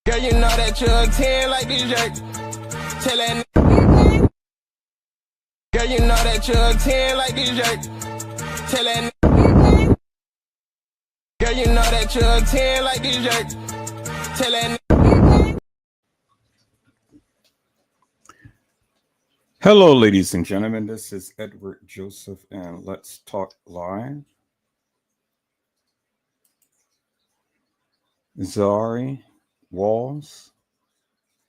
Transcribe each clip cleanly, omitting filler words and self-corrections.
Girl, you know that you're a 10 like this jerk. Tell that girl, you know that you're a 10 like this jerk. Tell that girl, you know that you're a 10 like this jerk. Tell that Hello, ladies and gentlemen. This is Edward Joseph, and let's talk live. Zahrie Walls,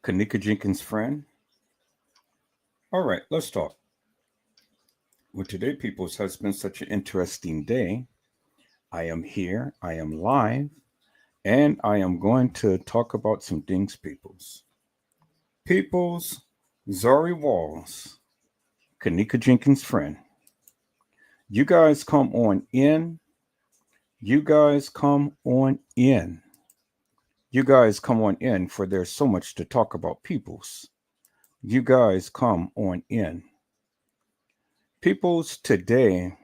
Kenneka Jenkins' friend. All right, let's talk. Well, today, peoples, has been such an interesting day. I am here, I am live, and I am going to talk about some things, peoples. Peoples, Zahrie Walls, Kenneka Jenkins' friend. You guys come on in. You guys come on in. You guys come on in, for there's so much to talk about, peoples. You guys come on in. Peoples, today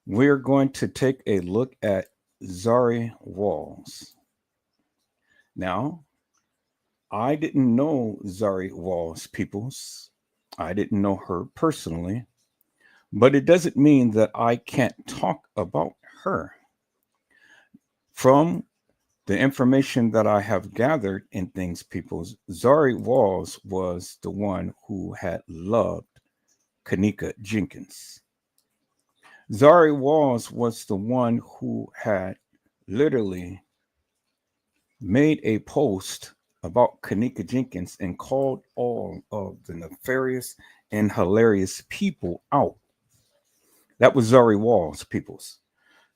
we're going to take a look at Zahrie Walls. Now, I didn't know Zahrie Walls, peoples. I didn't know her personally, but it doesn't mean that I can't talk about her. From the information that I have gathered in things, peoples, Zahrie Walls was the one who had loved Kenneka Jenkins. Zahrie Walls was the one who had literally made a post about Kenneka Jenkins and called all of the nefarious and hilarious people out. That was Zahrie Walls, peoples.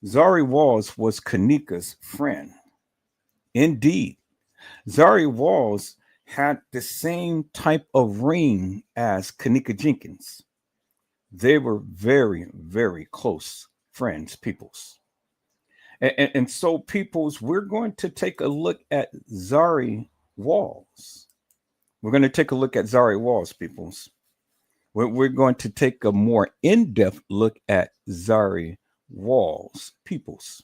Zahrie Walls was Kenneka's friend. Indeed, Zahrie Walls had the same type of ring as Kenneka Jenkins. They were very, very close friends, peoples. And so, peoples, we're going to take a look at Zahrie Walls. We're going to take a look at Zahrie Walls, peoples. We're going to take a more in-depth look at Zahrie Walls, peoples.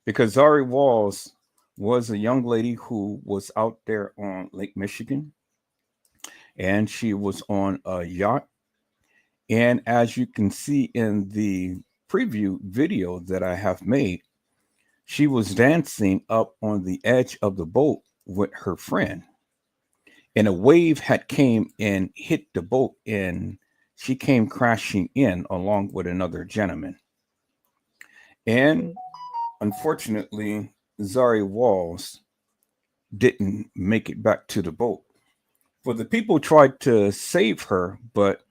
Because Zahrie Walls was a young lady who was out there on Lake Michigan, and she was on a yacht. And as you can see in the preview video that I have made, she was dancing up on the edge of the boat with her friend. And a wave had came and hit the boat, and she came crashing in along with another gentleman. And unfortunately, Zahrie Walls didn't make it back to the boat. For the people tried to save her, but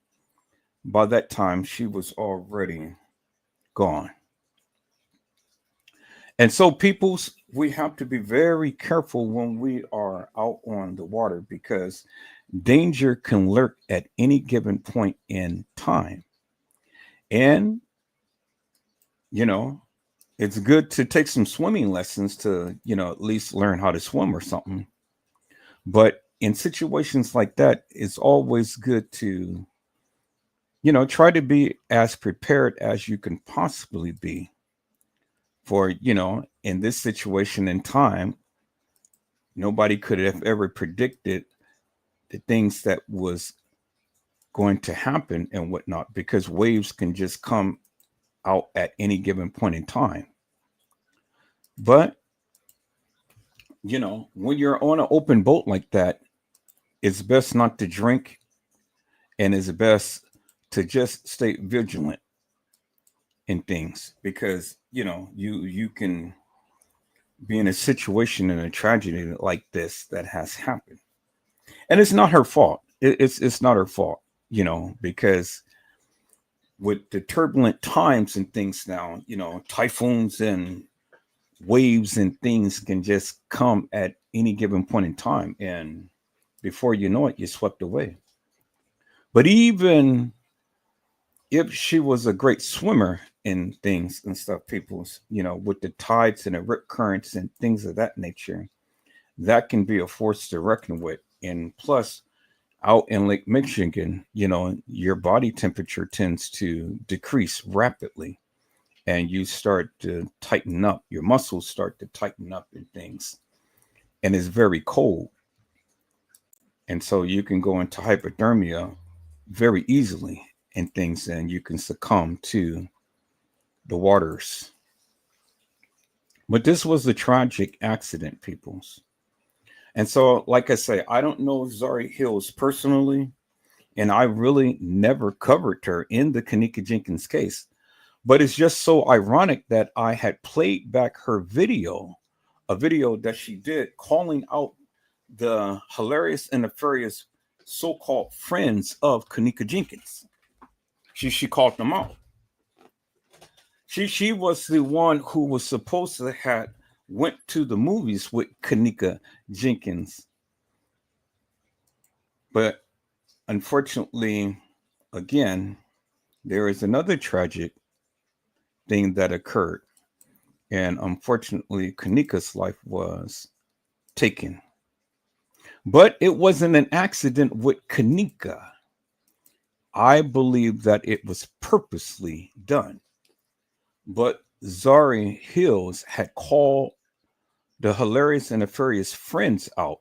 by that time she was already gone. And so, peoples, we have to be very careful when we are out on the water because danger can lurk at any given point in time. And, you know, it's good to take some swimming lessons to, at least learn how to swim or something. But in situations like that, it's always good to, try to be as prepared as you can possibly be for, in this situation in time. Nobody could have ever predicted the things that was going to happen and whatnot because waves can just come out at any given point in time. But, when you're on an open boat like that, it's best not to drink and it's best to just stay vigilant in things because, you can be in a situation in a tragedy like this that has happened. And it's not her fault. It's not her fault, because with the turbulent times and things now, typhoons and waves and things can just come at any given point in time. And before you know it, you're swept away. But even if she was a great swimmer in things and stuff, people's, with the tides and the rip currents and things of that nature, that can be a force to reckon with. And plus, out in Lake Michigan, your body temperature tends to decrease rapidly and you start to tighten up. Your muscles start to tighten up and things. and it's very cold. And so you can go into hypothermia very easily and things, and you can succumb to the waters. But this was a tragic accident, peoples. And so, like I say, I don't know Zahrie Hills personally, and I really never covered her in the Kenneka Jenkins case. But it's just so ironic that I had played back her video, a video that she did calling out the hilarious and nefarious so-called friends of Kenneka Jenkins. She called them out. She was the one who was supposed to have went to the movies with Kenneka Jenkins, but unfortunately, again, there is another tragic thing that occurred, and unfortunately, Kenneka's life was taken. But it wasn't an accident with Kenneka. I believe that it was purposely done. But Zahrie Hills had called the hilarious and nefarious friends out.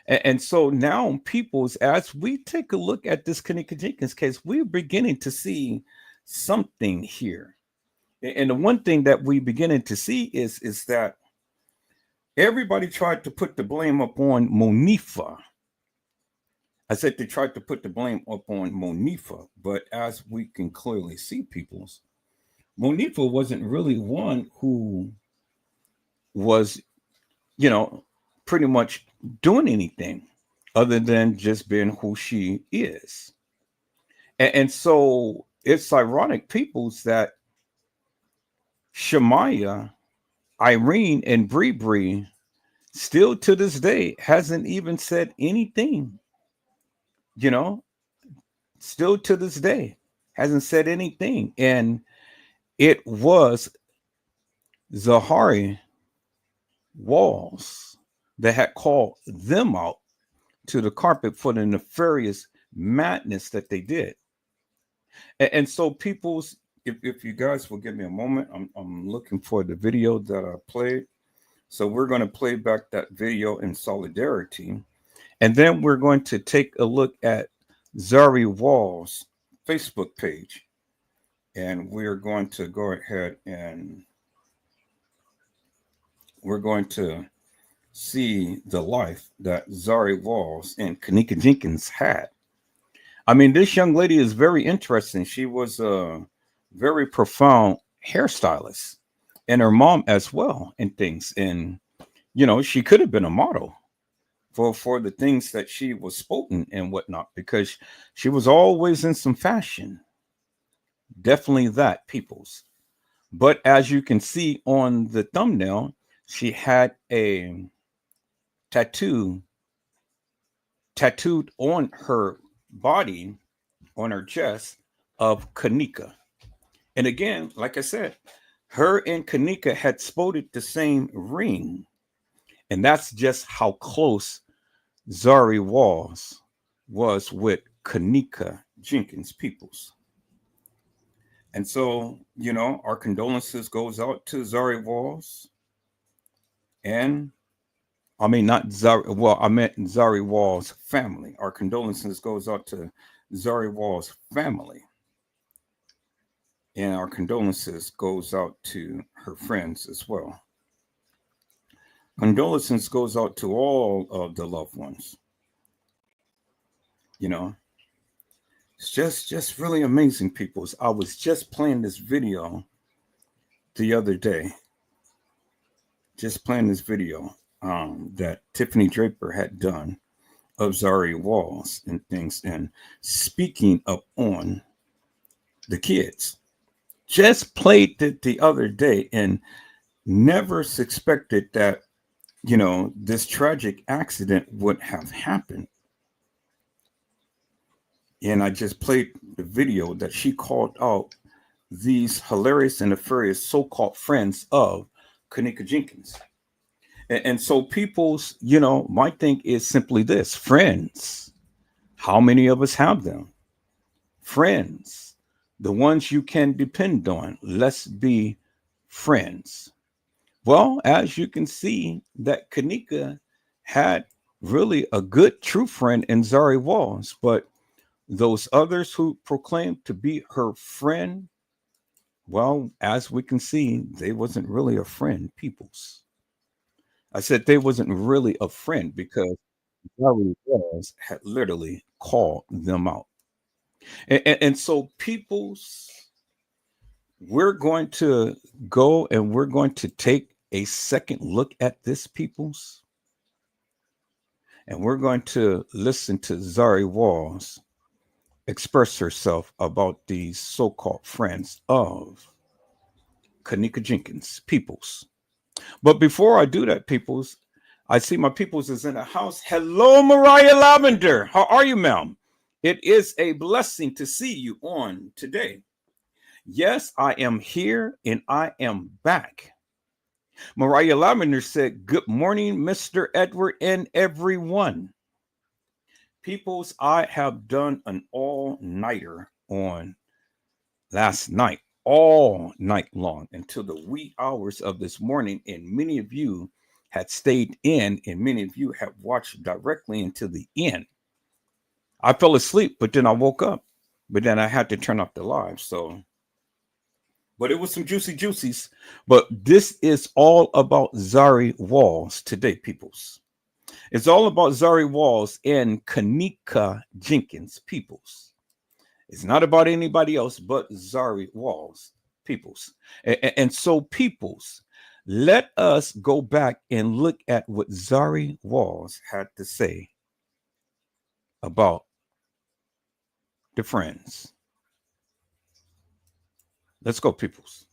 And so now, peoples, as we take a look at this Kenneka Jenkins case, we're beginning to see something here. And the one thing that we're beginning to see is that everybody tried to put the blame up on Monifa. I said they tried to put the blame up on Monifa, but as we can clearly see, peoples, Monifa wasn't really one who was, pretty much doing anything other than just being who she is. And so it's ironic, peoples, that Shemaya, Irene, and Bree Bree still to this day hasn't even said anything, you know, still to this day hasn't said anything. And it was Zahrie Walls that had called them out to the carpet for the nefarious madness that they did. And so, people's, if you guys will give me a moment, I'm looking for the video that I played. So we're going to play back that video in solidarity. And then we're going to take a look at Zahrie Walls' Facebook page. And we're going to go ahead and we're going to see the life that Zahrie Walls and Kenneka Jenkins had. I mean, this young lady is very interesting. She was a very profound hairstylist, and her mom as well, and things. And she could have been a model for the things that she was spoken and whatnot, because she was always in some fashion. Definitely that, peoples. But as you can see on the thumbnail, she had a tattooed on her body, on her chest, of Kenneka. And again, like I said, her and Kenneka had sported the same ring. And that's just how close Zahrie Walls was with Kenneka Jenkins, peoples. And so, our condolences goes out to Zahrie Walls. And I mean, not Zahrie, well, I meant Zahrie Walls' family. Our condolences goes out to Zahrie Walls' family. And our condolences goes out to her friends as well. Condolences goes out to all of the loved ones. It's just really amazing, people. I was just playing this video the other day. Just playing this video that Tiffany Draper had done of Zahrie Walls and things, and speaking up on the kids. Just played it the other day and never suspected that, this tragic accident would have happened. And I just played the video that she called out these hilarious and nefarious so-called friends of Kenneka Jenkins. And so people's, my thing is simply this: friends. How many of us have them? Friends, the ones you can depend on. Let's be friends. Well, as you can see, that Kenneka had really a good true friend in Zahrie Walls, but those others who proclaimed to be her friend, well, as we can see, they wasn't really a friend, peoples. I said they wasn't really a friend because Zahrie Walls had literally called them out. And so, peoples, we're going to go and we're going to take a second look at this, peoples, and we're going to listen to Zahrie Walls express herself about these so called friends of Kenneka Jenkins, peoples. But before I do that, peoples, I see my peoples is in the house. Hello, Mariah Lavender. How are you, ma'am? It is a blessing to see you on today. Yes, I am here and I am back. Mariah Lavender said, "Good morning, Mr. Edward and everyone." Peoples, I have done an all nighter on last night, all night long until the wee hours of this morning. And many of you had stayed in, and many of you have watched directly until the end. I fell asleep, but then I woke up, but then I had to turn off the live. So, but it was some juicy juicies. But this is all about Zahrie Walls today, peoples. It's all about Zahrie Walls and Kenneka Jenkins, peoples. It's not about anybody else but Zahrie Walls, peoples. And so, peoples, let us go back and look at what Zahrie Walls had to say about the friends. Let's go, peoples.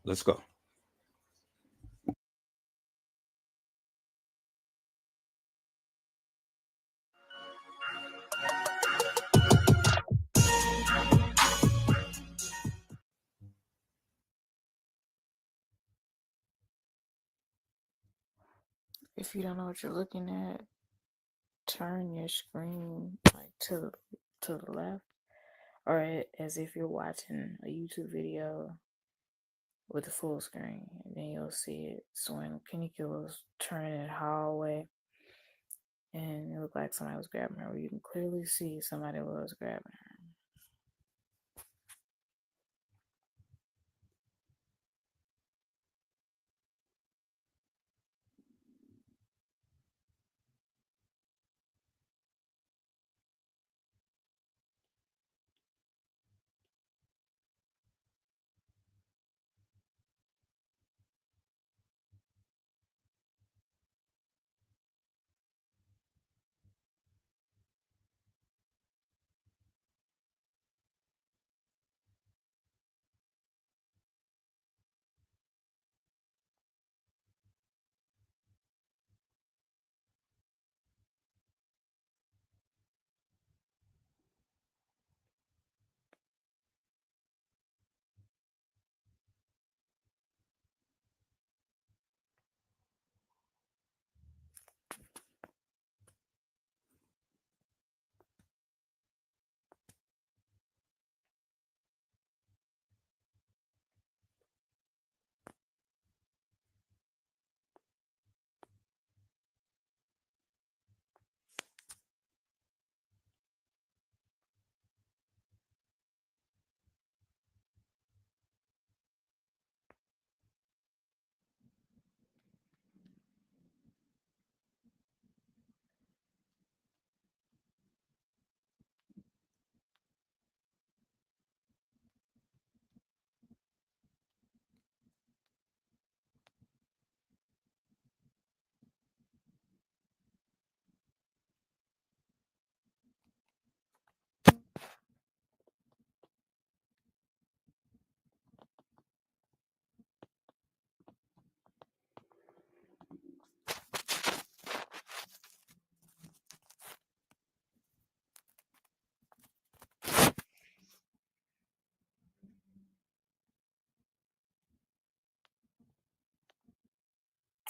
Let's go. If you don't know what you're looking at, turn your screen like to the left, or as if you're watching a YouTube video with the full screen, and then you'll see it. So when Kenneka was turning the hallway, and it looked like somebody was grabbing her, you can clearly see somebody was grabbing her.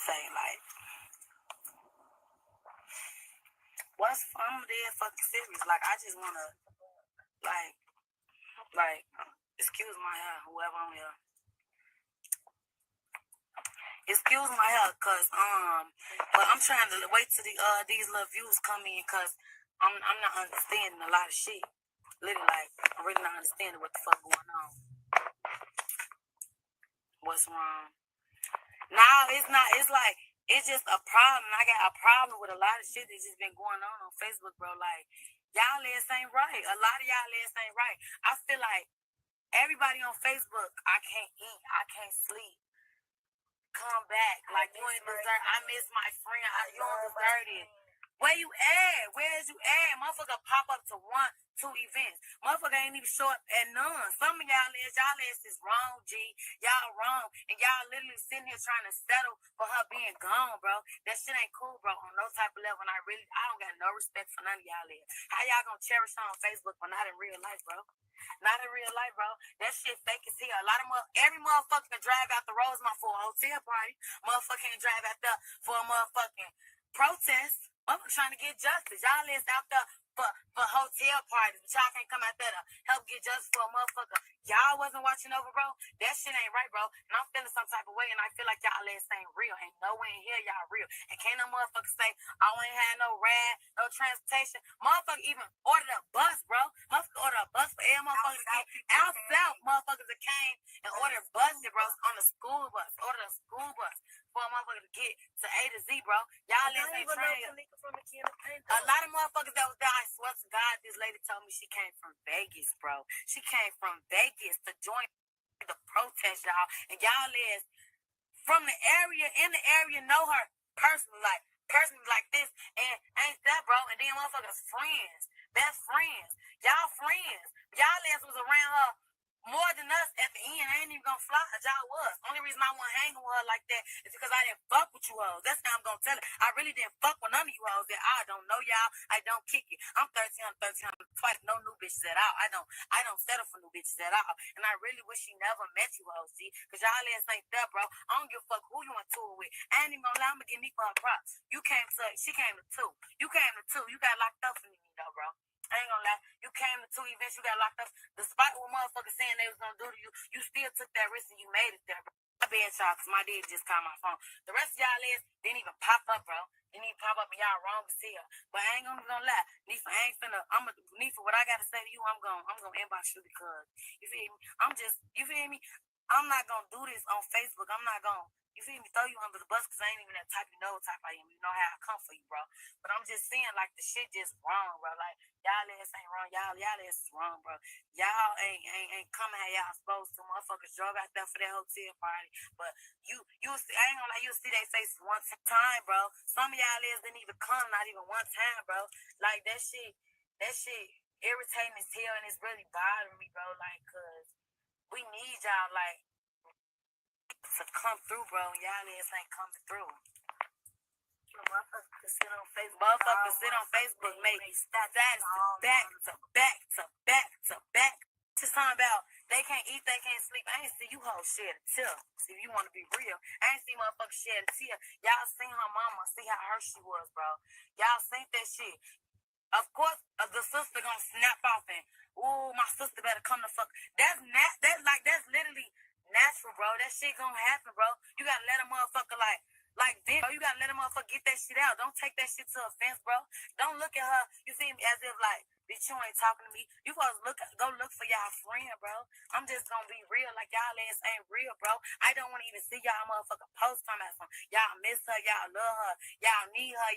Say like, what's I'm dead fucking serious. Like I just wanna like excuse my hair, whoever I'm here. Excuse my hair, cause but I'm trying to wait till these little views come in, cause I'm not understanding a lot of shit. Literally, like I'm really not understanding what the fuck going on. What's wrong? No, it's not. It's like it's just a problem. I got a problem with a lot of shit that's just been going on Facebook, bro. Like y'all ass ain't right. A lot of y'all ass ain't right. I feel like everybody on Facebook, I can't eat, I can't sleep. Come back. Like, you ain't deserve. I miss my friend. You don't deserve it. Where you at? Where is you at? Motherfucker pop up to 1-2 events. Motherfucker ain't even show up at none. Some of y'all is wrong, G. Y'all wrong. And y'all literally sitting here trying to settle for her being gone, bro. That shit ain't cool, bro. On no type of level. And I don't got no respect for none of y'all is. How y'all gonna cherish her on Facebook but not in real life, bro? Not in real life, bro. That shit fake as hell. Every motherfucker can drive out the Rosemont for a hotel party. Motherfucker can't drive out there for a motherfucking protest. Motherfucker trying to get justice. Y'all is out there for hotel parties, but y'all can't come out there to help get justice for a motherfucker y'all wasn't watching over, bro. That shit ain't right, bro. And I'm feeling some type of way, and I feel like y'all ass ain't real. Ain't nowhere in here y'all real. And can't no motherfucker say, I ain't had no ride, no transportation. Motherfucker even ordered a bus, bro. Motherfucker ordered a bus for every motherfucker to get out south. Motherfuckers that came and ordered buses, bro, on the school bus. Ordered a school bus for a motherfucker to get to A to Z, bro. Y'all ass ain't trained. A lot of motherfuckers that was there, I swear to God, this lady told me she came from Vegas, bro. She came from Vegas to join the protest, y'all. And y'all is from the area, in the area, know her personally like this. And ain't that, bro? And then motherfuckers friends, best friends. Y'all friends. Y'all ass was around her more than us at the end. I ain't even gonna fly. Y'all was. Only reason I wasn't hanging with her like that is because I didn't fuck with you hoes. That's how I'm gonna tell it. I really didn't fuck with none of you hoes that I don't know y'all. I don't kick it. I'm 13 twice. No new bitches at all. I don't settle for new bitches at all. And I really wish she never met you hoes, see? Cause y'all ass ain't there, bro. I don't give a fuck who you on tour with. I ain't even gonna lie, I'm gonna give me for her props. She came to 2. You came to 2. You got locked up for me though, bro. I ain't gonna lie. You came to 2 events, you got locked up. Despite what motherfuckers saying they was gonna do to you, you still took that risk and you made it there, bro. My bad, y'all, because my dad just called my phone. The rest of y'all didn't even pop up, bro. Didn't even pop up and y'all wrong as hell. But I ain't gonna lie. Nifa, Nifa, what I gotta say to you, I'm gonna inbox you because, you feel me? You feel me? I'm not gonna do this on Facebook. I'm not gonna, you feel me, throw you under the bus because I ain't even that type, type I am. You know how I come for you, bro. But I'm just saying, like, the shit just wrong, bro. Like, y'all ass ain't wrong. Y'all ass is wrong, bro. Y'all ain't coming how y'all supposed to. Motherfuckers drove out there for that hotel party. But I ain't gonna lie, you'll see their faces one time, bro. Some of y'all ass didn't even come, not even one time, bro. Like, that shit irritating as hell, and it's really bothering me, bro. Like, cause we need y'all, like, to come through, bro. Y'all ass ain't coming through. Motherfuckers sit on Facebook, make stats back to back. Just talking about they can't eat, they can't sleep. I ain't see you hoes shed a tear. See, if you want to be real, I ain't see motherfuckers shed a tear. Y'all seen her mama, see how hurt she was, bro. Y'all seen that shit. Of course, the sister gonna snap off and, ooh, my sister better come the fuck. That's literally natural, bro. That shit gonna happen, bro. You gotta let a motherfucker like this, bro. You gotta let a motherfucker get that shit out. Don't take that shit to offense, bro. Don't look at her, you see me, as if like, bitch, you ain't talking to me. You supposed to go look for y'all friend, bro. I'm just gonna be real, like y'all ass ain't real, bro. I don't want to even see y'all motherfucker post talking about some. Y'all miss her, y'all love her, y'all need her,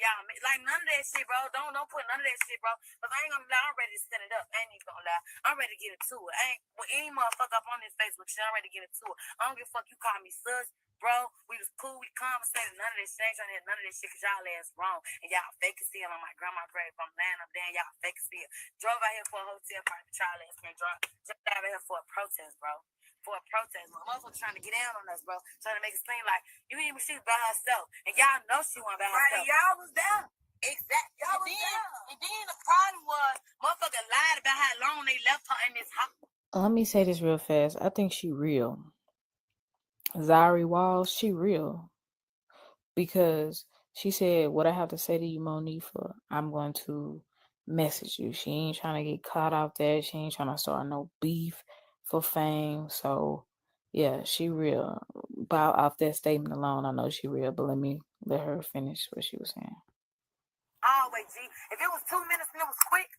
like none of that shit, bro. Don't put none of that shit, bro. Cause I ain't gonna lie, I'm ready to set it up. I ain't even gonna lie. I'm ready to get it to it. I ain't with any motherfucker up on this Facebook shit. I'm ready to get it to it. I don't give a fuck. You call me sus. Bro, we was cool, we conversated, none of this shit, ain't trying to hear none of this shit, cause y'all ass wrong, and y'all fake as hell on my grandma's grave. I'm laying up there, y'all fake as hell. Drove out here for a hotel party, y'all ass can drop out here for a protest, bro. For a protest, my motherfucker trying to get down on us, bro. Trying to make it seem like you even she was by herself, and y'all know she wasn't by herself. Right, y'all was there. Exactly. Y'all was there. And then the problem was, motherfucker lied about how long they left her in this house. Let me say this real fast. I think she real. Zahrie Walls, she real. Because she said, what I have to say to you, Monifa, I'm going to message you. She ain't trying to get caught out there. She ain't trying to start no beef for fame. So Yeah, she real. Off that statement alone, I know she real. But let her finish what she was saying. Always, G. If it was 2 minutes and it was quick,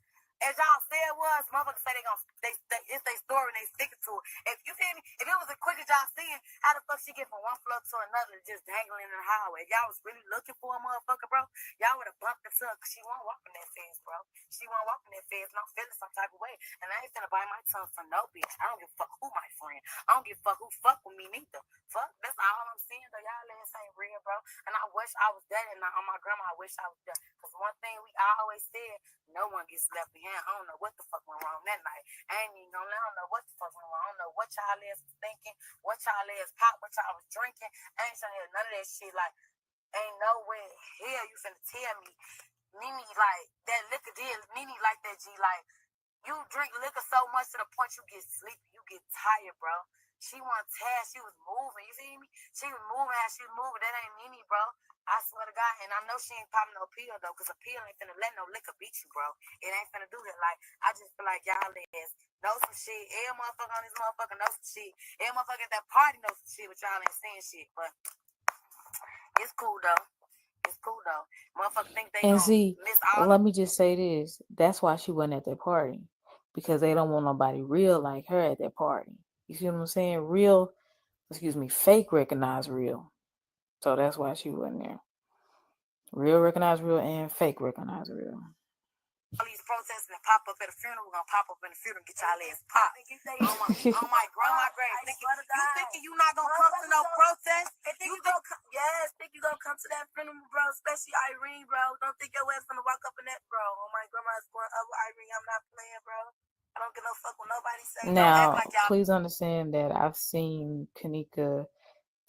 as y'all said it was, motherfuckers say it's their story and they stick to it. If you feel me, if it was as quick as y'all seeing, how the fuck she get from one floor to another just dangling in the highway? If y'all was really looking for a motherfucker, bro, y'all would have bumped into her because she wasn't walking that fast, bro. She wasn't walking that fast and I'm feeling some type of way. And I ain't finna bite my tongue for no bitch. I don't give a fuck who my friend. I don't give a fuck who fuck with me neither. Fuck, that's all I'm saying though. Y'all ass ain't real, bro. And I wish I was dead and on my grandma, I wish I was dead. Because one thing we always said, no one gets left behind. I don't know what the fuck went wrong that night. I ain't even gonna I don't know what the fuck went wrong. I don't know what y'all ass was thinking, what y'all ass popped, what y'all was drinking. I ain't trying to hear none of that shit. Like, ain't no way in hell you finna tell me Nene like that liquor did Nene like that, G. Like, you drink liquor so much to the point you get sleepy, you get tired, bro. She wasn't tired, she was moving, you feel me? She was moving as she was moving. That ain't Nene, bro. I swear to God, and I know she ain't popping no pill though, because a pill ain't finna let no liquor beat you, bro. It ain't finna do that. Like, I just feel like y'all ass know some shit. Every motherfucker on this motherfucker know some shit. Every motherfucker at that party know some shit, but y'all ain't saying shit. But it's cool though. It's cool though. Motherfuckers think they And gonna see, miss all. let me just say this. That's why she wasn't at that party. Because they don't want nobody real like her at that party. You see what I'm saying? Fake recognize real. So that's why she wasn't there. Real recognize real and fake recognize real. All these protests and pop up at a funeral, we're gonna pop up in the funeral and get y'all ass popped. on my grandma grave. Thinking you not gonna come to no protest? Think you gonna come to that funeral, bro, especially Irene, bro. Don't think your ass gonna walk up in that, bro. Oh my grandma's going up with Irene. I'm not playing, bro. I don't give no fuck what nobody say. Now, please understand that I've seen Kenneka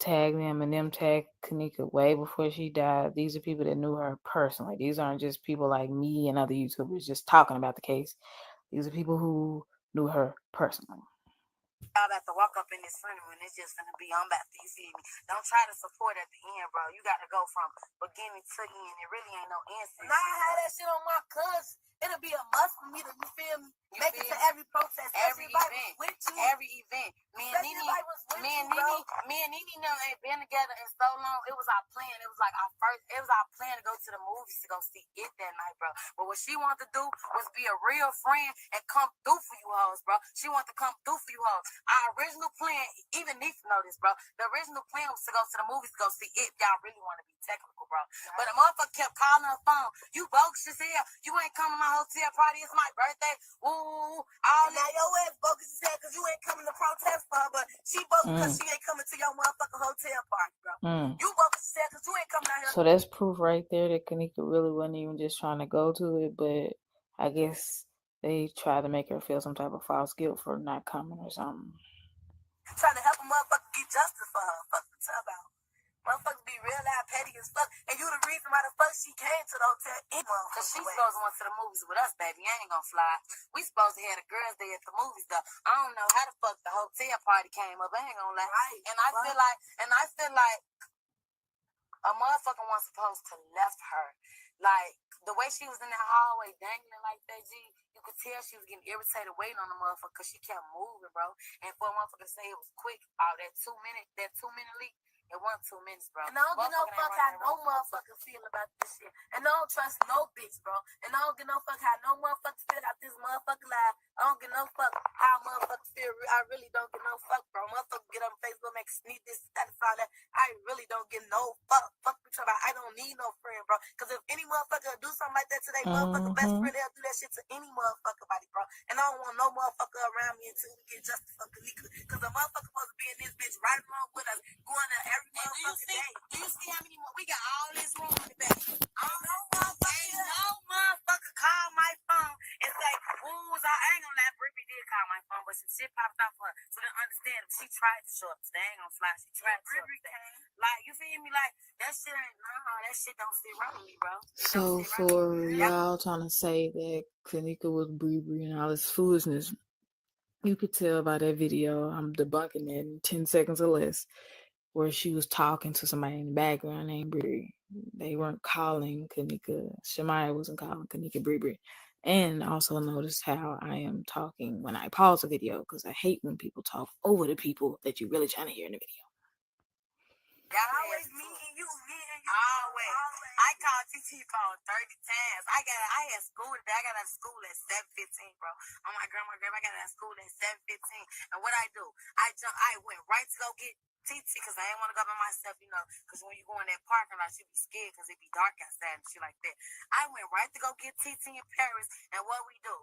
tag them and them tag Kenneka way before she died. These are people that knew her personally. These aren't just people like me and other YouTubers just talking about the case. These are people who knew her personally. Y'all have to walk up in this funeral and it's just gonna be on back. You see me? Don't try to support at the end, bro. You gotta go from beginning to end. It really ain't no answer. Now I had that shit on my cousin. It'll be a must for me to, you feel me? Make it to every protest, every event. With you. Every event. Me and Nene ain't been together in so long. It was our plan. It was like our plan to go to the movies to go see it that night, bro. But what she wanted to do was be a real friend and come through for you hoes, bro. She wanted to come through for you hoes. Our original plan, even Neef know this, bro. The original plan was to go to the movies to go see it. Y'all really want to be technical, bro. Right. But the motherfucker kept calling her phone. You bogus as hell. You ain't coming to my hotel party. It's my birthday. Ooh, all now your ass bogus as hell because you ain't coming to protest for her, but she bogus because she ain't coming to your motherfucking hotel party, bro. You bogus as hell because you ain't coming out here. So that's proof right there that Kenneka really wasn't even just trying to go to it, but I guess they tried to make her feel some type of false guilt for not coming or something. Trying to help a motherfucker get justice for her. Fuck the talk about. Motherfuckers be real loud, petty as fuck, and you the reason why the fuck she came to the hotel anyway. Cause she supposed to went to the movies with us, baby. I ain't gonna fly. We supposed to have the girls there at the movies though. I don't know how the fuck the hotel party came up. I ain't gonna lie. Right. And I feel like a motherfucker wasn't supposed to left her. Like, the way she was in that hallway dangling like that, G, you could tell she was getting irritated waiting on the motherfucker because she kept moving, bro. And for a motherfucker to say it was quick, that 2 minute leak, it wasn't 2 minutes, bro. And I don't give no fuck how no motherfucker feel about this shit. And I don't trust no bitch, bro. And I don't give no fuck how no motherfucker feel out this motherfucker live. I don't give no fuck how motherfuckers feel. I really don't give no fuck, bro. Motherfucker get on Facebook, make sneak this, that, that. I really don't give no fuck. Fuck me talking about I don't need no friend, bro. Because if any motherfucker do something like that to their motherfucker best friend, they'll do that shit to any motherfucker body, bro. And I don't want no motherfucker around me until we get justice for Kenneka. Because the motherfucker supposed to be in this bitch right along with us, going to every motherfucking day. Do you see how many more? We got all this room in the back. No motherfucker call my phone and say, ooh, I ain't gonna lie, Brittany did call my phone, but some shit popped off her. So they understand she tried to show up today. I ain't gonna fly. She tried to show up today. Like, you feel me? Like, that shit ain't, that shit don't sit right with me, bro. So for y'all trying to say that Kenneka was Bree and all this foolishness, you could tell by that video, I'm debunking it in 10 seconds or less, where she was talking to somebody in the background named Bree. They weren't calling Kenneka. Shamaya wasn't calling Kenneka Bree. And also notice how I am talking when I pause the video, because I hate when people talk over the people that you're really trying to hear in the video. Always me and you. Always. I called TT phone 30 times. I had school today. I got out of school at 7:15, bro. Oh my grandma, I got out of school at 7:15. And what I do, I went right to go get TT because I didn't want to go by myself, you know, because when you go in that parking lot, you be scared because it be dark outside and shit like that. I went right to go get TT in Paris, and what we do?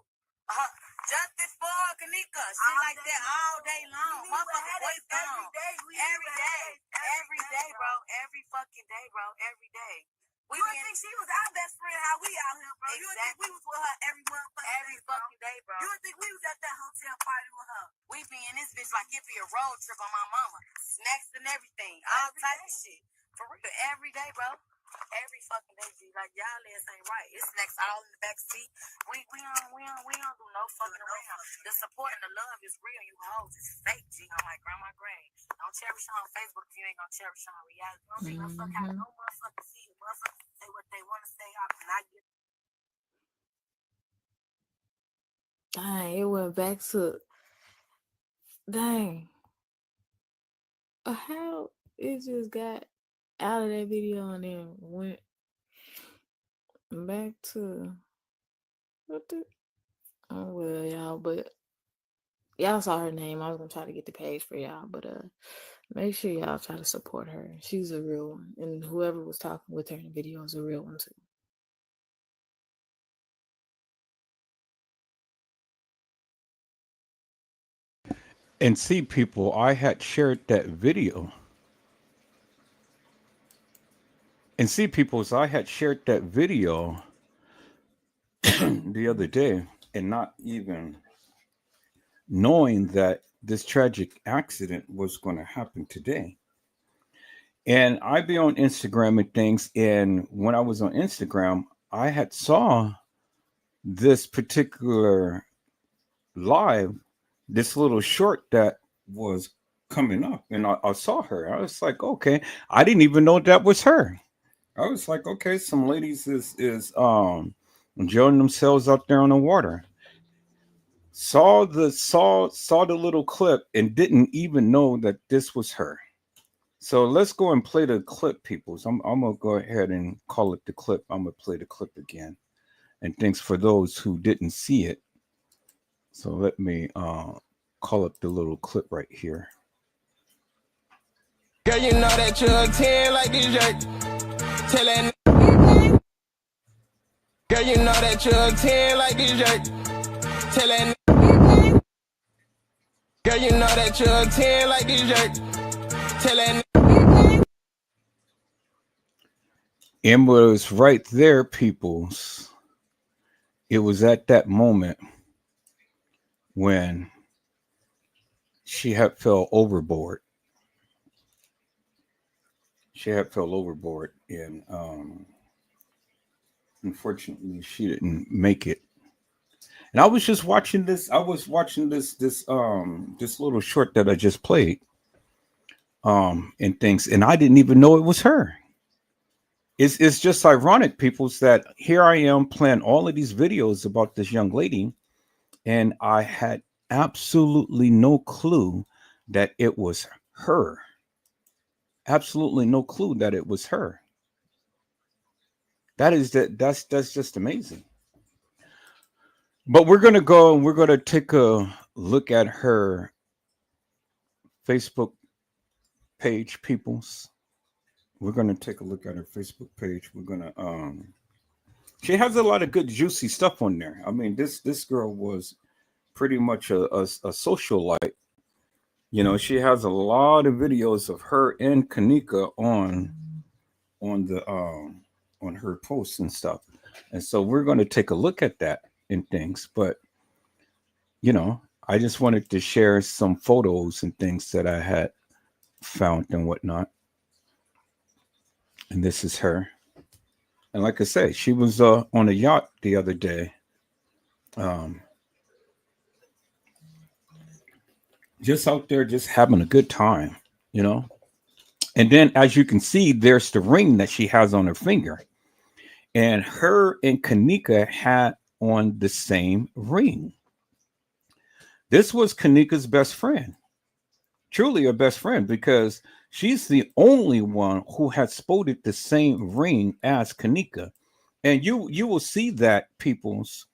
Justice for Kenneka, shit like that all day long. Motherfucker, what's gone? Every day, bro. Every fucking day, bro. Every day. You would think she was our best friend, how we out here, bro. Exactly. You would think we was with her every fucking day, bro. You would think we was at that hotel party with her. We be in this bitch like it be a road trip on my mama. Snacks and everything. All type of shit. For real. Every day, bro. Every fucking day, G. Like, y'all ass ain't right. It's snacks all in the back seat. We don't do no fucking around. The support and the love is real. You hoes is fake, G. On my grandma grave. Don't cherish her on Facebook if you ain't gonna cherish her on reality. Don't give no fuck how no motherfucker see it. Motherfucker say what they want to say. I cannot get. Dang, it went back to. Dang. How it just got out of that video and then went back to what the oh well y'all, but y'all saw her name. I was gonna try to get the page for y'all, but make sure y'all try to support her. She's a real one, and whoever was talking with her in the video is a real one too. And see, people, I had shared that video. And see, people, I had shared that video the other day, and not even knowing that this tragic accident was going to happen today. And I be on Instagram and things, and when I was on Instagram, I had saw this particular live, this little short that was coming up, and I saw her. I was like, okay, I didn't even know that was her. I was like, okay, some ladies is enjoying themselves out there on the water. Saw the little clip and didn't even know that this was her. So let's go and play the clip, people. So I'm gonna go ahead and call it the clip. I'm gonna play the clip again. And thanks for those who didn't see it. So let me call up the little clip right here. Girl, you know that you're a 10 like this jerk. Tell that girl, you know that you're a 10 like this jerk. Tell that girl, you know that you're a 10 like this jerk. Tell that And was right there, peoples. It was at that moment when she had fell overboard. She had fell overboard, and unfortunately, she didn't make it. And I was just watching this. I was watching this little short that I just played, and things, and I didn't even know it was her. It's just ironic, peoples, that here I am playing all of these videos about this young lady, and I had absolutely no clue that it was her. Absolutely no clue that it was her. That's just amazing. But we're gonna go and we're gonna take a look at her Facebook page, peoples. We're gonna take a look at her Facebook page. We're gonna she has a lot of good juicy stuff on there. I mean, this girl was pretty much a socialite. You know, she has a lot of videos of her and Kenneka on the on her posts and stuff. And so we're going to take a look at that and things. But you know, I just wanted to share some photos and things that I had found and whatnot. And this is her. And like I said, she was on a yacht the other day. Just out there, just having a good time, you know. And then, as you can see, there's the ring that she has on her finger. And her and Kenneka had on the same ring. This was Kenneka's best friend, truly a best friend, because she's the only one who had sported the same ring as Kenneka. And you will see that, peoples.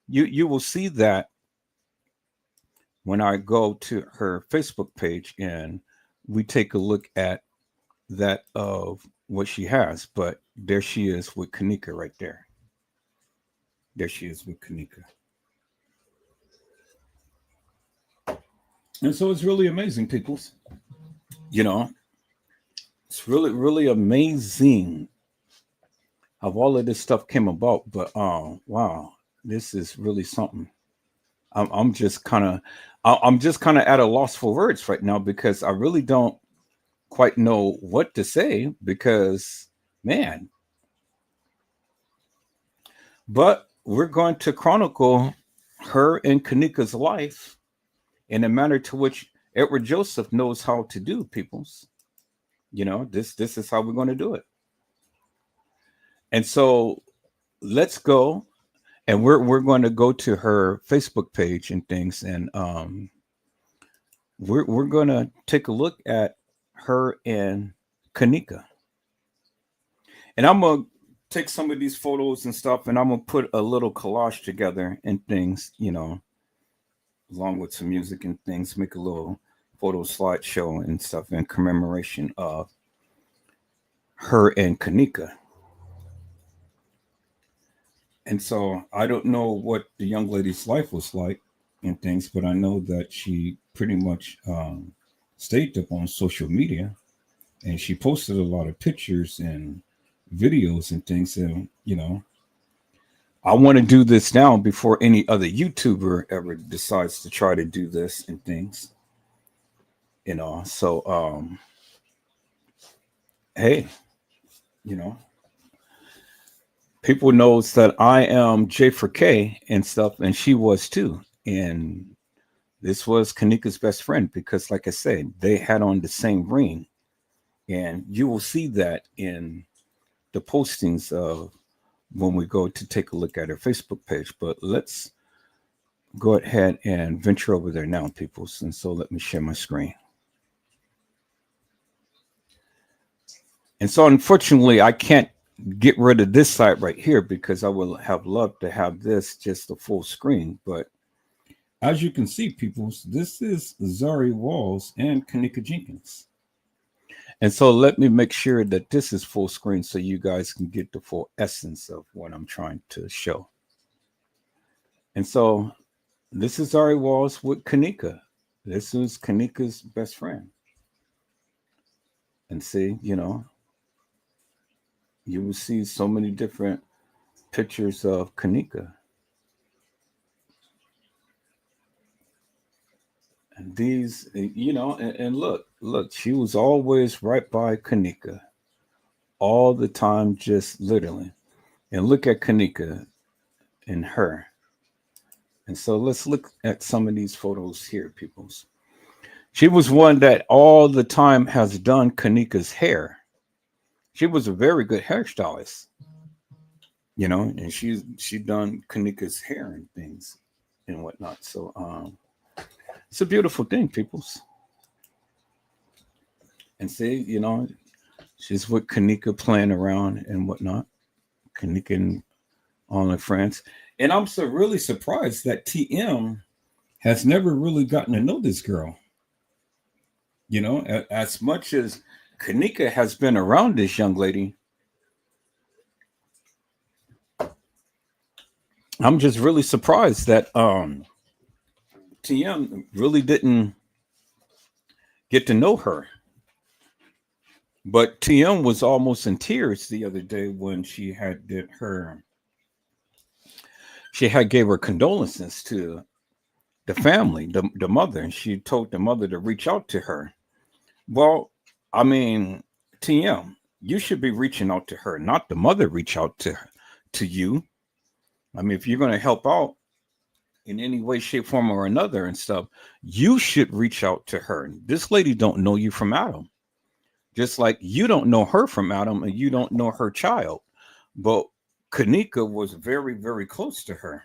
You will see that when I go to her Facebook page and we take a look at that of what she has. But there she is with Kenneka right there. There she is with Kenneka. And so it's really amazing, peoples. You know, it's really, really amazing how all of this stuff came about. But wow, this is really something. I'm just kind of I'm just kind of at a loss for words right now because I really don't quite know what to say because man. But we're going to chronicle her and Kenneka's life in a manner to which Edward Joseph knows how to do, peoples. You know, this is how we're going to do it. And so let's go, and we're going to go to her Facebook page and things, and we're going to take a look at her and Kenneka. And I'm going to take some of these photos and stuff, and I'm going to put a little collage together and things, you know, along with some music and things, make a little photo slideshow and stuff in commemoration of her and Kenneka. And so I don't know what the young lady's life was like and things, but I know that she pretty much stayed up on social media, and she posted a lot of pictures and videos and things. And, you know, I want to do this now before any other YouTuber ever decides to try to do this and things, you know. So, hey, you know, people knows that I am J for K and stuff, and she was too. And this was Kenneka's best friend because, like I said, they had on the same ring, and you will see that in the postings of when we go to take a look at her Facebook page. But let's go ahead and venture over there now, people. And so let me share my screen. And so unfortunately, I can't get rid of this side right here because I would have loved to have this just a full screen. But as you can see, people, this is Zahrie Walls and Kenneka Jenkins. And so let me make sure that this is full screen so you guys can get the full essence of what I'm trying to show. And so this is Zahrie Walls with Kenneka. This is Kenneka's best friend. And see, you know, you will see so many different pictures of Kenneka. And these, you know, and look, she was always right by Kenneka all the time, just literally. And look at Kenneka and her. And so let's look at some of these photos here, peoples. She was one that all the time has done Kenneka's hair. She was a very good hairstylist, you know, and she done Kenneka's hair and things and whatnot. So it's a beautiful thing, peoples. And see, you know, she's with Kenneka playing around and whatnot. Kenneka and all her friends. And I'm so really surprised that TM has never really gotten to know this girl. You know, as much as Kenneka has been around this young lady, I'm just really surprised that TM really didn't get to know her. But TM was almost in tears the other day when she had gave her condolences to the family, the mother, and she told the mother to reach out to her. Well, I mean, TM, you should be reaching out to her, not the mother reach out to you. I mean, if you're going to help out in any way, shape, form, or another and stuff, you should reach out to her. This lady don't know you from Adam. Just like you don't know her from Adam and you don't know her child. But Kenneka was very, very close to her.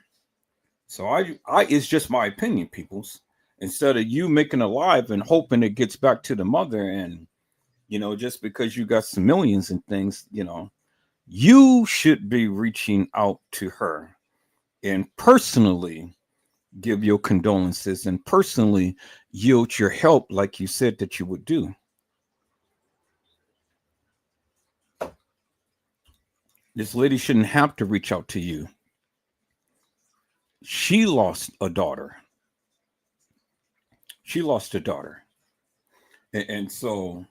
So it's just my opinion, peoples. Instead of you making a live and hoping it gets back to the mother, and just because you got some millions and things, you should be reaching out to her and personally give your condolences and personally yield your help like you said that you would do. This lady shouldn't have to reach out to you. She lost a daughter. She lost a daughter. And so,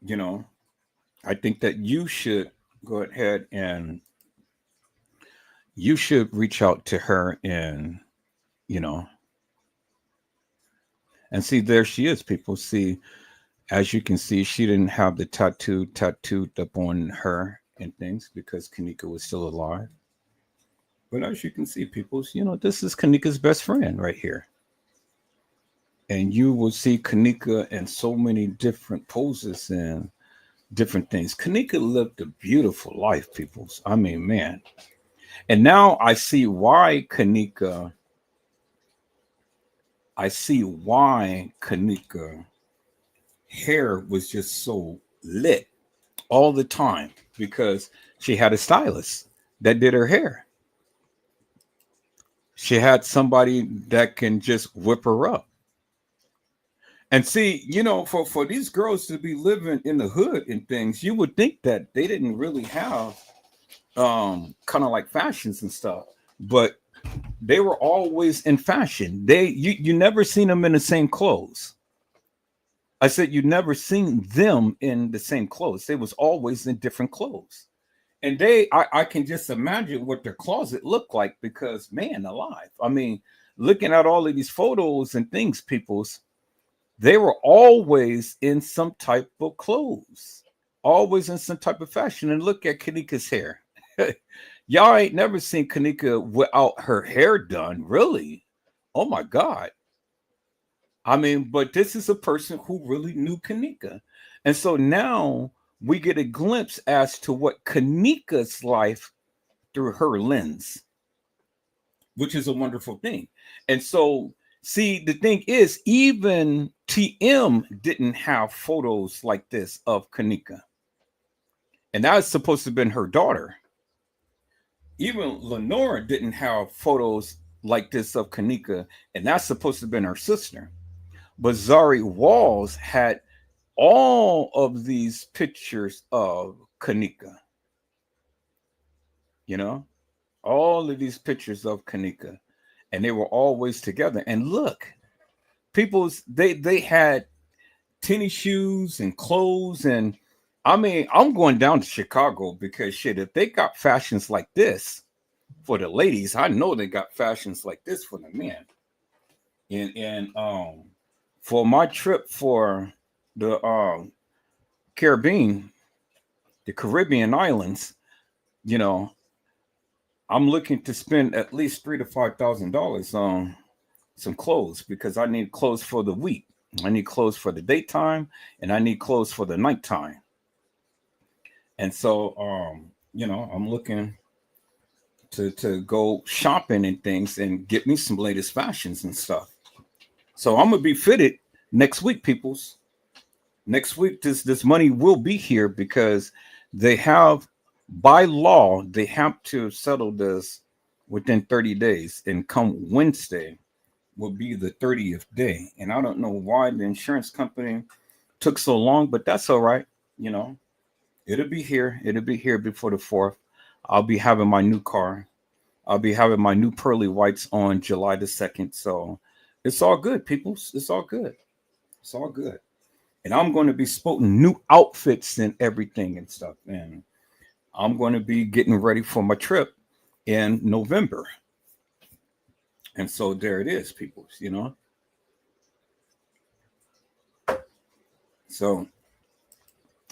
I think that you should go ahead and you should reach out to her and, you know, and see, there she is, people. See, as you can see, she didn't have the tattooed up on her and things because Kenneka was still alive. But as you can see, people, this is Kenneka's best friend right here. And you will see Kenneka in so many different poses and different things. Kenneka lived a beautiful life, people. I mean, man. And now I see why Kenneka hair was just so lit all the time, because she had a stylist that did her hair. She had somebody that can just whip her up. And see, for these girls to be living in the hood and things, you would think that they didn't really have kind of like fashions and stuff, but they were always in fashion. You never seen them in the same clothes. I said you never seen them in the same clothes. They was always in different clothes. And I can just imagine what their closet looked like, because man alive. I mean, looking at all of these photos and things, they were always in some type of clothes, always in some type of fashion. And look at Kenneka's hair. Y'all ain't never seen Kenneka without her hair done, really. Oh my God. I mean, but this is a person who really knew Kenneka. And so now we get a glimpse as to what Kenneka's life through her lens, which is a wonderful thing. And so, see, the thing is, even TM didn't have photos like this of Kenneka. And that was supposed to have been her daughter. Even Lenora didn't have photos like this of Kenneka, and that's supposed to have been her sister. But Zahrie Walls had all of these pictures of Kenneka. All of these pictures of Kenneka. And they were always together. And look, they had tennis shoes and clothes. And I mean, I'm going down to Chicago because shit, if they got fashions like this for the ladies, I know they got fashions like this for the men. And for my trip for the Caribbean islands, I'm looking to spend at least $3,000 to $5,000 on some clothes, because I need clothes for the week. I need clothes for the daytime, and I need clothes for the nighttime. And so, I'm looking to go shopping and things and get me some latest fashions and stuff. So I'm gonna be fitted next week, peoples. Next week, this money will be here, because they have, by law, they have to settle this within 30 days. And come Wednesday will be the 30th day. And I don't know why the insurance company took so long, but that's all right. It'll be here. It'll be here before the 4th. I'll be having my new car. I'll be having my new pearly whites on July the 2nd. So it's all good, people. It's all good. It's all good. And I'm going to be sporting new outfits and everything and stuff. And I'm going to be getting ready for my trip in November. And so there it is, people, So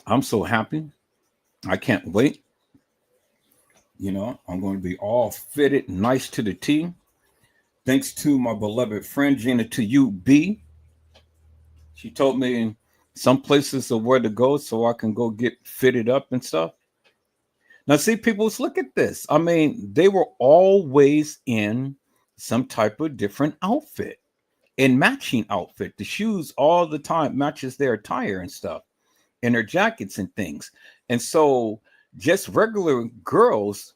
I'm so happy. I can't wait. I'm going to be all fitted, nice to the T. Thanks to my beloved friend, Gina, to you, B. She told me some places are where to go so I can go get fitted up and stuff. Now, see, people, look at this. I mean, they were always in some type of different outfit and matching outfit. The shoes all the time matches their attire and stuff and their jackets and things. And so just regular girls,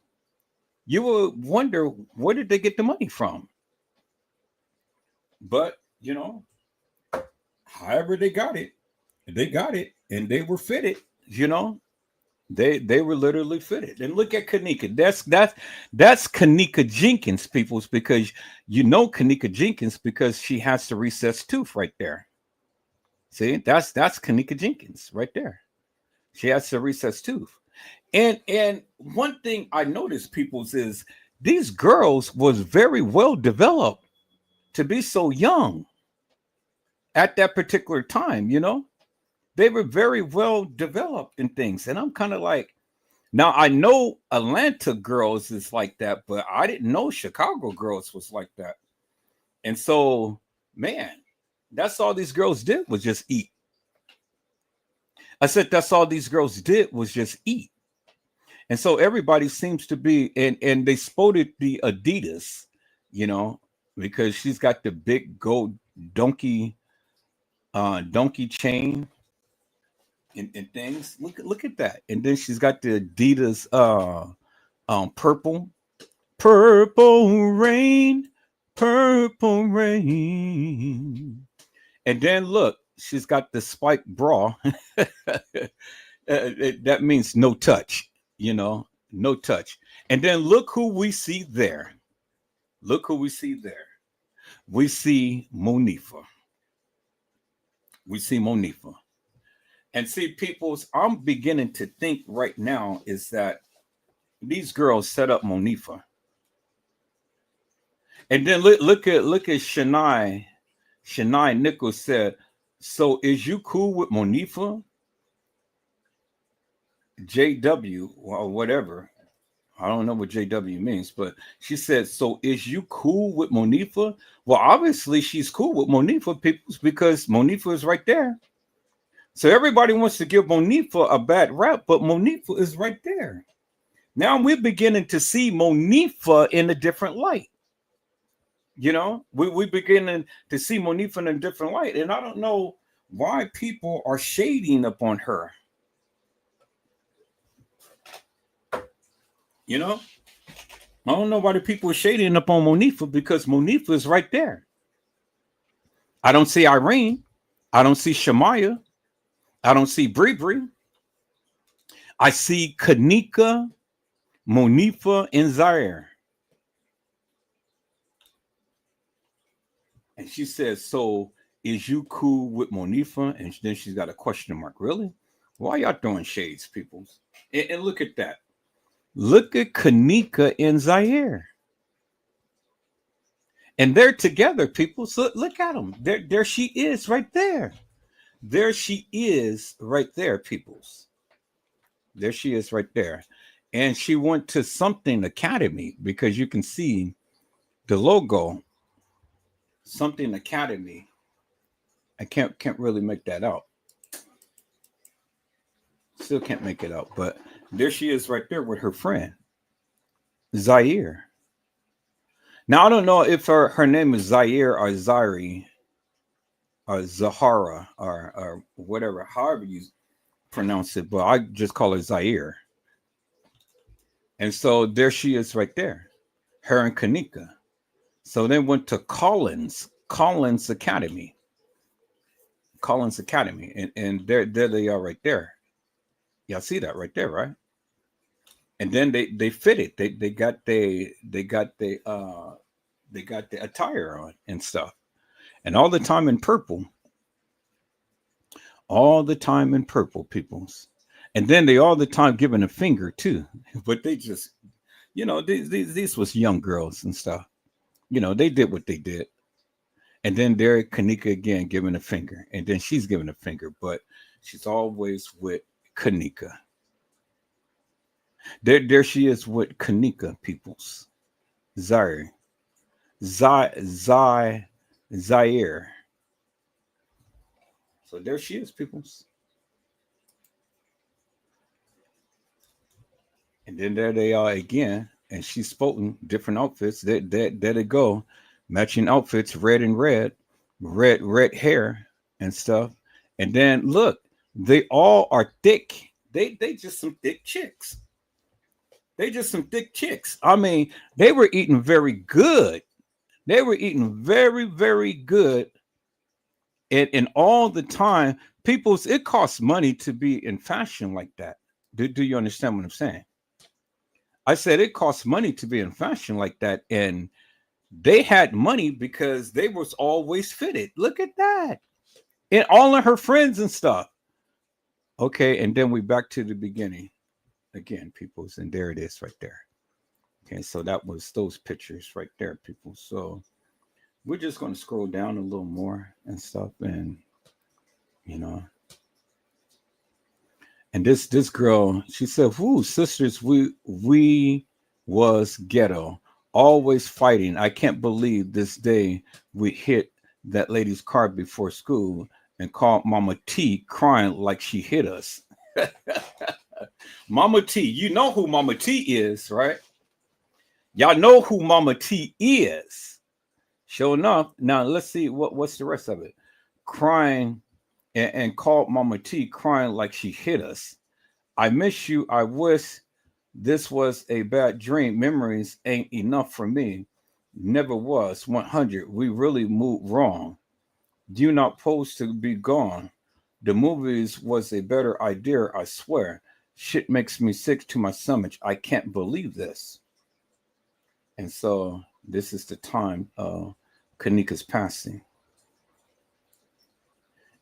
you would wonder where did they get the money from? But however they got it, and they were fitted, they were literally fitted. And look at Kenneka. That's Kenneka Jenkins, peoples, because Kenneka Jenkins because she has the recessed tooth right there. See, that's Kenneka Jenkins right there. She has the recessed tooth. And one thing I noticed, peoples, is these girls was very well developed to be so young at that particular time. They were very well developed in things. And I'm kind of like, now I know Atlanta girls is like that, but I didn't know Chicago girls was like that. And so, man, that's all these girls did was just eat. I said that's all these girls did was just eat. And so everybody seems to be, and they spotted the Adidas, because she's got the big gold donkey chain and things. Look at that. And then she's got the Adidas purple rain. And then look, she's got the spiked bra. That means no touch, no touch. And then look who we see there. We see Monifa. And see, peoples, I'm beginning to think right now is that these girls set up Monifa. And then look at Shania. Shania Nichols said, "So is you cool with Monifa?" JW or whatever. I don't know what JW means, but she said, "So is you cool with Monifa?" Well, obviously she's cool with Monifa, people, because Monifa is right there. So everybody wants to give Monifa a bad rap, but Monifa is right there. Now we're beginning to see Monifa in a different light. We're beginning to see Monifa in a different light. And I don't know why people are shading upon her. I don't know why the people are shading upon Monifa because Monifa is right there. I don't see Irene. I don't see Shamaya. I don't see Bree. I see Kenneka, Monifa, and Zahrie. And she says, "So is you cool with Monifa?" And then she's got a question mark. Really? Why y'all throwing shades, people? And look at that. Look at Kenneka and Zahrie. And they're together, people. So look at them. There she is right there. There she is right there, peoples. There she is right there. And she went to something academy because you can see the logo, something academy. I can't really make that out. Still can't make it out, but there she is right there with her friend, Zahrie. Now I don't know if her name is Zahrie or Zahrie or Zahara or whatever, however you pronounce it, but I just call her Zahrie. And so there she is right there, her and Kenneka. So they went to Collins Academy. And there they are right there. Y'all see that right there, right? And then they fit it. They got the attire on and stuff. And all the time in purple. All the time in purple, peoples. And then they all the time giving a finger too. But they just, these was young girls and stuff. They did what they did. And then there Kenneka again giving a finger. And then she's giving a finger, but she's always with Kenneka. There she is with Kenneka, peoples. Zahrie. Zahrie. So there she is, peoples. And then there they are again and she's sporting different outfits. There they go, matching outfits, red and red hair and stuff. And then look, they all are thick. They just some thick chicks. They just some thick chicks. I mean, they were eating very good. They were eating very good. And all the time, people's it costs money to be in fashion like that. Do you understand what I'm saying? I said it costs money to be in fashion like that. And they had money because they was always fitted. Look at that. And all of her friends and stuff. Okay, and then we back to the beginning again, peoples, and there it is right there. Okay, so that was those pictures right there, people. So we're just going to scroll down a little more and stuff, and you know, and this girl, she said, "Whoo, sisters, we was ghetto, always fighting. I can't believe this day we hit that lady's car before school and called Mama T, crying like she hit us." Mama T, you know who Mama T is, right? Y'all know who Mama T is. Sure enough. Now let's see what's the rest of it. Crying and called Mama T, crying like she hit us. I miss you. I wish this was a bad dream. Memories ain't enough for me. Never was. 100. We really moved wrong. You not supposed to be gone. The movies was a better idea, I swear. Shit makes me sick to my stomach. I can't believe this. And so this is the time Kenneka's passing.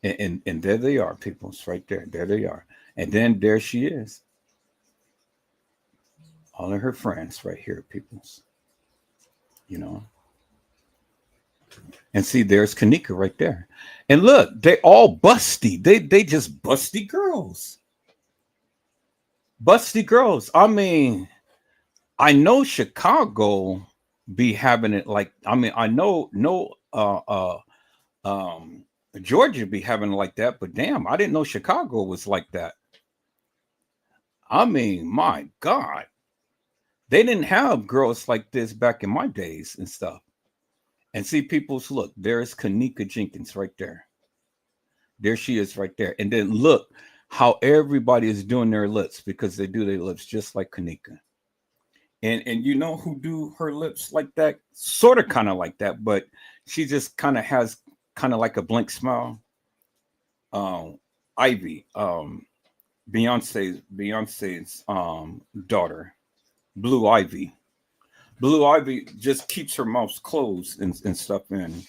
And there they are, people. It's right there. There they are. And then there she is. All of her friends right here, peoples. You know. And see, there's Kenneka right there. And look, they all busty. They just busty girls. Busty girls. I mean, I know Chicago be having it like, I mean, I know Georgia be having it like that, but damn, I didn't know Chicago was like that. I mean, my God. They didn't have girls like this back in my days and stuff. And see, people's look, there's Kenneka Jenkins right there. There she is right there. And then look how everybody is doing their lips because they do their lips just like Kenneka. And you know who do her lips like that? Sort of kind of like that, but she just kind of has kind of like a blank smile. Ivy, Beyonce's daughter, Blue Ivy. Blue Ivy just keeps her mouth closed and stuff, and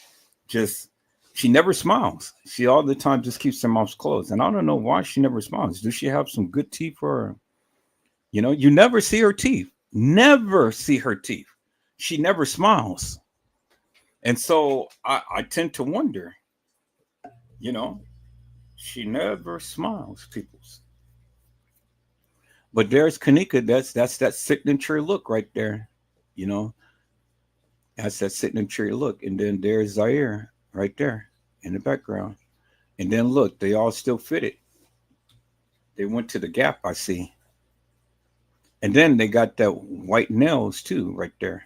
just she never smiles. She all the time just keeps her mouth closed, and I don't know why she never smiles. Does she have some good teeth, or you know, you never see her teeth. Never see her teeth. She never smiles, and so I tend to wonder. You know, she never smiles, peoples. But there's Kenneka. That's that signature look right there. You know, that's that signature look. And then there's Zahrie right there in the background. And then look, they all still fitted. They went to the Gap, I see. And then they got that white nails too, right there.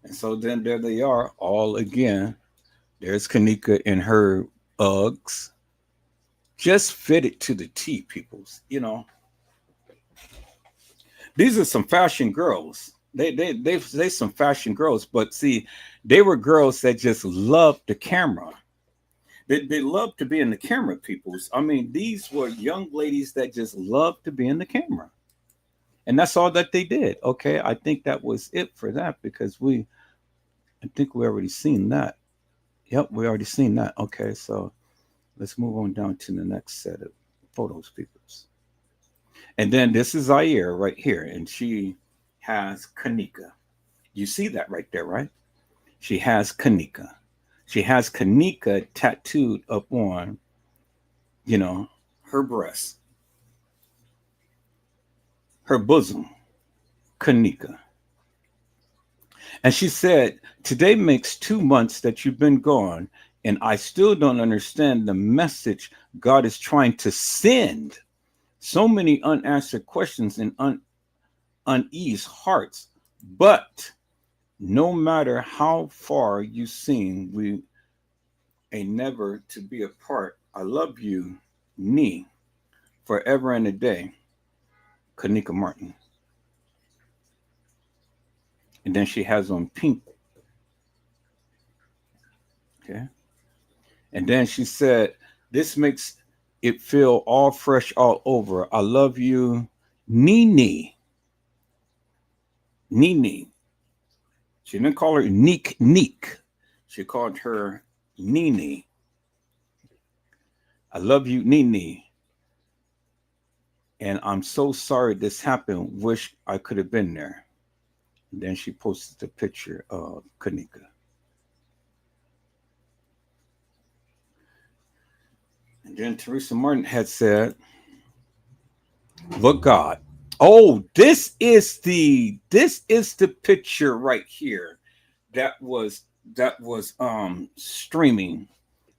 And so then there they are, all again. There's Kenneka in her Uggs. Just fitted to the T, peoples, you know. These are some fashion girls. They some fashion girls, but see, they were girls that just loved the camera. They love to be in the camera, peoples. I mean, these were young ladies that just loved to be in the camera. And that's all that they did. Okay, I think that was it for that because I think we already seen that. Yep, we already seen that. Okay, so let's move on down to the next set of photos, peoples. And then this is Zahrie right here, and she has Kenneka. You see that right there, right? She has Kenneka. She has Kenneka tattooed up on, you know, her breast, her bosom, Kenneka. And she said, today makes 2 months that you've been gone, and I still don't understand the message God is trying to send. So many unanswered questions and unease hearts. But no matter how far you seem, we ain't never to be apart. I love you, me, forever and a day. Kenneka Martin. And then she has on pink. Okay. And then she said, this makes it feel all fresh all over. I love you, Nene. Nene. She didn't call her Neek. She called her Nene. I love you, Nene. And I'm so sorry this happened. Wish I could have been there. And then she posted a picture of Kenneka. And then Teresa Martin had said, "Look, God. Oh, this is the picture right here that was streaming.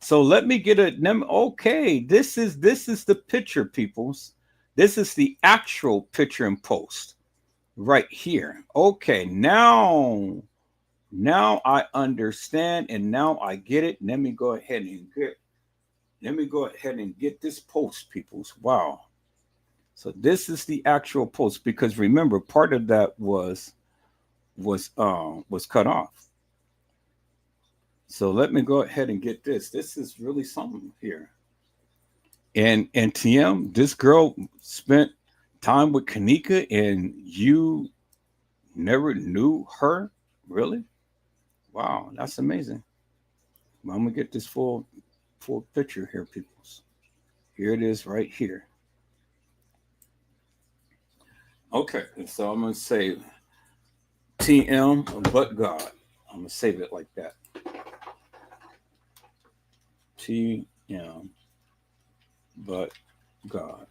So let me get a okay. This is the picture, peoples. This is the actual picture in post right here. Okay, now I understand and now I get it. Let me go ahead and get this post, peoples. Wow. So this is the actual post because remember, part of that was cut off. So let me go ahead and get this. This is really something here. And TM, this girl spent time with Kenneka, and you never knew her, really? Wow, that's amazing. Well, I'm gonna get this full picture here, peoples. Here it is, right here. Okay, so I'm gonna say TM, but God. I'm gonna save it like that. TM, but God.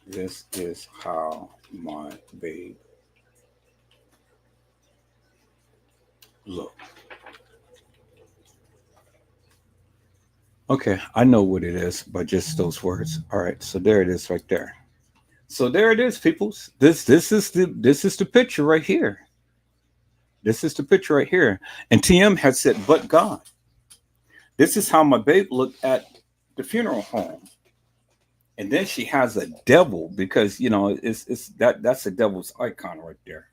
This is how my babe look. Okay, I know what it is by just those words. All right, so there it is right there. So there it is, peoples. This is the picture right here. This is the picture right here. And TM had said, but God. This is how my babe looked at the funeral home. And then she has a devil because it's that's a devil's icon right there.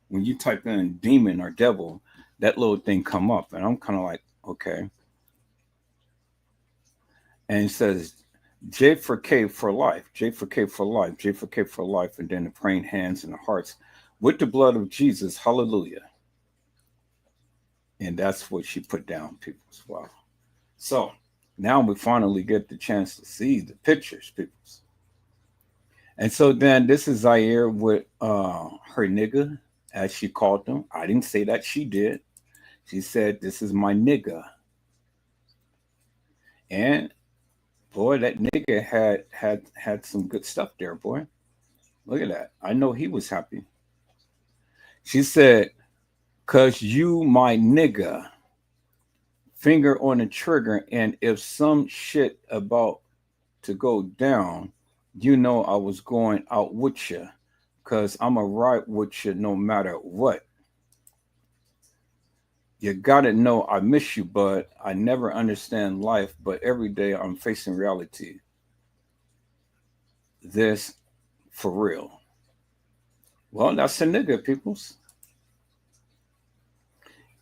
When you type in demon or devil, that little thing come up, and I'm kind of like, okay. And it says J for K for life, J for K for life, J for K for life, and then the praying hands and the hearts with the blood of Jesus, hallelujah. And that's what she put down, people. Wow. So now we finally get the chance to see the pictures, people. And so then this is Zahrie with her nigga, as she called them. I didn't say that, she did. She said, this is my nigga. And boy, that nigga had some good stuff there, boy. Look at that. I know he was happy. She said, cause you my nigga. Finger on the trigger, and if some shit about to go down, you know I was going out with you, cause I'm a ride with you no matter what. You gotta know I miss you, but I never understand life, but every day I'm facing reality. This for real. Well, that's a nigga, peoples.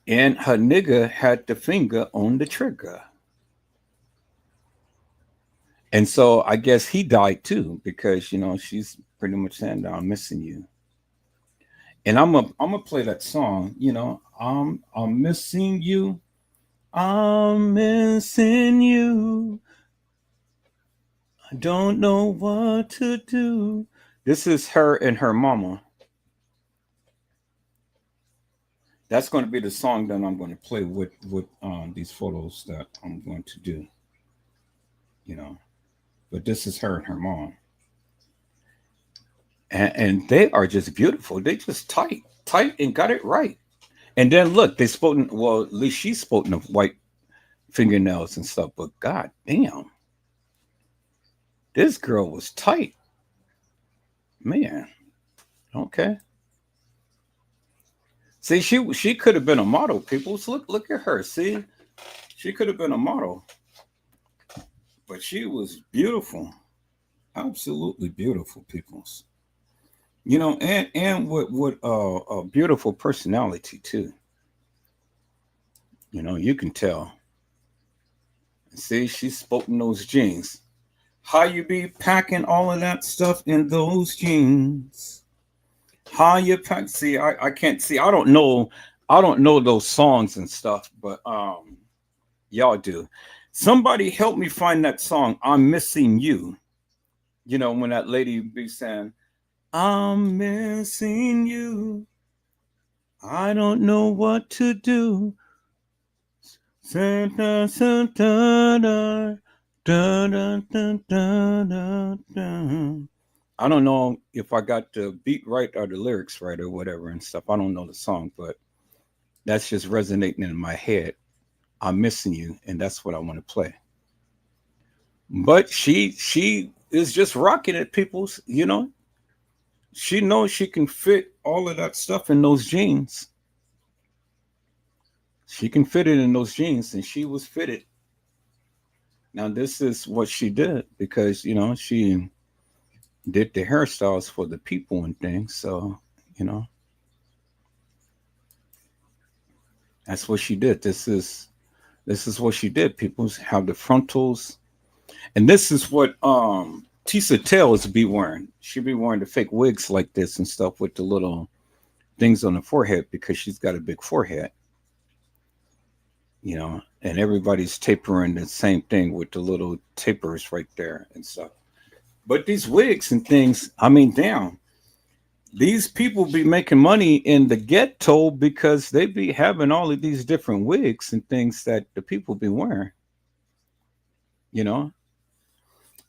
And her nigga had the finger on the trigger. And so I guess he died too, because she's pretty much saying I'm missing you. And I'm gonna play that song, I'm missing you. I'm missing you. I don't know what to do. This is her and her mama. That's going to be the song that I'm going to play with these photos that I'm going to do. But this is her and her mom. And they are just beautiful. They just tight and got it right. And then look, they spoken, well, at least she's spoken of white fingernails and stuff, but god damn. This girl was tight. Man. Okay. See, she could have been a model. People, look at her. See, she could have been a model, but she was beautiful, absolutely beautiful. Peoples, and with a beautiful personality too. You can tell. See, she's sporting those jeans. How you be packing all of that stuff in those jeans? How you pack? See, I can't see. I don't know those songs and stuff, but y'all do. Somebody help me find that song. I'm missing you. When that lady be saying, "I'm missing you. I don't know what to do." Santa, Santa, da, da, da, da, da, da, da. I don't know if I got the beat right or the lyrics right or whatever and stuff. I don't know the song, but that's just resonating in my head. I'm missing you, and that's what I want to play. But she is just rocking it, people's. She knows she can fit all of that stuff in those jeans. She can fit it in those jeans, and she was fitted. Now this is what she did because she did the hairstyles for the people and things. So you know that's what she did. This is what she did. People have the frontals, and this is what Tisa Tails be wearing. She be wearing the fake wigs like this and stuff with the little things on the forehead because she's got a big forehead. And everybody's tapering the same thing with the little tapers right there and stuff. But these wigs and things, I mean, damn, these people be making money in the ghetto because they be having all of these different wigs and things that the people be wearing, you know.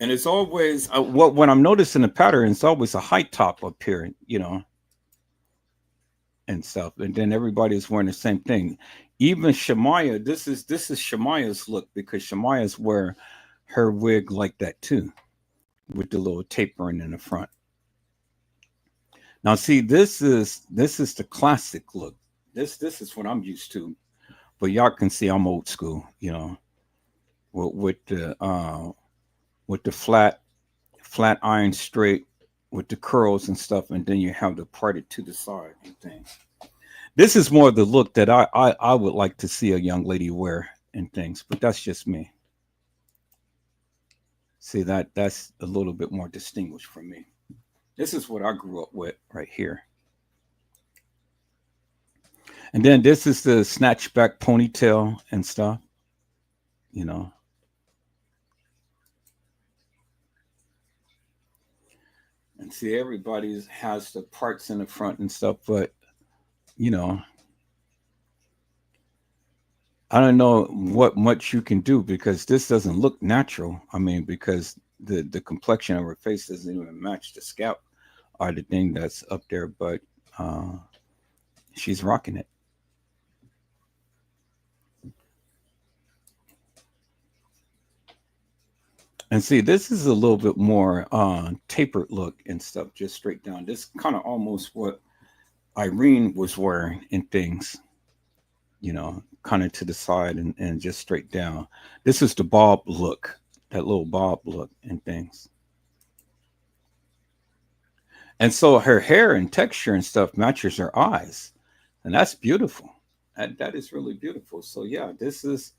And it's always what when I'm noticing the pattern, it's always a high top up here, and stuff. And then everybody's wearing the same thing. Even Shamaya, this is Shamaya's look because Shamaya's wear her wig like that too, with the little tapering in the front. Now, see, this is the classic look. This is what I'm used to, but y'all can see I'm old school, with the flat iron straight with the curls and stuff, and then you have the parted to the side and things. This is more the look that I would like to see a young lady wear and things, but that's just me. See that's a little bit more distinguished from me. This is what I grew up with right here. And then this is the snatchback ponytail and stuff, you know. And see, everybody has the parts in the front and stuff, but you know, I don't know what much you can do because this doesn't look natural. I mean, because the complexion of her face doesn't even match the scalp or the thing that's up there, but uh, she's rocking it. And see, this is a little bit more tapered look and stuff, just straight down. This kind of almost what Irene was wearing and things, kind of to the side and just straight down. This is the bob look, that little bob look and things. And so her hair and texture and stuff matches her eyes. And that's beautiful. That is really beautiful. So yeah, this is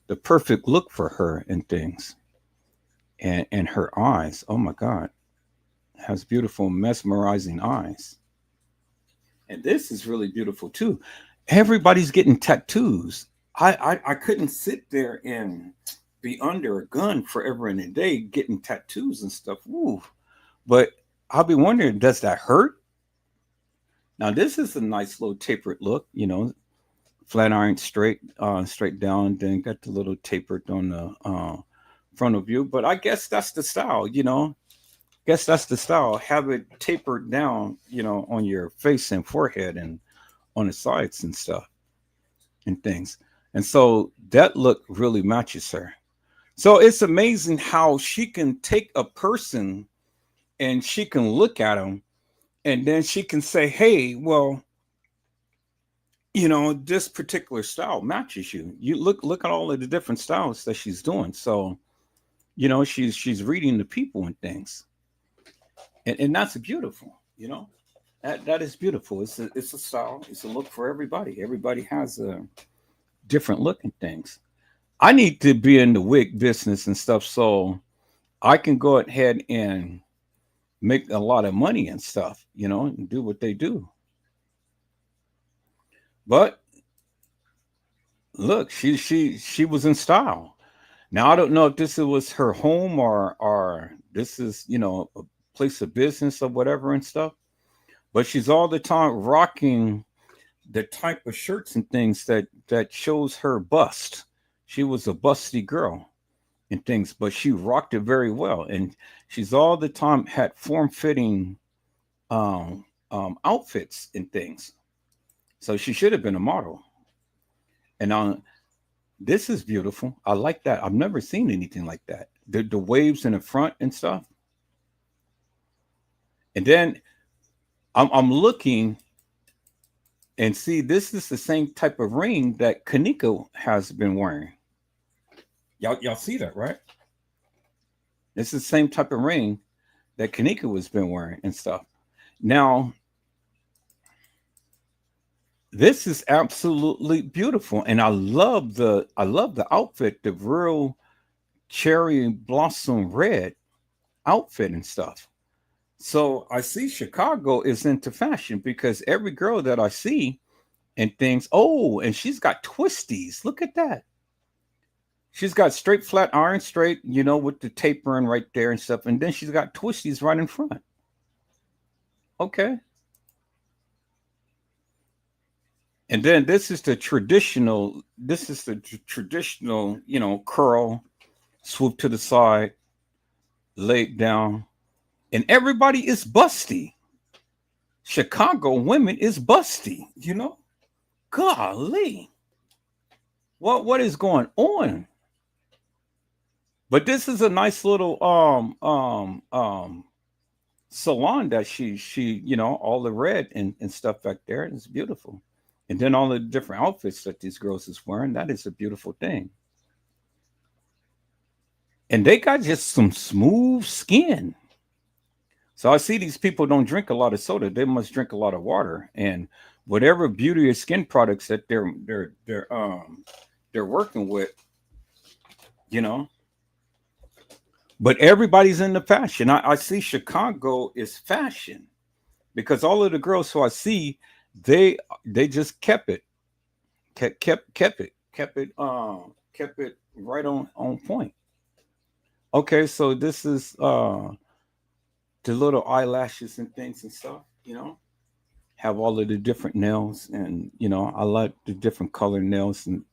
the perfect look for her and things. And her eyes, oh my God, has beautiful, mesmerizing eyes. And this is really beautiful too. Everybody's getting tattoos. I couldn't sit there and be under a gun forever and a day getting tattoos and stuff. Ooh. But I'll be wondering, does that hurt? Now this is a nice little tapered look, flat iron straight down, then got the little tapered on the front of you. But I guess that's the style, Guess that's the style. Have it tapered down, on your face and forehead and on the sides and stuff and things. And so that look really matches her. So it's amazing how she can take a person and she can look at them And then she can say, hey, well, this particular style matches you. You look at all of the different styles that she's doing. So, she's reading the people and things. And that's beautiful, That is beautiful. It's a style, it's a look for everybody. Everybody has a different look and things. I need to be in the wig business and stuff so I can go ahead and make a lot of money and stuff, and do what they do. But look, she was in style. Now I don't know if this was her home or this is, a place of business or whatever and stuff. But she's all the time rocking the type of shirts and things that shows her bust. She was a busty girl and things, but she rocked it very well. And she's all the time had form-fitting outfits and things. So she should have been a model. And this is beautiful. I like that. I've never seen anything like that. The waves in the front and stuff. And then I'm looking and see this is the same type of ring that Kenneka has been wearing. Y'all see that, right? It's the same type of ring that Kenneka was been wearing and stuff. Now, this is absolutely beautiful, and I love the outfit, the real cherry blossom red outfit and stuff. So I see Chicago is into fashion because every girl that I see and things, oh, and she's got twisties. Look at that. She's got straight flat iron straight, with the tapering right there and stuff. And then she's got twisties right in front. Okay. And then this is the traditional, curl, swoop to the side, laid down. And everybody is busty. Chicago women is busty, Golly. What is going on? But this is a nice little salon that she all the red and stuff back there. It's beautiful. And then all the different outfits that these girls is wearing, that is a beautiful thing. And they got just some smooth skin. So I see these people don't drink a lot of soda. They must drink a lot of water. And whatever beauty or skin products that they're working with, But everybody's in the fashion. I see Chicago is fashion because all of the girls who I see, they just kept it right on point. Okay, so this is the little eyelashes and things and stuff, have all of the different nails, and I like the different color nails and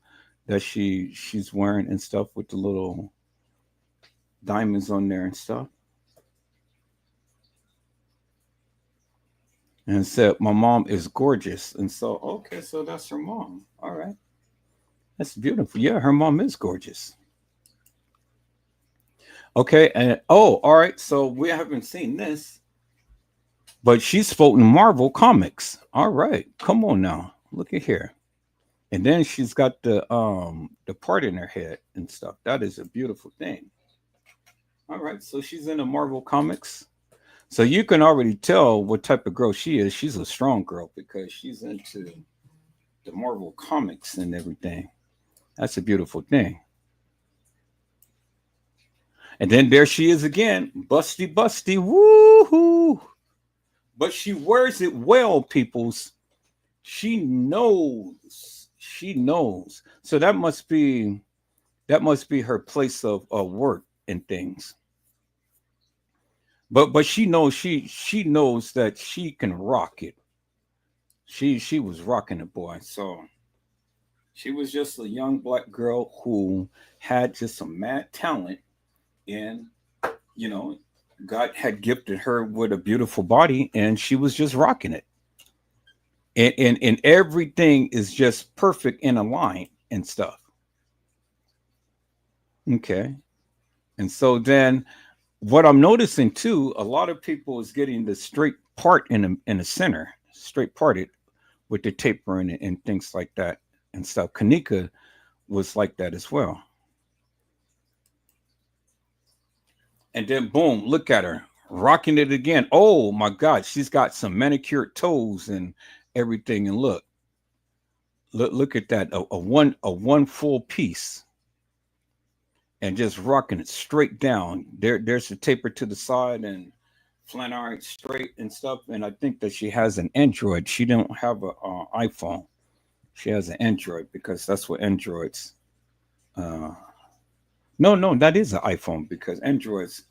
that she's wearing and stuff with the little diamonds on there and stuff. And said, my mom is gorgeous. And so, okay, so that's her mom. All right. That's beautiful. Yeah, her mom is gorgeous. Okay. And all right. So we haven't seen this, but she's quoting Marvel comics. All right. Come on now. Look at here. And then she's got the part in her head and stuff. That is a beautiful thing. All right. So she's in the Marvel comics. So you can already tell what type of girl she is. She's a strong girl because she's into the Marvel comics and everything. That's a beautiful thing. And then there she is again, busty, woohoo! But she wears it well, peoples. She knows. So that must be her place of work and things. But she knows she knows that she can rock it. She was rocking it, boy. So she was just a young black girl who had just some mad talent, and God had gifted her with a beautiful body, and she was just rocking it. And everything is just perfect in a line and stuff. Okay. And so then what I'm noticing too, a lot of people is getting the straight part in the center, straight parted with the tapering and things like that and stuff. Kenneka was like that as well. And then boom, look at her rocking it again. Oh my God, she's got some manicured toes and everything. And look at that, a one full piece, and just rocking it straight down. There's a taper to the side and flannery straight and stuff. And I think that she has an Android. She don't have a iPhone. She has an Android because that's what Androids. Uh, no, that is an iPhone because Androids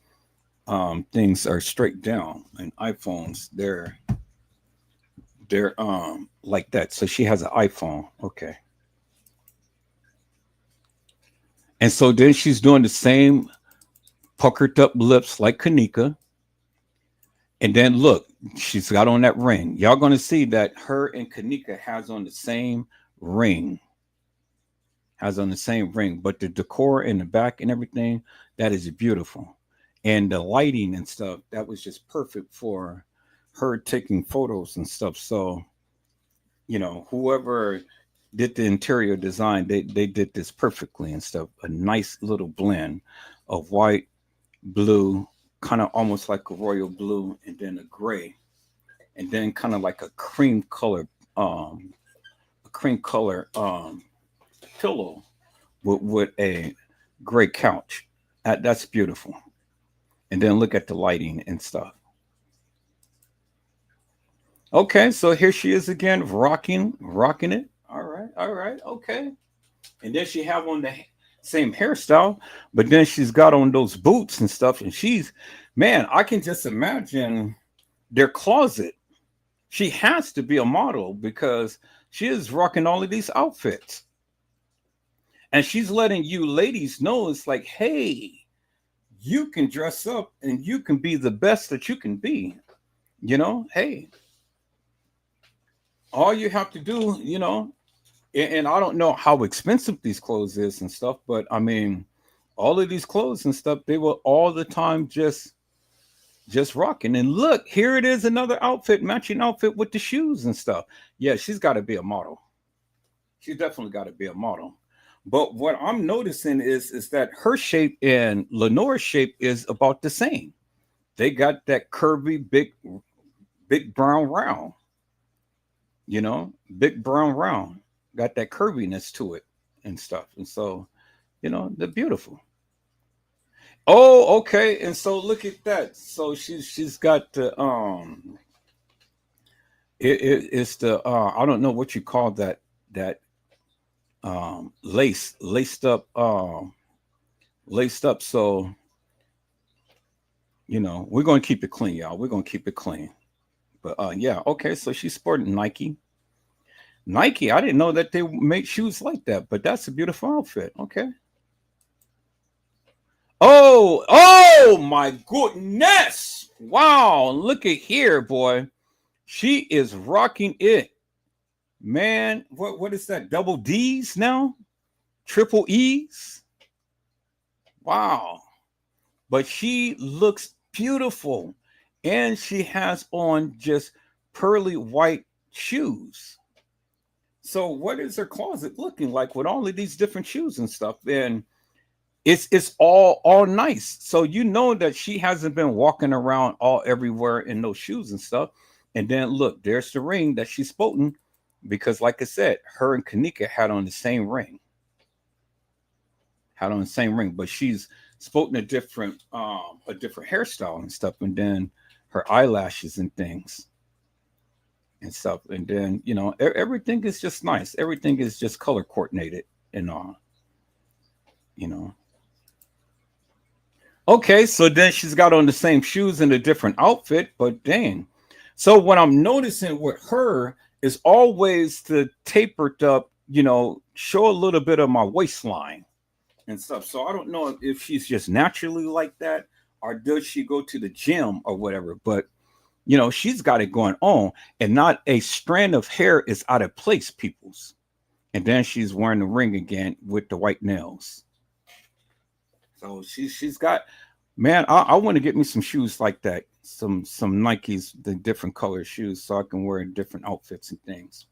things are straight down, and iPhones they're like that. So she has an iPhone. Okay. And so then she's doing the same puckered up lips like Kenneka. And then look, she's got on that ring. Y'all gonna see that her and Kenneka has on the same ring. Has on the same ring, but the decor in the back and everything, that is beautiful. And the lighting and stuff, that was just perfect for her taking photos and stuff. So, whoever did the interior design, they did this perfectly and stuff. A nice little blend of white, blue, kind of almost like a royal blue, and then a gray, and then kind of like a cream color pillow with a gray couch. That's beautiful. And then look at the lighting and stuff. Okay, so here she is again, rocking it. All right, okay. And then she have on the same hairstyle, but then she's got on those boots and stuff. And man, I can just imagine their closet. She has to be a model because she is rocking all of these outfits. And she's letting you ladies know it's like, hey, you can dress up and you can be the best that you can be. Hey, all you have to do, and I don't know how expensive these clothes is and stuff, but I mean, all of these clothes and stuff, they were all the time just rocking. And look, here it is, another outfit, matching outfit with the shoes and stuff. Yeah, she's got to be a model. She's definitely got to be a model. But what I'm noticing is that her shape and Lenore's shape is about the same. They got that curvy, big brown round. Big brown round. Got that curviness to it and stuff. And so, they're beautiful. Oh, okay. And so look at that. So she's got the it's the I don't know what you call that laced up so we're going to keep it clean, y'all. We're going to keep it clean. But yeah, okay, so she's sporting Nike. I didn't know that they make shoes like that, but that's a beautiful outfit. Okay. Oh my goodness. Wow, look at here, boy. She is rocking it. Man, what is that? Double D's now? Triple E's? Wow. But she looks beautiful. And she has on just pearly white shoes. So what is her closet looking like with all of these different shoes and stuff? And it's all nice. So that she hasn't been walking around all everywhere in those shoes and stuff. And then look, there's the ring that she's sporting. Because like I said, her and Kenneka had on the same ring. But she's sporting a different hairstyle and stuff, and then her eyelashes and things and stuff. And then, everything is just nice. Everything is just color coordinated and all. Okay, so then she's got on the same shoes and a different outfit, but dang. So what I'm noticing with her is always the tapered up, show a little bit of my waistline and stuff. So I don't know if she's just naturally like that or does she go to the gym or whatever. But, she's got it going on and not a strand of hair is out of place, peoples. And then she's wearing the ring again with the white nails. So she's got, man, I want to get me some shoes like that. Nikes, the different color shoes, so I can wear different outfits and things.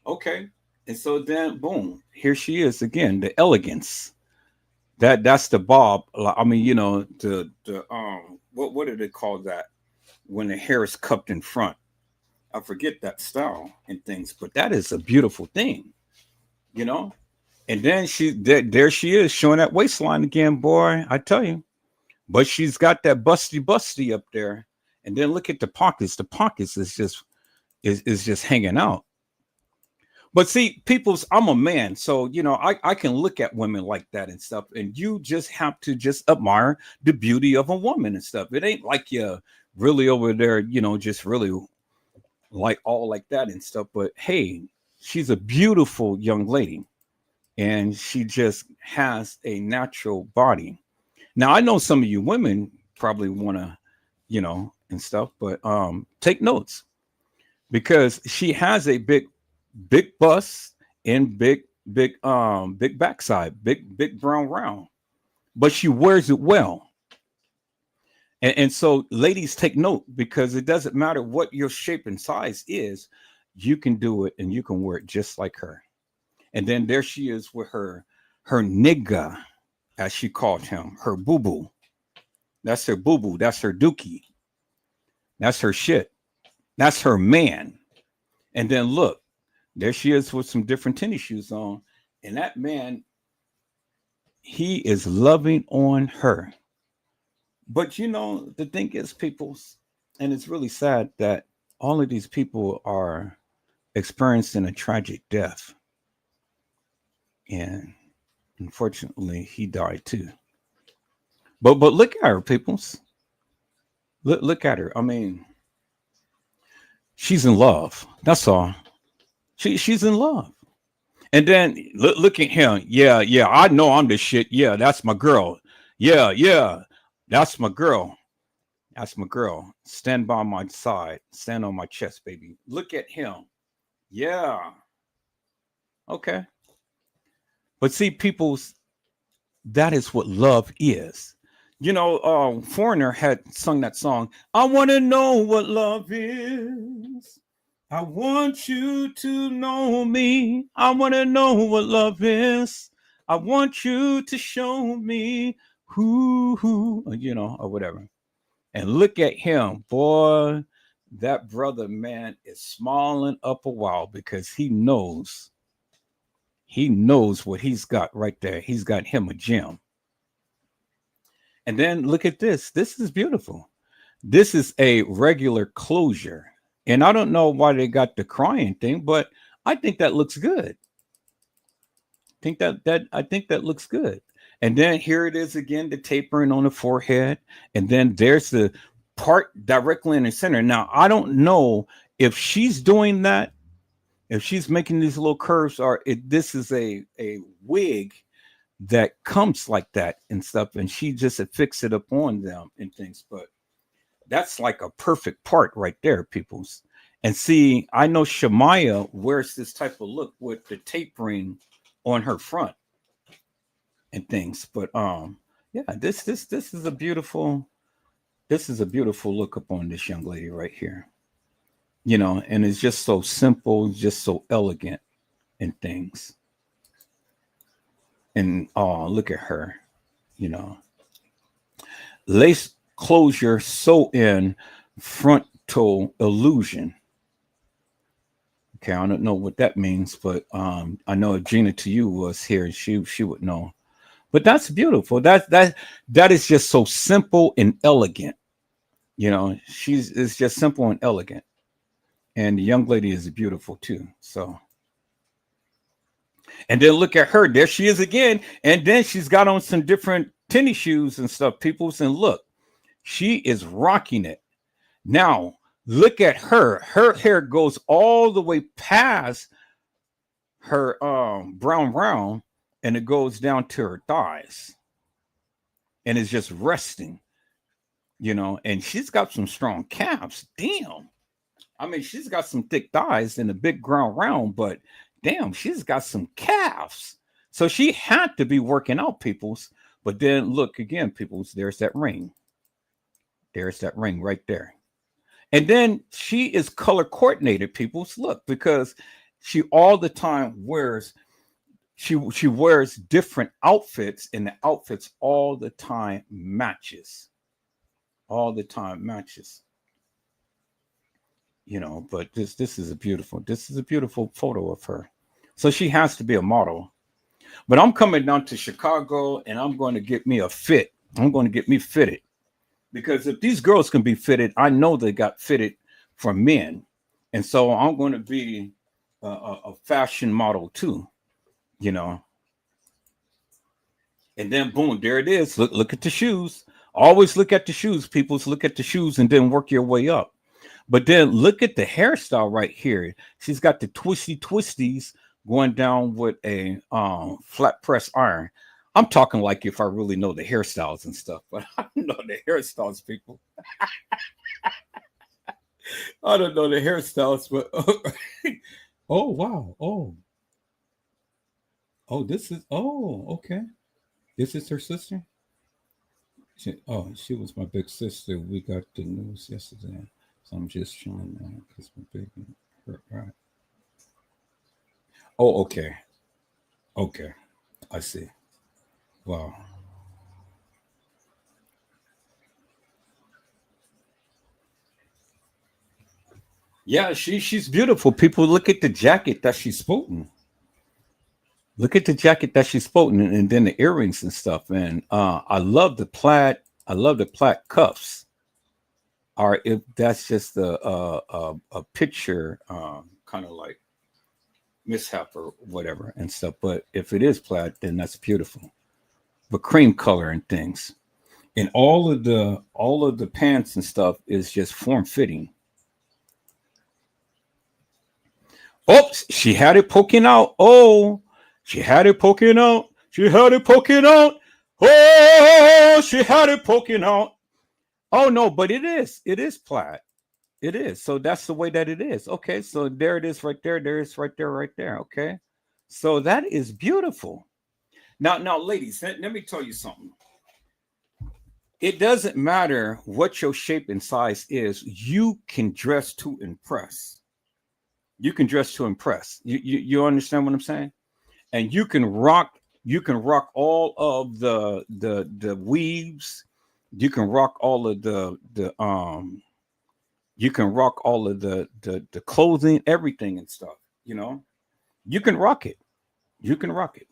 Okay. And so then boom, here she is again, the elegance. That's the bob. I mean, the what do they call that when the hair is cupped in front? I forget that style and things, but that is a beautiful thing, you know. And then there she is showing that waistline again, boy. I tell you, but she's got that busty up there. And then look at the pockets. The pockets is just hanging out. But see, I'm a man, so I can look at women like that and stuff, and you just have to just admire the beauty of a woman and stuff. It ain't like you're really over there, just really like all like that and stuff. But hey, she's a beautiful young lady, and she just has a natural body. Now I know some of you women probably want to, and stuff, but take notes because she has a big bust and big backside, big brown round, but she wears it well. And so ladies, take note, because it doesn't matter what your shape and size is, you can do it and you can wear it just like her. And then there she is with her nigga, as she called him, her boo-boo. That's her boo-boo. That's her dookie. That's her shit. That's her man. And then look, there she is with some different tennis shoes on. And that man, he is loving on her. But the thing is, people, and it's really sad that all of these people are experiencing a tragic death. And unfortunately, he died too. But look at her, peoples. Look at her. I mean, she's in love. That's all. She's in love. And then look at him. Yeah, I know I'm the shit. Yeah, that's my girl. Yeah, that's my girl. That's my girl. Stand by my side. Stand on my chest, baby. Look at him. Yeah. Okay. But see, people's, that is what love is. Foreigner had sung that song. I want to know what love is. I want you to know me. I want to know what love is. I want you to show me who, or whatever. And look at him, boy. That brother, man, is smiling up a while because he knows what he's got right there. He's got him a gem. And then look at this. This is beautiful. This is a regular closure. And I don't know why they got the crying thing, but I think that looks good. I think that looks good. And then here it is again, the tapering on the forehead. And then there's the part directly in the center. Now, I don't know if she's doing that, if she's making these little curves, or if this is a wig that comes like that and stuff, and she just affix it up on them and things. But that's like a perfect part right there, peoples. And see, I know Shamaya wears this type of look with the tapering on her front and things. But yeah, this is a beautiful look upon this young lady right here. And it's just so simple, just so elegant and things. And look at her, lace closure, sew in frontal illusion. Okay, I don't know what that means, but I know if Gina to you was here, she would know. But that's beautiful. That is just so simple and elegant. It's just simple and elegant. And the young lady is beautiful too. So, and then look at her. There she is again. And then she's got on some different tennis shoes and stuff, peoples. And look, she is rocking it. Now, look at her. Her hair goes all the way past her brown round, and it goes down to her thighs. And it's just resting, and she's got some strong calves. Damn. I mean, she's got some thick thighs and a big ground round, but damn, she's got some calves. So she had to be working out, peoples. But then look again, peoples, there's that ring. There's that ring right there. And then she is color coordinated, people's look, because she all the time wears she wears different outfits, and the outfits all the time matches. All the time matches. But this is a beautiful photo of her. So she has to be a model. But I'm coming down to Chicago and I'm going to get me a fit. I'm going to get me fitted. Because if these girls can be fitted, I know they got fitted for men. And so I'm going to be a fashion model too, And then boom, there it is. Look at the shoes. Always look at the shoes, people. Look at the shoes and then work your way up. But then look at the hairstyle right here. She's got the twisties going down with a flat press iron. I'm talking like if I really know the hairstyles and stuff, but I don't know the hairstyles, people. I don't know the hairstyles, but oh wow, okay. This is her sister. She was my big sister. We got the news yesterday. So I'm just showing that because my baby hurt, right? Oh, okay. Okay. I see. Wow. Yeah, she's beautiful. People, look at the jacket that she's sporting. Look at the jacket that she's sporting, and then the earrings and stuff. And I love the plaid. I love the plaid cuffs. Or if that's just a picture, kind of like mishap or whatever and stuff. But if it is plaid, then that's beautiful. But cream color and things, and all of the pants and stuff is just form fitting. Oops, she had it poking out. Oh, she had it poking out. She had it poking out. Oh, she had it poking out. Oh no, but it is. It is plaid. It is. So that's the way that it is. Okay, so there it is right there. There it is right there, right there. Okay. So that is beautiful. Now, ladies, let me tell you something. It doesn't matter what your shape and size is, you can dress to impress. You can dress to impress. You understand what I'm saying? And you can rock all of the weaves. You can rock all of the you can rock all of the clothing, everything and stuff, You can rock it. You can rock it.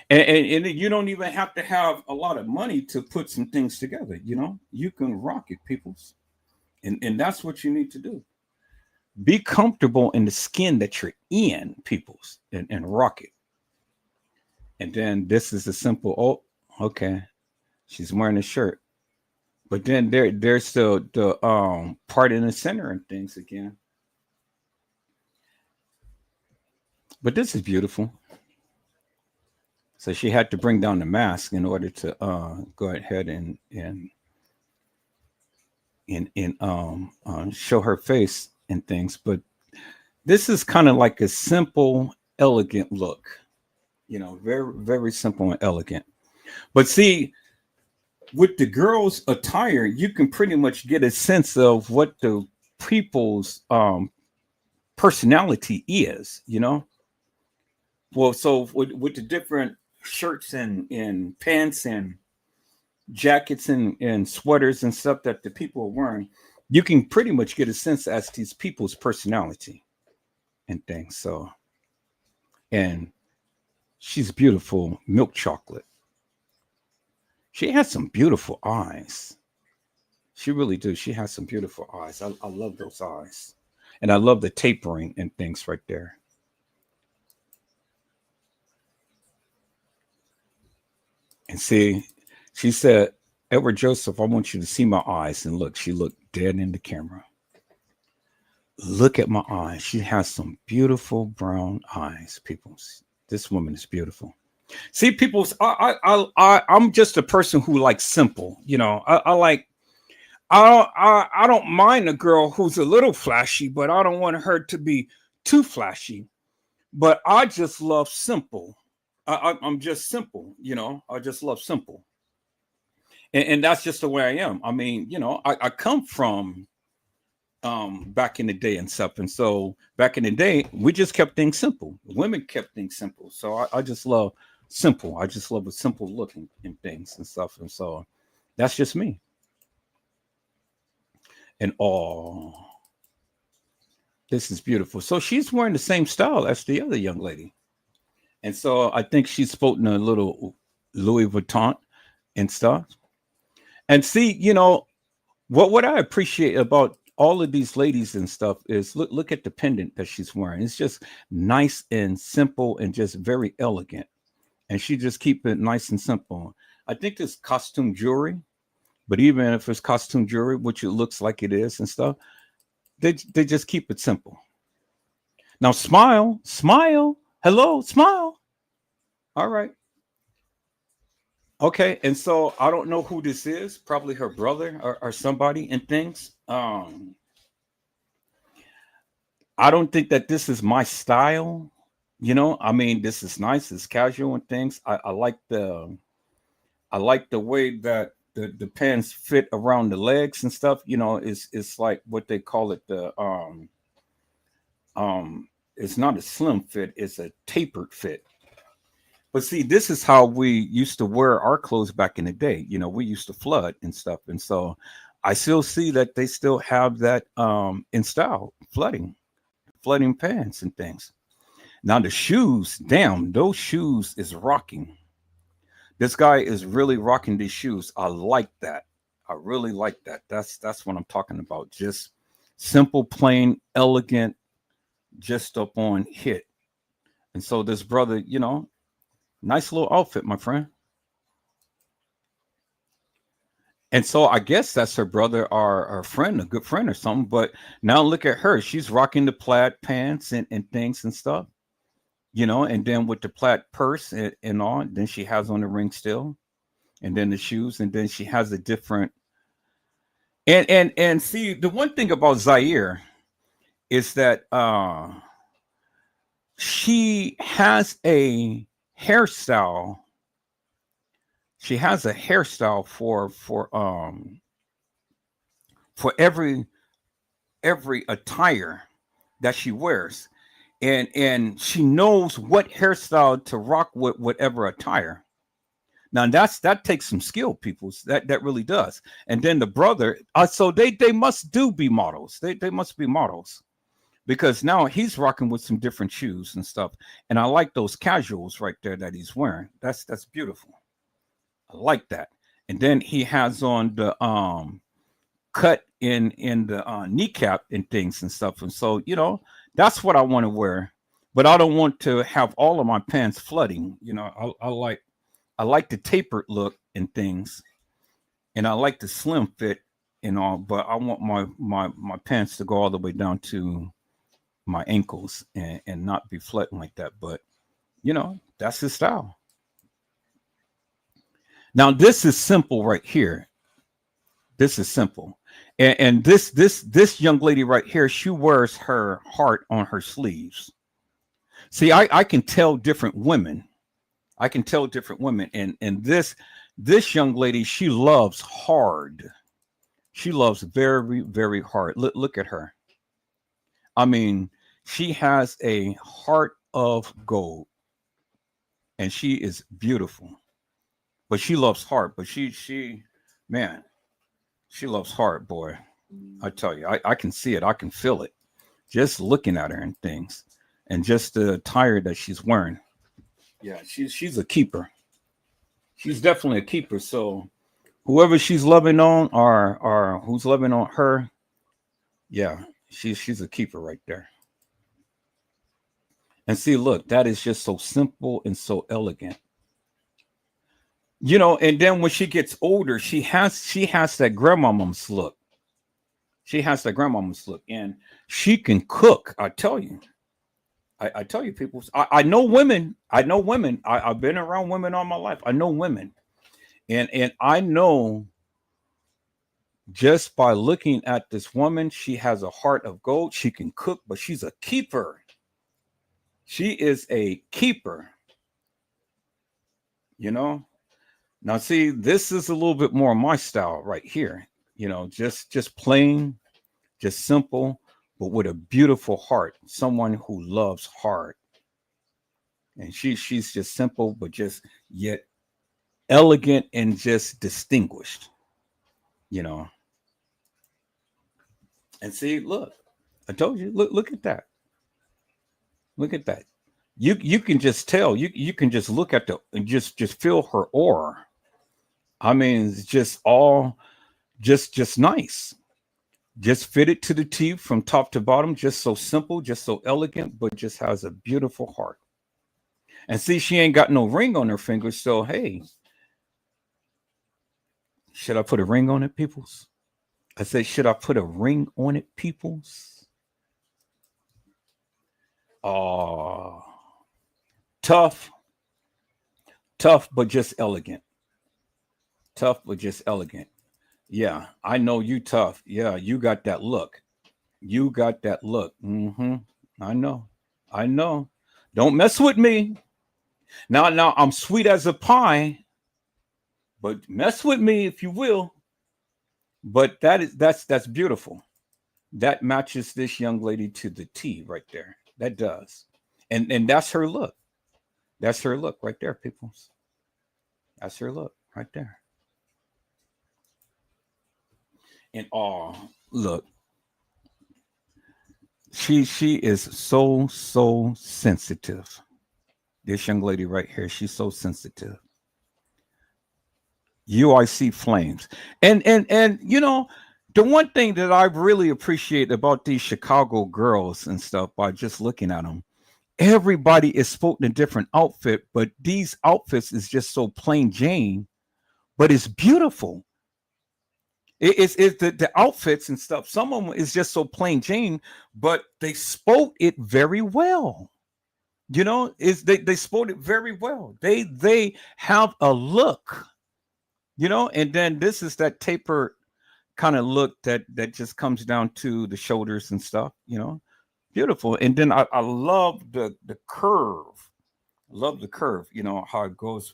And you don't even have to have a lot of money to put some things together, You can rock it, peoples. And that's what you need to do. Be comfortable in the skin that you're in, peoples, and rock it. And then this is a simple, okay. She's wearing a shirt. But then there's the part in the center and things again. But this is beautiful. So she had to bring down the mask in order to go ahead and show her face and things. But this is kind of like a simple, elegant look. Very, very simple and elegant. But see, with the girls' attire, you can pretty much get a sense of what the people's personality is, Well, so with the different shirts and pants and jackets and sweaters and stuff that the people are wearing, you can pretty much get a sense as to these people's personality and things. So, and she's beautiful, milk chocolate. She has some beautiful eyes. She really does. She has some beautiful eyes. I love those eyes. And I love the tapering and things right there. And see, she said, Edward Joseph, I want you to see my eyes. And look, she looked dead in the camera. Look at my eyes. She has some beautiful brown eyes, people. This woman is beautiful. See, people, I'm just a person who likes simple. I don't mind a girl who's a little flashy, but I don't want her to be too flashy. But I just love simple. I'm just simple, I just love simple. And that's just the way I am. I mean, I come from back in the day and stuff. And so back in the day, we just kept things simple. Women kept things simple. So I just love simple. I just love a simple look in things and stuff. And so that's just me. And this is beautiful. So she's wearing the same style as the other young lady. And so I think she's sporting a little Louis Vuitton and stuff. And see, what I appreciate about all of these ladies and stuff is look at the pendant that she's wearing. It's just nice and simple and just very elegant. And she just keep it nice and simple. I think this costume jewelry, but even if it's costume jewelry, which it looks like it is and stuff, they just keep it simple. Now smile, hello, smile. All right. Okay, and so I don't know who this is, probably her brother or somebody and things. I don't think that this is my style. I mean, this is nice, it's casual and things. I like the way that the pants fit around the legs and stuff. It's like what they call it, it's not a slim fit, it's a tapered fit. But see, this is how we used to wear our clothes back in the day. We used to flood and stuff. And so I still see that they still have that in style, flooding pants and things. Now the shoes, damn, those shoes is rocking. This guy is really rocking these shoes. I like that. I really like that. That's what I'm talking about. Just simple, plain, elegant, just up on hit. And so this brother, nice little outfit, my friend. And so I guess that's her brother or friend, a good friend or something. But now look at her. She's rocking the plaid pants and things and stuff, and then with the plaid purse and all. Then she has on the ring still, and then the shoes, and then she has a different. And see, the one thing about Zahrie is that she has a hairstyle. She has a hairstyle for every attire that she wears, and she knows what hairstyle to rock with whatever attire. Now that takes some skill, people. That really does. And then the brother, so they must be models. They must be models, because now he's rocking with some different shoes and stuff. And I like those casuals right there that he's wearing. That's beautiful. I like that. And then he has on the cut in the kneecap and things and stuff. And so, that's what I want to wear. But I don't want to have all of my pants flooding. I like the tapered look and things. And I like the slim fit and all, but I want my pants to go all the way down to my ankles and not be flooding like that. But that's his style. Now this is simple right here. This is simple. And this young lady right here, she wears her heart on her sleeves. See, I can tell different women. I can tell different women. And this young lady, she loves hard. She loves very, very hard. Look at her. I mean, she has a heart of gold. And she is beautiful. But she loves hard. But man, she loves hard, boy. I tell you, I can see it. I can feel it. Just looking at her and things. And just the attire that she's wearing. Yeah, she's a keeper. She's definitely a keeper. So whoever she's loving on or who's loving on her, yeah, she's a keeper right there. And see, look, that is just so simple and so elegant. And then when she gets older, she has that grandmama's look. She has that grandmama's look, and she can cook. I tell you. I tell you, people. I know women. I've been around women all my life. I know women, and I know just by looking at this woman, she has a heart of gold. She can cook, but she's a keeper. She is a keeper. Now, see, this is a little bit more my style right here. Just plain, just simple, but with a beautiful heart. Someone who loves hard, and she's just simple, but just yet elegant and just distinguished. You know. And see, look, I told you. Look at that. Look at that. You can just tell. You can just look at the and just feel her aura. I mean, it's just all just nice. Just fitted to the T from top to bottom. Just so simple, just so elegant, but just has a beautiful heart. And see, she ain't got no ring on her finger. So hey, should I put a ring on it, peoples? I said, should I put a ring on it, peoples? Oh, tough, tough, but just elegant. Tough, but just elegant. Yeah, I know you tough. Yeah, you got that look. You got that look. I know. I know. Don't mess with me. Now I'm sweet as a pie, but mess with me if you will. But that's beautiful. That matches this young lady to the T right there. That does. And that's her look. That's her look right there, people. That's her look right there. And oh, look, she is so sensitive. This young lady right here, she's so sensitive. UIC flames. And the one thing that I really appreciate about these Chicago girls and stuff by just looking at them, everybody is spoken a different outfit, but these outfits is just so plain Jane, but it's beautiful. It's the outfits and stuff. Some of them is just so plain Jane, but they spoke it very well. Is they spoke it very well. They have a look, and then this is that taper kind of look that just comes down to the shoulders and stuff, beautiful. And then I love the curve. Love the curve, how it goes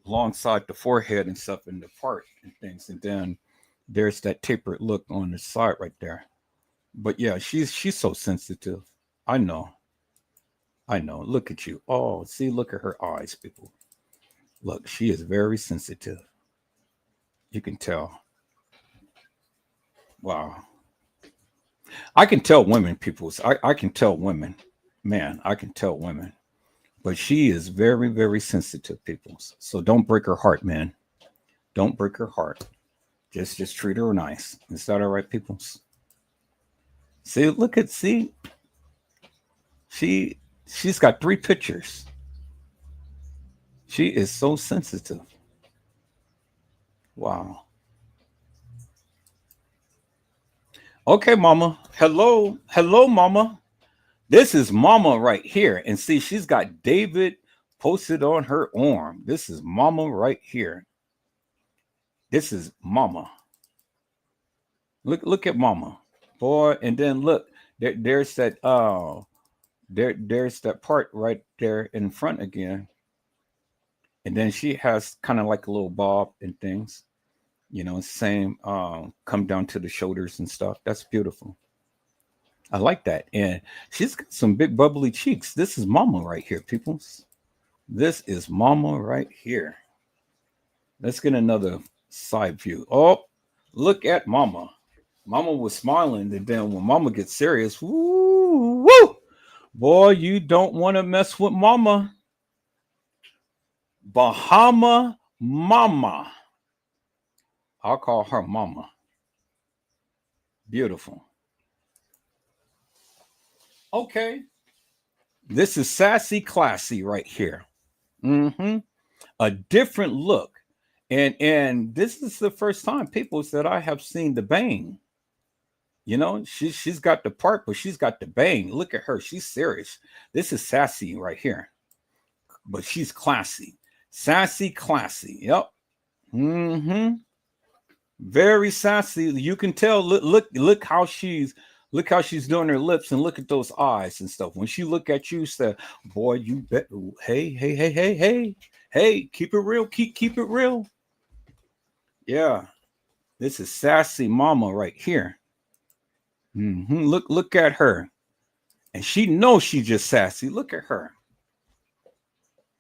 alongside the forehead and stuff and the part and things. And then there's that tapered look on the side right there. But yeah, she's so sensitive. I know. Look at you. Oh, see, look at her eyes, people. Look, she is very sensitive. You can tell. Wow. I can tell women, people. I can tell women. Man, I can tell women. But she is very, very sensitive, people. So don't break her heart, man. Don't break her heart. Just treat her nice. Is that all right, people? See. She's got 3 pictures. She is so sensitive. Wow. Okay, mama. Hello, mama. This is mama right here. And see, she's got David posted on her arm. This is mama right here. This is mama. Look at mama. Boy, and then look, there's that there's that part right there in front again. And then she has kind of like a little bob and things. Same come down to the shoulders and stuff. That's beautiful. I like that. And she's got some big bubbly cheeks. This is mama right here, peoples. This is mama right here. Let's get another side view. Oh, look at mama. Mama was smiling, and then when mama gets serious, woo, boy, you don't want to mess with mama. Bahama mama. I'll call her mama. Beautiful. Okay. This is sassy classy right here. A different look. And this is the first time, people, that I have seen the bang. She's got the part, but she's got the bang. Look at her. She's serious. This is sassy right here. But she's classy. Sassy, classy. Yep. Very sassy. You can tell. Look how she's doing her lips, and look at those eyes and stuff. When she look at you, say, boy, you bet. Hey. Hey, keep it real. Keep it real. Yeah, this is sassy mama right here. Look at her, and she knows she's just sassy. Look at her.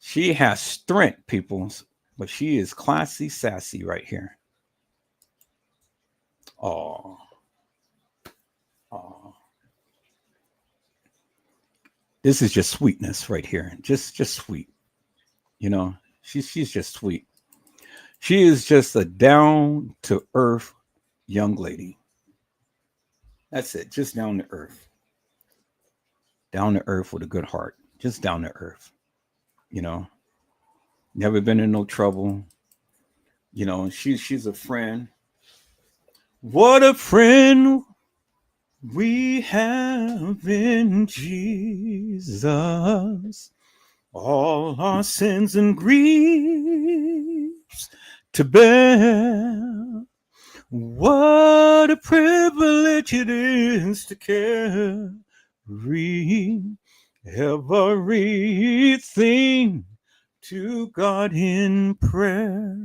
She has strength, peoples, but she is classy, sassy right here. Oh, oh, this is just sweetness right here. Just sweet. You know, she's just sweet. She is just a down to earth young lady. That's it. Just down to earth. Down to earth with a good heart. Just down to earth. You know, never been in no trouble. You know, she's a friend. What a friend we have in Jesus. All our sins and griefs to bear. What a privilege it is to carry everything to God in prayer.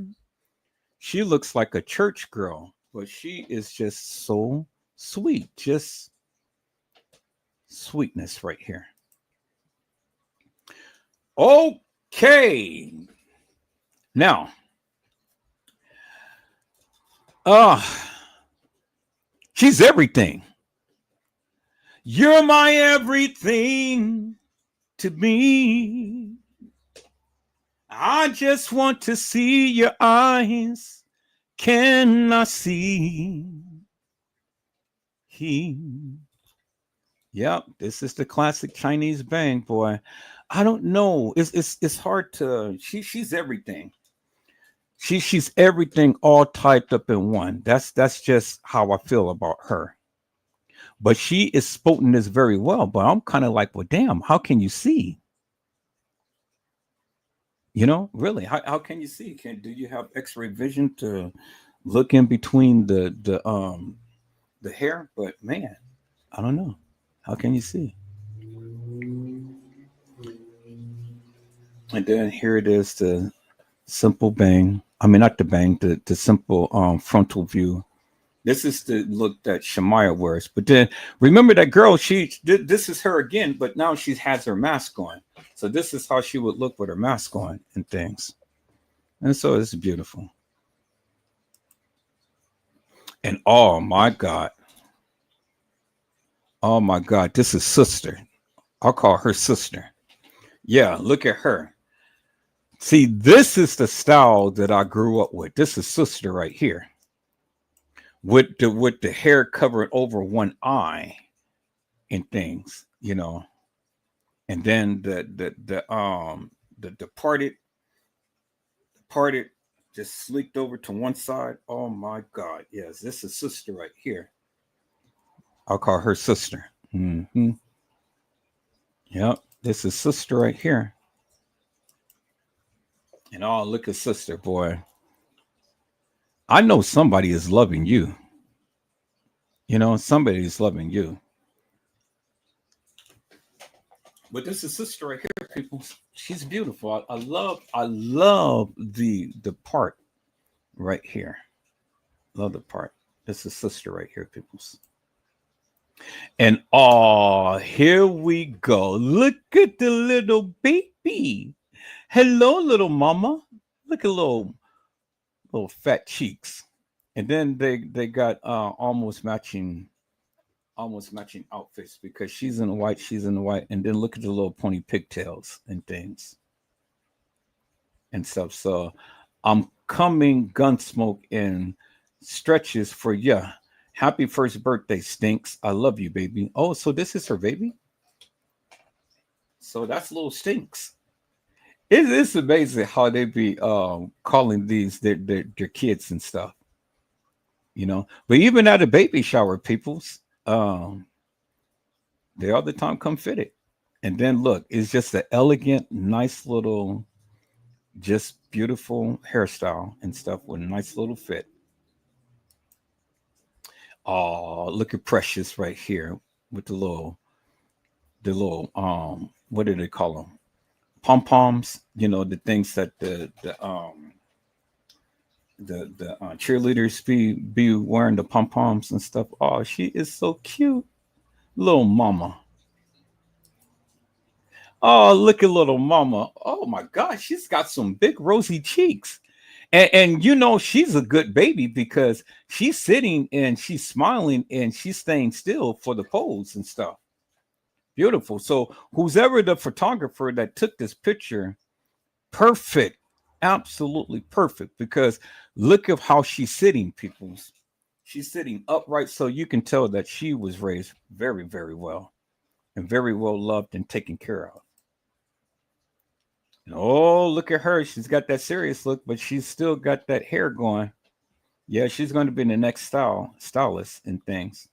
She looks like a church girl, but she is just so sweet. Just sweetness right here. Okay. Now, she's everything. You're my everything to me. I just want to see your eyes. Can I see? Yep, this is the classic Chinese bang, boy. I don't know. It's hard to. She's everything. She's everything all typed up in one. That's just how I feel about her. But she is spoken this very well. But I'm kind of like, well, damn, how can you see? You know, really, how can you see? Do you have X-ray vision to look in between the hair? But man, I don't know. How can you see? And then here it is, the simple bang. I mean, not the bang, the simple frontal view. This is the look that Shamaya wears. But then remember that girl, this is her again, but now she has her mask on. So this is how she would look with her mask on and things. And so it's beautiful. And oh my God. Oh my God, this is sister. I'll call her sister. Yeah, look at her. See, this is the style that I grew up with. This is sister right here. With the hair covered over one eye and things, you know. And then the parted just sleeked over to one side. Oh my God. Yes, this is sister right here. I'll call her sister. Yep, this is sister right here. And oh, look at sister, boy. I know somebody is loving you. You know, somebody is loving you. But this is sister right here, people. She's beautiful. I love the part right here. Love the part. This is sister right here, peoples. And oh, here we go. Look at the little baby. Hello, little mama. Look at little fat cheeks. And then they got almost matching outfits because she's in the white, and then look at the little pony pigtails and things and stuff. So I'm coming Gunsmoke in stretches for ya. Happy first birthday, Stinks. I love you, baby. Oh, so this is her baby? So that's little Stinks. It's amazing how they be calling these their kids and stuff. You know, but even at a baby shower, people's they all the time come fitted. And then look, it's just an elegant, nice little, just beautiful hairstyle and stuff with a nice little fit. Oh, look at Precious right here with the little what do they call them? pom-poms, you know, the things that the cheerleaders be wearing, the pom-poms and stuff. Oh, she is so cute. Little mama. Oh, look at little mama. Oh my gosh, she's got some big rosy cheeks. And you know she's a good baby because she's sitting and she's smiling and she's staying still for the pose and stuff. Beautiful. So who's ever the photographer that took this picture, perfect. Absolutely perfect. Because look at how she's sitting, people. She's sitting upright, so you can tell that she was raised very, very well and very well loved and taken care of. And oh, look at her. She's got that serious look, but she's still got that hair going. Yeah, she's going to be the next stylist and things.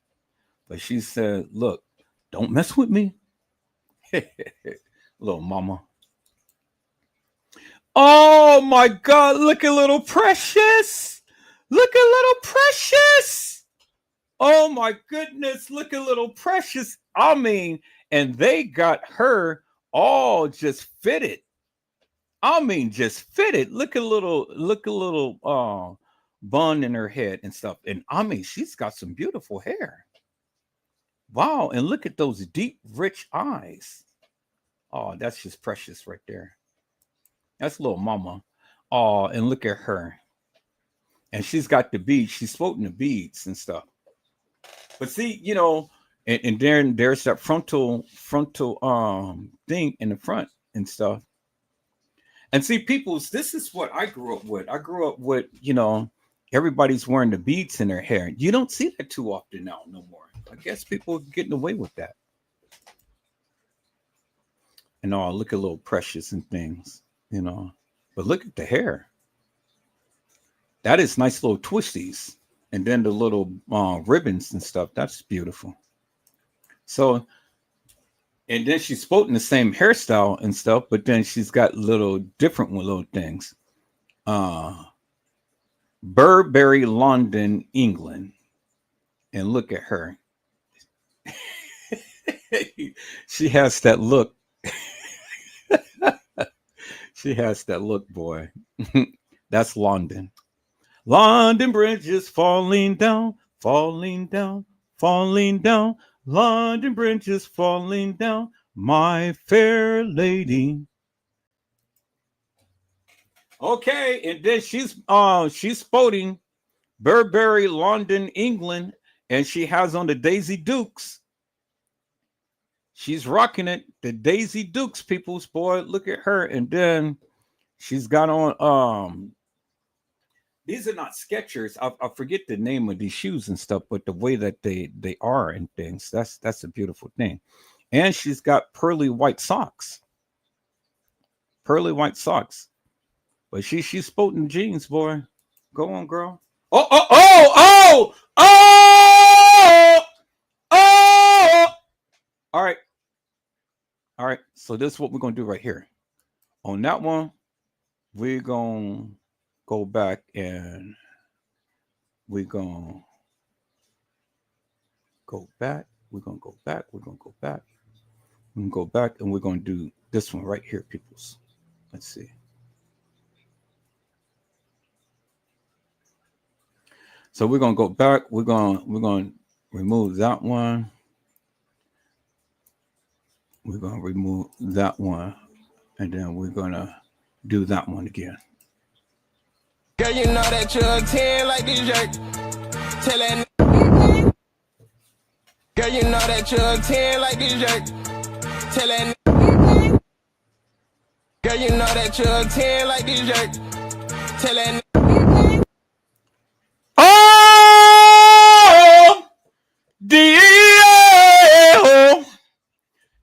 But she said, look, don't mess with me. Little mama. Oh my God, look at little Precious. Look at little Precious. Oh my goodness, look at little Precious. I mean, and they got her all just fitted. I mean, just fitted. Look at little bun in her head and stuff. And I mean, she's got some beautiful hair. Wow, and look at those deep, rich eyes. Oh, that's just Precious right there. That's little mama. Oh, and look at her. And she's got the beads. She's floating the beads and stuff. But see, you know, and then there's that frontal thing in the front and stuff. And see, peoples, this is what I grew up with. I grew up with, you know, everybody's wearing the beads in their hair. You don't see that too often now, no more. I guess people are getting away with that. And oh, look at little Precious and things, you know. But look at the hair. That is nice little twisties. And then the little ribbons and stuff. That's beautiful. So, and then she's sporting the same hairstyle and stuff, but then she's got little different little things. Burberry, London, England. And look at her. She has that look. She has that look, boy. That's London. London Bridge is falling down, falling down, falling down. London Bridge is falling down, my fair lady. Okay, and then she's sporting Burberry, London, England, and she has on the Daisy Dukes. She's rocking it. The Daisy Dukes, people's boy. Look at her. And then she's got on these are not Skechers. I forget the name of these shoes and stuff, but the way that they are and things, that's a beautiful thing. And she's got pearly white socks. Pearly white socks. But she's sporting jeans, boy. Go on, girl. Oh. All right. All right. So this is what we're going to do right here. On that one, we're going to go back and we're going to go back. We're going to go back. We're going to go back. We're going to go back and we're going to do this one right here, peoples. Let's see. So we're going to go back. We're going to remove that one. We're going to remove that one. And then we're going to do that one again. Girl, you know that you're a 10 like this jerk. Tell that girl, you know that you're a 10 like this jerk. Tell that girl, you know that you're a 10 like this jerk. Tell that oh,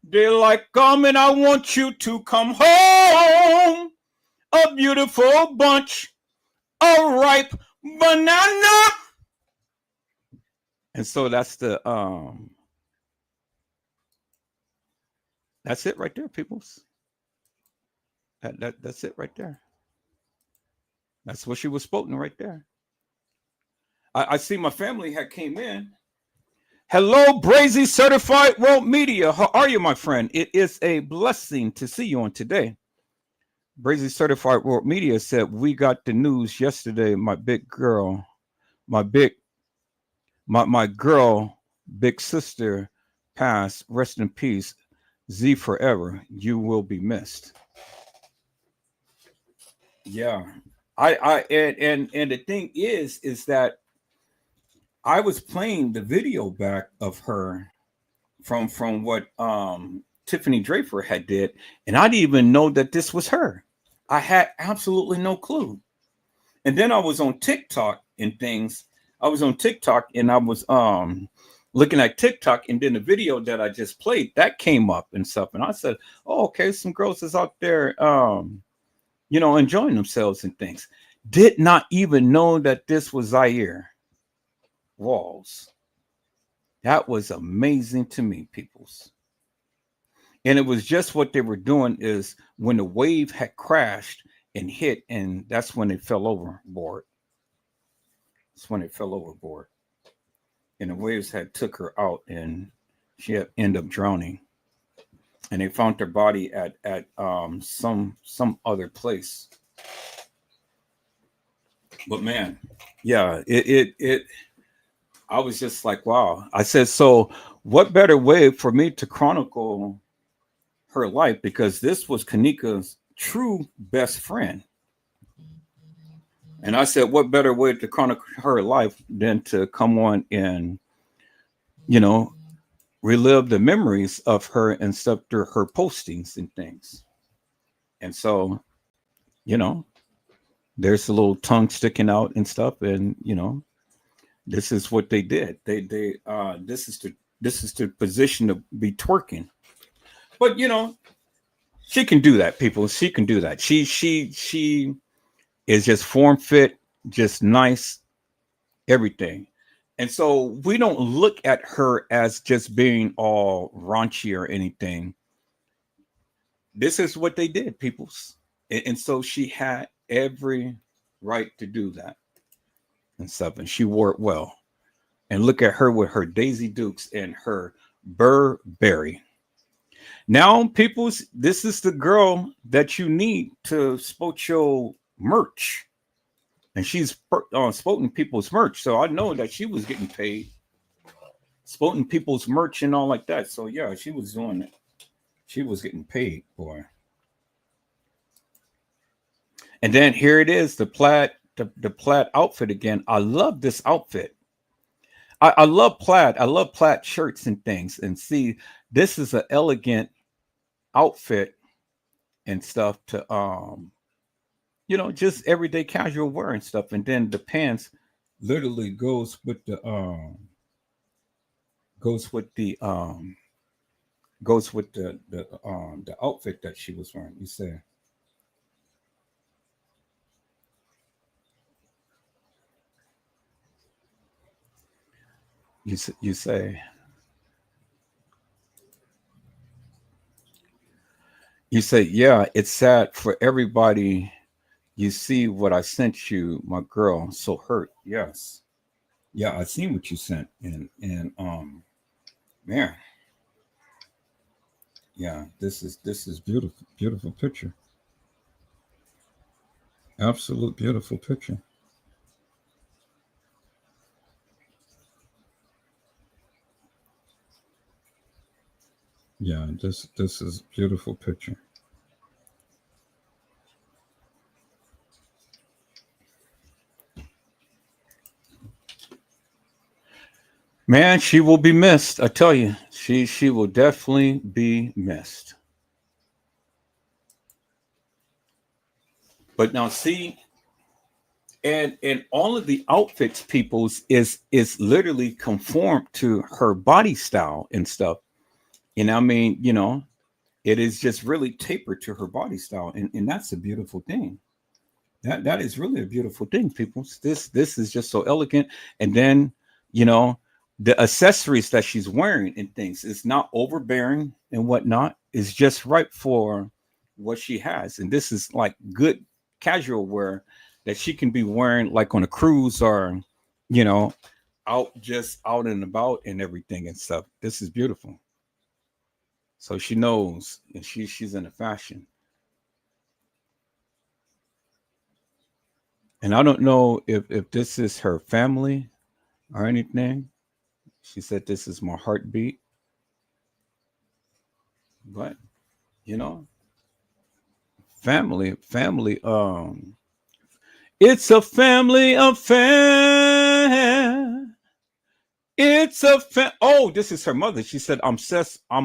daylight coming, I want you to come home. A beautiful bunch of ripe banana. And so that's the that's it right there, peoples. That's it right there. That's what she was spoken right there. I see my family had came in. Hello, Brazy Certified World Media. How are you, my friend? It is a blessing to see you on today. Brazy Certified World Media said, we got the news yesterday. My big girl, my girl, big sister passed. Rest in peace. Z forever. You will be missed. Yeah. And the thing is that I was playing the video back of her from what Tiffany Draper had did, and I didn't even know that this was her. I had absolutely no clue. And then I was on TikTok and things. I was on TikTok and I was looking at TikTok, and then the video that I just played that came up and stuff. And I said, oh, okay, some girls is out there enjoying themselves and things. Did not even know that this was Zahrie Walls. That was amazing to me, peoples. And it was just what they were doing is when the wave had crashed and hit, and that's when it fell overboard. That's when it fell overboard. And the waves had took her out, and she had ended up drowning. And they found her body at some other place. But man, yeah, it I was just like, wow. I said, so what better way for me to chronicle her life, because this was Kenneka's true best friend. And I said, what better way to chronicle her life than to come on and, relive the memories of her and stuff through her postings and things. And so, there's a little tongue sticking out and stuff. And, this is what they did. This is the position to be twerking. But she can do that, people. She can do that. She is just form fit, just nice, everything. And so we don't look at her as just being all raunchy or anything. This is what they did, peoples. And so she had every right to do that and stuff. And she wore it well. And look at her with her Daisy Dukes and her Burberry. Now, peoples, this is the girl that you need to sport your merch. And she's sporting people's merch. So I know that she was getting paid. Sporting people's merch and all like that. So yeah, she was doing it. She was getting paid, boy. And then here it is, the plaid outfit again. I love this outfit. I love plaid. I love plaid shirts and things. And see, this is an elegant outfit and stuff to just everyday casual wear and stuff. And then the pants literally goes with the outfit that she was wearing. You say. You say. You say, yeah, it's sad for everybody. You see what I sent you, my girl, so hurt. Yes. Yeah, I seen what you sent. And man. Yeah, this is beautiful, beautiful picture. Absolute beautiful picture. Yeah, this is beautiful picture. Man, she will be missed. I tell you, she will definitely be missed. But now see, and all of the outfits, people's is literally conformed to her body style and stuff. And I mean, it is just really tapered to her body style, and that's a beautiful thing. That is really a beautiful thing, people. This is just so elegant. And then, the accessories that she's wearing and things is not overbearing and whatnot. It's just right for what she has. And this is like good casual wear that she can be wearing like on a cruise or, out and about and everything and stuff. This is beautiful. So she knows, and she's in the fashion. And I don't know if this is her family or anything. She said, "This is my heartbeat." But, you know, family, it's a family affair. It's a oh, this is her mother. She said, I'm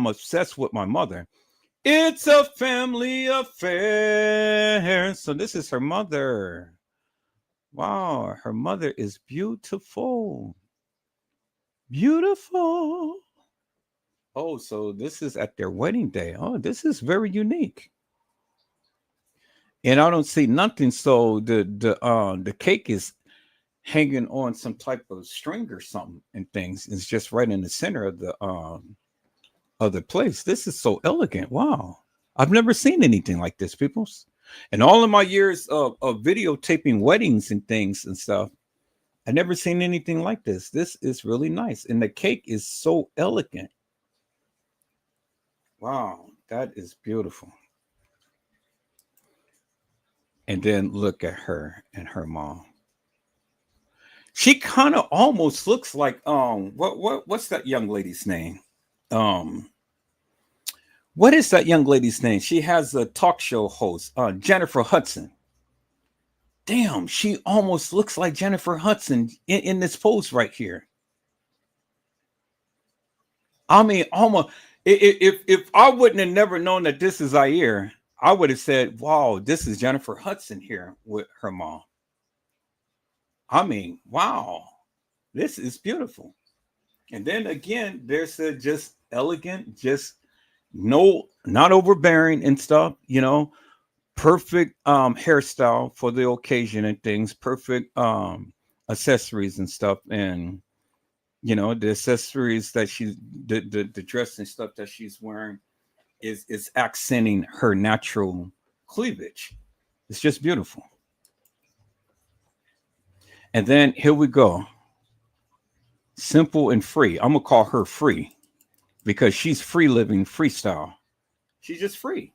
obsessed with my mother. It's a family affair. So this is her mother. Wow, her mother is beautiful. Beautiful. Oh, so this is at their wedding day. Oh, this is very unique. And I don't see nothing. So the cake is hanging on some type of string or something and things. It's just right in the center of the place. This is so elegant. Wow. I've never seen anything like this, peoples. And all of my years of videotaping weddings and things and stuff, I never seen anything like this. This is really nice. And the cake is so elegant. Wow, that is beautiful. And then look at her and her mom. She kind of almost looks like what's that young lady's name? Um what is that young lady's name? She has a talk show host, Jennifer Hudson. Damn, she almost looks like Jennifer Hudson in this pose right here. I mean, almost. If I wouldn't have never known that this is Zahrie, I would have said, "Wow, this is Jennifer Hudson here with her mom." I mean, wow, this is beautiful. And then again, there's a just elegant, just no, not overbearing and stuff. Perfect hairstyle for the occasion and things. Perfect accessories and stuff, and the accessories that the dress and stuff that she's wearing is accenting her natural cleavage. It's just beautiful. And then here we go. Simple and free. I'm gonna call her free because she's free living freestyle. She's just free.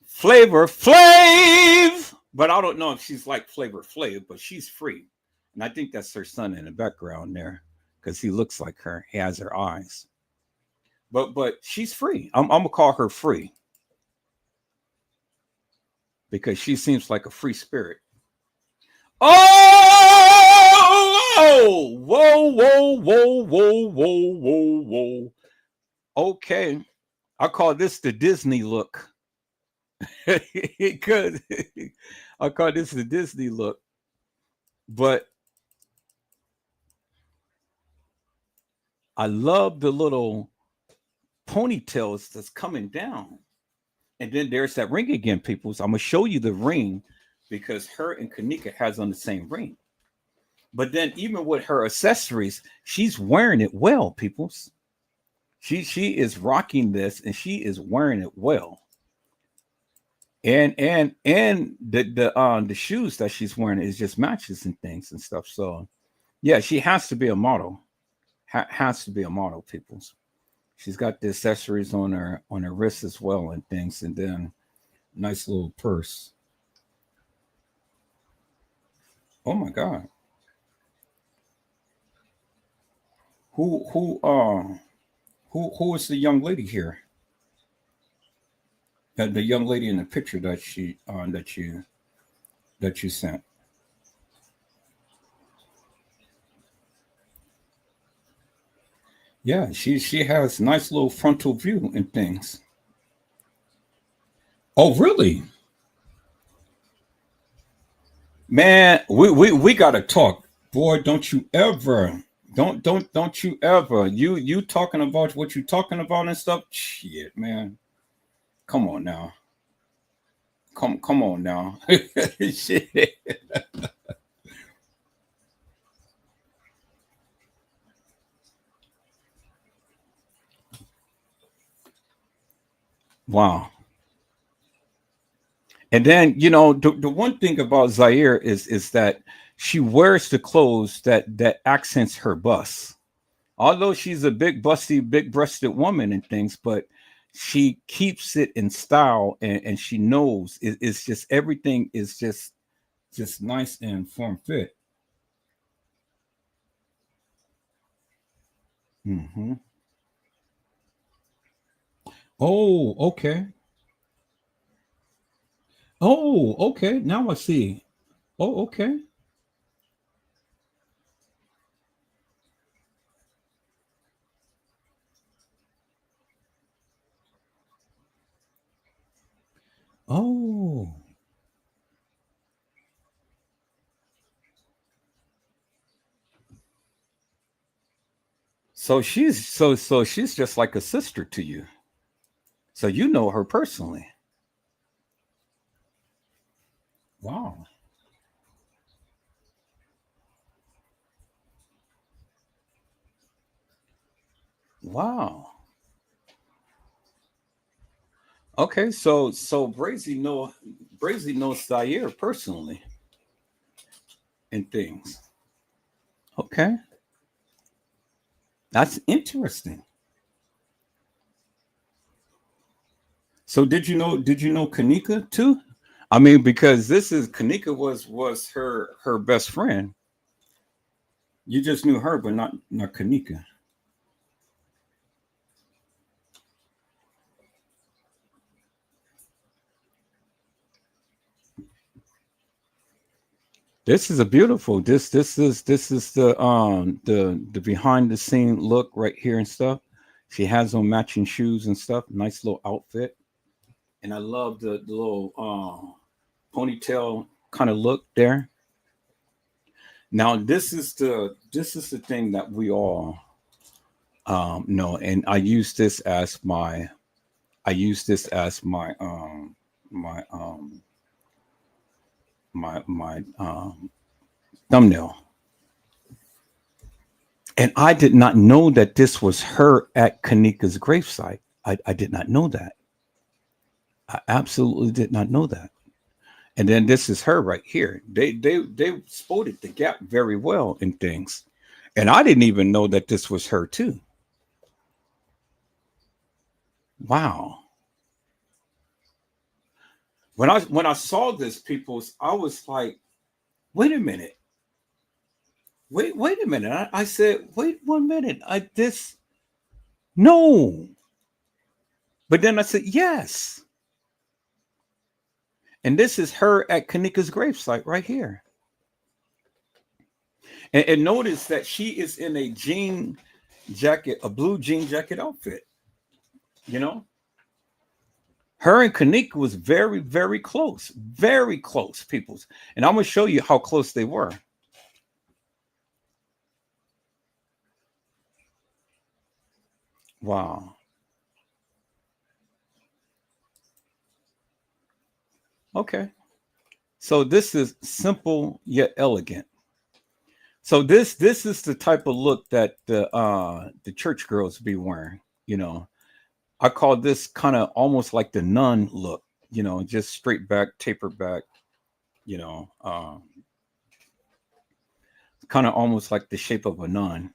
Flavor Flav. But I don't know if she's like Flavor Flav, but she's free. And I think that's her son in the background there because he looks like her. He has her eyes. But she's free. I'm gonna call her free because she seems like a free spirit. Oh, whoa, whoa, whoa, whoa, whoa, whoa, whoa. Okay, I call this the Disney look. Because I call this the Disney look, but I love the little ponytails that's coming down. And then there's that ring again, peoples. I'm gonna show you the ring because her and Kenneka has on the same ring. But then even with her accessories, she's wearing it well, peoples. She is rocking this and she is wearing it well. And the shoes that she's wearing is just matches and things and stuff. So yeah, she has to be a model. Has to be a model, peoples. She's got the accessories on her wrists as well and things, and then nice little purse. Oh my God. Who is the young lady here? The young lady in the picture that you sent. Yeah, she has nice little frontal view and things. Oh, really? Man, we gotta talk. Boy, don't you ever you talking about what you talking about and stuff. Shit, man. Come on now. Come on now. Shit. Wow. And then the one thing about Zahrie is that she wears the clothes that accents her bust. Although she's a big busty, big breasted woman and things, but she keeps it in style and she knows it's just everything is just just nice and form fit. Hmm. Oh, okay. Oh, okay. Now I see. Oh, okay. Oh, so she's just like a sister to you. So you know her personally. Wow. Wow. Okay, so Brazy knows Zaire personally and things. Okay. That's interesting. So did you know Kanika too? I mean, because this is Kanika was her best friend. You just knew her, but not Kanika. This is a beautiful. This is the behind the scene look right here and stuff. She has on matching shoes and stuff. Nice little outfit, and I love the little ponytail kind of look there. Now this is the thing that we all know, and I use this as my thumbnail. And I did not know that this was her at Kanika's gravesite. I did not know that. I absolutely did not know that. And then this is her right here. They spotted the gap very well in things. And I didn't even know that this was her too. Wow. When I saw this, people's, I was like, wait a minute. Wait a minute. I said, wait 1 minute. I this no. But then I said, yes. And this is her at Kanika's gravesite right here. And notice that she is in a jean jacket, a blue jean jacket outfit. You know, her and Kanika was very close, peoples. And I'm gonna show you how close they were. Wow. Okay. So this is simple yet elegant. So this is the type of look that the church girls be wearing. You know, I call this kind of almost like the nun look. You know, just straight back, taper back. You know, kind of almost like the shape of a nun.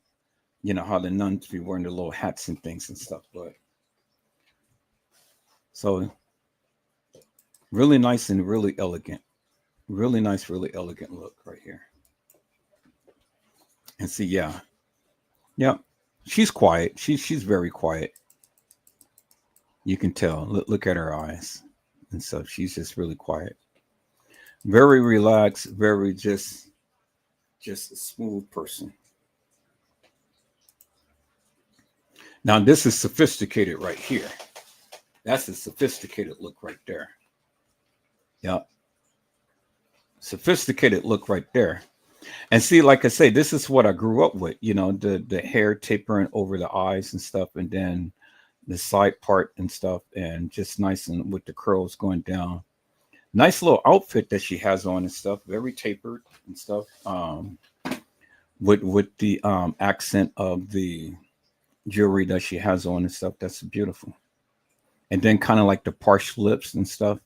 You know how the nuns be wearing the little hats and things and stuff. But so really nice and really elegant. Really nice, really elegant look right here. And see, yeah, yeah, she's quiet. She's very quiet. You can tell. Look at her eyes and stuff. She's just really quiet, very relaxed, very just a smooth person. Now this is sophisticated right here. That's a sophisticated look right there. Yeah, sophisticated look right there. And see, like I say, this is what I grew up with. You know, the hair tapering over the eyes and stuff, and then the side part and stuff, and just nice and with the curls going down. Nice little outfit that she has on and stuff, very tapered and stuff. With the accent of the jewelry that she has on and stuff, that's beautiful. And then kind of like the parched lips and stuff.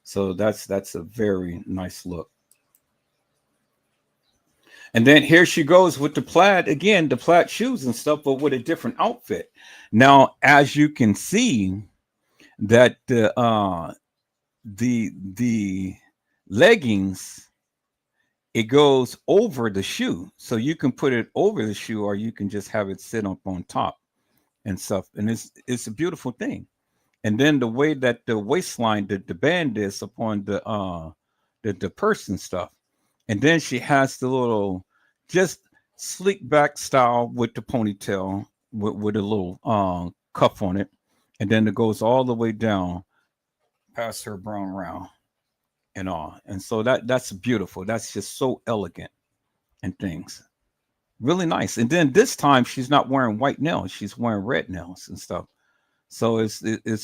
So that's a very nice look. And then here she goes with the plaid again, the plaid shoes and stuff, but with a different outfit. Now, as you can see, that the leggings it goes over the shoe. So you can put it over the shoe or you can just have it sit up on top and stuff. And it's a beautiful thing. And then the way that the waistline, the band is upon the purse and stuff. And then she has the little just sleek back style with the ponytail with a little cuff on it. And then it goes all the way down past her brown round and all. And so that's beautiful. That's just so elegant and things. Really nice. And then this time she's not wearing white nails. She's wearing red nails and stuff. So it's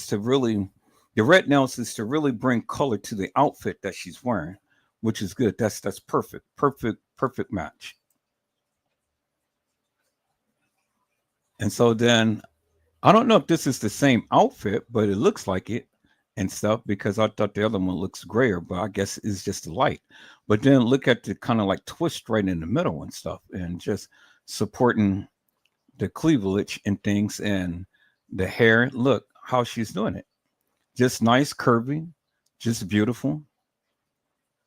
to really, the red nails is to really bring color to the outfit that she's wearing, which is good. That's perfect. Perfect match. And so then I don't know if this is the same outfit, but it looks like it and stuff because I thought the other one looks grayer, but I guess it's just the light. But then look at the kind of like twist right in the middle and stuff and just supporting the cleavage and things and the hair. Look how she's doing it. Just nice, curvy, just beautiful,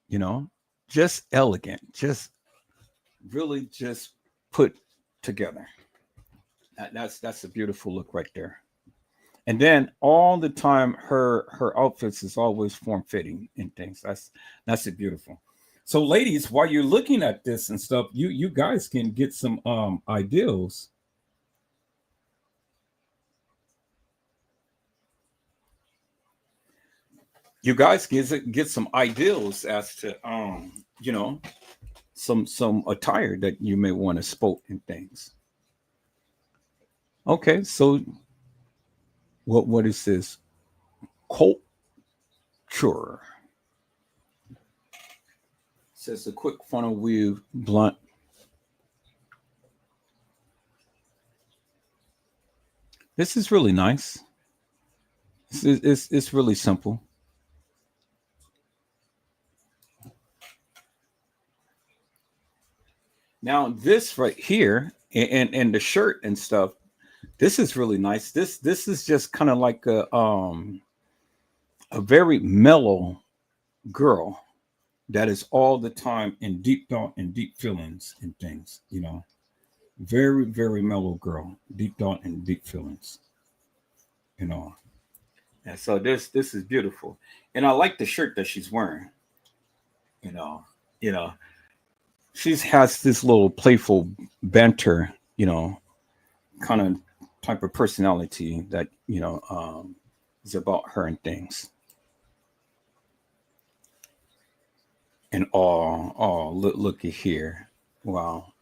you know, just elegant, just really just put together. That's a beautiful look right there. And then all the time her outfits is always form fitting and things. That's it beautiful. So ladies, while you're looking at this and stuff, you guys can get some ideals. You guys get some ideals as to you know, some attire that you may want to sport and things. Okay, so what is this? Culture. Says a quick funnel weave blunt. This is really nice. It's really simple. Now this right here and the shirt and stuff, this is really nice. This is just kind of like a very mellow girl that is all the time in deep thought and deep feelings and things, you know. Very mellow girl, deep thought and deep feelings, you know. And so this is beautiful. And I like the shirt that she's wearing, you know, you know. She has this little playful banter, you know, kind of type of personality that, you know, is about her and things. And looky here. Wow.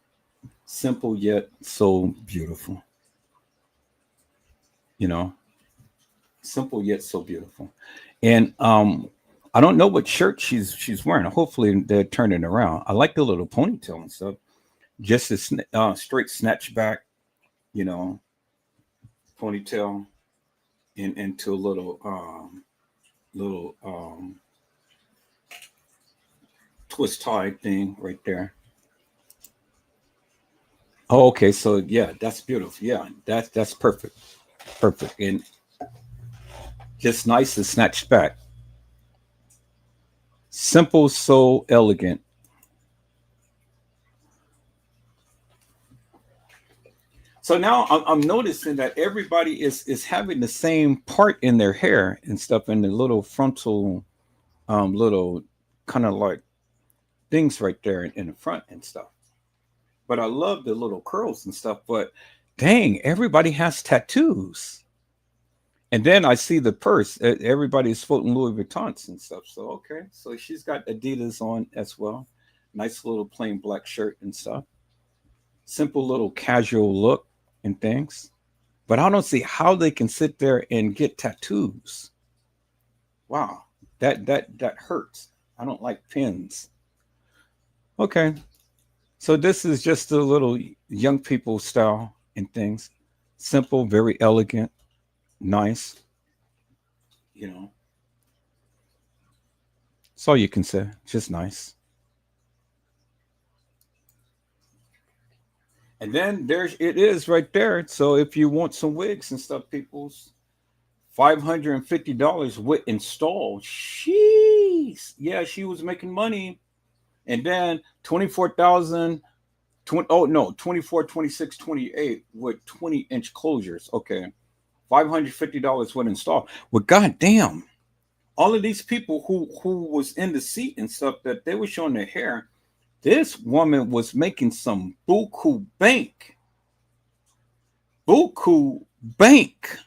Simple yet so beautiful. You know, simple yet so beautiful. And I don't know what shirt she's wearing. Hopefully they're turning around. I like the little ponytail and stuff. Just a straight snatch back, you know, ponytail into a little twist tie thing right there. Oh, okay. So yeah, that's beautiful. Yeah, that's perfect. Perfect. And just nice and snatched back. Simple, so elegant. So now I'm noticing that everybody is having the same part in their hair and stuff in the little frontal, little kind of like things right there in the front and stuff. But I love the little curls and stuff. But dang, everybody has tattoos. And then I see the purse. Everybody's floating Louis Vuittons and stuff. So okay, so she's got Adidas on as well. Nice little plain black shirt and stuff. Simple little casual look and things. But I don't see how they can sit there and get tattoos. Wow, that hurts. I don't like pins. Okay, so this is just a little young people style and things. Simple, very elegant, nice. You know, that's all you can say. Just nice. And then there's it is right there. So if you want some wigs and stuff, people's $550 with install. Sheesh. Yeah, she was making money And then 24,000, oh no, 24, 26, 28 with 20-inch closures. Okay. $550 would install. Well, goddamn, all of these people who was in the seat and stuff that they were showing their hair, this woman was making some buku bank. Buku bank.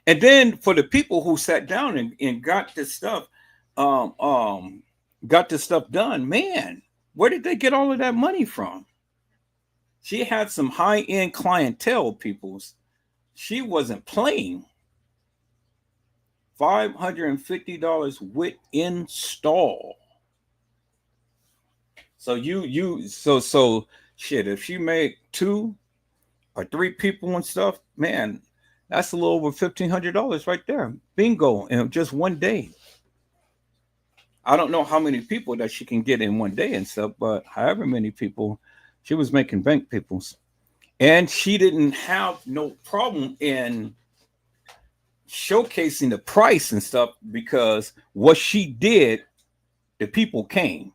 And then for the people who sat down and got this stuff, um, um, got this stuff done, man, where did they get all of that money from? She had some high-end clientele, peoples. She wasn't playing. $550 with install. So shit, if she made 2 or 3 people and stuff, man, that's a little over $1,500 right there. Bingo, in just one day. I don't know how many people that she can get in one day and stuff, but however many people, she was making bank, peoples. And she didn't have no problem in showcasing the price and stuff, because what she did, the people came.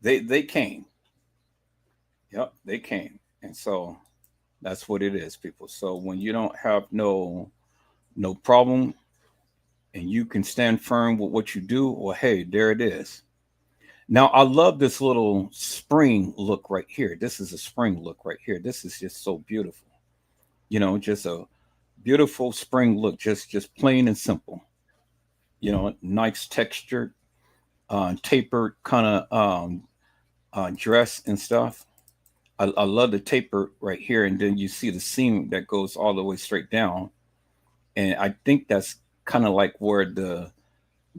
They came. Yep, they came. And so that's what it is, people. So when you don't have no problem and you can stand firm with what you do, well, hey, there it is. Now I love this little spring look right here. This is a spring look right here. This is just so beautiful. Just a beautiful spring look, just plain and simple. Nice textured, tapered kind of dress and stuff. I love the taper right here, and then you see the seam that goes all the way straight down, and I think that's kind of like where the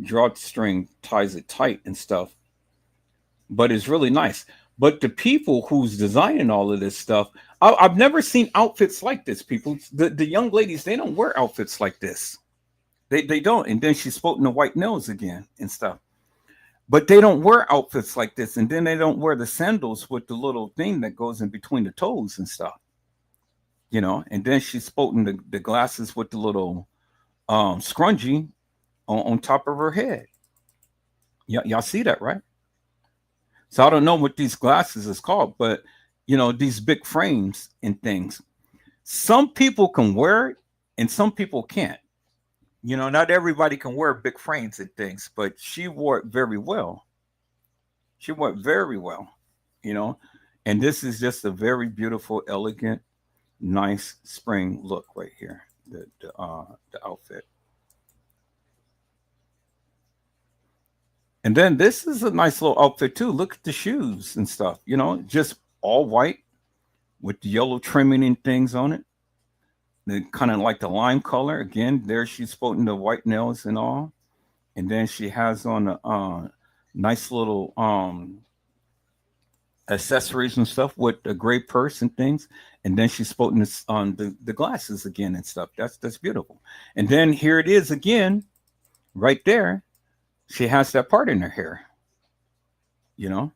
drawstring ties it tight and stuff. But it's really nice. But the people who's designing all of this stuff, I've never seen outfits like this. People, the young ladies, they don't wear outfits like this. They don't. And then she's sporting the white nails again and stuff. But they don't wear outfits like this. And then they don't wear the sandals with the little thing that goes in between the toes and stuff. And then she's sporting the glasses with the little scrunchie on top of her head. Y'all see that, right? So I don't know what these glasses is called, but these big frames and things. Some people can wear it and some people can't. Not everybody can wear big frames and things, but she wore it very well. She wore it very well, and this is just a very beautiful, elegant, nice spring look right here. The outfit. And then this is a nice little outfit too. Look at the shoes and stuff, just all white with the yellow trimming and things on it. They kind of like the lime color. Again, there she's sporting the white nails and all. And then she has on a nice little accessories and stuff with a gray purse and things. And then she's sporting this on the glasses again and stuff. That's beautiful. And then here it is again, right there. She has that part in her hair, yeah.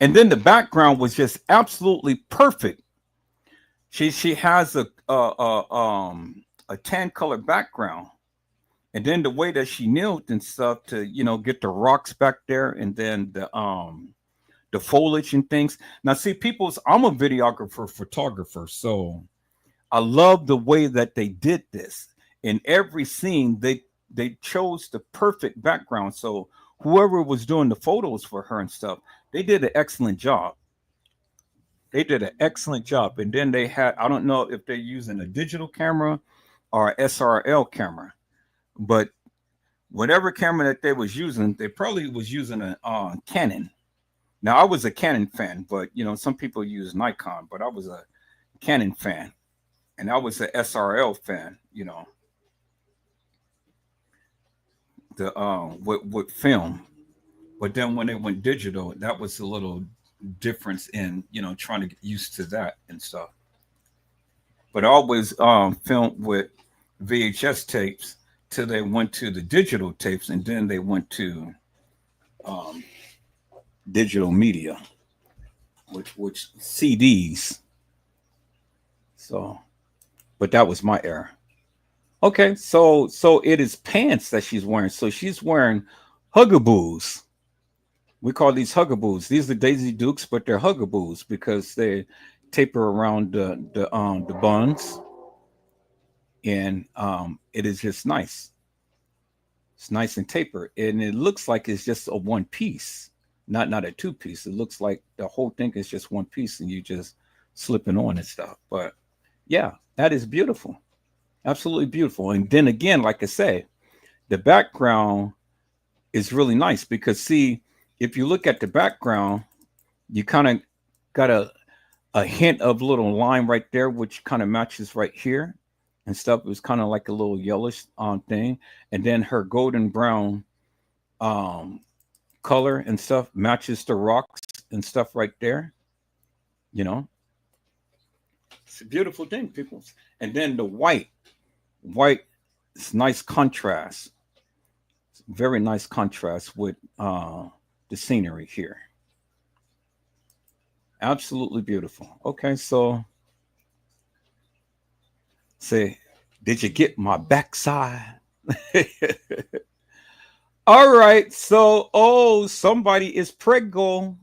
And then the background was just absolutely perfect. She has a tan color background, and then the way that she knelt and stuff to get the rocks back there, and then the foliage and things. Now, see, I'm a videographer, photographer, so I love the way that they did this. In every scene, they chose the perfect background. So whoever was doing the photos for her and stuff, they did an excellent job. They did an excellent job. And then they had, I don't know if they're using a digital camera or SRL camera, but whatever camera that they was using, they probably was using a Canon. Now I was a Canon fan, but some people use Nikon, but I was a Canon fan, and I was a SRL fan. The with film, but then when they went digital, that was a little difference in trying to get used to that and stuff. But I always filmed with VHS tapes till they went to the digital tapes, and then they went to digital media, which CDs. So, but that was my era. Okay, so it is pants that she's wearing. So she's wearing Hugaboos. We call these hugaboos. These are Daisy Dukes, but they're hugaboos because they taper around the buns, and it is just nice. It's nice and taper, and it looks like it's just a one piece, not a two piece. It looks like the whole thing is just one piece, and you just slip it on and stuff. But yeah, that is beautiful, absolutely beautiful. And then again, like I say, the background is really nice because see, if you look at the background, you kind of got a hint of little line right there, which kind of matches right here and stuff. It was kind of like a little yellowish thing, and then her golden brown um color and stuff matches the rocks and stuff right there. You know, it's a beautiful thing, people. And then the white, it's nice contrast, very nice contrast with the scenery here. Absolutely beautiful. Okay, so say, did you get my backside? All right, so somebody is prego.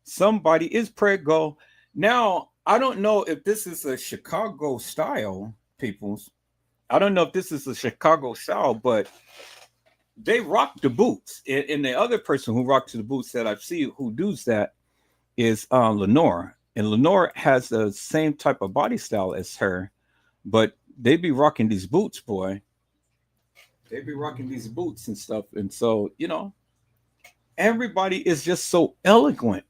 Somebody is prego. Now, I don't know if this is a Chicago style, peoples. I don't know if this is a Chicago style, but they rock the boots. And the other person who rocks the boots that I've seen who does that is Lenore. And Lenore has the same type of body style as her, but they be rocking these boots, boy. They be rocking these boots and stuff. And so, everybody is just so eloquent.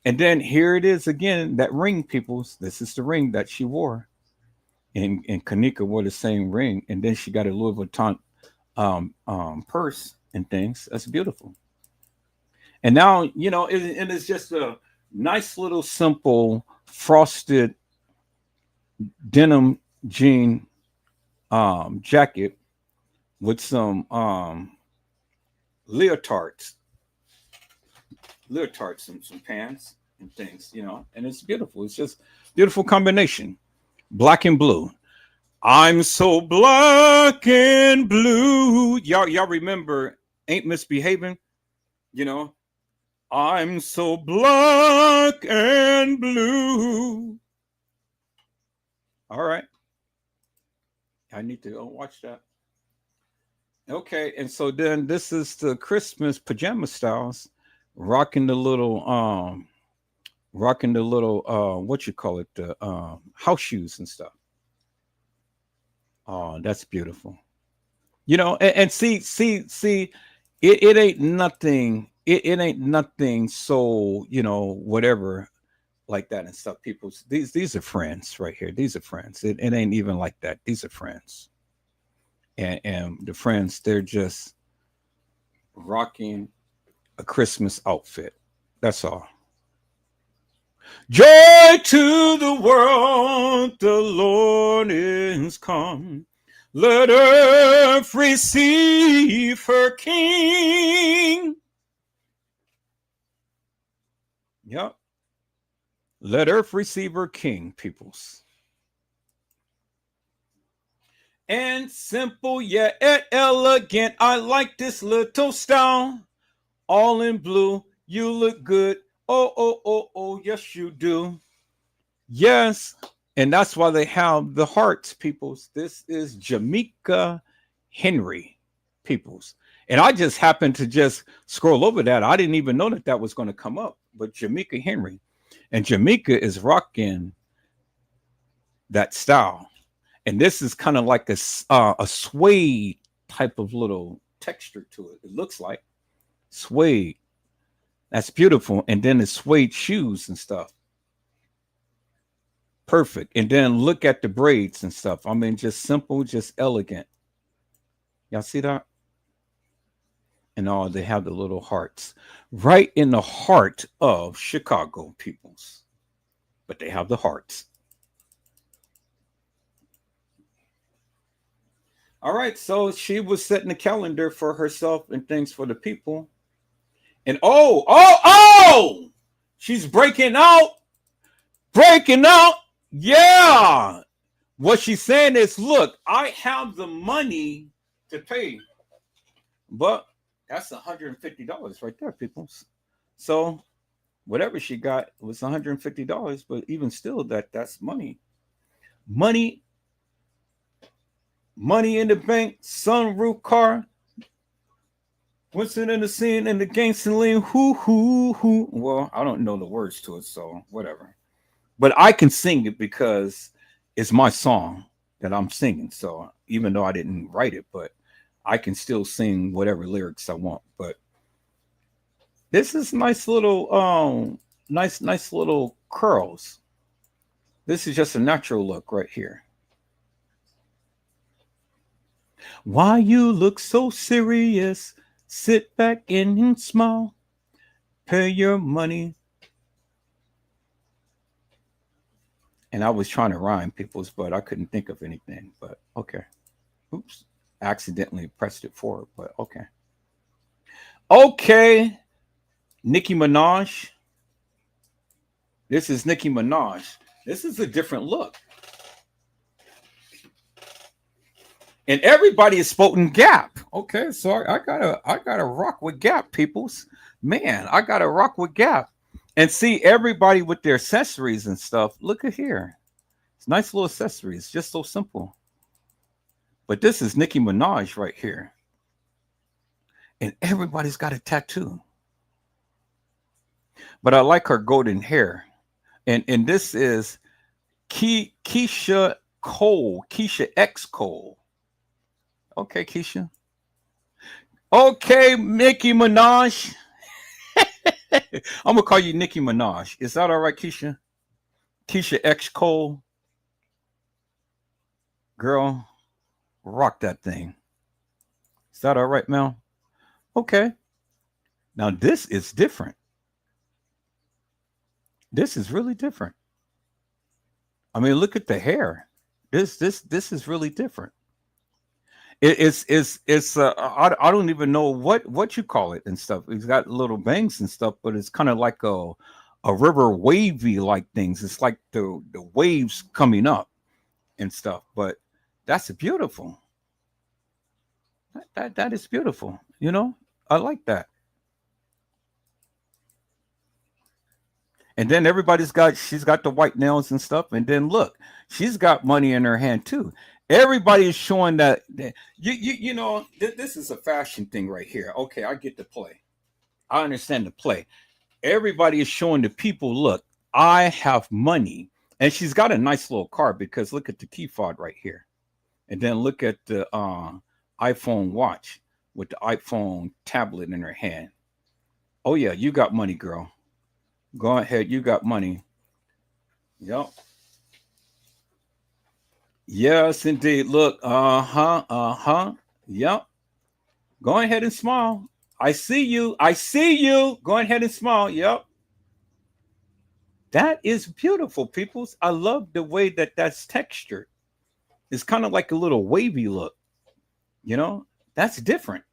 And then here it is again, that ring, peoples. This is the ring that she wore. And Kenneka wore the same ring. And then she got a Louis Vuitton purse and things. That's beautiful. And now, it is just a nice little simple frosted denim jean jacket with some leotards, some pants and things, and it's beautiful. It's just beautiful combination. Black and blue. I'm so black and blue. Y'all remember Ain't Misbehaving? I'm so black and blue. All right. I need to go watch that. Okay, and so then this is the Christmas pajama styles, rocking the little what you call it, the house shoes and stuff. Oh, that's beautiful. And see, it ain't nothing. It ain't nothing. So whatever like that and stuff. People, these are friends right here. These are friends. It ain't even like that. These are friends, and the friends, they're just rocking a Christmas outfit. That's all. Joy to the world, the Lord is come. Let earth receive her King. Yep. Let earth receive her King, peoples. And simple yet elegant. I like this little style. All in blue. You look good. Oh, yes, you do. Yes. And that's why they have the hearts, peoples. This is Jamaica Henry, peoples. And I just happened to just scroll over that. I didn't even know that was going to come up. But Jamaica Henry. And Jamaica is rocking that style. And this is kind of like a suede type of little texture to it. It looks like suede. That's beautiful. And then the suede shoes and stuff. Perfect. And then look at the braids and stuff. I mean, just simple, just elegant. Y'all see that? And they have the little hearts right in the heart of Chicago, peoples. But they have the hearts. All right. So she was setting the calendar for herself and things for the people. And she's breaking out. Yeah. What she's saying is, look, I have the money to pay, but That's $150 right there, people. So whatever she got was $150, but even still, that's money. Money, money in the bank, sunroof car, Winston in the scene and the gangster lean, hoo. Well, I don't know the words to it, so whatever. But I can sing it because it's my song that I'm singing. So even though I didn't write it, but I can still sing whatever lyrics I want. But this is nice little nice little curls. This is just a natural look right here. Why you look so serious? Sit back and smile. Pay your money. And I was trying to rhyme people's, but I couldn't think of anything. But okay. Oops. Accidentally pressed it forward, but okay. Okay. Nicki Minaj. This is Nicki Minaj. This is a different look. And everybody is spoken Gap. Okay, so I gotta rock with Gap, peoples. Man, I gotta rock with Gap. And see everybody with their accessories and stuff. Look at here. It's nice little accessories, just so simple. But this is Nicki Minaj right here. And everybody's got a tattoo. But I like her golden hair. And this is Keisha Cole, Keisha X Cole. Okay, Keisha. Okay, Nicki Minaj. I'm gonna call you Nicki Minaj. Is that all right, Keisha? Keisha X Cole. Girl, rock that thing. Is that all right, Mel? Okay. Now this is different. This is really different. I mean, look at the hair. This is really different. It's I don't even know what you call it and stuff. It's got little bangs and stuff, but it's kind of like a river wavy like things. It's like the waves coming up and stuff. But that's beautiful. That is beautiful. You know, I like that. And then she's got the white nails and stuff. And then look, she's got money in her hand too. Everybody is showing that you know this is a fashion thing right here. Okay, I get the play. I understand the play. Everybody is showing the people, look, I have money. And she's got a nice little car because look at the key fob right here. And then look at the iPhone watch with the iPhone tablet in her hand. Oh yeah, you got money, girl. Go ahead, you got money. Yep. Yes, indeed. Look, Yep. Go ahead and smile. I see you. Go ahead and smile. Yep. That is beautiful, peoples. I love the way that's textured. It's kind of like a little wavy look. You know, that's different.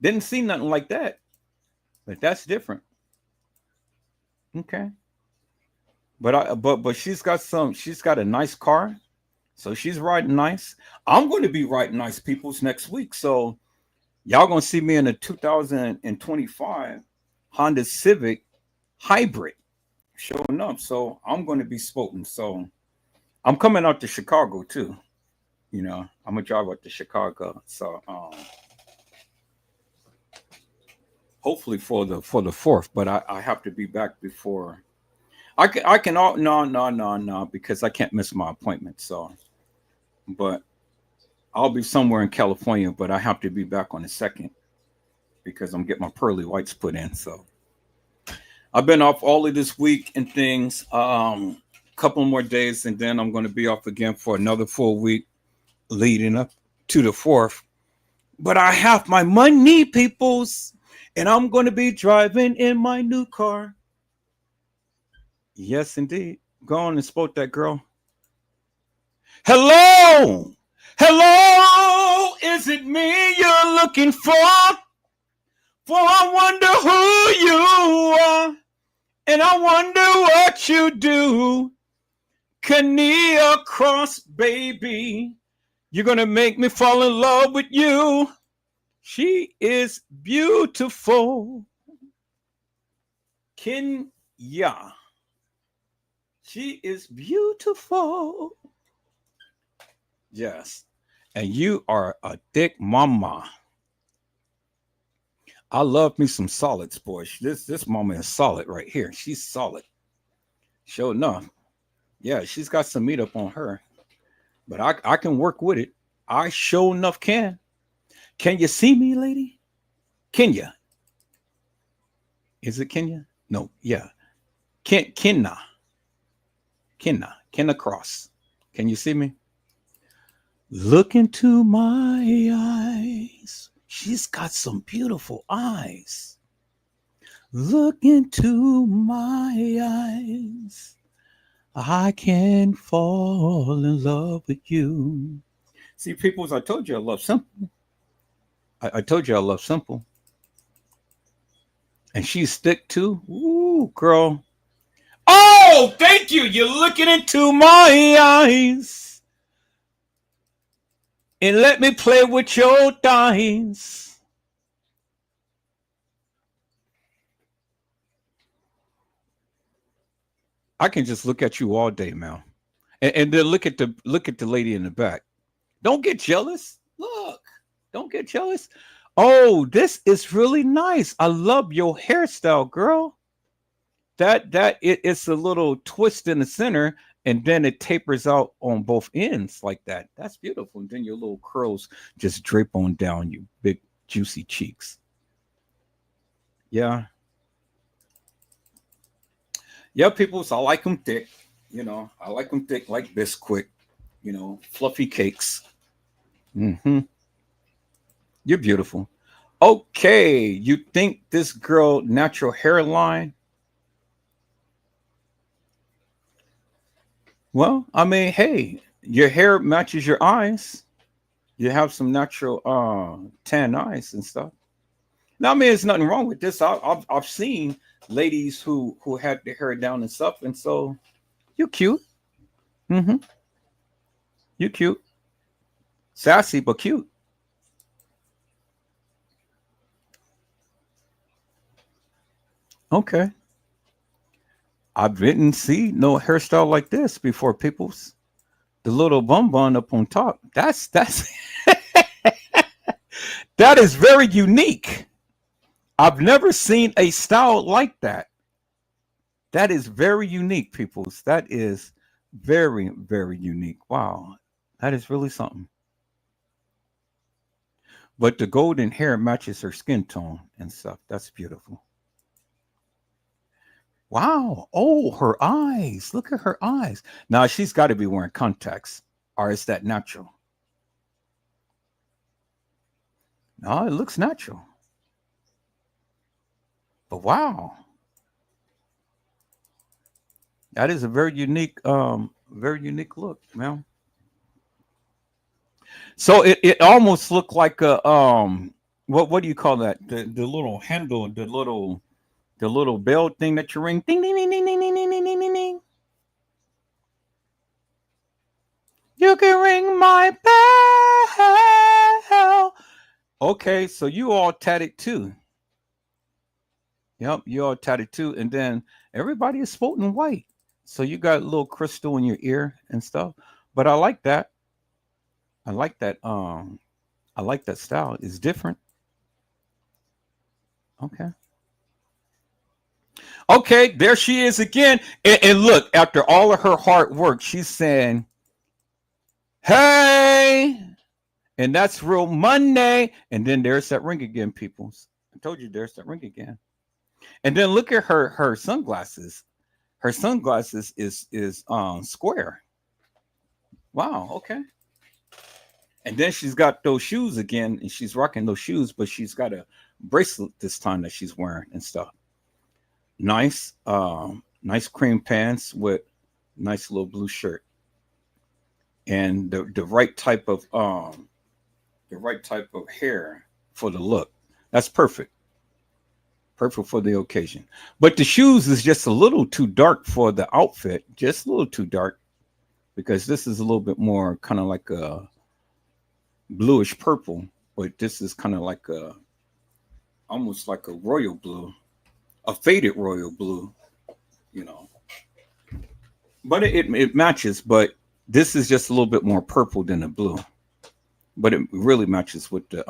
Didn't see nothing like that, but that's different. Okay. But she's got a nice car. So she's riding nice. I'm going to be riding nice, peoples, next week. So y'all going to see me in a 2025 Honda Civic Hybrid showing up. So I'm going to be spoken. So I'm coming out to Chicago too. You know, I'm going to drive out to Chicago. So hopefully for the 4th, but I have to be back before. I can no, because I can't miss my appointment. So, but I'll be somewhere in California, but I have to be back on the 2nd because I'm getting my pearly whites put in. So I've been off all of this week and things, couple more days, and then I'm going to be off again for another full week leading up to the 4th. But I have my money, peoples, and I'm going to be driving in my new car. Yes, indeed. Go on and spot that girl. Hello! Hello! Is it me you're looking for? For I wonder who you are. And I wonder what you do. Kenneka Cross, baby. You're going to make me fall in love with you. She is beautiful. Kenya. She is beautiful. Yes. And you are a thick mama. I love me some solids, boy. This mama is solid right here. She's solid. Sure enough. Yeah, she's got some meat up on her. But I can work with it. I sure enough can. Can you see me, lady? Kenya. Is it Kenya? No, yeah. Kenna. Kenna Cross. Can you see me? Look into my eyes. She's got some beautiful eyes. Look into my eyes. I can fall in love with you. See, peoples, I told you I love simple. I told you I love simple. And she's thick too. Ooh, girl. Oh, thank you. You're looking into my eyes. And let me play with your thighs. I can just look at you all day, Mel. And then look at the lady in the back. Don't get jealous. Look. Don't get jealous. Oh, this is really nice. I love your hairstyle, girl. It's a little twist in the center, and then it tapers out on both ends like that. That's beautiful. And then your little curls just drape on down you big juicy cheeks. Yeah. Yeah, people. So I like them thick. I like them thick like Bisquick. Fluffy cakes. Mm-hmm. You're beautiful. Okay, you think this girl natural hairline? Well, I mean, hey, your hair matches your eyes. You have some natural tan eyes and stuff. Now, I mean, there's nothing wrong with this. I've seen ladies who had their hair down and stuff, and so you're cute. Mm-hmm. You're cute. Sassy, but cute. Okay. I didn't see no hairstyle like this before, peoples. The little bun bun up on top. That's that is very unique. I've never seen a style like that. That is very unique, peoples. That is very, very unique. Wow. That is really something. But the golden hair matches her skin tone and stuff. That's beautiful. Wow. Oh, her eyes. Look at her eyes. Now she's got to be wearing contacts. Or is that natural? No, it looks natural. But wow. That is a very unique look, man. So it almost looked like a what do you call that? The little handle, the little bell thing that you ring. Ding ding ding ding ding ding ding ding ding ding. You can ring my bell. Okay, so you all tatted too. Yep, you all tatted too, and then everybody is sporting white. So you got a little crystal in your ear and stuff. But I like that. I like that. I like that style. It's different. Okay. Okay, there she is again. And look, after all of her hard work, she's saying, "Hey," and that's real Monday. And then there's that ring again, peoples. I told you there's that ring again. And then look at her sunglasses. Her sunglasses is square. Wow. Okay. And then she's got those shoes again, and she's rocking those shoes, but she's got a bracelet this time that she's wearing and stuff. Nice, nice cream pants with nice little blue shirt, and the right type of hair for the look. That's perfect. Perfect for the occasion. But the shoes is just a little too dark for the outfit, just a little too dark, because this is a little bit more kind of like a bluish purple, but this is kind of like almost like a royal blue, a faded royal blue, you know. But it matches, but this is just a little bit more purple than the blue. But it really matches with the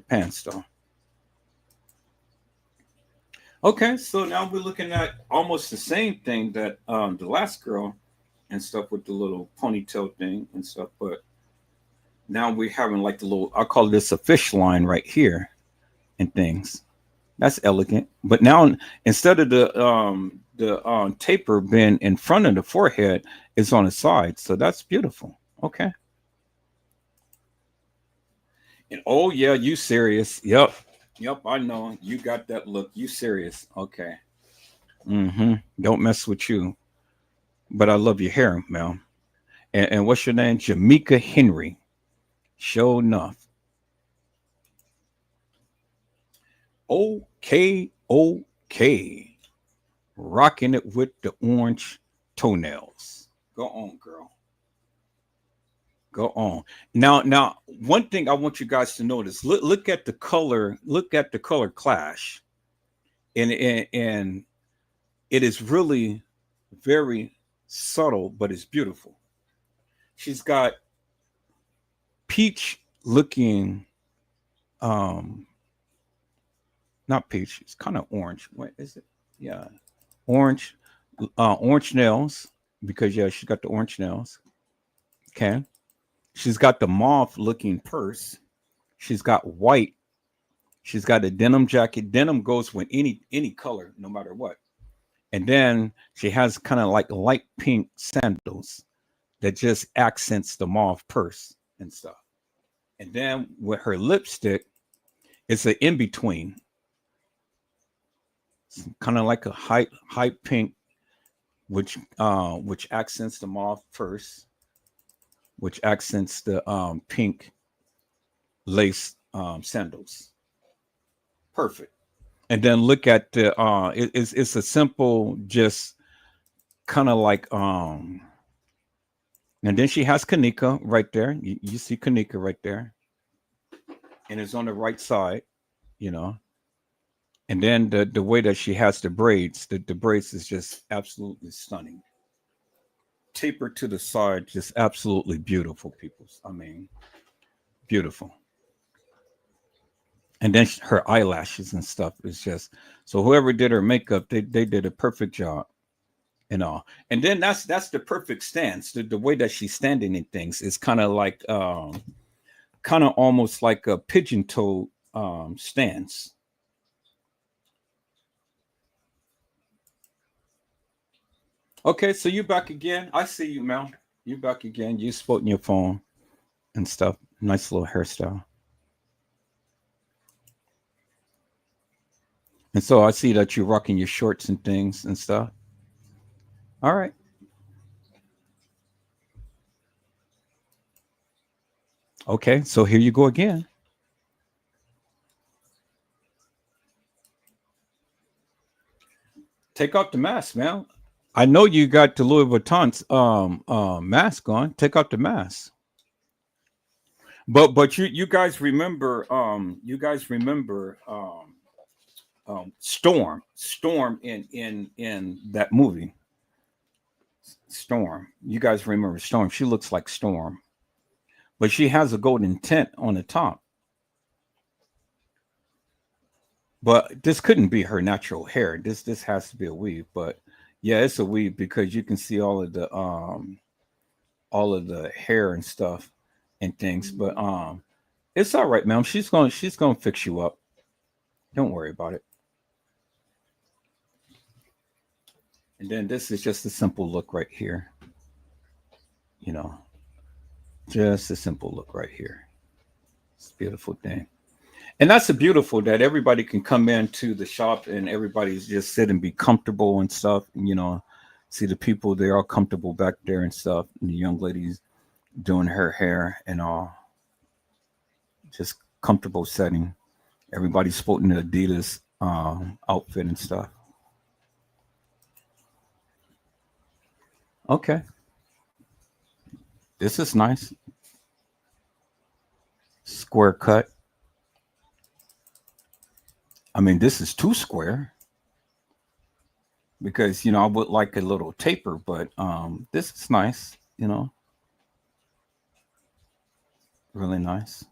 pants though. Okay, so now we're looking at almost the same thing that the last girl and stuff with the little ponytail thing and stuff, but now we're having like the little, I call this a fish line right here and things. That's elegant. But now instead of the taper being in front of the forehead, it's on the side. So that's beautiful. Okay. And oh yeah, you serious. Yep. Yep, I know. You got that look. You serious. Okay. Mm-hmm. Don't mess with you. But I love your hair, Mel. And what's your name? Jamaica Henry. Sure enough. Okay. Rocking it with the orange toenails. Go on, girl. Go on. Now, one thing I want you guys to notice. Look at the color. Look at the color clash, and it is really very subtle, but it's beautiful. She's got peach looking, not peach. It's kind of orange. What is it? Yeah, orange, orange nails because yeah, she's got the orange nails. Okay. She's got the mauve looking purse. She's got white. She's got a denim jacket. Denim goes with any color, no matter what. And then she has kind of like light pink sandals that just accents the mauve purse and stuff. And then with her lipstick, it's an in between, kind of like a high pink, which accents the mauve purse, which accents the pink lace sandals. Perfect. And then look at the it's a simple, just kind of like and then she has Kenneka right there. You see Kenneka right there, and it's on the right side, you know. And then the way that she has the braids, the braids is just absolutely stunning. Taper to the side, just absolutely beautiful, people. I mean, beautiful. And then her eyelashes and stuff is just, so whoever did her makeup, they did a perfect job and all. And then that's the perfect stance. The way that she's standing in things is kind of like kind of almost like a pigeon toe stance. Okay, so you back again. I see you, Mel. You back again. You spotting your phone and stuff. Nice little hairstyle. And so I see that you're rocking your shorts and things and stuff. All right. Okay, so here you go again. Take off the mask, man. I know you got the Louis Vuitton's mask on. Take off the mask. But you guys remember Storm in that movie. Storm. You guys remember Storm. She looks like Storm. But she has a golden tint on the top. But this couldn't be her natural hair. This has to be a weave, but yeah, it's a weave because you can see all of the hair and stuff and things. But it's all right, ma'am. She's gonna fix you up. Don't worry about it. And then this is just a simple look right here. You know, just a simple look right here. It's a beautiful thing. And that's the beautiful that everybody can come into the shop and everybody's just sit and be comfortable and stuff. And, you know, see the people, they're all comfortable back there and stuff. And the young ladies doing her hair and all. Just comfortable setting. Everybody's sporting the Adidas outfit and stuff. Okay. This is nice. Square cut. I mean, this is too square because, I would like a little taper, but this is nice, really nice.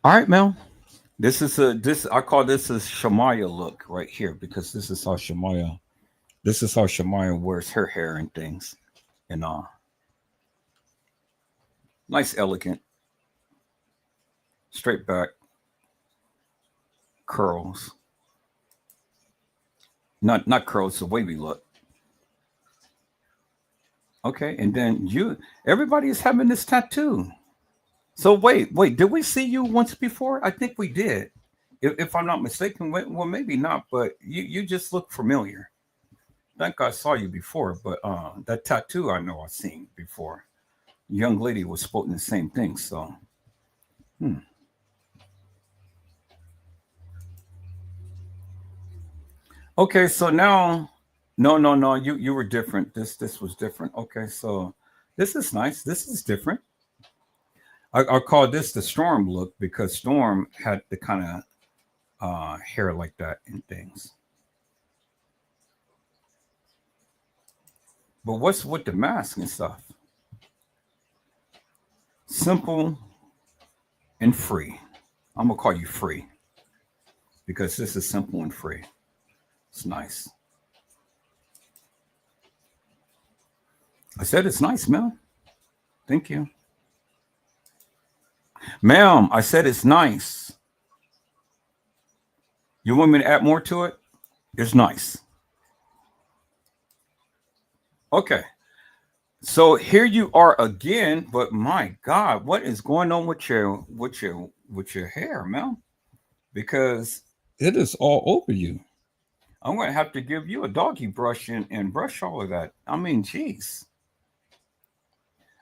All right, Mel. This I call this a Shemaya look right here because this is how Shemaya wears her hair and things. And nice, elegant, straight back curls. Not curls, the wavy look. Okay, and then everybody is having this tattoo. So wait, did we see you once before? I think we did. If I'm not mistaken, well, maybe not, but you just look familiar. I think I saw you before, but that tattoo I know I've seen before. Young lady was quoting the same thing. So, okay. So now, no, you were different. This was different. Okay, so this is nice. This is different. I call this the Storm look because Storm had the kind of hair like that and things. But what's with the mask and stuff? Simple and free. I'm gonna call you free because this is simple and free. It's nice. I said it's nice, Mel. Thank you. Ma'am, I said it's nice. You want me to add more to it? It's nice. Okay. So here you are again, but my God, what is going on with your hair, Mel? Because it is all over you. I'm gonna have to give you a doggy brush and brush all of that. I mean, geez.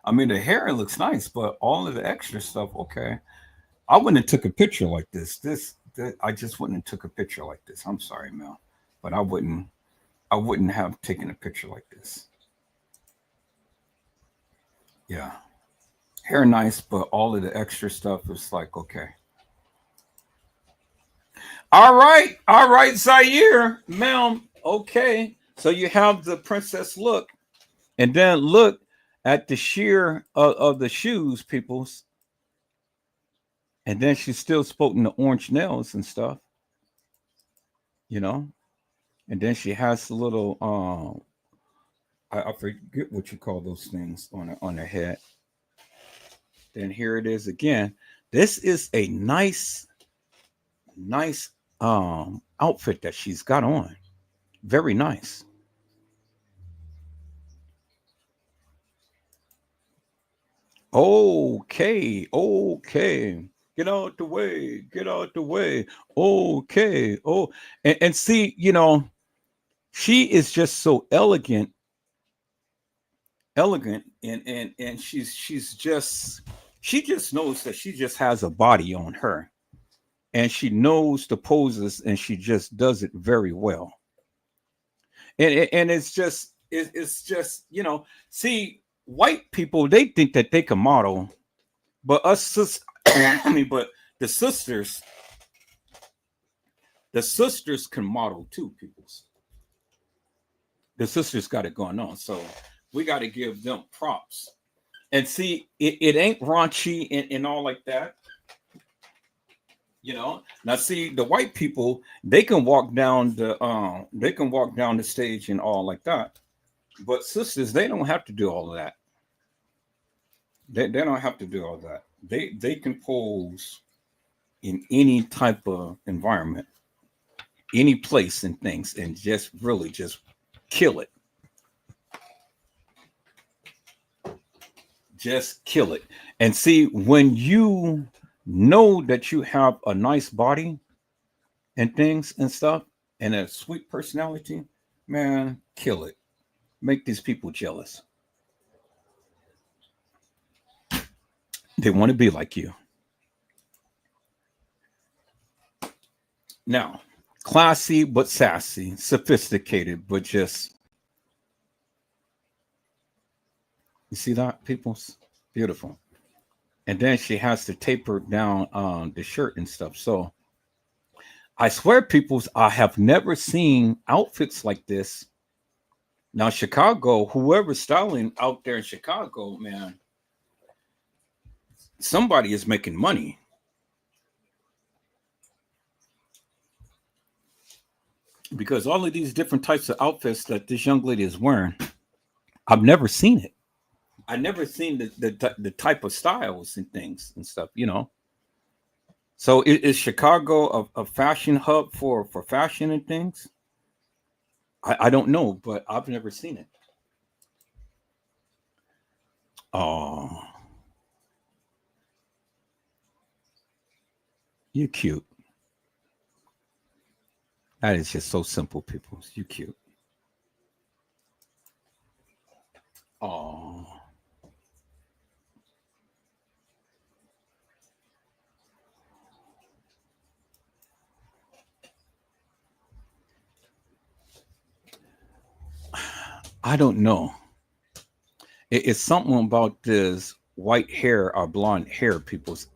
I mean, the hair looks nice, but all of the extra stuff, okay. I wouldn't have took a picture like this. I just wouldn't have took a picture like this. I'm sorry, Mel, but I wouldn't have taken a picture like this. Yeah, hair nice, but all of the extra stuff is like okay. All right, Zaire, Mel. Okay, so you have the princess look, and then look at the sheer of the shoes, peoples, and then she's still sporting the orange nails and stuff, you know. And then she has a little I forget what you call those things on her head. Then here it is again. This is a nice outfit that she's got on. Very nice. Okay. Get out the way. Get out the way. Okay. Oh, and see, she is just so elegant, and she just knows that she just has a body on her, and she knows the poses, and she just does it very well. And it's just see, white people, they think that they can model, but I mean, but the sisters the sisters can model too, peoples. The sisters got it going on, so we got to give them props. And see, it ain't raunchy and all like that. Now see, the white people, they can walk down the stage and all like that, but sisters, they don't have to do all of that. They don't have to do all that. They can pose in any type of environment, any place and things, and just really just kill it. Just kill it. And see, when you know that you have a nice body and things and stuff and a sweet personality, man, kill it. Make these people jealous. They want to be like you. Now, classy but sassy, sophisticated but just, you see that, people's beautiful. and then she has to taper down the shirt and stuff. So I swear, peoples, I have never seen outfits like this. Now, Chicago, whoever's styling out there in Chicago, man, somebody is making money. Because all of these different types of outfits that this young lady is wearing, I've never seen it. I've never seen the type of styles and things and stuff, you know. So is Chicago a fashion hub for fashion and things? I don't know, but I've never seen it. Oh, you cute. That is just so simple, people. You cute. Oh, I don't know. It's something about this white hair or blonde hair, people's.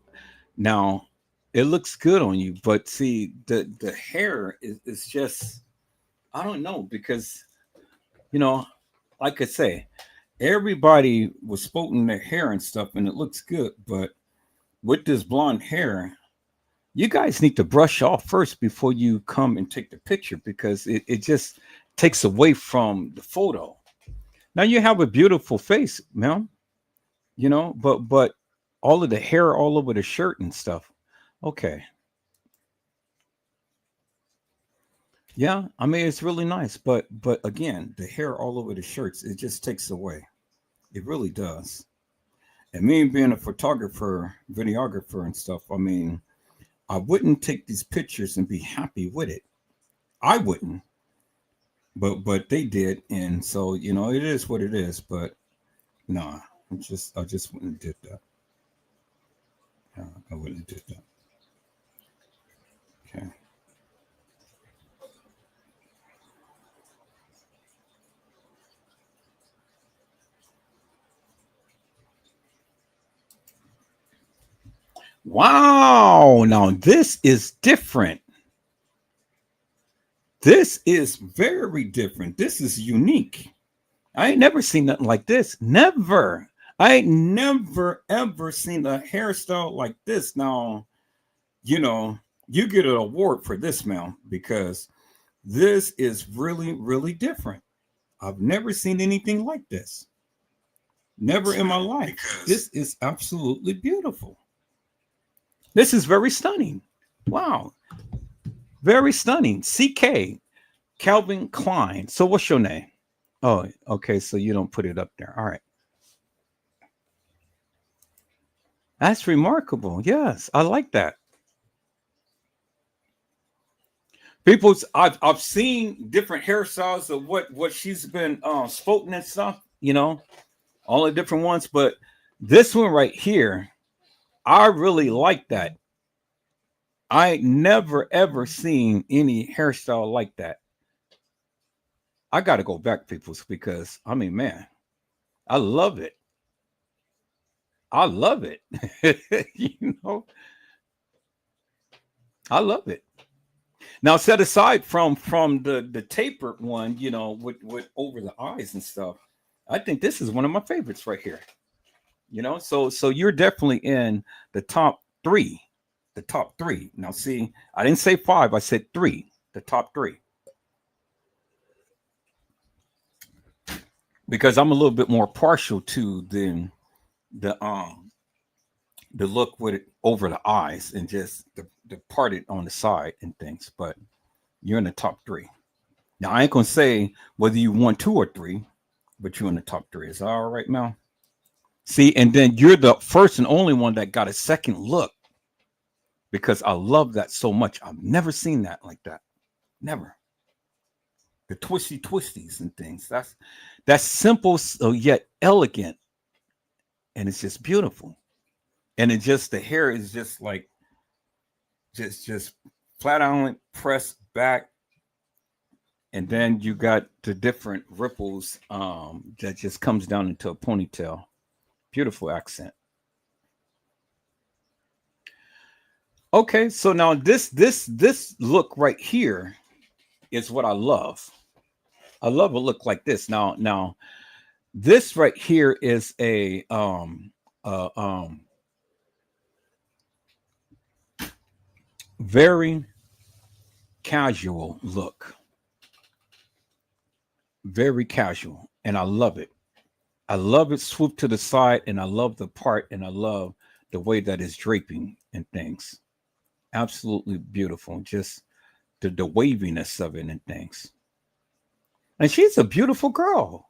Now, it looks good on you, but see, the hair is just, I don't know, because, you know, like I say, everybody was sporting their hair and stuff, and it looks good, but with this blonde hair, you guys need to brush off first before you come and take the picture because it just takes away from the photo. Now you have a beautiful face, ma'am, you know, but all of the hair all over the shirt and stuff. Okay. Yeah, I mean it's really nice, but again, the hair all over the shirts, it just takes away. It really does. And me being a photographer, videographer and stuff, I mean, I wouldn't take these pictures and be happy with it. I wouldn't, but they did, and so you know it is what it is. But nah, I just wouldn't have did that. I wouldn't have did that. Okay. Wow. Now this is different. This is very different. This is unique. I ain't never seen nothing like this. Never. I ain't never ever seen a hairstyle like this. Now, you know, you get an award for this, man, because this is really, really different. I've never seen anything like this. Never in my life. This is absolutely beautiful. This is very stunning. Wow. Very stunning. CK, Calvin Klein. So what's your name? Oh, okay. So you don't put it up there. All right. That's remarkable. Yes, I like that. People's I've seen different hairstyles of what she's been spoken and stuff, you know, all the different ones, but this one right here, I really like that. I never ever seen any hairstyle like that. I got to go back, peoples, because I mean, man, I love it. I love it. You know, I love it. Now, set aside from the tapered one, you know, with over the eyes and stuff, I think this is one of my favorites right here. You know, so you're definitely in the top three. The top three. Now, see, I didn't say five, I said three. The top three. Because I'm a little bit more partial to the the look with it over the eyes and just the parted on the side and things, but you're in the top three. Now I ain't gonna say whether you won two or three, but you're in the top three. Is that all right, Mel? See, and then you're the first and only one that got a second look because I love that so much. I've never seen that like that. Never. The twisties and things. That's simple so yet elegant, and it's just beautiful. And it just the hair is just like just flat on pressed back, and then you got the different ripples that just comes down into a ponytail. Beautiful accent. Okay, so now this look right here is what I love. I love a look like this. Now this right here is a uh, um very casual look, very casual, and I love it. I love it swooped to the side, and I love the part, and I love the way that it's draping and things. Absolutely beautiful. Just the waviness of it and things. And she's a beautiful girl.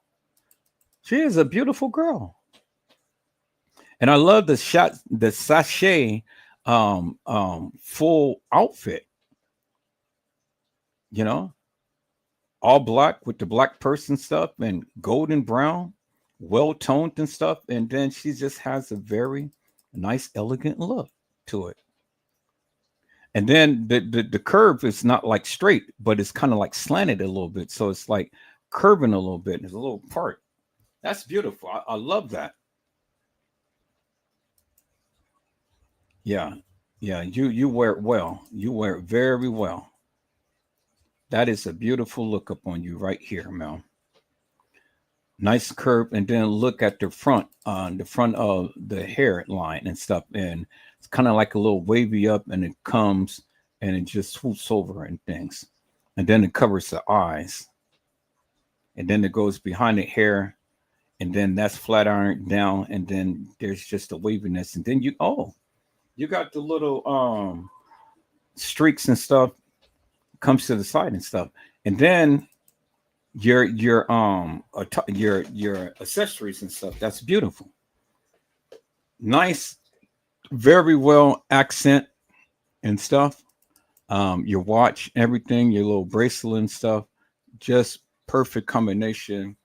She is a beautiful girl. And I love the shot, the sachet full outfit, you know, all black with the black person stuff and golden brown, well toned and stuff. And then she just has a very nice, elegant look to it. And then the curve is not like straight, but it's kind of like slanted a little bit. So it's like curving a little bit. There's a little part. That's beautiful. I love that. Yeah. Yeah. You wear it well. You wear it very well. That is a beautiful look up on you right here, Mel. Nice curve, and then look at the front of the hairline and stuff, and it's kind of like a little wavy up, and it comes and it just swoops over and things, and then it covers the eyes, and then it goes behind the hair, and then that's flat iron down, and then there's just a waviness, and then you got the little streaks and stuff comes to the side and stuff, and then your accessories and stuff. That's beautiful. Nice, very well accent and stuff. Your watch, everything, your little bracelet and stuff, just perfect combination.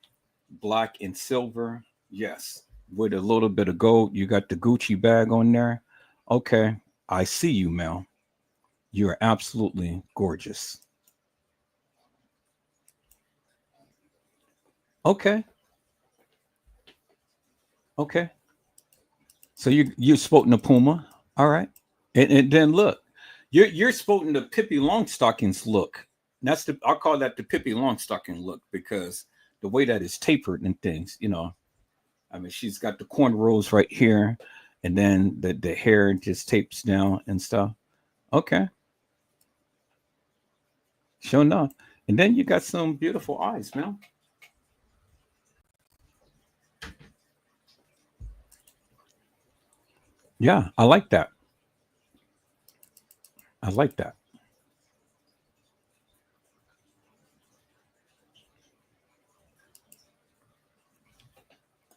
Black and silver, yes, with a little bit of gold. You got the Gucci bag on there. Okay, I see you, Mel. You are absolutely gorgeous. Okay, okay. So you're sporting the Puma, all right? And then look, you're sporting the Pippi Longstockings look. That's the I call that the Pippi Longstocking look because the way that is tapered and things, you know. I mean, she's got the cornrows right here, and then the hair just tapes down and stuff. Okay, sure enough. And then you got some beautiful eyes, man. Yeah, I like that. I like that.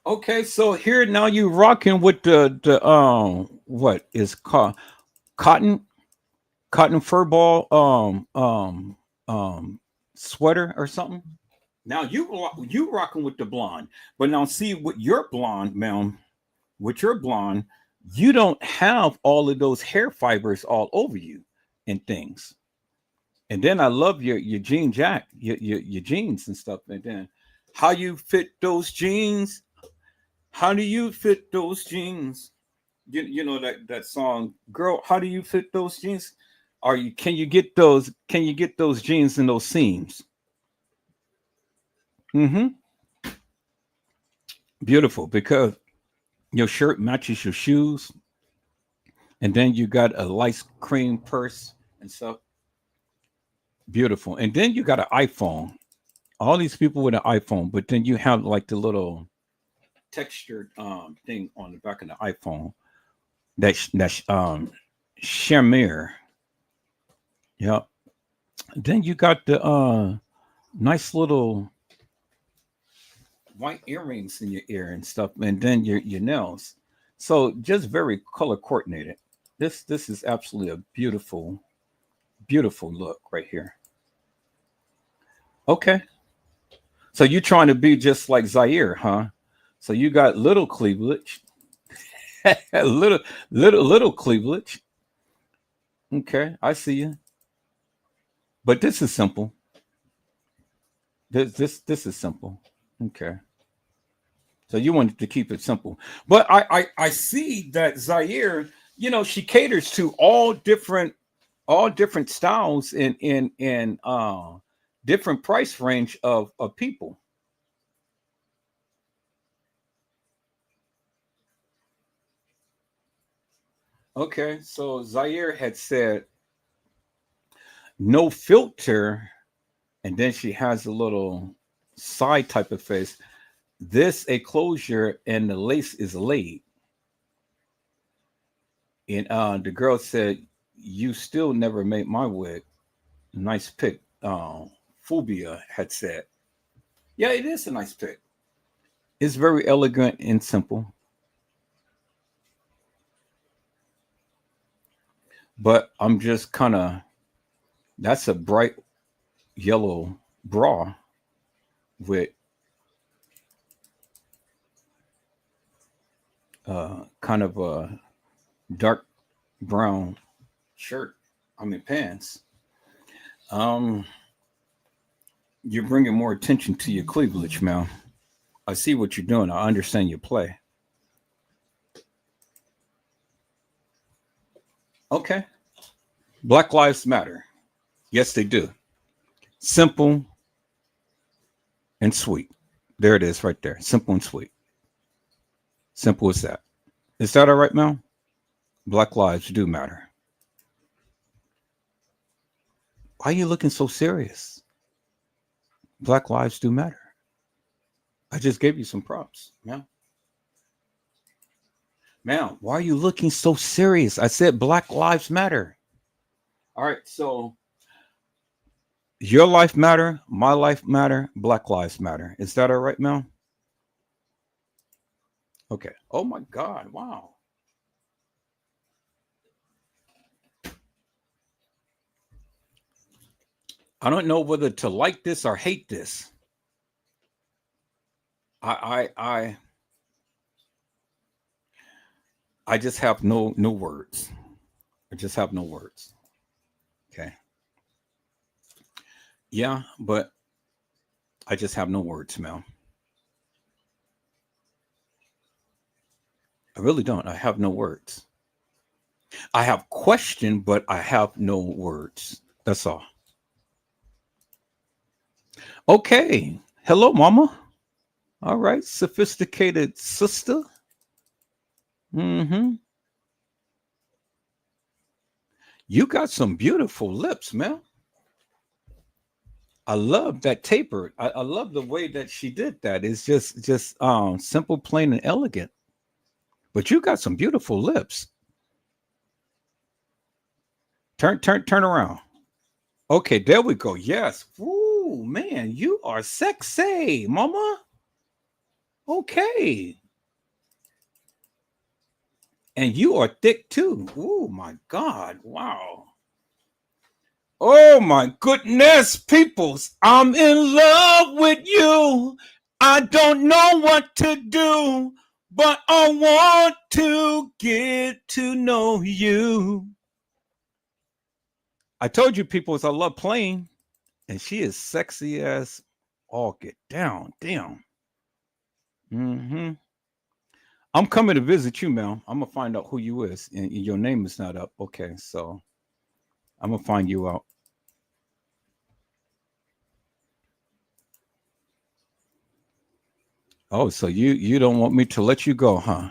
Okay, so here now you rocking with the what is called cotton fur ball sweater or something. Now you rocking with the blonde, but now see with your blonde, ma'am, with your blonde, you don't have all of those hair fibers all over you and things. And then I love your jean jack, your jeans and stuff. And then how you fit those jeans? How do you fit those jeans? You know that song, girl. How do you fit those jeans? Are you can you get those? Can you get those jeans in those seams? Mm-hmm. Beautiful because your shirt matches your shoes, and then you got a light cream purse and stuff. Beautiful, and then you got an iPhone. All these people with an iPhone, but then you have like the little textured thing on the back of the iPhone. That's Shamir. Yep. Then you got the nice little white earrings in your ear and stuff, and then your nails. So just very color coordinated. This is absolutely a beautiful look right here. Okay. So you trying to be just like Zaire, huh? So you got little cleavage, little cleavage. Okay, I see you. But this is simple. This is simple. Okay. So you wanted to keep it simple. But I see that Zaire, you know, she caters to all different styles and different price range of people. Okay, so Zaire had said no filter, and then she has a little side type of face. This a closure, and the lace is laid. And the girl said, "You still never made my wig." Nice pick. Phobia had said, "Yeah, it is a nice pick. It's very elegant and simple, but I'm just kind of that's a bright yellow bra with kind of a dark brown shirt. I mean pants. Um, you're bringing more attention to your cleavage, man. I see what you're doing. I understand your play. Okay. Black Lives Matter. Yes, they do. Simple and sweet. There it is right there. Simple and sweet. Simple as that. Is that all right, Mel? Black lives do matter. Why are you looking so serious? Black lives do matter. I just gave you some props, Mel. Mel, why are you looking so serious? I said Black lives matter. All right, so your life matter, my life matter, Black lives matter. Is that all right, Mel? Okay. Oh my God! Wow. I don't know whether to like this or hate this. I I just have no words. I just have no words. Okay. Yeah, but I just have no words, Mel. I really don't. I have no words. I have question, but I have no words. That's all. Okay. Hello, Mama. All right, sophisticated sister. Mm-hmm. You got some beautiful lips, man. I love that taper. I love the way that she did that. It's just simple, plain, and elegant. But you got some beautiful lips. Turn around. Okay, there we go. Yes. Ooh, man, you are sexy, mama. Okay. And you are thick too. Oh my God. Wow. Oh my goodness, peoples. I'm in love with you. I don't know what to do, but I want to get to know you. I told you, peoples, I love playing. And she is sexy as all get down. Damn. Mm-hmm. I'm coming to visit you, Mel. I'm gonna find out who you is, and your name is not up. Okay, so I'm gonna find you out. Oh, so you don't want me to let you go, huh?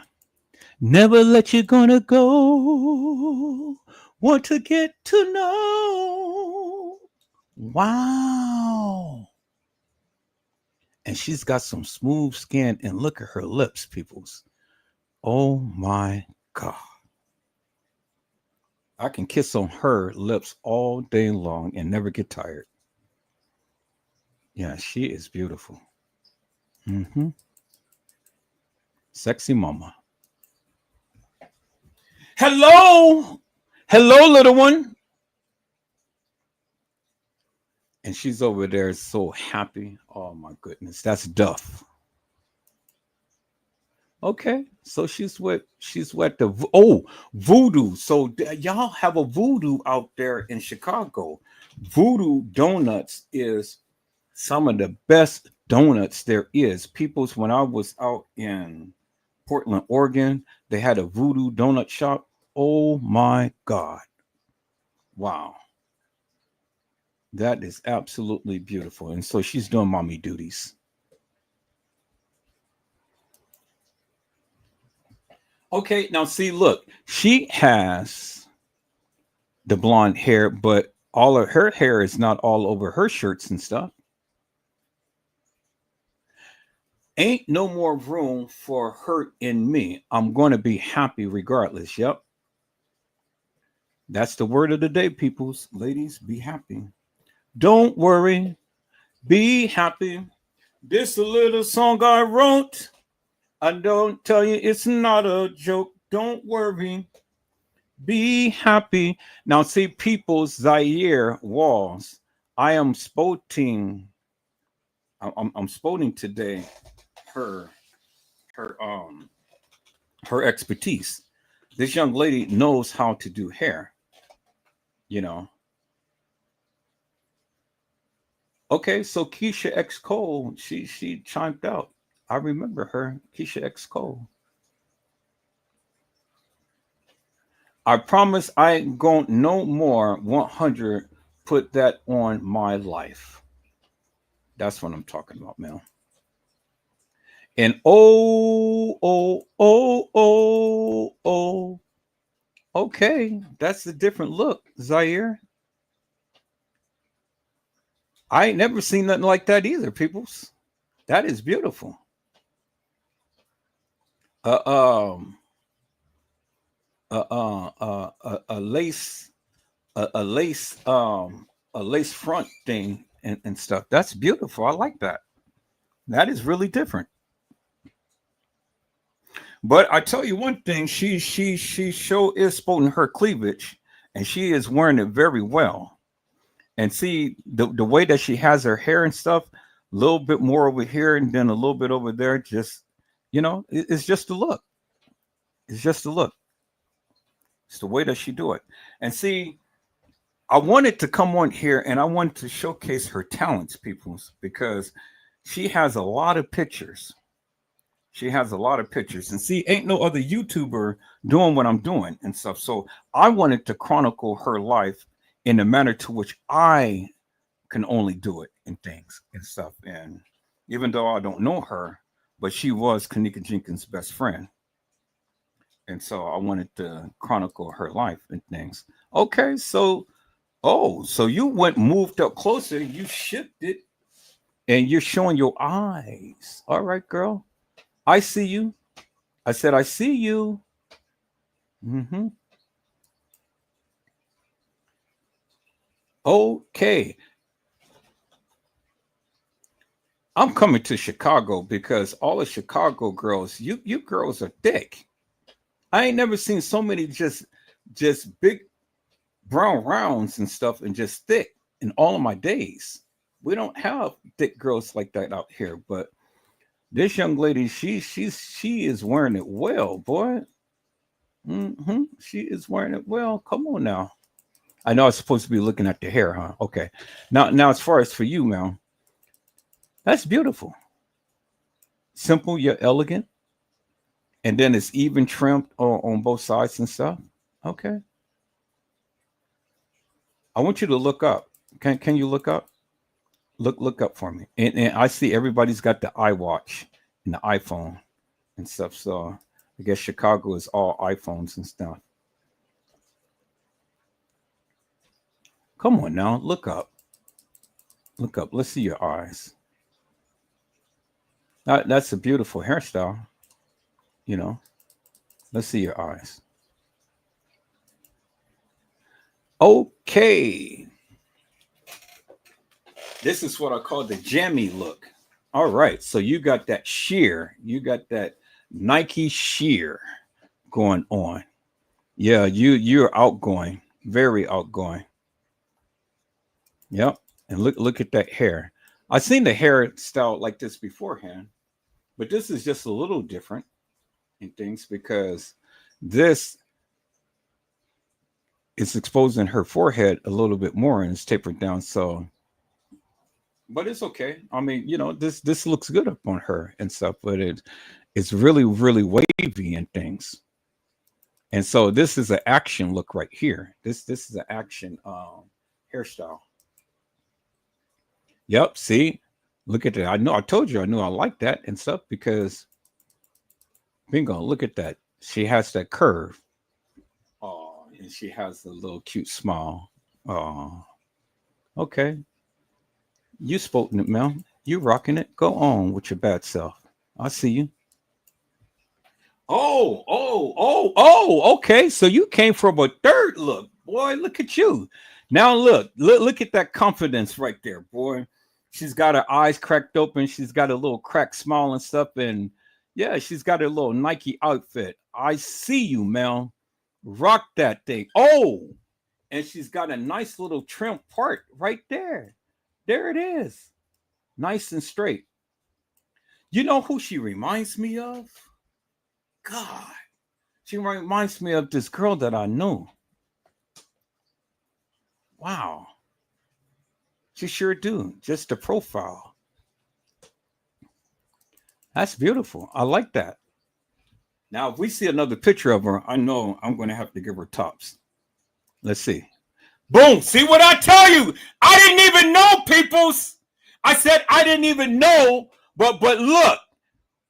Never let you gonna go. Want to get to know. Wow. And she's got some smooth skin, and look at her lips, peoples. Oh my God. I can kiss on her lips all day long and never get tired. Yeah, she is beautiful. Hmm. Sexy mama. Hello. Hello, little one. And she's over there so happy. Oh my goodness. That's Duff. Okay. So she's with the voodoo. So y'all have a voodoo out there in Chicago. Voodoo Donuts is some of the best donuts there is. People's when I was out in Portland, Oregon, they had a voodoo donut shop. Oh my God. Wow. That is absolutely beautiful. And so she's doing mommy duties. Okay, now see, look, she has the blonde hair, but all of her hair is not all over her shirts and stuff. Ain't no more room for hurt in me. I'm going to be happy regardless. Yep. That's the word of the day, peoples. Ladies, be happy. Don't worry. Be happy. This a little song I wrote. I don't tell you it's not a joke. Don't worry. Be happy. Now, see, people's Zaire Walls. I am spoting. I'm spoting today her her her expertise. This young lady knows how to do hair. You know. Okay, so Keisha X Cole, she chimed out. I remember her, Keisha X Cole. I promise I ain't going no more 100 put that on my life. That's what I'm talking about, man. And oh. Okay, that's a different look, Zaire. I ain't never seen nothing like that either, peoples. That is beautiful. Uh, um, a lace, a lace front thing and stuff. That's beautiful. I like that. That is really different. But I tell you one thing, she sure is sporting her cleavage, and she is wearing it very well. And see the way that she has her hair and stuff, a little bit more over here and then a little bit over there. Just it's just a look. It's just a look. It's the way that she do it. And see, I wanted to come on here and I wanted to showcase her talents, peoples, because she has a lot of pictures. She has a lot of pictures. And see, ain't no other YouTuber doing what I'm doing and stuff. So I wanted to chronicle her life in the manner to which I can only do it and things and stuff. And even though I don't know her, but she was Kenneka Jenkins' best friend. And so I wanted to chronicle her life and things. Okay, so so you moved up closer, you shifted, and you're showing your eyes. All right, girl. I see you. I said, I see you. Mm-hmm. Okay. I'm coming to Chicago because all the Chicago girls, you girls are thick. I ain't never seen so many just big brown rounds and stuff and just thick in all of my days. We don't have thick girls like that out here, but this young lady, she is wearing it well, boy. She is wearing it well. Come on now. I know I was supposed to be looking at the hair, huh? Okay. Now as far as for you, Mel, that's beautiful. Simple yet elegant. And then it's even trimmed on both sides and stuff. Okay. I want you to look up. Can you look up? Look up for me. And I see everybody's got the iWatch and the iPhone and stuff. So I guess Chicago is all iPhones and stuff. Come on now, look up. Look up. Let's see your eyes. That's a beautiful hairstyle. Let's see your eyes. Okay. This is what I call the jammy look. All right. So you got that sheer. You got that Nike sheer going on. Yeah, you're outgoing. Very outgoing. Yep. And look at that hair. I've seen the hairstyle like this beforehand, but this is just a little different in things because this is exposing her forehead a little bit more and it's tapered down. So, but it's okay. I mean, this looks good up on her and stuff, but it's really, really wavy and things. And so this is an action look right here. This is an action hairstyle. Yep, see? Look at that. I know I told you I knew I liked that and stuff because bingo, look at that. She has that curve. Oh, and she has a little cute smile. Oh, okay. You spoken it, Mel. You rocking it. Go on with your bad self. I see you. Oh, okay. So you came from a third look. Boy, look at you. Now look at that confidence right there, boy. She's got her eyes cracked open. She's got a little cracked smile and stuff. And yeah, she's got her little Nike outfit. I see you, Mel. Rock that thing. Oh, and she's got a nice little trim part right there. There it is. Nice and straight. You know who she reminds me of? God. She reminds me of this girl that I knew. Wow. She sure do. Just the profile. That's beautiful. I like that. Now, if we see another picture of her, I know I'm going to have to give her tops. Let's see. Boom. See what I tell you? I didn't even know, peoples. I said I didn't even know, but look,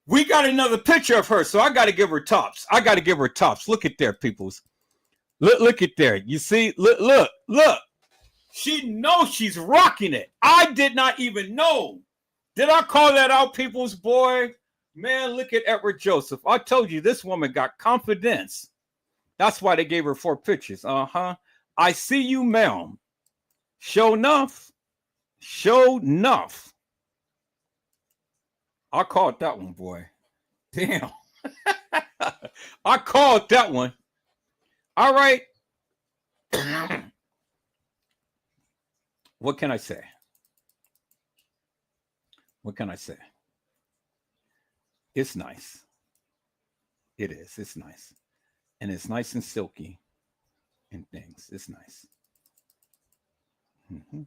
we got another picture of her, so I got to give her tops. I got to give her tops. Look at there, peoples. Look at there. You see? Look. She knows she's rocking it. I did not even know. Did I call that out, people's boy? Man, look at Edward Joseph. I told you this woman got confidence. That's why they gave her 4 pictures. I see you, Mel. Show enough. I called that one, boy. Damn. I called that one. All right. What can I say? It's nice. It is. It's nice. And it's nice and silky and things. It's nice. Mm-hmm.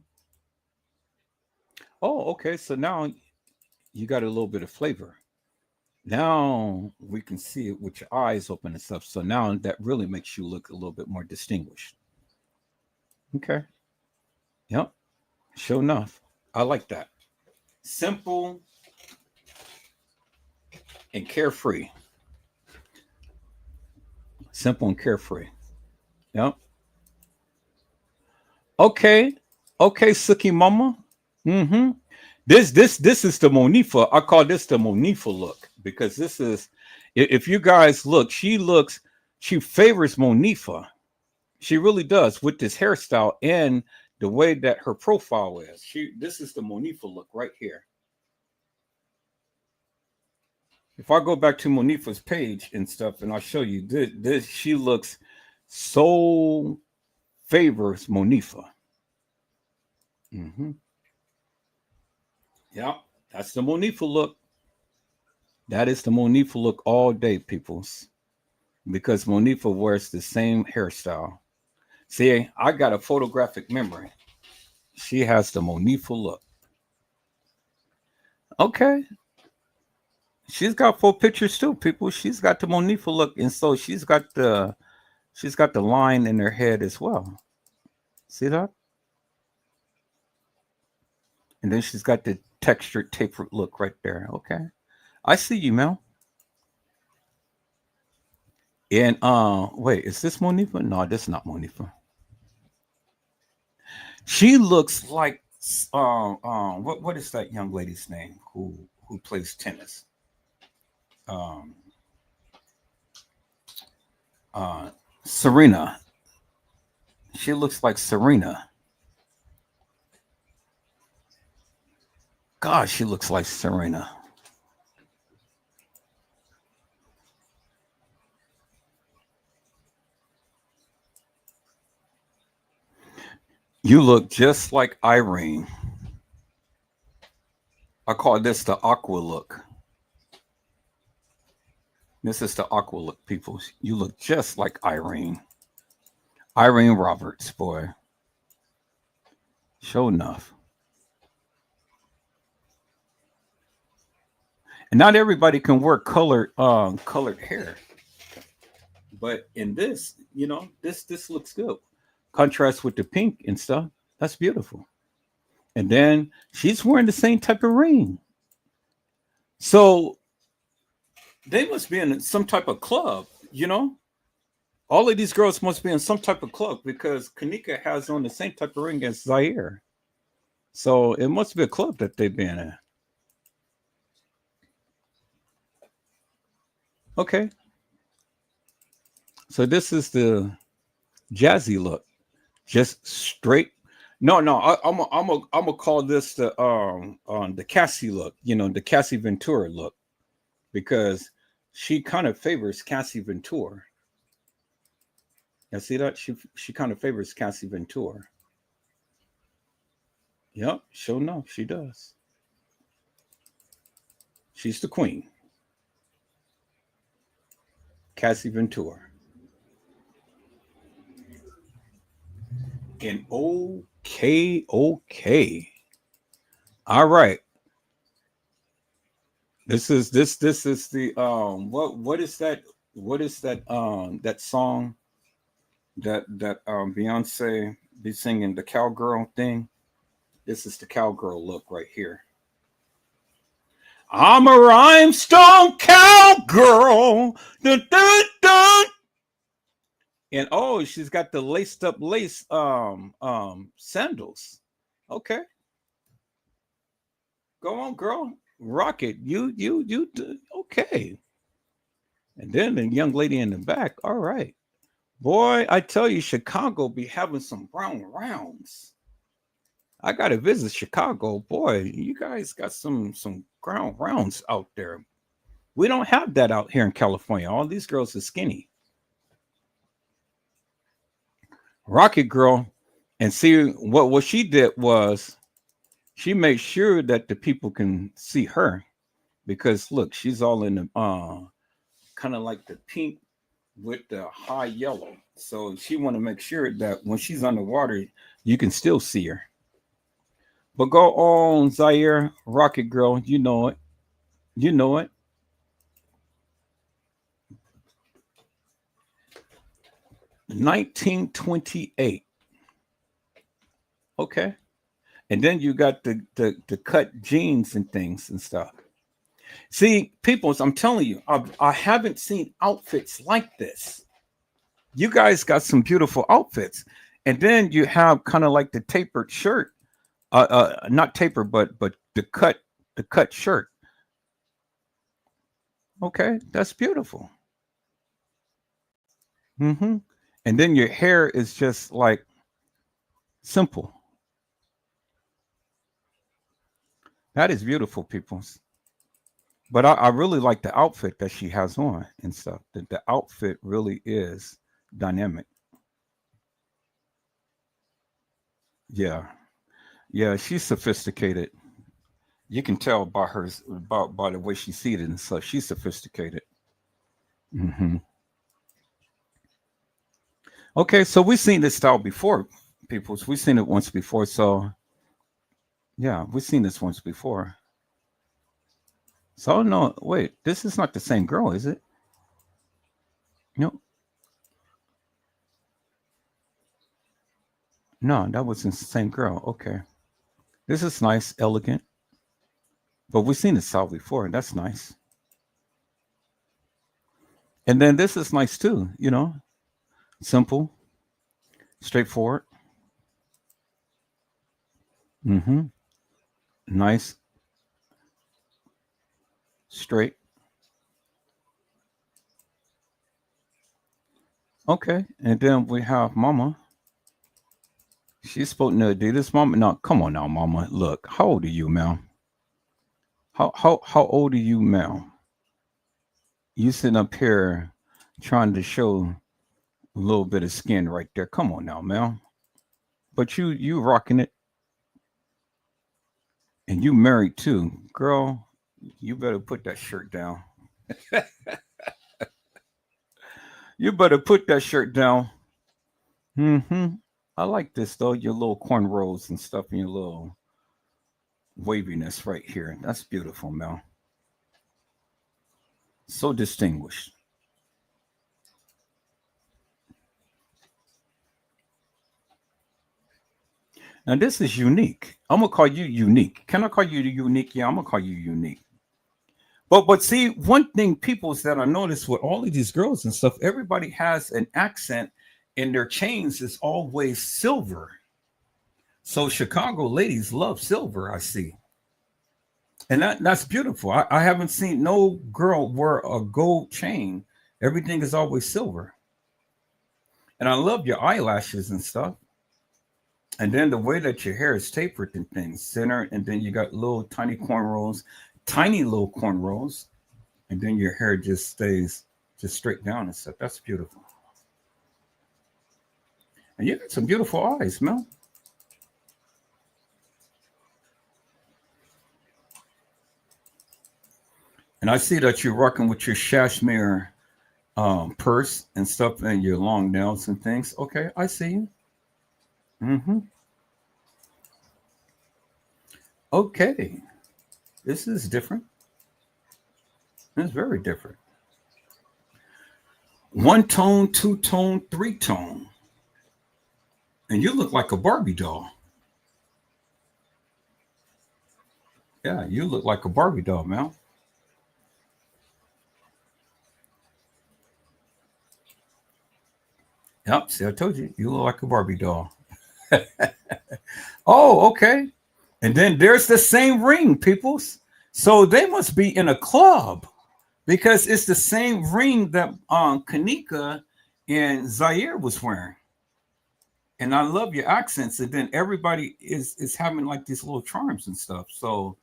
Oh, okay. So now you got a little bit of flavor. Now we can see it with your eyes open and stuff. So now that really makes you look a little bit more distinguished. Okay. Yep. Sure enough. I like that. Simple and carefree. Simple and carefree. Yep. Okay. Okay, Suki Mama. Mm-hmm. This is the Monifa. I call this the Monifa look because this is, if you guys look, she favors Monifa. She really does with this hairstyle and the way that her profile is. This is the Monifa look right here. If I go back to Monifa's page and stuff, and I'll show you this, she looks so favors Monifa. Mm-hmm. Yeah, that's the Monifa look. That is the Monifa look all day, peoples. Because Monifa wears the same hairstyle. See, I got a photographic memory. She has the Monifa look. Okay. She's got 4 pictures too, people. She's got the Monifa look, and so she's got the line in her head as well. See that? And then she's got the textured tapered look right there. Okay. I see you, Mel. And wait, is this Monifa? No, this is not Monifa. She looks like what is that young lady's name who plays tennis? Serena. She looks like Serena. God, she looks like Serena. You look just like Irene. I call this the aqua look. This is the aqua look, people. You look just like Irene. Irene Roberts, boy. Sure enough. And not everybody can wear colored hair. But in this, this looks good. Contrast with the pink and stuff. That's beautiful. And then she's wearing the same type of ring. So they must be in some type of club. All of these girls must be in some type of club because Kenneka has on the same type of ring as Zahrie. So it must be a club that they've been in. Okay. So this is the jazzy look. Just straight. No, I'm gonna call this the Cassie look, the Cassie Ventura look, because she kind of favors Cassie Ventura. You see that? She kind of favors Cassie Ventura. Yep, sure enough, she does. She's the queen. Cassie Ventura. And okay. All right. This is the what is that? What is that song that Beyonce be singing, the cowgirl thing? This is the cowgirl look right here. I'm a rhinestone cowgirl. Dun, dun, dun. And she's got the laced up lace sandals. Okay. Go on, girl. Rock it. You okay. And then the young lady in the back. All right. Boy, I tell you, Chicago be having some brown rounds. I gotta visit Chicago. Boy, you guys got some ground rounds out there. We don't have that out here in California. All these girls are skinny. Rocket Girl, and see what she did was she made sure that the people can see her, because look, she's all in the kind of like the pink with the high yellow. So she want to make sure that when she's underwater, you can still see her. But go on, Zahrie, Rocket Girl, you know it. You know it. $19.28. Okay. And then you got the cut jeans and things and stuff. See, people, I'm telling you, I haven't seen outfits like this. You guys got some beautiful outfits. And then you have kind of like the tapered shirt. Not tapered, but the cut shirt. Okay, that's beautiful. Mm-hmm. And then your hair is just like simple. That is beautiful, people. But I really like the outfit that she has on and stuff. The outfit really is dynamic. Yeah. Yeah, she's sophisticated. You can tell by her by the way she's seated and stuff. She's sophisticated. Hmm. Okay, so we've seen this style before, people. We've seen it once before. So yeah, we've seen this once before. So no, wait, this is not the same girl, is it? No, no, that wasn't the same girl. Okay, this is nice, elegant, but we've seen this style before. That's nice. And then this is nice too. Simple, straightforward. Mm-hmm. Nice, straight. Okay, and then we have Mama. She's supposed to Adidas. Mama, no, come on now, Mama. Look, how old are you, ma'am? How old are you, ma'am? You sitting up here trying to show a little bit of skin right there. Come on now, ma'am. But you rocking it, and you married too, girl. You better put that shirt down. You better put that shirt down. Hmm. I like this though. Your little cornrows and stuff, and your little waviness right here. That's beautiful, Mel. So distinguished. Now this is unique. I'm gonna call you unique. Can I call you unique? Yeah, I'm gonna call you unique. But see, one thing people that I noticed with all of these girls and stuff, everybody has an accent, and their chains is always silver. So Chicago ladies love silver. I see, and that's beautiful. I haven't seen no girl wear a gold chain. Everything is always silver, and I love your eyelashes and stuff. And then the way that your hair is tapered and things, center, and then you got little tiny little cornrows, and then your hair just stays just straight down and stuff. That's beautiful. And you got some beautiful eyes, Mel. And I see that you're rocking with your Shashmere purse and stuff and your long nails and things. Okay, I see you. Mm-hmm. Okay. This is different. It's very different. One tone, two tone, three tone. And you look like a Barbie doll. Yeah, you look like a Barbie doll, Mel. Yep, see, I told you, you look like a Barbie doll. Oh, okay. And then there's the same ring, peoples. So they must be in a club because it's the same ring that Kenneka and Zaire was wearing. And I love your accents. And then everybody is having like these little charms and stuff. So,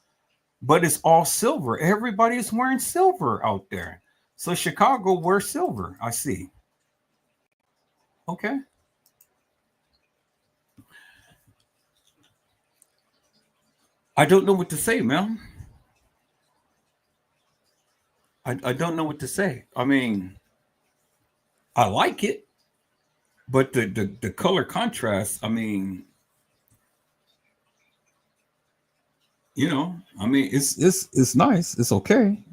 but it's all silver. Everybody is wearing silver out there. So Chicago wears silver. I see. Okay. I don't know what to say, man. I don't know what to say. I mean, I like it, but the color contrast, I mean, I mean, it's nice. It's okay.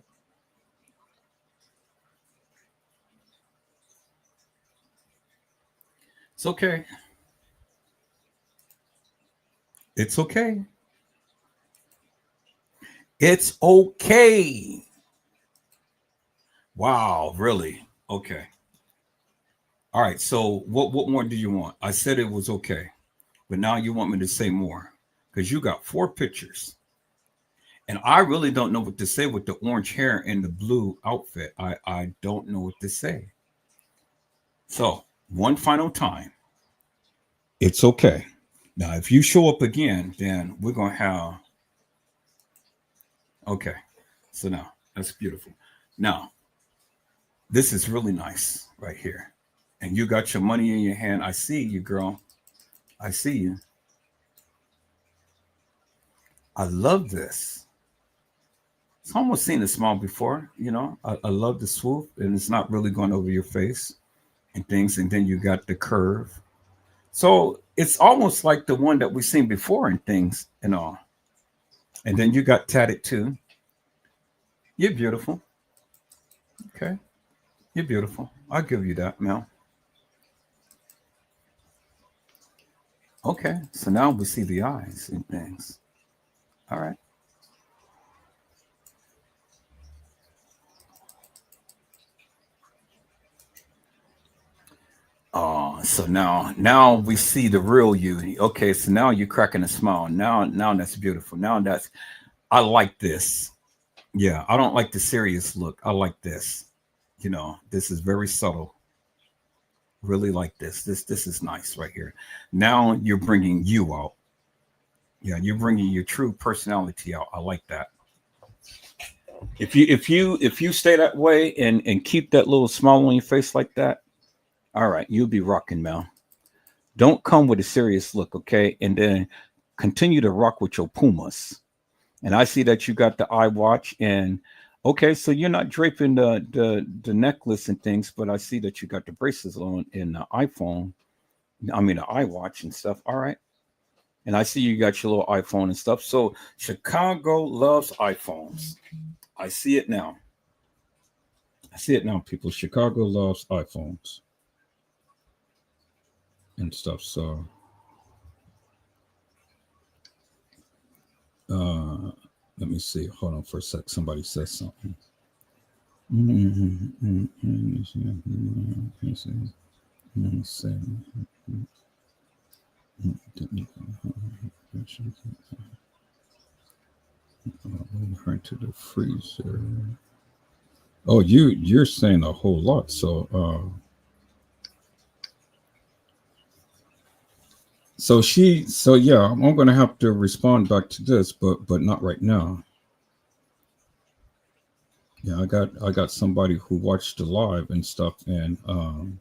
It's okay. It's okay. It's okay. Wow, really? Okay. All right. So what more do you want? I said it was okay, but now you want me to say more because you got four pictures, and I really don't know what to say with the orange hair and the blue outfit. I don't know what to say. So one final time, it's okay. Now, if you show up again, then we're gonna have okay. So now that's beautiful. Now this is really nice right here, and you got your money in your hand. I see you, girl. I see you. I love this. It's almost seen a smile before, I love the swoop, and it's not really going over your face and things. And then you got the curve. So it's almost like the one that we've seen before and things and all. And then you got tatted too. You're beautiful. Okay. You're beautiful. I'll give you that, Mel. Okay. So now we see the eyes and things. All right. Oh, so now we see the real you. Okay, so now you're cracking a smile. Now that's beautiful. Now that's I like this. Yeah, I don't like the serious look. I like this. This is very subtle. Really like this. This is nice right here. Now you're bringing you out. Yeah, you're bringing your true personality out. I like that. If you stay that way and keep that little smile on your face like that, all right, you'll be rocking, Mel. Don't come with a serious look, okay? And then continue to rock with your Pumas. And I see that you got the eye watch, and okay, so you're not draping the necklace and things, but I see that you got the braces on in the iPhone. I mean the iWatch and stuff. All right. And I see you got your little iPhone and stuff. So Chicago loves iPhones. I see it now. I see it now, people. Chicago loves iPhones and stuff. So Let me see. Hold on for a sec. Somebody says something. Her to the freezer. Oh, you're saying a whole lot. So yeah, I'm gonna have to respond back to this, but not right now. Yeah, I got somebody who watched the live and stuff, and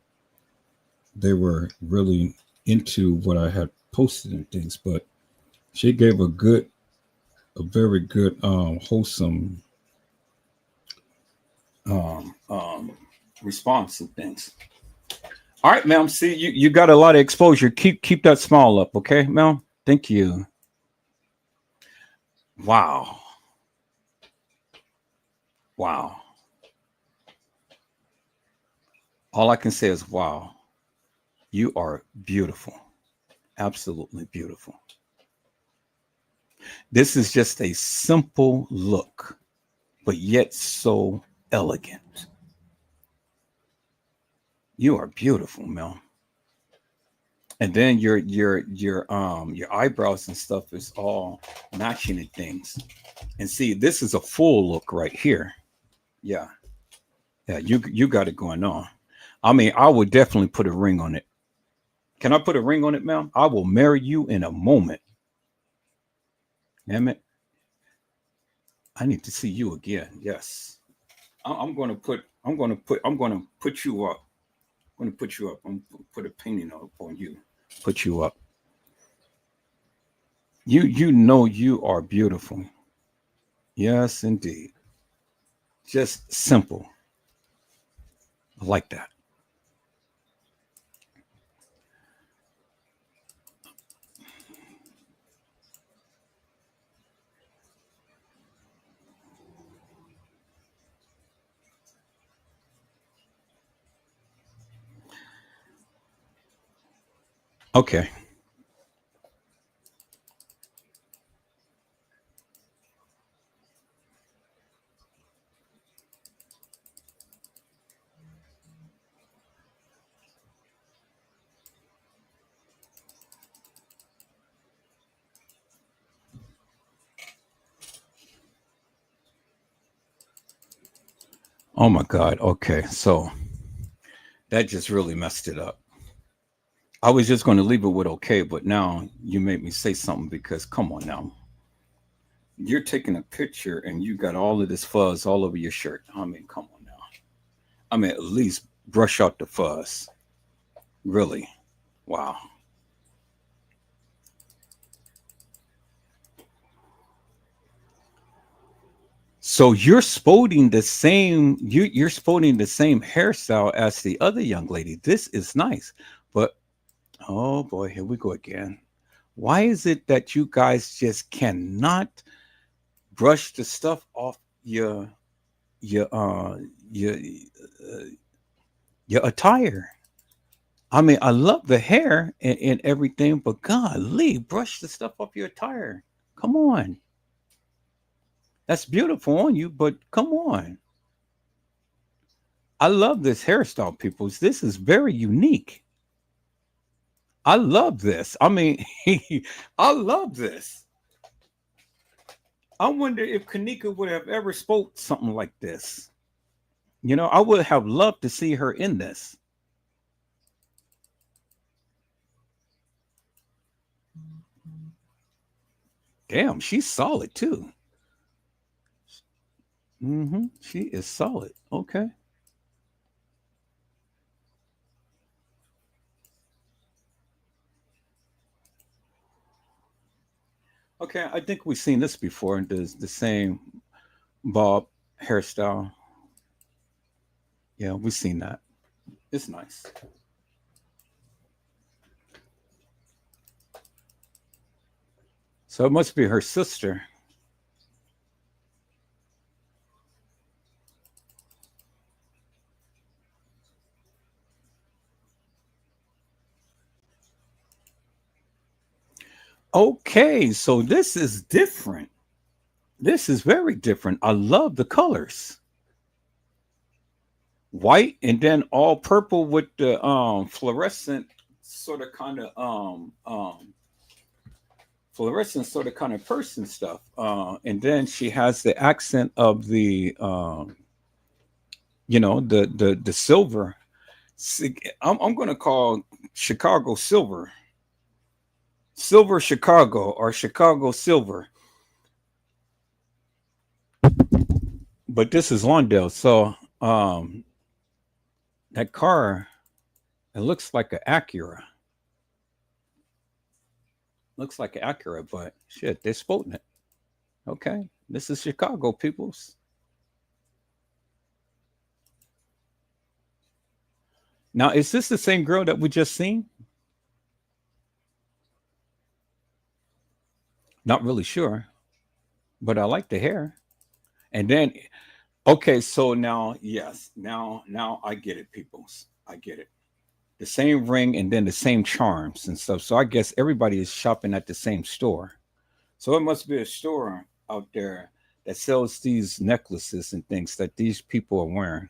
they were really into what I had posted and things. But she gave a very good, wholesome um, um, response to things. All right, ma'am. See, you got a lot of exposure. Keep that smile up, okay, ma'am. Thank you. Wow, wow. All I can say is wow. You are beautiful, absolutely beautiful. This is just a simple look, but yet so elegant. You are beautiful, Mel. And then your eyebrows and stuff is all matching and things. And see, this is a full look right here. Yeah, yeah. You got it going on. I mean, I would definitely put a ring on it. Can I put a ring on it, Mel? I will marry you in a moment. Damn it! I need to see you again. Yes, I'm going to put. I'm going to put. I'm going to put you up. I'm going to put you up. I'm going to put a painting up on you. Put you up. You know you are beautiful. Yes, indeed. Just simple. I like that. Okay. Oh my God. Okay. So that just really messed it up. I was just going to leave it with okay, but now you made me say something because come on now. You're taking a picture and you got all of this fuzz all over your shirt. I mean, come on now. I mean, at least brush out the fuzz. Really? Wow. So you're sporting the same you're sporting the same hairstyle as the other young lady. This is nice. But oh boy, here we go again. Why is it that you guys just cannot brush the stuff off your your uh, your attire? I mean, I love the hair and everything, but golly, brush the stuff off your attire. Come on. That's beautiful on you, but come on. I love this hairstyle, peoples. This is very unique. I love this. I mean, I love this. I wonder if Kanika would have ever spoke something like this. You know, I would have loved to see her in this. Damn, she's solid too. She is solid. Okay. Okay, I think we've seen this before. The same bob hairstyle. Yeah, we've seen that. It's nice. So it must be her sister. Okay, so this is different. This is very different. I love the colors. White and then all purple with the fluorescent sort of kind of fluorescent sort of kind of person stuff. And then she has the accent of the the silver. I'm going to call Chicago silver, silver Chicago, or Chicago silver. But this is Lawndale, so that car, it looks like an Acura. Looks like an Acura, but shit, they're sporting it. Okay, this is Chicago, peoples. Now, is this the same girl that we just seen? Not really sure, but I like the hair. And then, okay, so now, yes, now I get it, peoples. I get it. The same ring and then the same charms and stuff. So I guess everybody is shopping at the same store. So it must be a store out there that sells these necklaces and things that these people are wearing,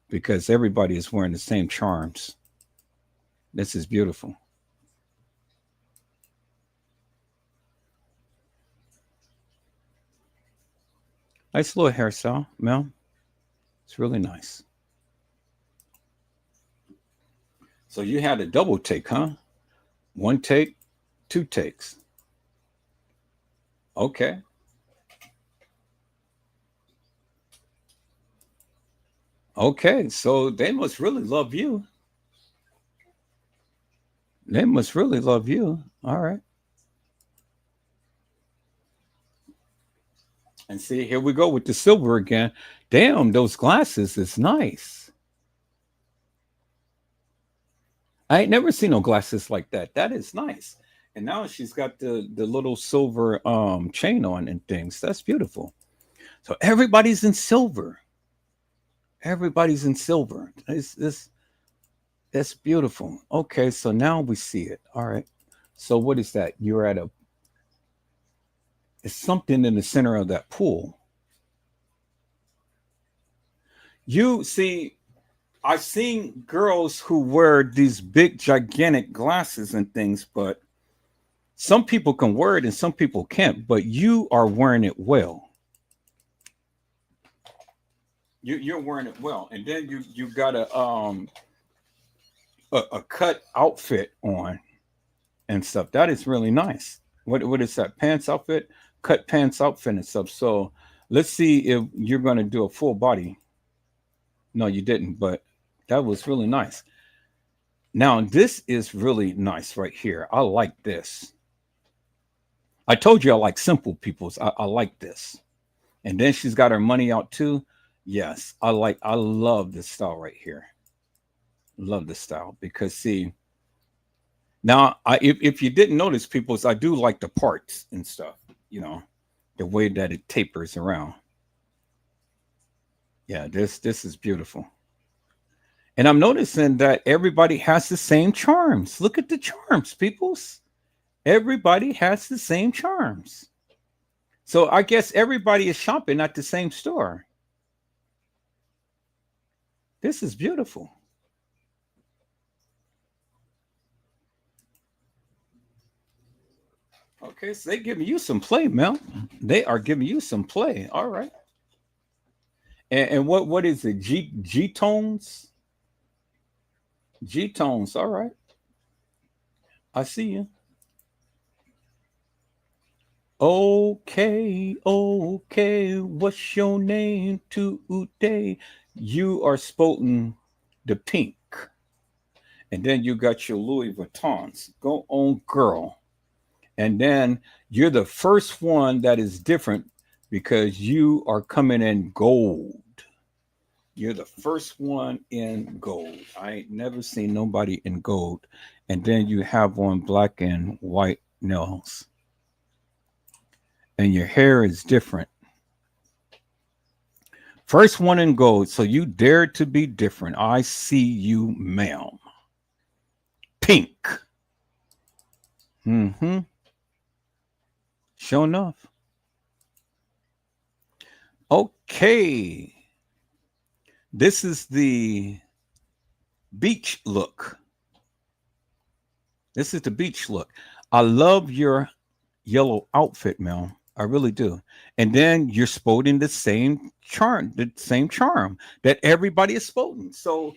because everybody is wearing the same charms. This is beautiful. Nice little hairstyle, Mel. It's really nice. So you had a double take, huh? One take, two takes. Okay. Okay. So they must really love you. They must really love you. All right. And see, here we go with the silver again. Damn, those glasses is nice. I ain't never seen no glasses like that. That is nice. And now she's got the little silver chain on and things. That's beautiful. So everybody's in silver. Everybody's in silver. That's beautiful. Okay, so now we see it. All right. So what is that? You're at a, it's something in the center of that pool. You see, I've seen girls who wear these big, gigantic glasses and things, but some people can wear it and some people can't. But you are wearing it well. You're wearing it well, and then you got a cut outfit on and stuff. That is really nice. What is that pants outfit? Cut pants outfit and stuff. So let's see if you're going to do a full body. No, you didn't, but that was really nice. Now this is really nice right here. I like this. I told you I like simple peoples. I like this. And then she's got her money out too. Yes, I love this style right here. Love this style because see, now if you didn't notice, peoples, I do like the parts and stuff, the way that it tapers around. Yeah, this is beautiful. And I'm noticing that everybody has the same charms. Look at the charms, peoples. Everybody has the same charms. So I guess everybody is shopping at the same store. This is beautiful. Okay, so they giving you some play, Mel. They are giving you some play. All right. And what is it? G tones? G tones. All right. I see you. Okay, okay. What's your name today? You are sporting the pink. And then you got your Louis Vuittons. Go on, girl. And then you're the first one that is different because you are coming in gold. You're the first one in gold. I ain't never seen nobody in gold. And then you have on black and white nails. And your hair is different. First one in gold. So you dare to be different. I see you, ma'am. Pink. Mm-hmm. Sure enough. Okay. This is the beach look. This is the beach look. I love your yellow outfit, Mel. I really do. And then you're sporting the same charm that everybody is sporting. So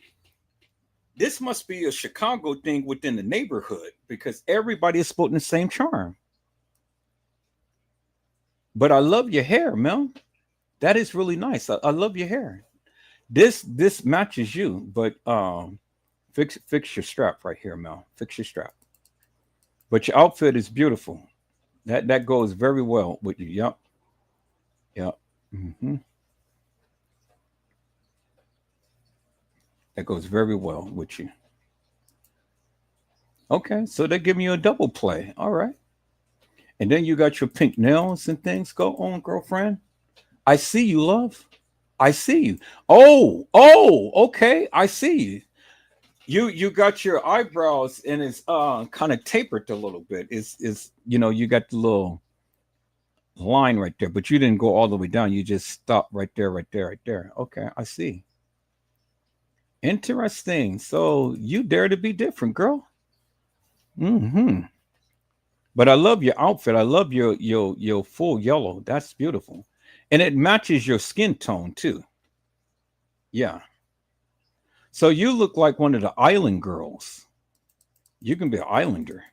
this must be a Chicago thing within the neighborhood because everybody is sporting the same charm. But I love your hair, Mel. That is really nice. I love your hair. This matches you, but fix your strap right here, Mel. Fix your strap. But your outfit is beautiful. That goes very well with you. Yep. Yep. hmm That goes very well with you. Okay, so they're giving you a double play. All right. And then you got your pink nails and things. Go on, girlfriend. I see you, love. I see you. Oh, okay. I see you. You got your eyebrows and it's kind of tapered a little bit. Is you got the little line right there, but you didn't go all the way down. You just stopped right there, right there, right there. Okay, I see. Interesting. So you dare to be different, girl. hmm But I love your outfit. I love your full yellow. That's beautiful, and it matches your skin tone too. Yeah. So you look like one of the island girls. You can be an islander,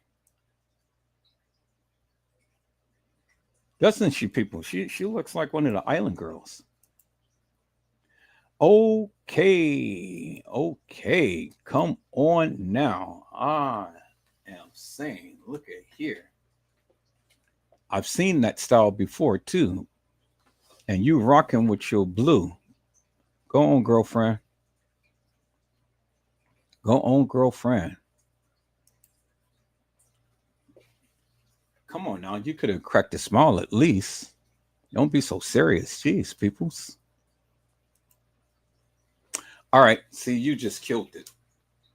doesn't she? People, she looks like one of the island girls. Okay, okay. Come on now. I am saying, look at here. I've seen that style before too. And you rocking with your blue. Go on, girlfriend. Go on, girlfriend. Come on now. You could have cracked a smile at least. Don't be so serious. Jeez, peoples. All right. See, you just killed it.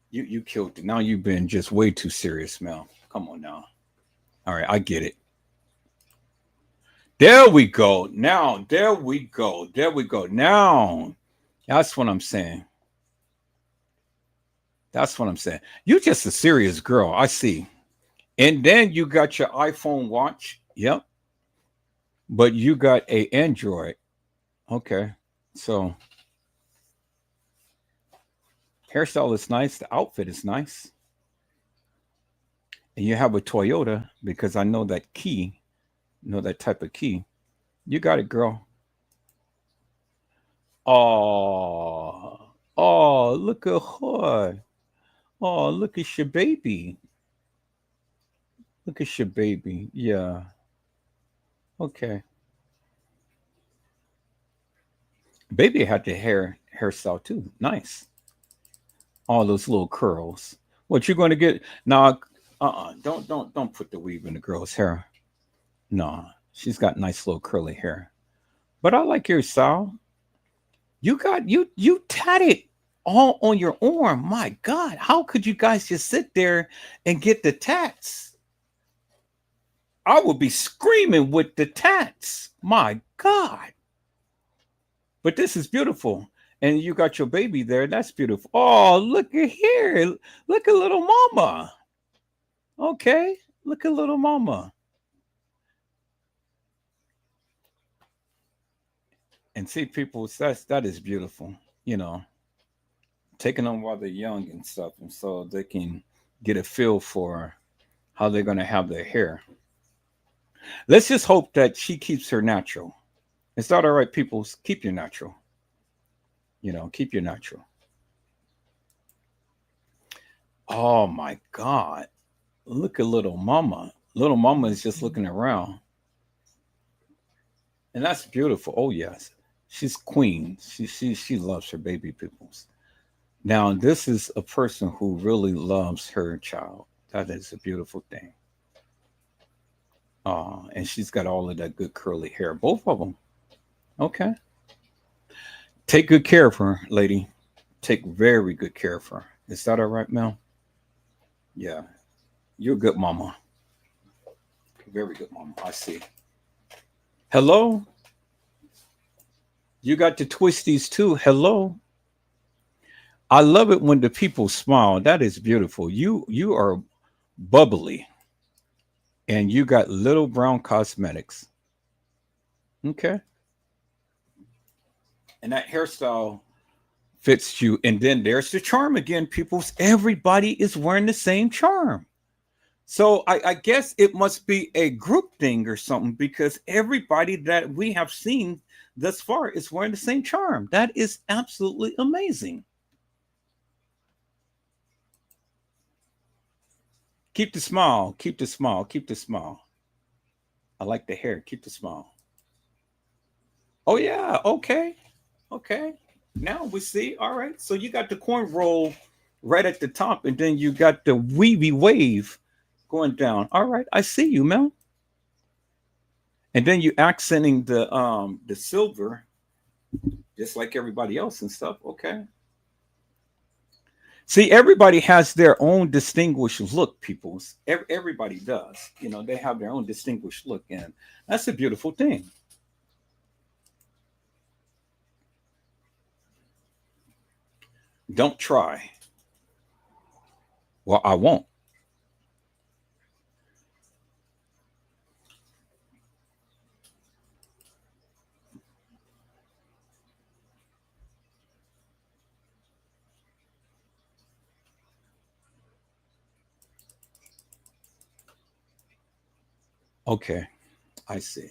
You killed it. Now you've been just way too serious, Mel. Come on now. All right, I get it. There we go. Now, there we go. There we go. Now, that's what I'm saying. That's what I'm saying. You're just a serious girl. I see. And then you got your iPhone watch. Yep. But you got a Android. Okay. So hairstyle is nice. The outfit is nice. And you have a Toyota because I know that key, know that type of key. You got it, girl. Oh, oh, look at her. Oh, look at your baby. Look at your baby. Yeah. Okay. Baby had the hairstyle too. Nice. All those little curls. What you going to get now? Don't put the weave in the girl's hair. No, she's got nice little curly hair. But I like your style. You tatted all on your arm. My God, how could you guys just sit there and get the tats? I would be screaming with the tats. My God. But this is beautiful. And you got your baby there. That's beautiful. Oh, look at here. Look at little mama. Okay. Look at little mama. And see, people, that is beautiful. You know, taking them while they're young and stuff. And so they can get a feel for how they're going to have their hair. Let's just hope that she keeps her natural. It's not all right, people. Keep your natural. Keep your natural. Oh my God. Look at little mama. Little mama is just looking around. And that's beautiful. Oh yes. She's queen. She loves her baby peoples. Now this is a person who really loves her child. That is a beautiful thing. And she's got all of that good curly hair. Both of them. Okay. Take good care of her, lady. Take very good care of her. Is that all right, Mel? Yeah. You're a good mama. Very good mama. I see. Hello? You got the twisties too. Hello. I love it when the people smile. That is beautiful. You are bubbly and you got little brown cosmetics. Okay. And that hairstyle fits you. And then there's the charm again, people. Everybody is wearing the same charm. So I guess it must be a group thing or something because everybody that we have seen thus far is wearing the same charm. That is absolutely amazing. Keep the smile, keep the smile, keep the smile. I like the hair. Keep the smile. Oh yeah, okay. Okay. Now we see. All right. So you got the corn roll right at the top, and then you got the weavy wave going down. All right, I see you, Mel. And then you accenting the silver, just like everybody else and stuff. Okay. See, everybody has their own distinguished look, peoples. Everybody does. You know, they have their own distinguished look, and that's a beautiful thing. Don't try. Well, I won't. Okay, I see.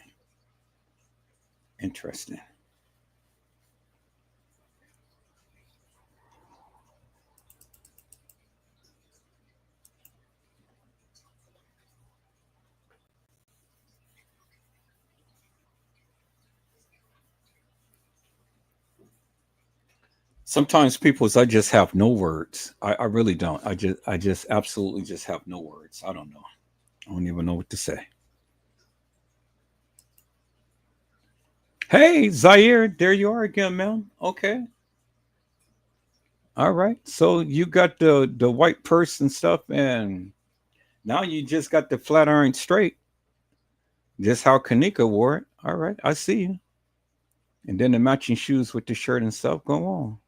Interesting. Sometimes people's I just have no words. I really don't. I just absolutely just have no words. I don't know. I don't even know what to say. Hey, Zaire, there you are again, man. Okay. All right. So you got the white purse and stuff, and now you just got the flat iron straight, just how Kanika wore it. All right, I see you. And then the matching shoes with the shirt and stuff. Go on.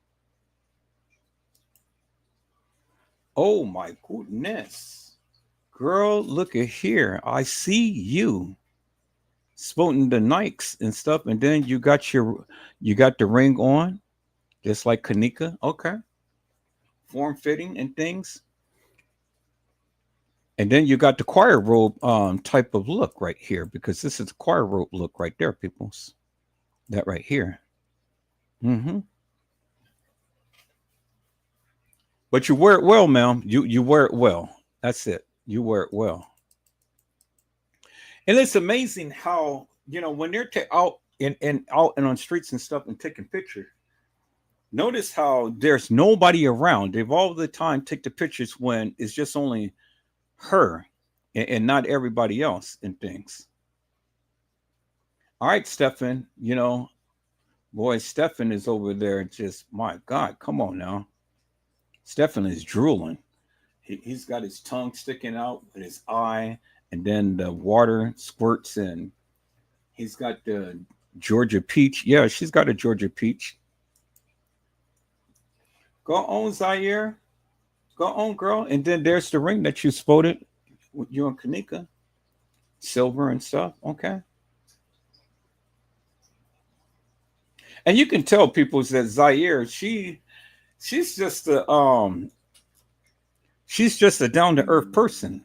Oh my goodness. Girl, look at here. I see you sporting the Nikes and stuff, and then you got the ring on, just like Kanika. Okay. Form fitting and things. And then you got the choir robe type of look right here, because this is the choir robe look right there, peoples. That right here. Hmm. But you wear it well, ma'am. You wear it well. That's it. You wear it well. And it's amazing how, when they're out and on streets and stuff and taking pictures, notice how there's nobody around. They've all the time take the pictures when it's just only her and not everybody else and things. All right, Stefan, boy, Stefan is over there. Just, my God, come on now. Stefan is drooling. He's got his tongue sticking out with his eye, and then the water squirts in. He's got the Georgia peach. Yeah, she's got a Georgia peach. Go on, Zaire. Go on, girl. And then there's the ring that you spotted with you and Kanika. Silver and stuff. Okay. And you can tell people that Zaire, she's just a down to earth person.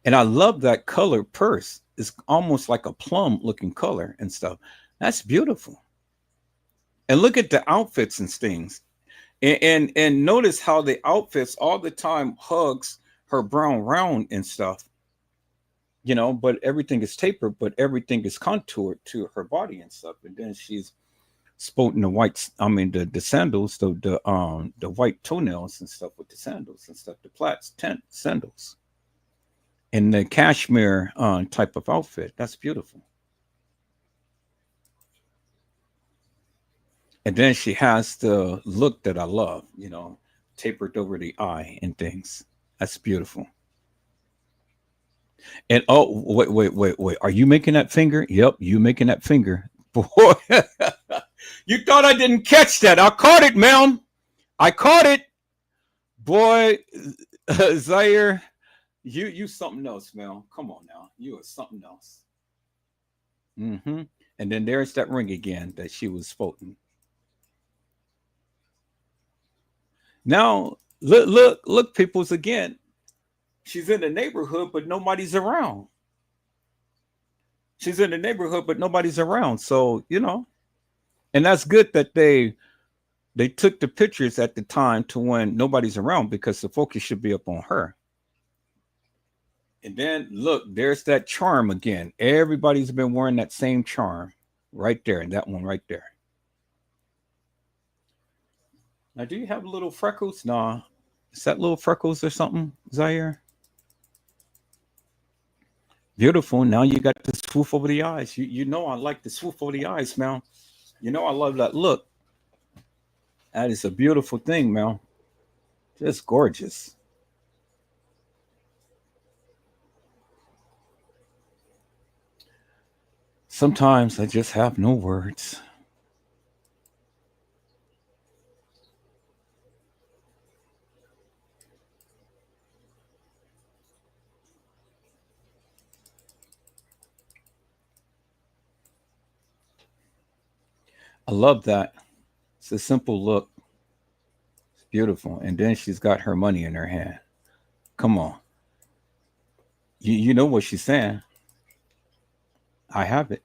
And I love that color purse. It's almost like a plum looking color and stuff. That's beautiful. And look at the outfits and things. And notice how the outfits all the time hugs her brown round and stuff. But everything is tapered, but everything is contoured to her body and stuff. And then she's sporting the white, I mean the sandals, the white toenails and stuff with the sandals and stuff, the plaits tent sandals. And the cashmere type of outfit. That's beautiful. And then she has the look that I love, tapered over the eye and things. That's beautiful. And oh, wait. Are you making that finger? Yep, you making that finger. Boy. You thought I didn't catch that. I caught it, ma'am. I caught it. Boy, Zahrie, you something else, man. Come on now. You are something else. Mm-hmm. And then there's that ring again that she was sporting. Now, look, peoples again. She's in the neighborhood, but nobody's around. She's in the neighborhood, but nobody's around. So, and that's good that they took the pictures at the time to when nobody's around because the focus should be up on her. And then look, there's that charm again. Everybody's been wearing that same charm right there, and that one right there. Now, do you have little freckles? Nah. Is that little freckles or something, Zahrie? Beautiful. Now you got the swoof over the eyes. You know I like the swoof over the eyes, man. You know I love that look. That is a beautiful thing, man. Just gorgeous. Sometimes I just have no words. I love that. It's a simple look. It's beautiful. And then she's got her money in her hand. Come on. You know what she's saying. I have it.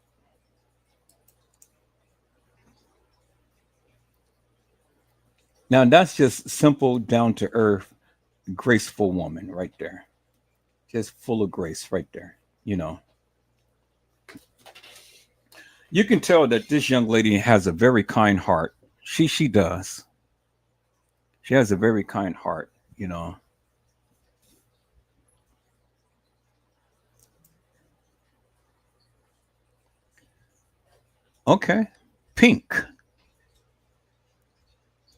Now that's just simple, down to earth, graceful woman right there. Just full of grace right there. You can tell that this young lady has a very kind heart. She does. She has a very kind heart. Okay. Pink.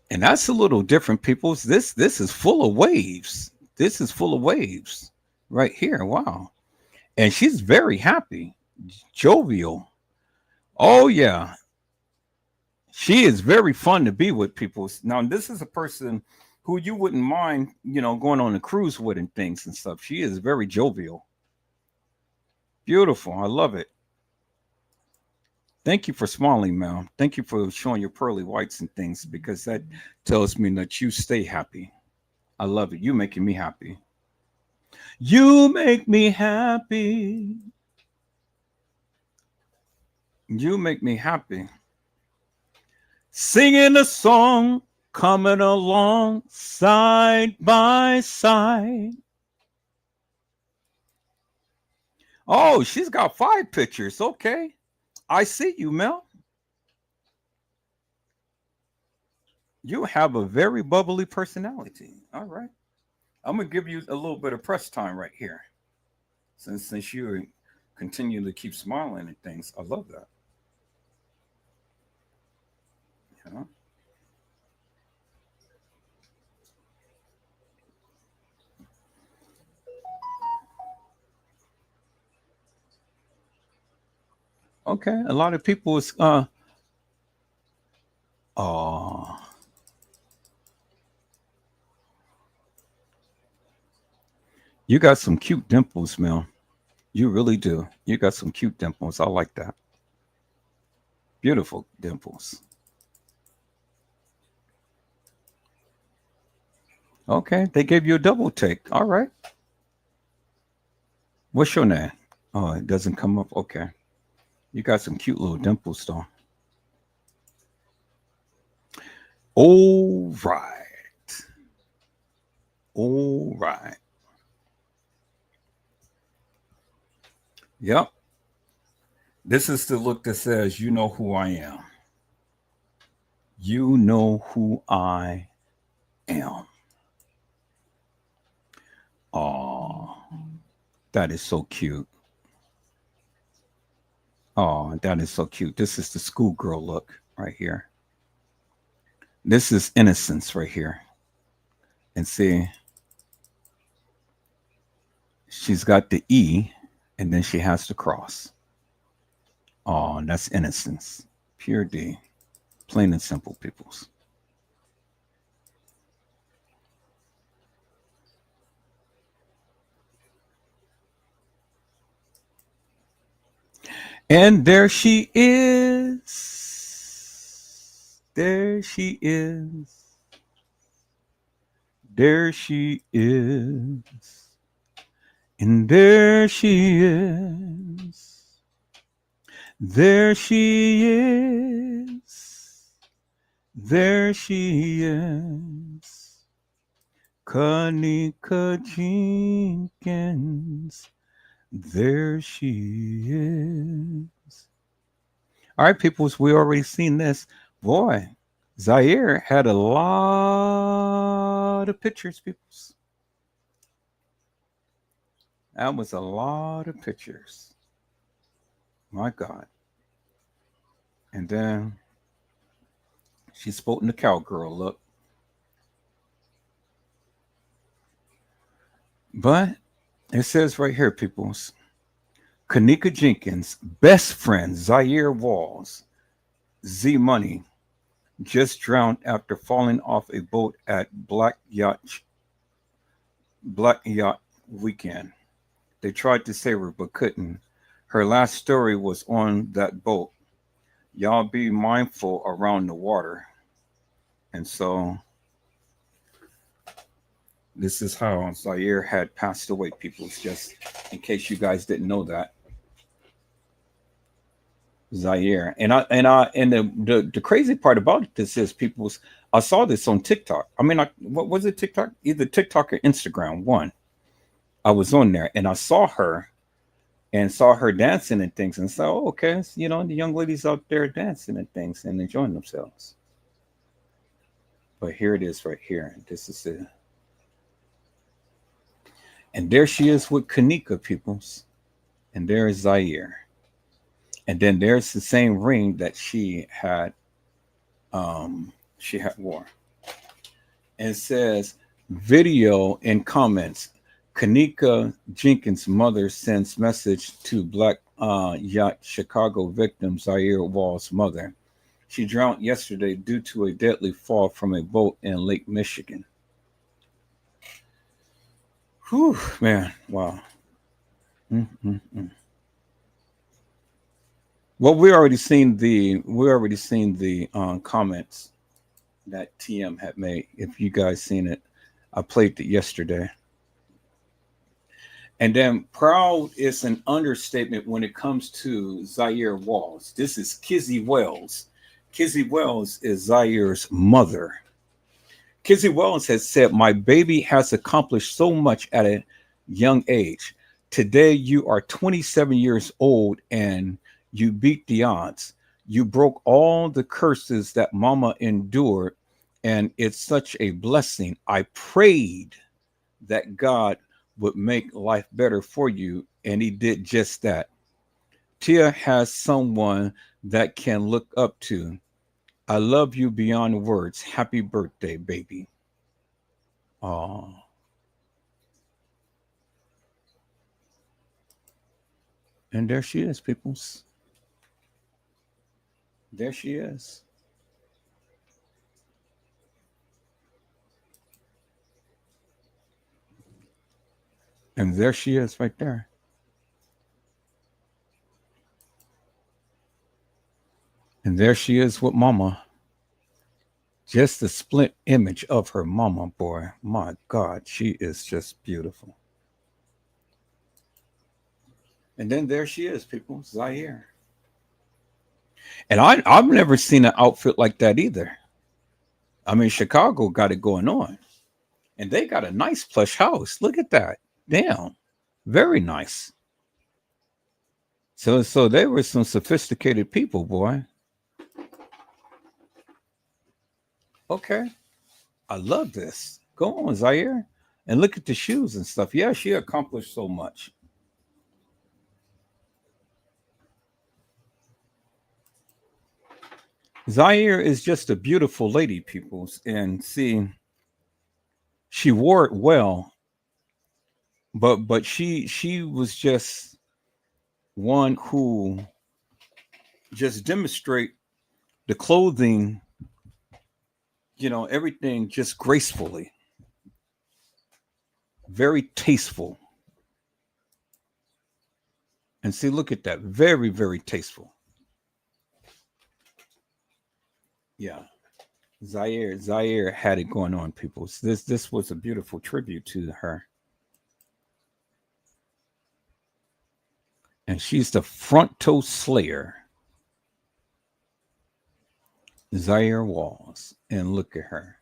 And that's a little different, peoples. This is full of waves. This is full of waves right here. Wow. And she's very happy, jovial. Oh yeah. She is very fun to be with, people. Now, this is a person who you wouldn't mind, going on a cruise with and things and stuff. She is very jovial. Beautiful. I love it. Thank you for smiling, Mel. Thank you for showing your pearly whites and things because that tells me that you stay happy. I love it. You making me happy. You make me happy. You make me happy. Singing a song, coming along side by side. Oh, she's got 5 pictures. Okay. I see you, Mel. You have a very bubbly personality. All right. I'm going to give you a little bit of press time right here. Since you continue to keep smiling and things. I love that. Yeah. Okay. A lot of people is oh, you got some cute dimples, Mel. You really do. You got some cute dimples. I like that. Beautiful dimples. Okay, they gave you a double take. All right. What's your name? Oh, it doesn't come up. Okay. You got some cute little dimples, though. All right. All right. Yep. This is the look that says, you know who I am. You know who I am. Oh, that is so cute. Oh, that is so cute. This is the schoolgirl look right here. This is innocence right here. And see, she's got the E and then she has the cross. Oh, that's innocence. Pure D. Plain and simple, peoples. And there she is. There she is. There she is. And there she is. There she is. There she is. Kenneka Jenkins. There she is. All right, peoples, we already seen this. Boy, Zahrie had a lot of pictures, peoples. That was a lot of pictures. My God. And then she's sporting the cowgirl look. But it says right here, peoples, Kenneka Jenkins' best friend, Zahrie Walls, Z Money, just drowned after falling off a boat at Black Yacht Weekend. They tried to save her but couldn't. Her last story was on that boat. Y'all be mindful around the water. And so this is how Zahrie had passed away, people. It's just in case you guys didn't know that. Zahrie. And the crazy part about this is people's I saw this on TikTok. I mean, what was it, TikTok? Either TikTok or Instagram, one. I was on there and I saw her dancing and things, and so okay, you know, the young ladies out there dancing and things and enjoying themselves. But here it is right here. This is it. And there she is with Kenneka, peoples. And there is Zahrie. And then there's the same ring that she had wore. And it says video in comments. Kenneka Jenkins' mother sends message to Black Yacht Chicago victim Zahrie Walls' mother. She drowned yesterday due to a deadly fall from a boat in Lake Michigan. Whew, man, wow. Well, we already seen the comments that TM had made. If you guys seen it, I played it yesterday. And then proud is an understatement when it comes to Zahrie Walls. This is Kizzy Wells. Kizzy Wells is Zahire's mother. Kizzy Wells has said, "My baby has accomplished so much at a young age. Today you are 27 years old and you beat the odds. You broke all the curses that mama endured, and it's such a blessing. I prayed that God would make life better for you, and he did just that. Tia has someone that can look up to. I love you beyond words. Happy birthday, baby." Oh. And there she is, peoples. There she is. And there she is right there. And there she is with mama. Just a split image of her mama, boy. My God, she is just beautiful. And then there she is, people, Zahrie. And I've never seen an outfit like that either. I mean, Chicago got it going on. And they got a nice plush house. Look at that. Damn. Very nice. So they were some sophisticated people, boy. Okay. I love this. Go on, Zahrie. And look at the shoes and stuff. Yeah, she accomplished so much. Zahrie is just a beautiful lady, peoples. And see, she wore it well, but she was just one who just demonstrate The clothing, everything just gracefully, very tasteful. And see, look at that. Very, very tasteful. Yeah. Zahrie had it going on, people. So this was a beautiful tribute to her. And she's the front toe slayer, Zahrie Walls. And look at her.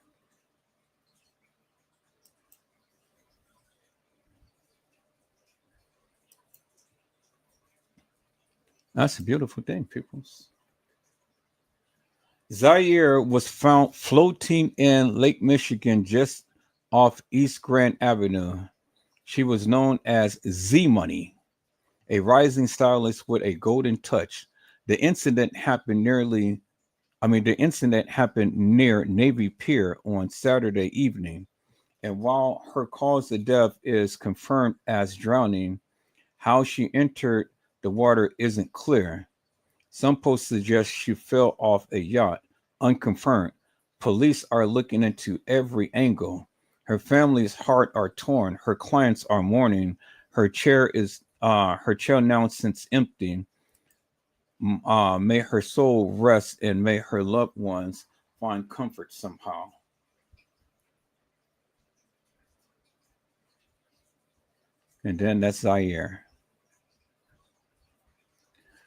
That's a beautiful thing, people. Zahrie was found floating in Lake Michigan just off East Grand Avenue. She was known as Z Money, a rising stylist with a golden touch. The incident happened near Navy Pier on Saturday evening. And while her cause of death is confirmed as drowning, how she entered the water isn't clear. Some posts suggest she fell off a yacht, unconfirmed. Police are looking into every angle. Her family's heart are torn. Her clients are mourning. Her chair now since empty. May her soul rest and may her loved ones find comfort somehow. And then that's Zahrie.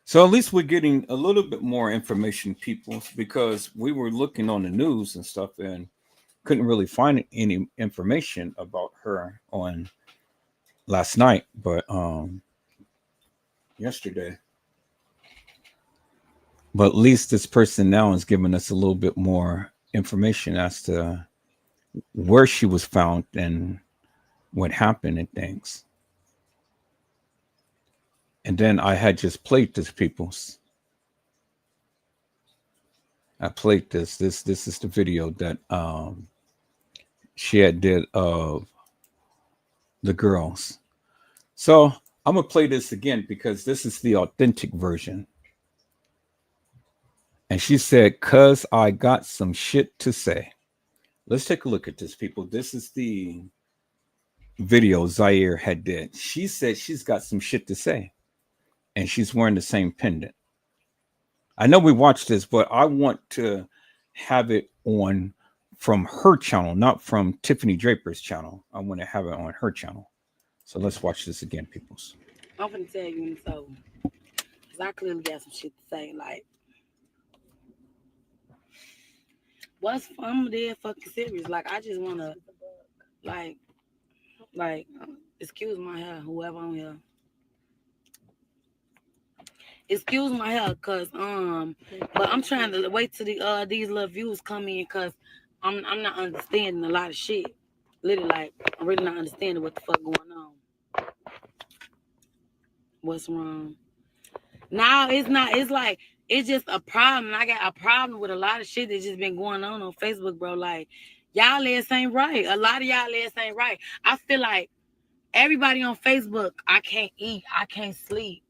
So at least we're getting a little bit more information, people, because we were looking on the news and stuff and couldn't really find any information about her on last night, but yesterday. But at least this person now is giving us a little bit more information as to where she was found and what happened and things. And then I had just played this, peoples. I played this. This is the video that she had did of the girls. So I'm gonna play this again because this is the authentic version. And she said, "'Cause I got some shit to say." Let's take a look at this, people. This is the video Zahrie had did. She said she's got some shit to say. And she's wearing the same pendant. I know we watched this, but I want to have it on from her channel, not from Tiffany Draper's channel. I want to have it on her channel. So let's watch this again, peoples. I'm gonna tell you so, because I clearly got some shit to say. Like, I'm dead fucking serious. Like, I just wanna, like, excuse my hair, whoever on here. Excuse my hair, cause but I'm trying to wait till these little views come in, cause I'm not understanding a lot of shit. Literally, like, I'm really not understanding what the fuck going on. What's wrong? No, it's not. It's like, it's just a problem. I got a problem with a lot of shit that's just been going on Facebook, bro. Like, y'all ass ain't right. A lot of y'all ass ain't right. I feel like everybody on Facebook, I can't eat, I can't sleep.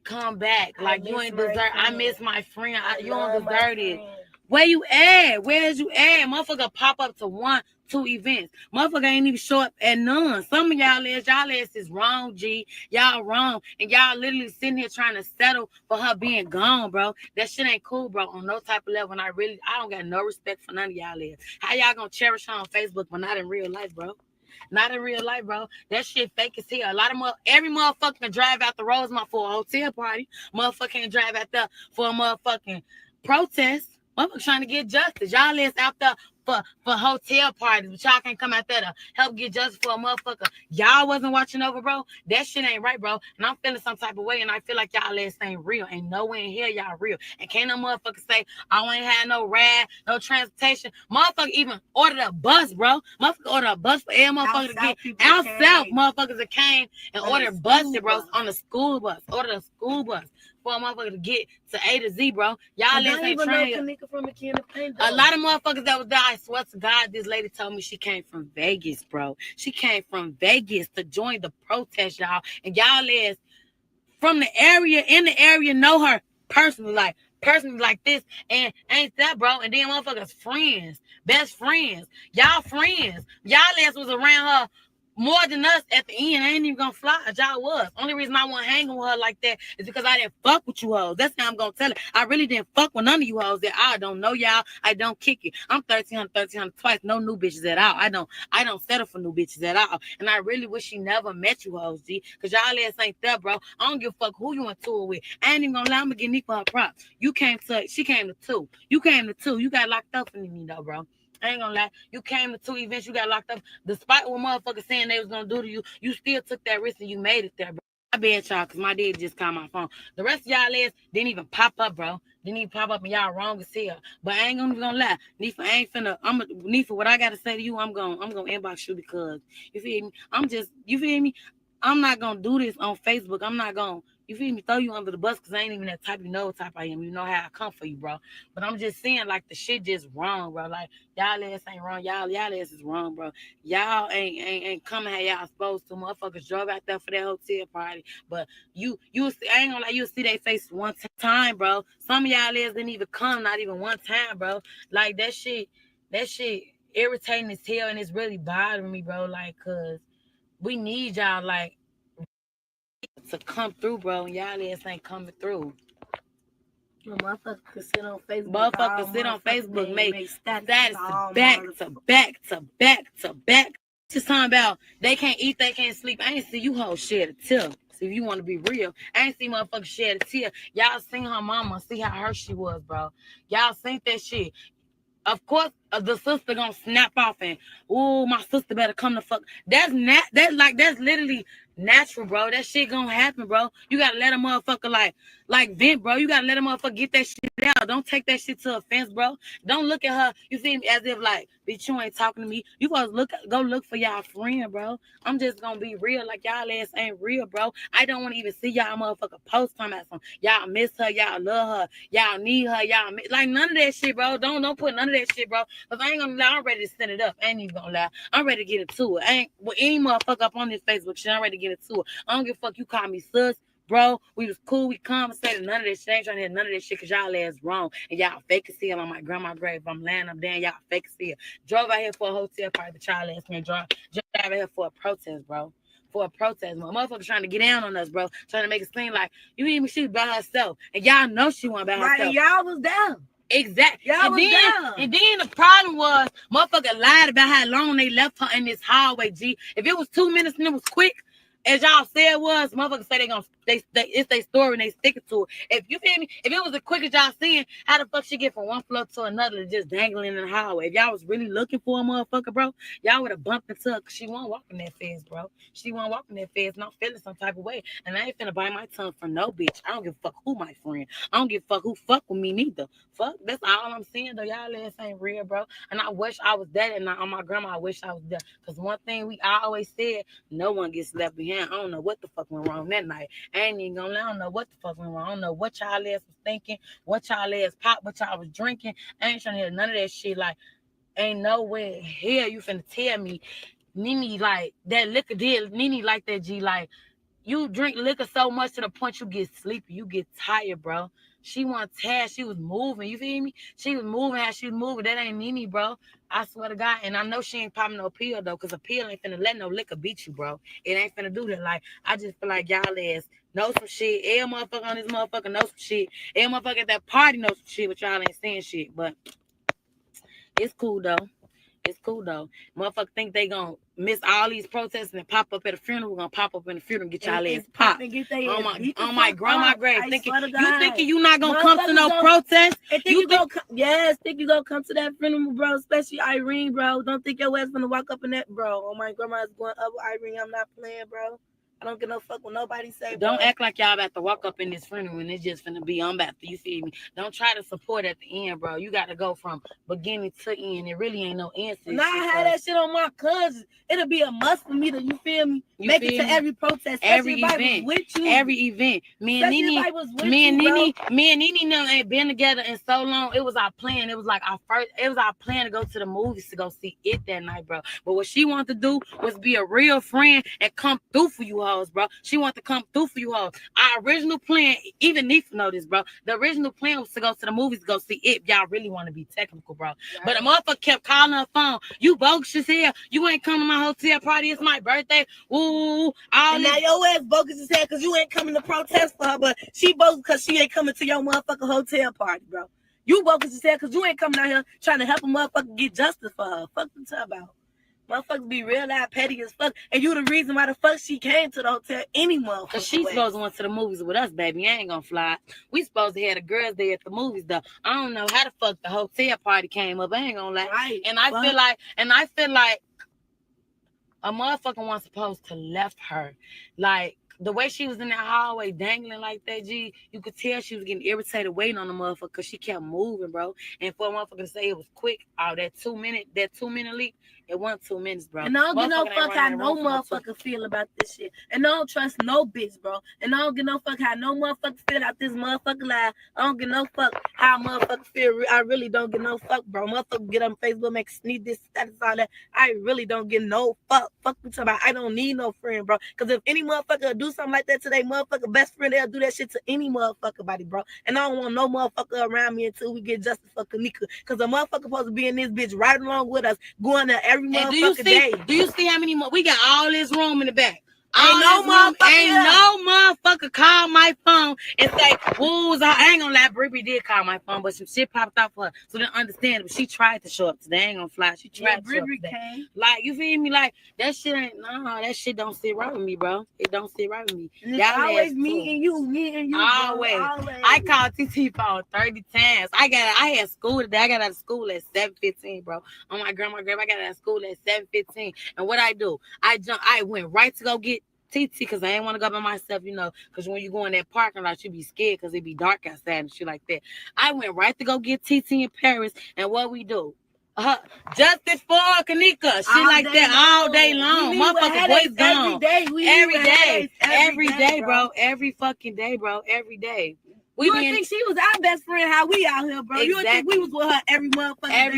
Come back. Like, you ain't deserve. I miss my friend. You don't deserve it. Where you at? Where's you at? Motherfucker pop up to 1, 2 events. Motherfucker ain't even show up at none. Some of y'all ass is wrong, G. Y'all wrong. And y'all literally sitting here trying to settle for her being gone, bro. That shit ain't cool, bro. On no type of level. And I don't got no respect for none of y'all ass. How y'all gonna cherish her on Facebook but not in real life, bro? Not in real life, bro. That shit fake as hell. Every motherfucker can drive out the Rosemont for a hotel party. Motherfucker can drive out there for a motherfucking protest. Motherfucker trying to get justice. Y'all is out there for hotel parties, but y'all can't come out there to help get justice for a motherfucker y'all wasn't watching over, bro. That shit ain't right, bro. And I'm feeling some type of way, and I feel like y'all ass ain't real. Ain't no way in here y'all real. And can't no motherfucker say, I ain't had no ride, no transportation. Motherfucker even ordered a bus, bro. Motherfucker ordered a bus for every motherfucker to get out south. Motherfuckers that came and ordered buses, bro, on the school bus. Ordered a school bus for a motherfucker to get to A to Z, bro. Y'all ain't trained. A lot of motherfuckers that was there, I swear to God, this lady told me she came from Vegas, bro. She came from Vegas to join the protest, y'all. And y'all is from the area, in the area, know her personally, like person like this, and ain't that, bro? And then motherfuckers friends, best friends, y'all friends. Y'all ass was around her more than us at the end. I ain't even gonna fly. Y'all was. Only reason I wasn't hanging with her like that is because I didn't fuck with you hoes. That's how I'm gonna tell it. I really didn't fuck with none of you hoes that I don't know y'all. I don't kick it. I'm 1300 twice. No new bitches at all. I don't settle for new bitches at all. And I really wish she never met you hoes, G. Cause y'all ass ain't there, bro. I don't give a fuck who you went to it with. I ain't even gonna lie. I'm gonna get Nika her props. She came to 2. You came to 2. You got locked up for me though, bro. I ain't gonna lie. You came to 2 events, you got locked up. Despite what motherfuckers saying they was gonna do to you, you still took that risk and you made it there, bro. I bet y'all, because my dad just called my phone. The rest of y'all ass didn't even pop up, bro. Didn't even pop up, and y'all wrong as hell. But I ain't gonna lie. Nifa, I ain't finna, Nifa, what I gotta say to you, I'm gonna inbox you because, you feel me? You feel me? I'm not gonna do this on Facebook. I'm not gonna, you feel me, throw you under the bus because I ain't even that type. You know what type I am. You know how I come for you, bro. But I'm just saying, like, the shit just wrong, bro. Like, y'all ass ain't wrong. Y'all ass is wrong, bro. Y'all ain't coming how y'all supposed to. Motherfuckers drove out there for that hotel party. But I ain't gonna lie, you'll see their face one time, bro. Some of y'all ass didn't even come, not even one time, bro. Like, that shit irritating as hell, and it's really bothering me, bro. Like, cause we need y'all, like, to come through, bro. And y'all ass ain't coming through. Motherfuckers can sit on Facebook. Motherfuckers sit on Facebook, make status to back. Just talking about they can't eat, they can't sleep. I ain't see you hoes shed a tear. See, if you want to be real, I ain't see motherfuckers shed a tear. Y'all seen her mama, see how hurt she was, bro. Y'all seen that shit. Of course, the sister gonna snap off and, oh, my sister better come to fuck. That's literally natural, bro. That shit gonna happen, bro. You gotta let a motherfucker like vent, bro. You gotta let a motherfucker get that shit out. Don't take that shit to offense, bro. Don't look at her, you see me, as if like, bitch, you ain't talking to me. You gotta go look for y'all friend, bro. I'm just gonna be real. Like, y'all ass ain't real, bro. I don't want to even see y'all motherfucker post talking about something. Y'all miss her, y'all love her, y'all need her, like, none of that shit, bro. Don't put none of that shit, bro. Cause I ain't gonna lie, I'm ready to send it up. I ain't even gonna lie. I'm ready to get into it. I ain't with any motherfucker up on this Facebook shit. I'm ready to get into it. I don't give a fuck. You call me sus, bro. We was cool. We conversated. None of that shit. I ain't trying to hear none of that shit because y'all ass wrong. And y'all fake as hell on my grandma's grave. I'm laying up there. Y'all fake as hell. Drove out here for a hotel party, but y'all ass can't drive. Just out here for a protest, bro. For a protest. Motherfuckers trying to get down on us, bro. Trying to make it seem like, you even she was by herself. And y'all know she wasn't by herself. Right, y'all was down. Exactly. Y'all and then the problem was, motherfucker lied about how long they left her in this hallway, G. If it was 2 minutes and it was quick, as y'all said it was, motherfuckers say it's their story and they stick it to it. If you feel me, if it was as quick as y'all seeing, how the fuck she get from one floor to another just dangling in the hallway? If y'all was really looking for a motherfucker, bro, y'all would have bumped into her because she wasn't walking that fast, bro. She wasn't walking that fast, and I'm feeling some type of way. And I ain't finna bite my tongue for no bitch. I don't give a fuck who my friend. I don't give a fuck who fuck with me neither. Fuck, that's all I'm saying though. Y'all ass ain't real, bro. And I wish I was that, and on my grandma, I wish I was there. Because one thing I always said, no one gets left behind. I don't know what the fuck went wrong that night. I ain't even gonna lie. I don't know what the fuck went wrong. I don't know what y'all ass was thinking, what y'all ass popped, what y'all was drinking. I ain't trying to hear none of that shit. Like, ain't nowhere here you finna tell me Nene like that liquor did. Nene like that, G. Like, you drink liquor so much to the point you get sleepy. You get tired, bro. She wasn't tired. She was moving. You feel me? She was moving how she was moving. That ain't Nene, bro. I swear to God. And I know she ain't popping no pill, though, because a pill ain't finna let no liquor beat you, bro. It ain't finna do that. Like, I just feel like y'all ass know some shit. Every motherfucker on this motherfucker know some shit. Every motherfucker at that party know some shit, but y'all ain't saying shit. But it's cool, though. It's cool, though. Motherfuckers think they gonna miss all these protests and pop up at a funeral. We're gonna pop up in the funeral and get y'all ass popped. On my grandma's grave. You thinking you not gonna come to no protest? Think you gonna come to that funeral, bro. Especially Irene, bro. Don't think your ass gonna walk up in that, bro. Oh, my grandma's going up with Irene. I'm not playing, bro. I don't give no fuck what nobody say. Don't act like y'all about to walk up in this funeral and it's just finna be on about to, you feel me? Don't try to support at the end, bro. You got to go from beginning to end. It really ain't no end. Now I had that shit on my cousins. It'll be a must for me to, you feel me? Make it to every protest, every event, with you. Every event. Me and Nene ain't been together in so long. It was our plan. It was like our plan to go to the movies to go see it that night, bro. But what she wanted to do was be a real friend and come through for you. hoes, bro. She want to come through for you hoes. Our original plan, even Neef know this, bro. The original plan was to go to the movies, go see it. Y'all really want to be technical, bro. Right. But the motherfucker kept calling her phone. You bogus as hell. You ain't coming to my hotel party. It's my birthday. Woo. And now your ass bogus as hell because you ain't coming to protest for her, but she bogus because she ain't coming to your motherfucking hotel party, bro. You bogus as hell because you ain't coming out here trying to help a motherfucker get justice for her. Fuck you talking about. Motherfuckers be real life petty as fuck. And you the reason why the fuck she came to the hotel any motherfucker. Cause she's supposed to went to the movies with us, baby. I ain't gonna fly. We supposed to have the girls there at the movies though. I don't know how the fuck the hotel party came up. I ain't gonna lie. Right. And I feel like a motherfucker wasn't supposed to left her. Like the way she was in that hallway dangling like that, G, you could tell she was getting irritated waiting on the motherfucker because she kept moving, bro. And for a motherfucker to say it was quick, that 2 minute leap, it wasn't 2 minutes, bro. And I don't give no fuck how no motherfucker feel about this shit. And I don't trust no bitch, bro. And I don't give no fuck how no motherfucker feel about this motherfucker life. I don't give no fuck how motherfucker feel. I really don't give no fuck, bro. Motherfucker get on Facebook, make sneak this status, all that. I really don't give no fuck. Fuck you talking about. I don't need no friend, bro. Because if any motherfucker do something like that to their motherfucker best friend, they'll do that shit to any motherfucker body, bro. And I don't want no motherfucker around me until we get justice for Kenneka. Because a motherfucker supposed to be in this bitch right along with us, going to every motherfucker day. Do you see how many more? We got all this room in the back. Ain't no motherfucker call my phone and say, "Who's I ain't gonna lie, Brie did call my phone, but some shit popped off for her. So then understand it. She tried to show up today. I ain't gonna fly. She tried to show up today. Like, you feel me? Like that shit ain't that shit don't sit right with me, bro. It don't sit right with me. Y'all always me and you. Always. I called TT phone 30 times. I had school today. I got out of school at 7:15, bro. On my grandma's grave, I got out of school at 7:15. And what I do? I went right to go get TT because I ain't want to go by myself, you know, because when you go in that parking lot, you be scared because it be dark outside and shit like that. I went right to go get TT in Paris, and what we do? Justice for Kenneka, shit like that all day long. Motherfucking voice gone. Every day, bro. Every fucking day, bro. Every day. You would think she was our best friend, how we out here, bro. Exactly. You would think we was with her every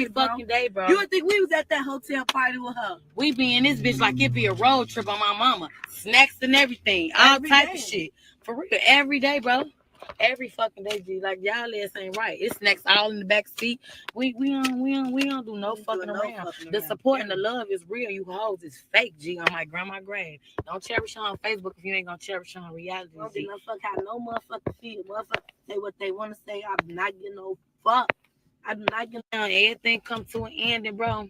fucking day, bro. You would think we was at that hotel party with her. We be in this bitch like it be a road trip on my mama. Snacks and everything. All type of shit. For real. Every day, bro. Every fucking day, G. Like, y'all ass ain't right. It's snacks all in the back seat. We don't do no fucking around. The support and the love is real. You hoes is fake, G, on my grandma's grave. Don't cherish her on Facebook if you ain't gonna cherish her on reality. Don't give no fuck how no motherfucker feel. Motherfucker say what they want to say. I'm not getting no fuck. I'm not getting everything come to an end, and bro,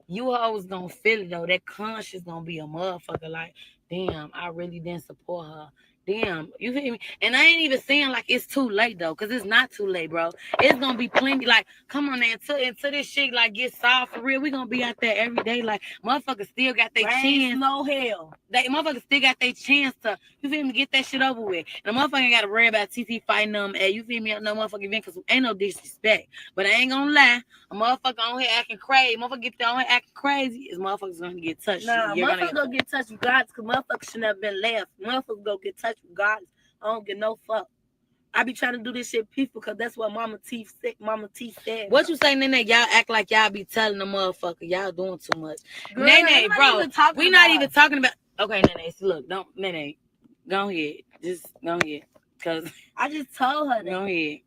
you hoes gonna feel it though. That conscience gonna be a motherfucker. Like, damn, I really didn't support her. Damn, you feel me? And I ain't even saying like it's too late though, because it's not too late, bro. It's gonna be plenty. Like, come on, man, until this shit like get solved for real, we gonna be out there every day. Like, motherfuckers still got their chance. No hell. Motherfuckers still got their chance to, you feel me, get that shit over with. And the motherfucker ain't gotta worry about TT fighting them at, you feel me, no motherfucking event, because ain't no disrespect. But I ain't gonna lie, a motherfucker on here acting crazy. Motherfucker get there on here acting crazy, is motherfuckers gonna get touched. Nah, motherfuckers gonna get touched regardless, because motherfuckers shouldn't have been left. Motherfuckers gonna get touched regardless. I don't get no fuck. I be trying to do this shit peaceful because that's what Mama T said. What you say, Nene? Y'all act like y'all be telling the motherfucker y'all doing too much. Girl, Nene, bro, we not even talking about. Okay, Nene, so look, don't Nene, go ahead, just go ahead, cause I just told her that. Go ahead.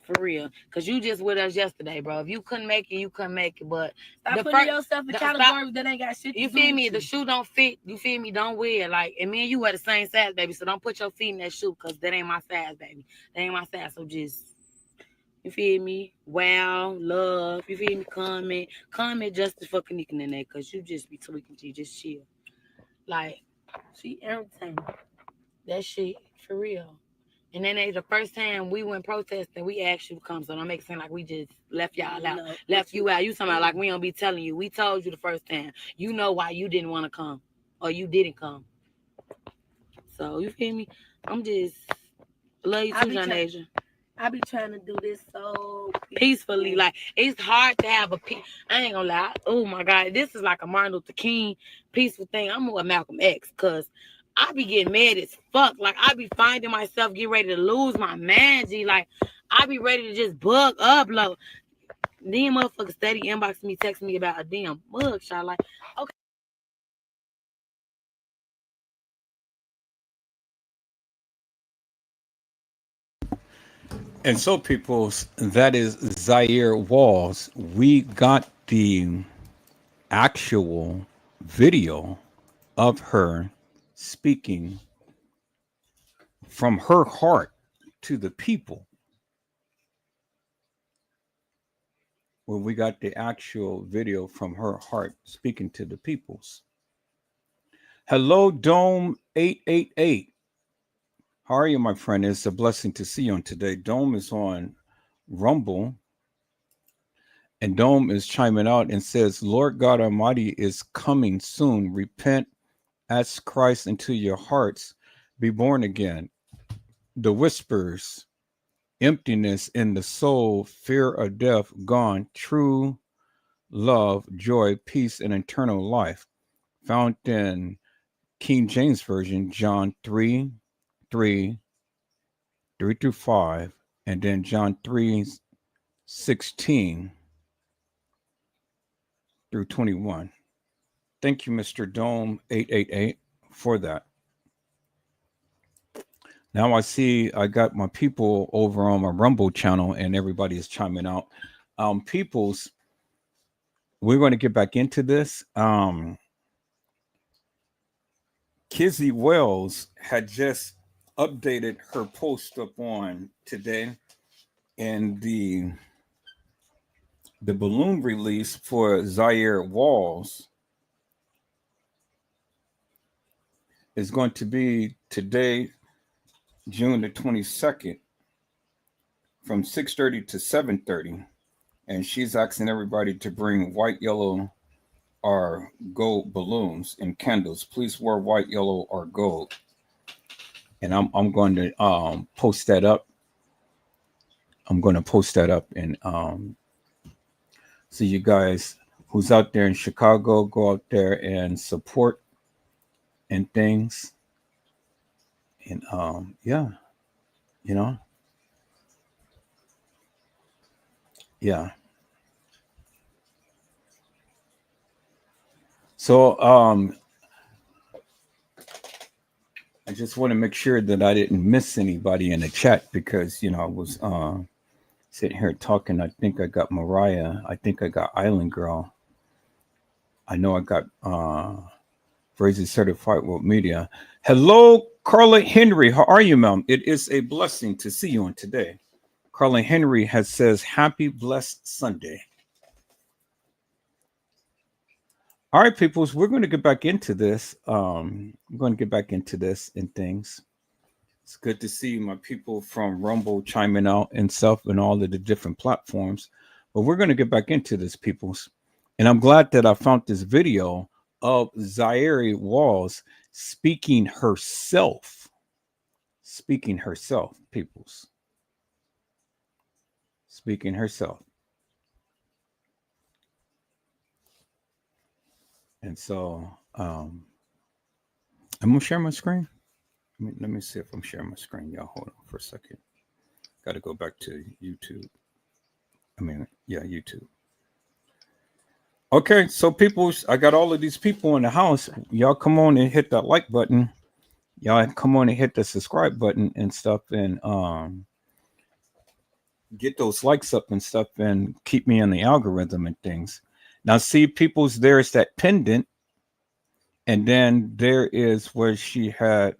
For real, because you just with us yesterday, bro. If you couldn't make it, you couldn't make it. But stop putting yourself in categories that ain't got shit to do. You feel me? The shoe don't fit. You feel me? Don't wear it. Like, and me and you wear the same size, baby. So don't put your feet in that shoe, because that ain't my size, baby. That ain't my size. So just, you feel me? Wow, love. You feel me? Comment justice for Kenneka in there, because you just be tweaking. G, just chill. Like, she entertaining. That shit for real. And then the first time we went protesting, we asked you to come. So don't make it seem like we just left y'all out. No, left you out. You talking about like we don't be telling you. We told you the first time. You know why you didn't want to come. Or you didn't come. So, you feel me? I'm just love you too, John Asia. I be trying to do this so peacefully. Like, it's hard to have a peace. I ain't gonna lie. Oh, my God. This is like a Martin Luther King peaceful thing. I'm with Malcolm X, because I be getting mad as fuck. Like, I be finding myself getting ready to lose my man, G. Like, I be ready to just bug up. Like, then motherfuckers steady inboxing me, texting me about a damn mug shot. Like, okay. And so, people, that is Zaire Walls. We got the actual video of her speaking from her heart to the people. When we got the actual video from her heart speaking to the peoples. Hello, Dome 888. How are you, my friend? It's a blessing to see you on today. Dome is on Rumble, and Dome is chiming out and says, Lord God Almighty is coming soon. Repent, ask Christ into your hearts, be born again. The whispers, emptiness in the soul, fear of death gone, true love, joy, peace, and eternal life. Found in King James Version, John 3, 3, 3 through 5, and then John 3, 16 through 21. Thank you, Mr. Dome 888, for that. Now I see I got my people over on my Rumble channel and everybody is chiming out. Peoples, we're going to get back into this. Kizzy Wells had just updated her post up on today, and the balloon release for Zaire Walls is going to be today, June the 22nd, from 6:30 to 7:30, and she's asking everybody to bring white, yellow, or gold balloons and candles. Please wear white, yellow, or gold. And I'm going to post that up. I'm going to post that up, and so you guys who's out there in Chicago, go out there and support and things. And yeah, you know, yeah. So I just want to make sure that I didn't miss anybody in the chat, because I was sitting here talking. I think I got Mariah. I think I got Island Girl. I know I got Fraser Certified World Media. Hello, Carla Henry. How are you, ma'am? It is a blessing to see you on today. Carla Henry says, happy blessed Sunday. All right, peoples, we're going to get back into this. I'm going to get back into this and things. It's good to see my people from Rumble chiming out and stuff and all of the different platforms. But we're going to get back into this, peoples. And I'm glad that I found this video of Zaire Walls speaking herself. Speaking herself, peoples. Speaking herself. And so I'm going to share my screen. Let me see if I'm sharing my screen. Y'all hold on for a second. Got to go back to YouTube. YouTube. Okay, so people, I got all of these people in the house. Y'all come on and hit that like button. Y'all come on and hit the subscribe button and stuff, and get those likes up and stuff, and keep me in the algorithm and things. Now, see, people's, there's that pendant, and then there is where she had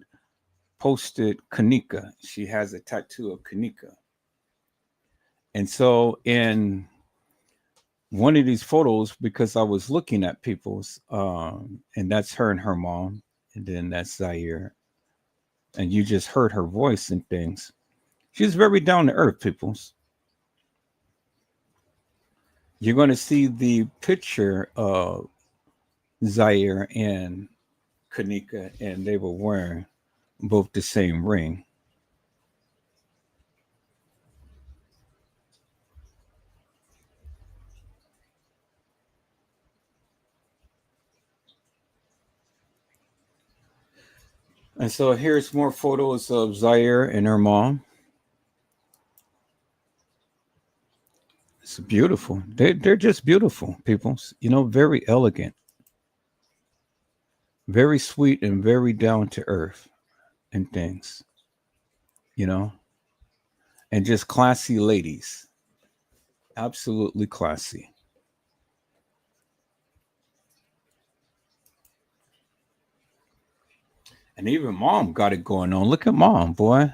posted Kenneka. She has a tattoo of Kenneka. And so in one of these photos, because I was looking at people's, and that's her and her mom, and then that's Zaire. And you just heard her voice and things. She's very down to earth, peoples. You're going to see the picture of Zaire and Kenneka, and they were wearing both the same ring. And so here's more photos of Zaire and her mom. It's beautiful. They're just beautiful, people. Very elegant, very sweet, and very down to earth and things. and just classy ladies. Absolutely classy. And even mom got it going on. Look at mom, boy.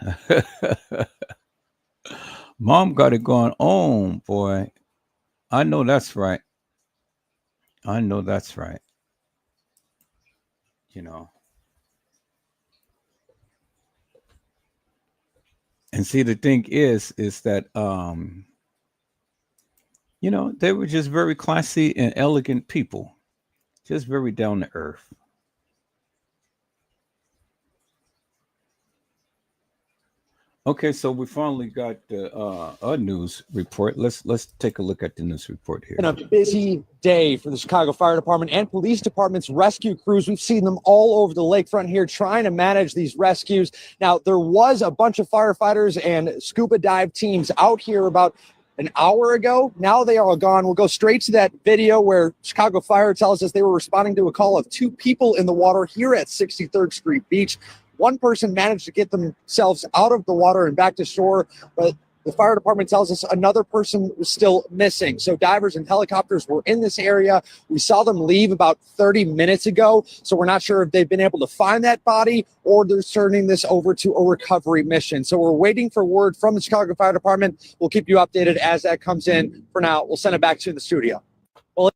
Mom got it going on, boy. I know that's right. I know that's right. You know. And see, the thing is that they were just very classy and elegant people, just very down to earth. Okay, so we finally got a news report. Let's take a look at the news report here. Been a busy day for the Chicago Fire Department and police department's rescue crews. We've seen them all over the lakefront here trying to manage these rescues. Now, there was a bunch of firefighters and scuba dive teams out here about an hour ago. Now they are all gone. We'll go straight to that video where Chicago Fire tells us they were responding to a call of 2 people in the water here at 63rd Street Beach. One person managed to get themselves out of the water and back to shore, but the fire department tells us another person was still missing. So divers and helicopters were in this area. We saw them leave about 30 minutes ago. So we're not sure if they've been able to find that body or they're turning this over to a recovery mission. So we're waiting for word from the Chicago Fire Department. We'll keep you updated as that comes in. For now, we'll send it back to the studio. Well,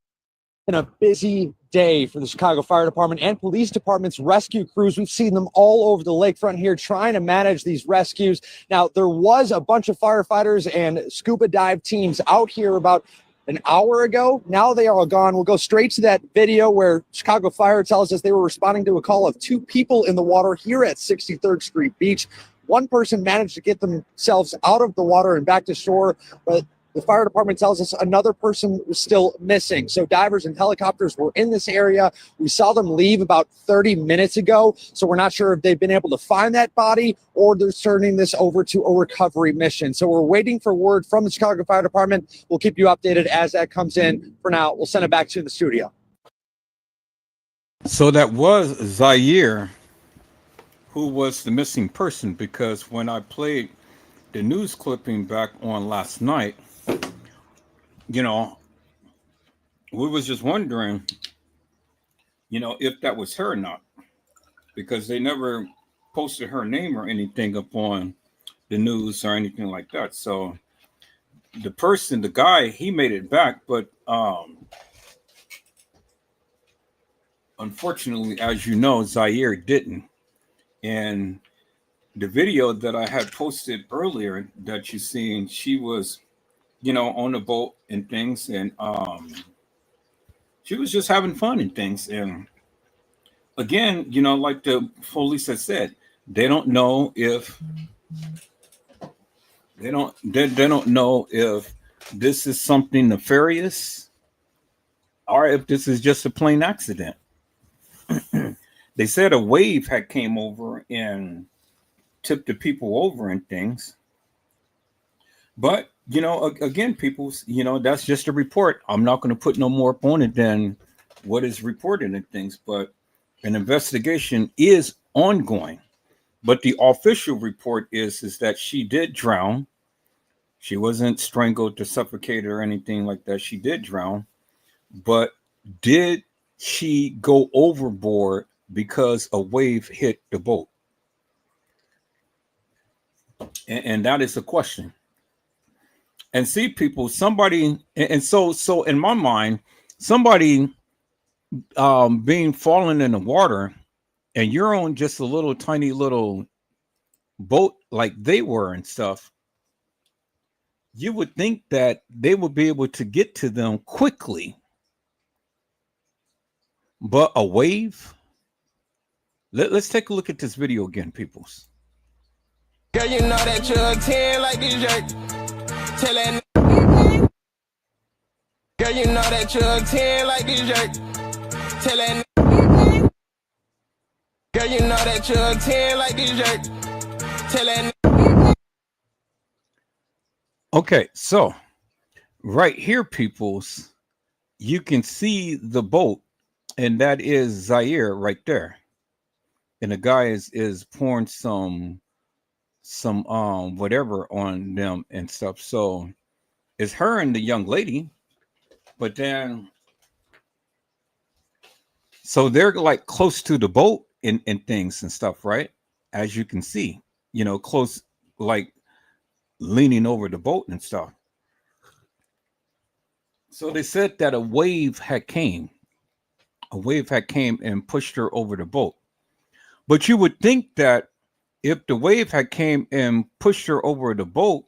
been a busy day for the Chicago Fire Department and police department's rescue crews. We've seen them all over the lakefront here trying to manage these rescues. Now, there was a bunch of firefighters and scuba dive teams out here about an hour ago. Now they are all gone. We'll go straight to that video where Chicago Fire tells us they were responding to a call of 2 people in the water here at 63rd Street Beach. One person managed to get themselves out of the water and back to shore, but the fire department tells us another person was still missing. So divers and helicopters were in this area. We saw them leave about 30 minutes ago. So we're not sure if they've been able to find that body or they're turning this over to a recovery mission. So we're waiting for word from the Chicago Fire Department. We'll keep you updated as that comes in. For now, we'll send it back to the studio. So that was Zahrie, who was the missing person, because when I played the news clipping back on last night, we was just wondering, if that was her or not, because they never posted her name or anything up on the news or anything like that. So the guy, he made it back, but unfortunately, as you know, Zahrie didn't. And the video that I had posted earlier that you seen, she was on the boat and things, and she was just having fun and things. And again, like the police had said, they don't know if they don't know if this is something nefarious or if this is just a plain accident. They said a wave had came over and tipped the people over and things. But, again, people, that's just a report. I'm not going to put no more upon it than what is reported and things. But an investigation is ongoing. But the official report is that she did drown. She wasn't strangled or suffocated or anything like that. She did drown. But did she go overboard because a wave hit the boat? And that is the question. And see, people, somebody, and so in my mind, somebody being fallen in the water, and you're on just a little tiny little boat like they were and stuff, you would think that they would be able to get to them quickly. But a wave? Let's take a look at this video again, peoples. Girl, you know that you're a 10 like this jerk. Tell that girl, you know that you're a 10 like this jerk. Tell that girl, you know that you're a 10 like this jerk. Tell that. Okay, so right here, peoples, you can see the boat, and that is Zahrie right there. And the guy is pouring some some whatever on them and stuff. So it's her and the young lady, but then so they're like close to the boat and things and stuff, right? As you can see, close, like leaning over the boat and stuff. So they said that a wave had came. A wave had came and pushed her over the boat. But you would think that if the wave had came and pushed her over the boat,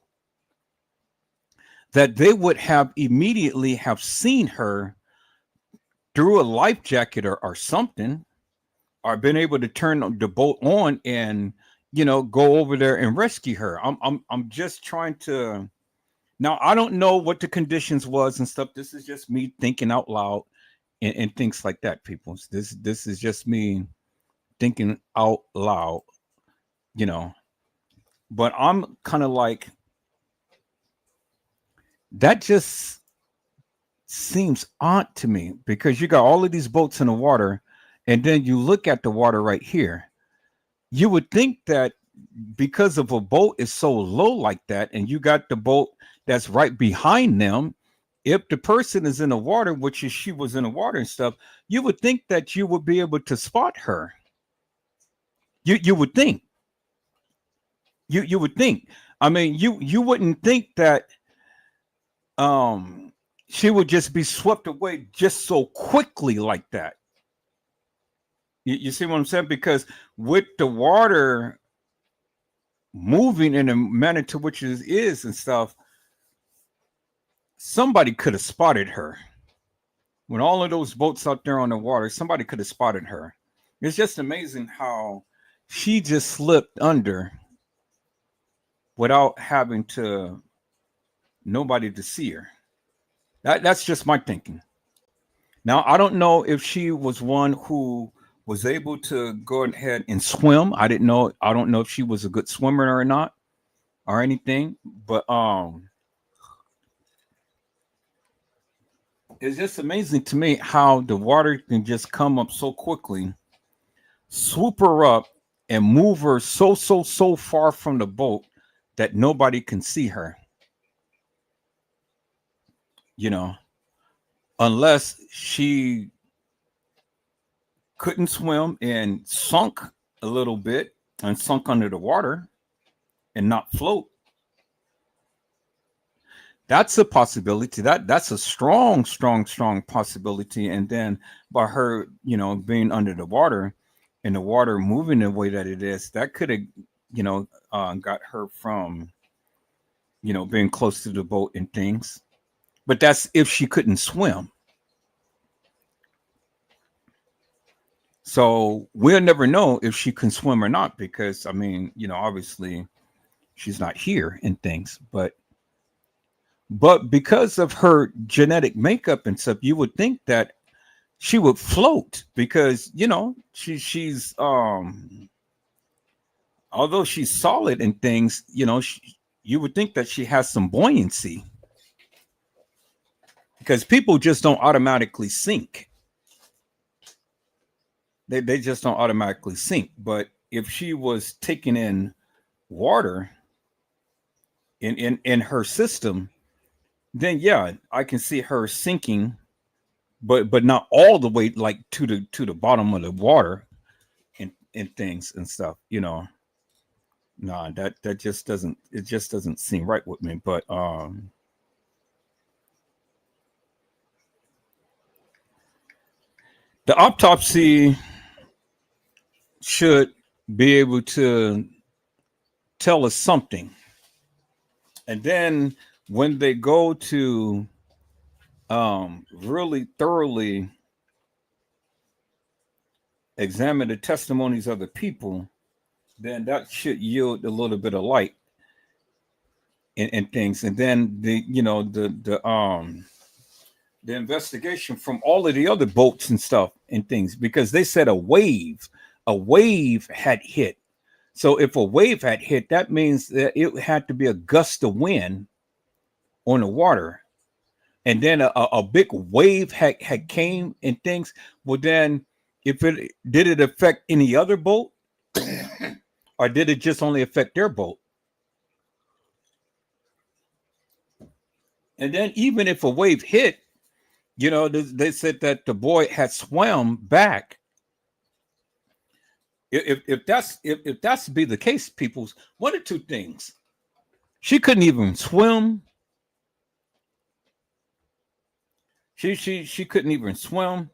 that they would have immediately have seen her through a life jacket or something, or been able to turn the boat on and go over there and rescue her. I'm just trying to. Now I don't know what the conditions was and stuff. This is just me thinking out loud and things like that, people. This is just me thinking out loud, But I'm kind of like, that just seems odd to me, because you got all of these boats in the water, and then you look at the water right here. You would think that because of a boat is so low like that, and you got the boat that's right behind them, if the person is in the water, which is she was in the water and stuff, you would think that you would be able to spot her. You would think. You would think. I mean, you wouldn't think that she would just be swept away just so quickly like that. You see what I'm saying? Because with the water moving in the manner to which it is and stuff, somebody could have spotted her. When all of those boats out there on the water, somebody could have spotted her. It's just amazing how she just slipped under without having nobody to see her. That's just my thinking. Now, I don't know if she was one who was able to go ahead and swim. I don't know if she was a good swimmer or not or anything, but it's just amazing to me how the water can just come up so quickly, swoop her up, and move her so far from the boat that nobody can see her. Unless she couldn't swim and sunk a little bit and sunk under the water and not float. That's a possibility. That's a strong possibility. And then by her, being under the water and the water moving the way that it is, that could have, got her from, being close to the boat and things. But that's if she couldn't swim. So we'll never know if she can swim or not, because I mean, obviously she's not here and things, but because of her genetic makeup and stuff, you would think that she would float, because she's although she's solid and things, you would think that she has some buoyancy, because people just don't automatically sink. They just don't automatically sink. But if she was taking in water in her system, then yeah, I can see her sinking, but not all the way like to the bottom of the water and things and stuff. No, that just doesn't seem right with me. But the autopsy should be able to tell us something. And then when they go to really thoroughly examine the testimonies of the people, then that should yield a little bit of light and things. And then the investigation from all of the other boats and stuff and things, because they said a wave had hit. So if a wave had hit, that means that it had to be a gust of wind on the water. And then a big wave had came and things. Well, then did it affect any other boat? Or did it just only affect their boat? And then even if a wave hit, you know, they said that the boy had swam back. If that's to be the case, people's one or two things. She couldn't even swim. She couldn't even swim.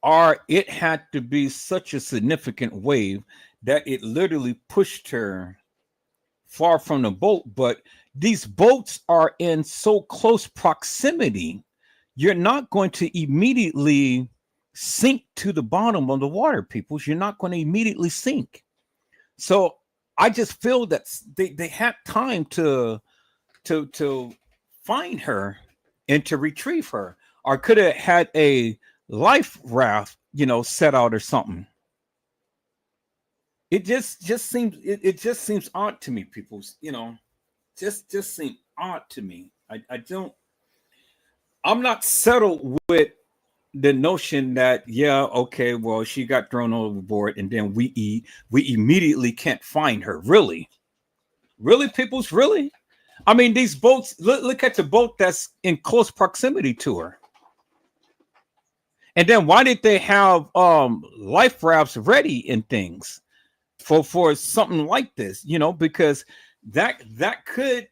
Or it had to be such a significant wave that it literally pushed her far from the boat. But these boats are in so close proximity, you're not going to immediately sink to the bottom of the water, people. You're not going to immediately sink. So I just feel that they had time to find her and to retrieve her, or could have had a life raft, you know, set out or something. It just seems it just seems odd to me, people. You know, just seems odd to me. I'm not settled with the notion that, yeah, okay, well, she got thrown overboard and then we immediately can't find her. Really, peoples, really. I mean, these boats. Look at the boat that's in close proximity to her. And then why did they have life rafts ready and things for something like this? You know, because that could,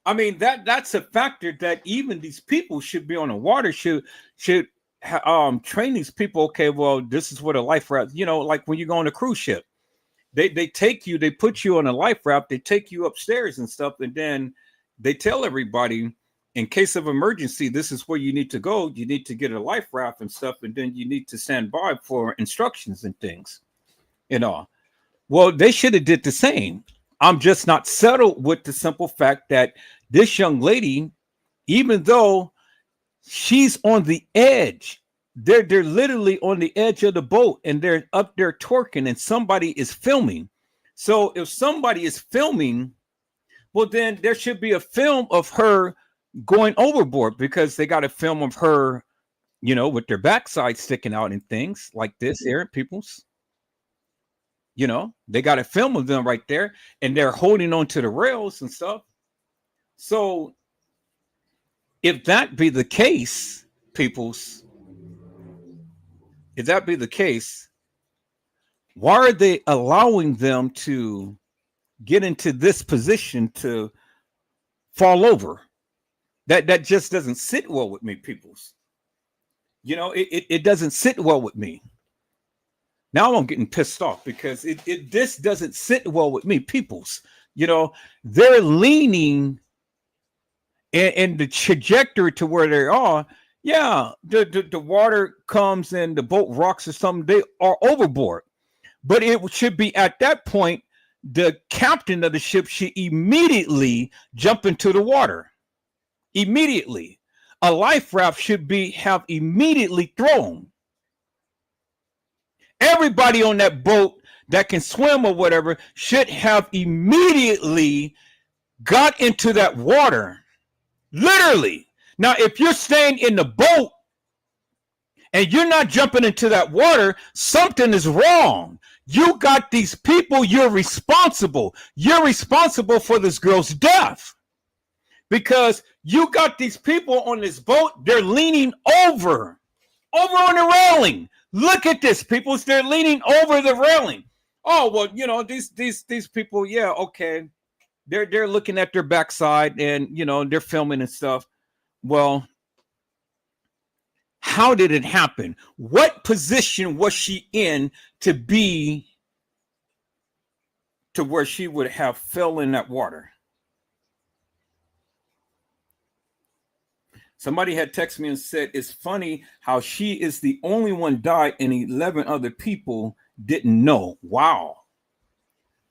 I mean, that's a factor that even these people should be on the water should train these people. Okay, well, this is what a life raft, you know, like when you go on a cruise ship, they take you, they put you on a life raft, they take you upstairs and stuff, and then they tell everybody, in case of emergency, this is where you need to go. You need to get a life raft and stuff, and then you need to stand by for instructions and things, you know. Well, they should have did the same. I'm just not settled with the simple fact that this young lady, even though she's on the edge, they're literally on the edge of the boat and they're up there twerking and somebody is filming. So if somebody is filming, well, then there should be a film of her going overboard, because they got a film of her, you know, with their backside sticking out and things like this here, peoples. You know, they got a film of them right there and they're holding on to the rails and stuff. So if that be the case, peoples, if that be the case, why are they allowing them to get into this position to fall over? That just doesn't sit well with me, peoples. You know, it doesn't sit well with me. Now I'm getting pissed off because this doesn't sit well with me, peoples. You know, they're leaning in the trajectory to where they are. Yeah, the water comes and the boat rocks or something, they are overboard. But it should be at that point, the captain of the ship should immediately jump into the water. Immediately. A life raft should have immediately thrown. Everybody on that boat that can swim or whatever should have immediately got into that water. Literally. Now, if you're staying in the boat and you're not jumping into that water, something is wrong. You got these people, you're responsible. You're responsible for this girl's death. Because you got these people on this boat, they're leaning over on the railing. Look at this, people. They're leaning over the railing. Oh, well, you know, these people, yeah, okay. They're looking at their backside and, you know, they're filming and stuff. Well, how did it happen? What position was she in to be to where she would have fell in that water? Somebody had texted me and said, it's funny how she is the only one died and 11 other people didn't know. Wow.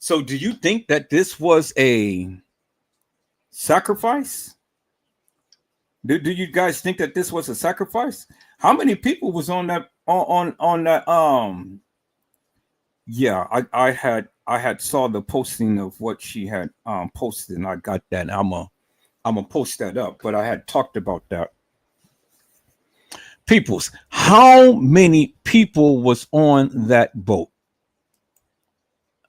So do you think that this was a sacrifice? Do you guys think that this was a sacrifice? How many people was on that on that yeah, I had saw the posting of what she had posted, and I got that. I'm gonna post that up, but I had talked about that. Peoples, how many people was on that boat?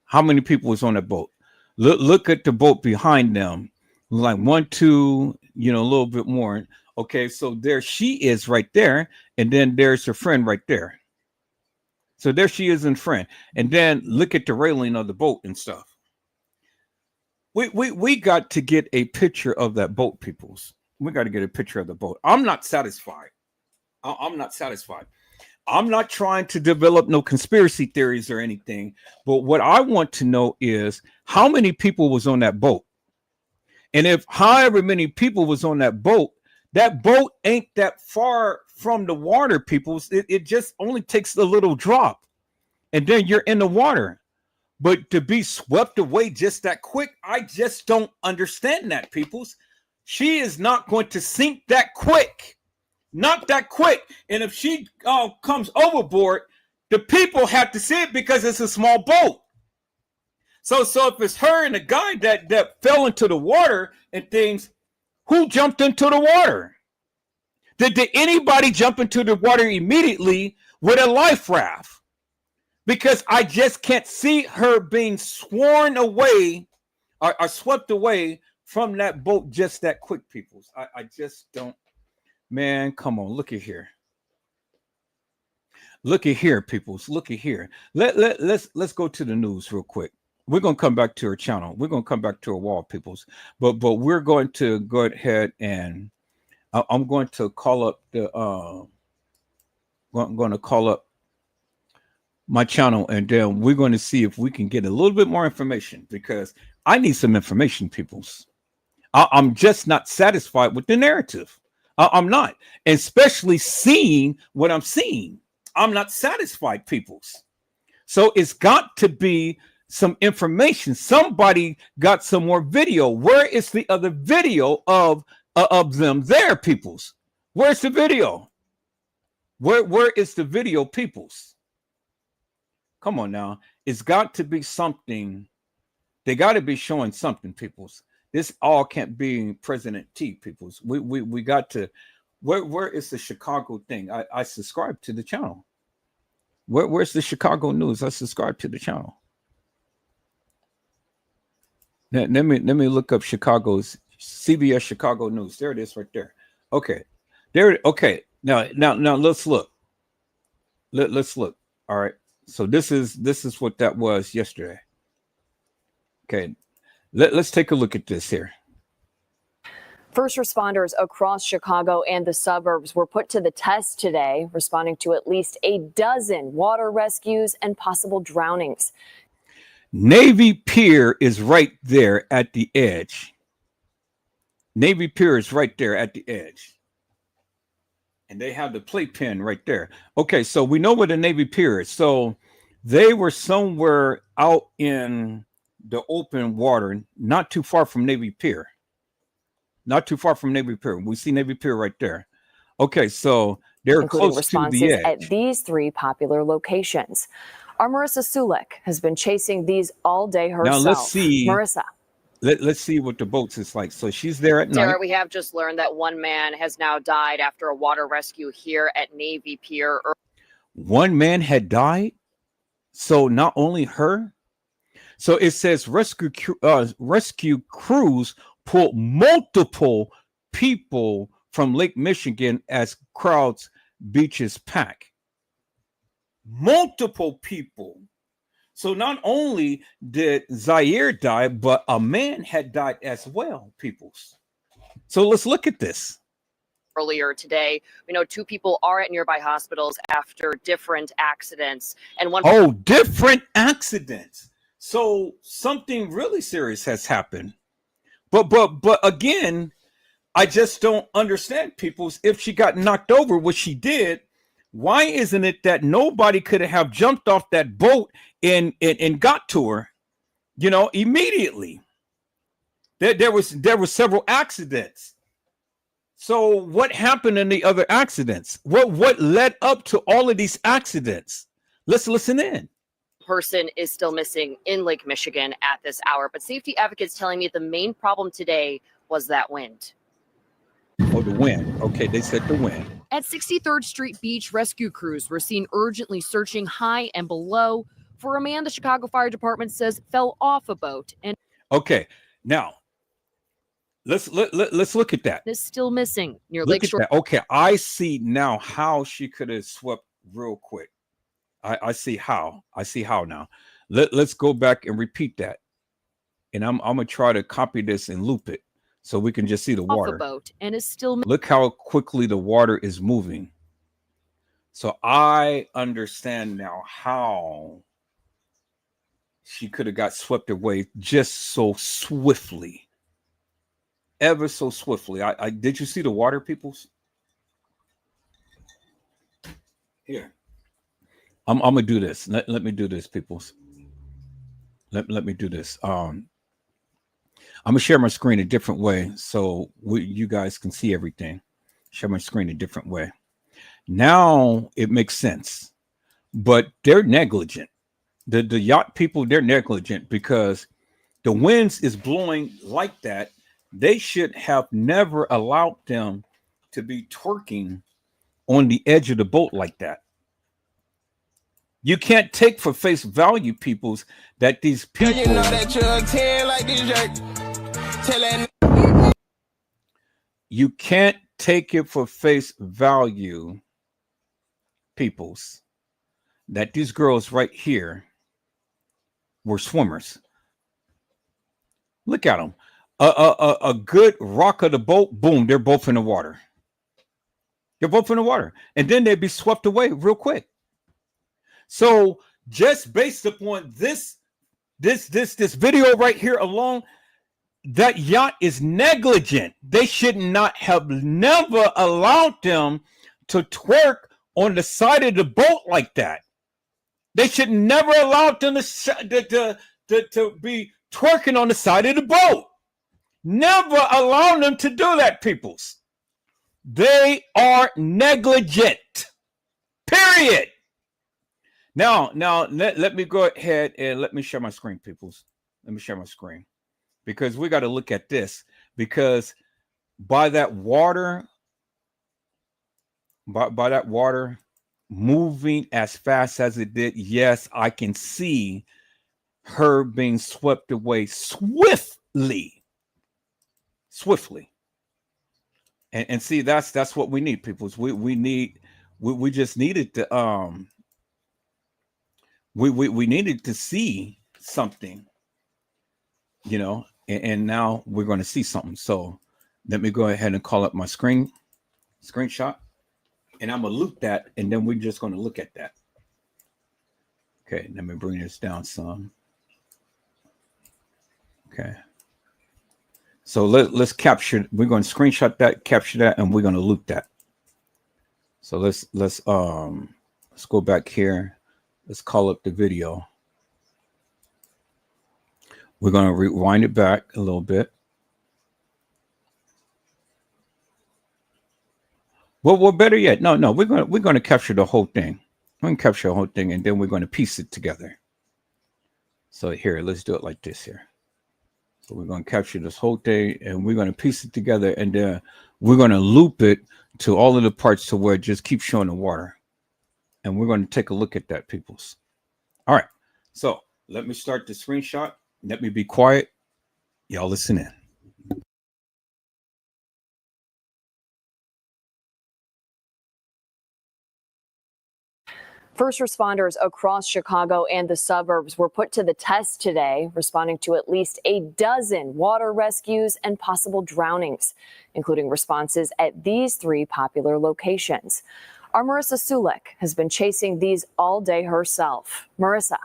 How many people was on that boat? Look at the boat behind them. like 1, 2, you know, a little bit more. Okay, so there she is right there, and then there's her friend right there. So there she is in front, and then look at the railing of the boat and stuff. We got to get a picture of that boat, peoples. We got to get a picture of the boat. I'm not satisfied. I'm not satisfied. I'm not trying to develop no conspiracy theories or anything, but what I want to know is how many people was on that boat. And if however many people was on that boat ain't that far from the water, people. It just only takes a little drop, and then you're in the water. But to be swept away just that quick, I just don't understand that, peoples. She is not going to sink that quick. Not that quick. And if she comes overboard, the people have to see it because it's a small boat. So if it's her and the guy that fell into the water and things, who jumped into the water? Did anybody jump into the water immediately with a life raft? Because I just can't see her being sworn away or swept away from that boat just that quick, people. I just don't. Man, come on, look at here. Look at here, peoples. Look at here. Let's go to the news real quick. We're gonna come back to her channel. We're gonna come back to her wall, peoples. But we're going to go ahead and I'm going to call up the I'm going to call up my channel, and then we're going to see if we can get a little bit more information, because I need some information, peoples. I'm just not satisfied with the narrative. I'm not, especially seeing what I'm seeing. I'm not satisfied, peoples. So it's got to be some information. Somebody got some more video. Where is the other video of them there, peoples? Where's the video? Where is the video, peoples? Come on now. It's got to be something. They got to be showing something, peoples. This all can't be President T, peoples. We got to. Where is the Chicago thing? I subscribe to the channel. Where's the Chicago news? I subscribe to the channel. Let me look up Chicago's CBS Chicago News. There it is, right there. Okay, there. Okay, now let's look. Let's look. All right. So this is what that was yesterday. Okay, let's take a look at this here. First responders across Chicago and the suburbs were put to the test today, responding to at least a dozen water rescues and possible drownings. Navy Pier is right there at the edge. Navy Pier is right there at the edge. And they have the playpen right there. Okay, so we know where the Navy Pier is. So they were somewhere out in the open water, not too far from Navy Pier. Not too far from Navy Pier. We see Navy Pier right there. Okay, so they're close to the edge. At these three popular locations. Our Marissa Sulik has been chasing these all day herself. Now let's see. Marissa. Let's see what the boats is like. So she's there at night. Sarah, we have just learned that one man has now died after a water rescue here at Navy Pier. One man had died. So not only her. So it says rescue crews pulled multiple people from Lake Michigan as crowds beaches pack. Multiple people. So not only did Zahrie die, but a man had died as well, peoples. So let's look at this. Earlier today, we know 2 people are at nearby hospitals after different accidents. And one different accidents. So something really serious has happened. But again, I just don't understand, peoples. If she got knocked over, what she did, why isn't it that nobody could have jumped off that boat and got to her, immediately? There were several accidents. So what happened in the other accidents? What led up to all of these accidents? Let's listen in. person is still missing in Lake Michigan at this hour. But safety advocates telling me the main problem today was that wind. Oh, the wind. Okay, they said the wind. At 63rd Street Beach, rescue crews were seen urgently searching high and below for a man the Chicago Fire Department says fell off a boat. And okay, now let's look at that. Is still missing near Look at Lakeshore. that. Okay, I see now how she could have swept real quick. I see how. I see how now. Let's go back and repeat that. And I'm gonna try to copy this and loop it so we can just see the Off water. a boat and is still Look how quickly the water is moving. So I understand now how she could have got swept away just so swiftly. Ever so swiftly. I did you see the water, peoples? Here. I'm gonna do this. Let me do this, peoples. Let me do this. I'm gonna share my screen a different way so you guys can see everything. Share my screen a different way. Now it makes sense, but they're negligent. The yacht people, they're negligent because the winds is blowing like that. They should have never allowed them to be twerking on the edge of the boat like that. You can't take for face value, peoples, that these people. You know that you're 10 like this jerk. Tell that You can't take it for face value, peoples, that these girls right here were swimmers. Look at them. A good rock of the boat, boom, they're both in the water. They're both in the water. And then they'd be swept away real quick. So just based upon this video right here alone, that yacht is negligent. They should not have never allowed them to twerk on the side of the boat like that. They should never allow them to be twerking on the side of the boat. Never allow them to do that, peoples. They are negligent. Period. Now let me go ahead and let me share my screen, peoples. Let me share my screen. Because we got to look at this. Because by that water moving as fast as it did, yes, I can see her being swept away swiftly. And see, that's what we need, people. We just needed to we needed to see something, you know, and now we're going to see something. So let me go ahead and call up my screenshot, and I'm gonna loop that, and then we're just going to look at that. Okay, let me bring this down some. Okay. So let's capture. We're going to screenshot that, capture that, and we're going to loop that. So let's go back here. Let's call up the video. We're going to rewind it back a little bit. Well, better yet, no, we're going to capture the whole thing. We're going to capture the whole thing, and then we're going to piece it together. So here, let's do it like this here. So we're going to capture this whole thing, and we're going to piece it together, and then we're going to loop it to all of the parts to where it just keeps showing the water. And we're going to take a look at that, peoples. All right. So let me start the screenshot. Let me be quiet. Y'all listen in. First responders across Chicago and the suburbs were put to the test today, responding to at least a dozen water rescues and possible drownings, including responses at these three popular locations. Our Marissa Sulek has been chasing these all day herself. Marissa.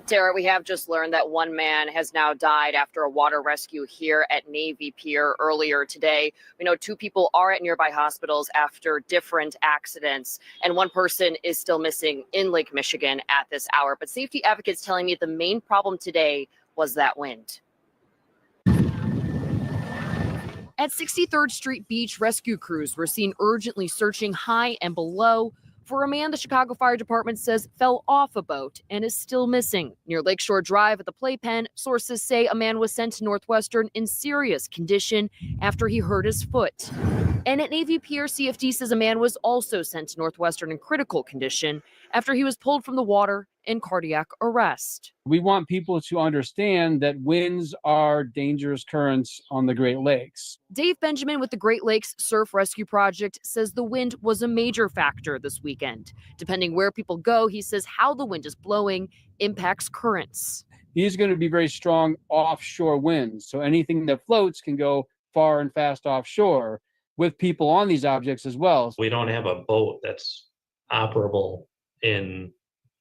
Tara, we have just learned that one man has now died after a water rescue here at Navy Pier earlier today. We know two people are at nearby hospitals after different accidents, and one person is still missing in Lake Michigan at this hour. But safety advocates telling me the main problem today was that wind. At 63rd Street Beach, rescue crews were seen urgently searching high and below for a man the Chicago Fire Department says fell off a boat and is still missing. Near Lakeshore Drive at the Playpen, sources say a man was sent to Northwestern in serious condition after he hurt his foot. And at Navy Pier, CFD says a man was also sent to Northwestern in critical condition after he was pulled from the water in cardiac arrest. We want people to understand that winds are dangerous currents on the Great Lakes. Dave Benjamin with the Great Lakes Surf Rescue Project says the wind was a major factor this weekend. Depending where people go, he says how the wind is blowing impacts currents. These are going to be very strong offshore winds. So anything that floats can go far and fast offshore with people on these objects as well. We don't have a boat that's operable in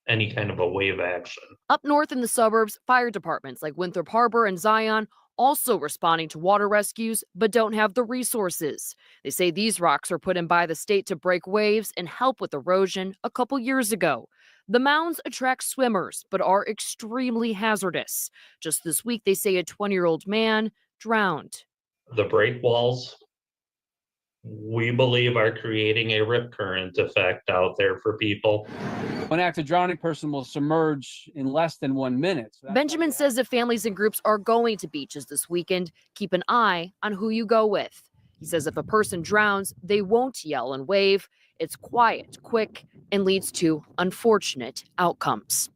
any kind of a wave action. Up north in the suburbs, fire departments like Winthrop Harbor and Zion also responding to water rescues, but don't have the resources. They say these rocks were put in by the state to break waves and help with erosion a couple years ago. The mounds attract swimmers, but are extremely hazardous. Just this week, they say a 20-year-old man drowned. The break walls, we believe, are creating a rip current effect out there for people. An active drowning person will submerge in less than 1 minute. So Benjamin says if families and groups are going to beaches this weekend, keep an eye on who you go with. He says if a person drowns, they won't yell and wave. It's quiet, quick, and leads to unfortunate outcomes.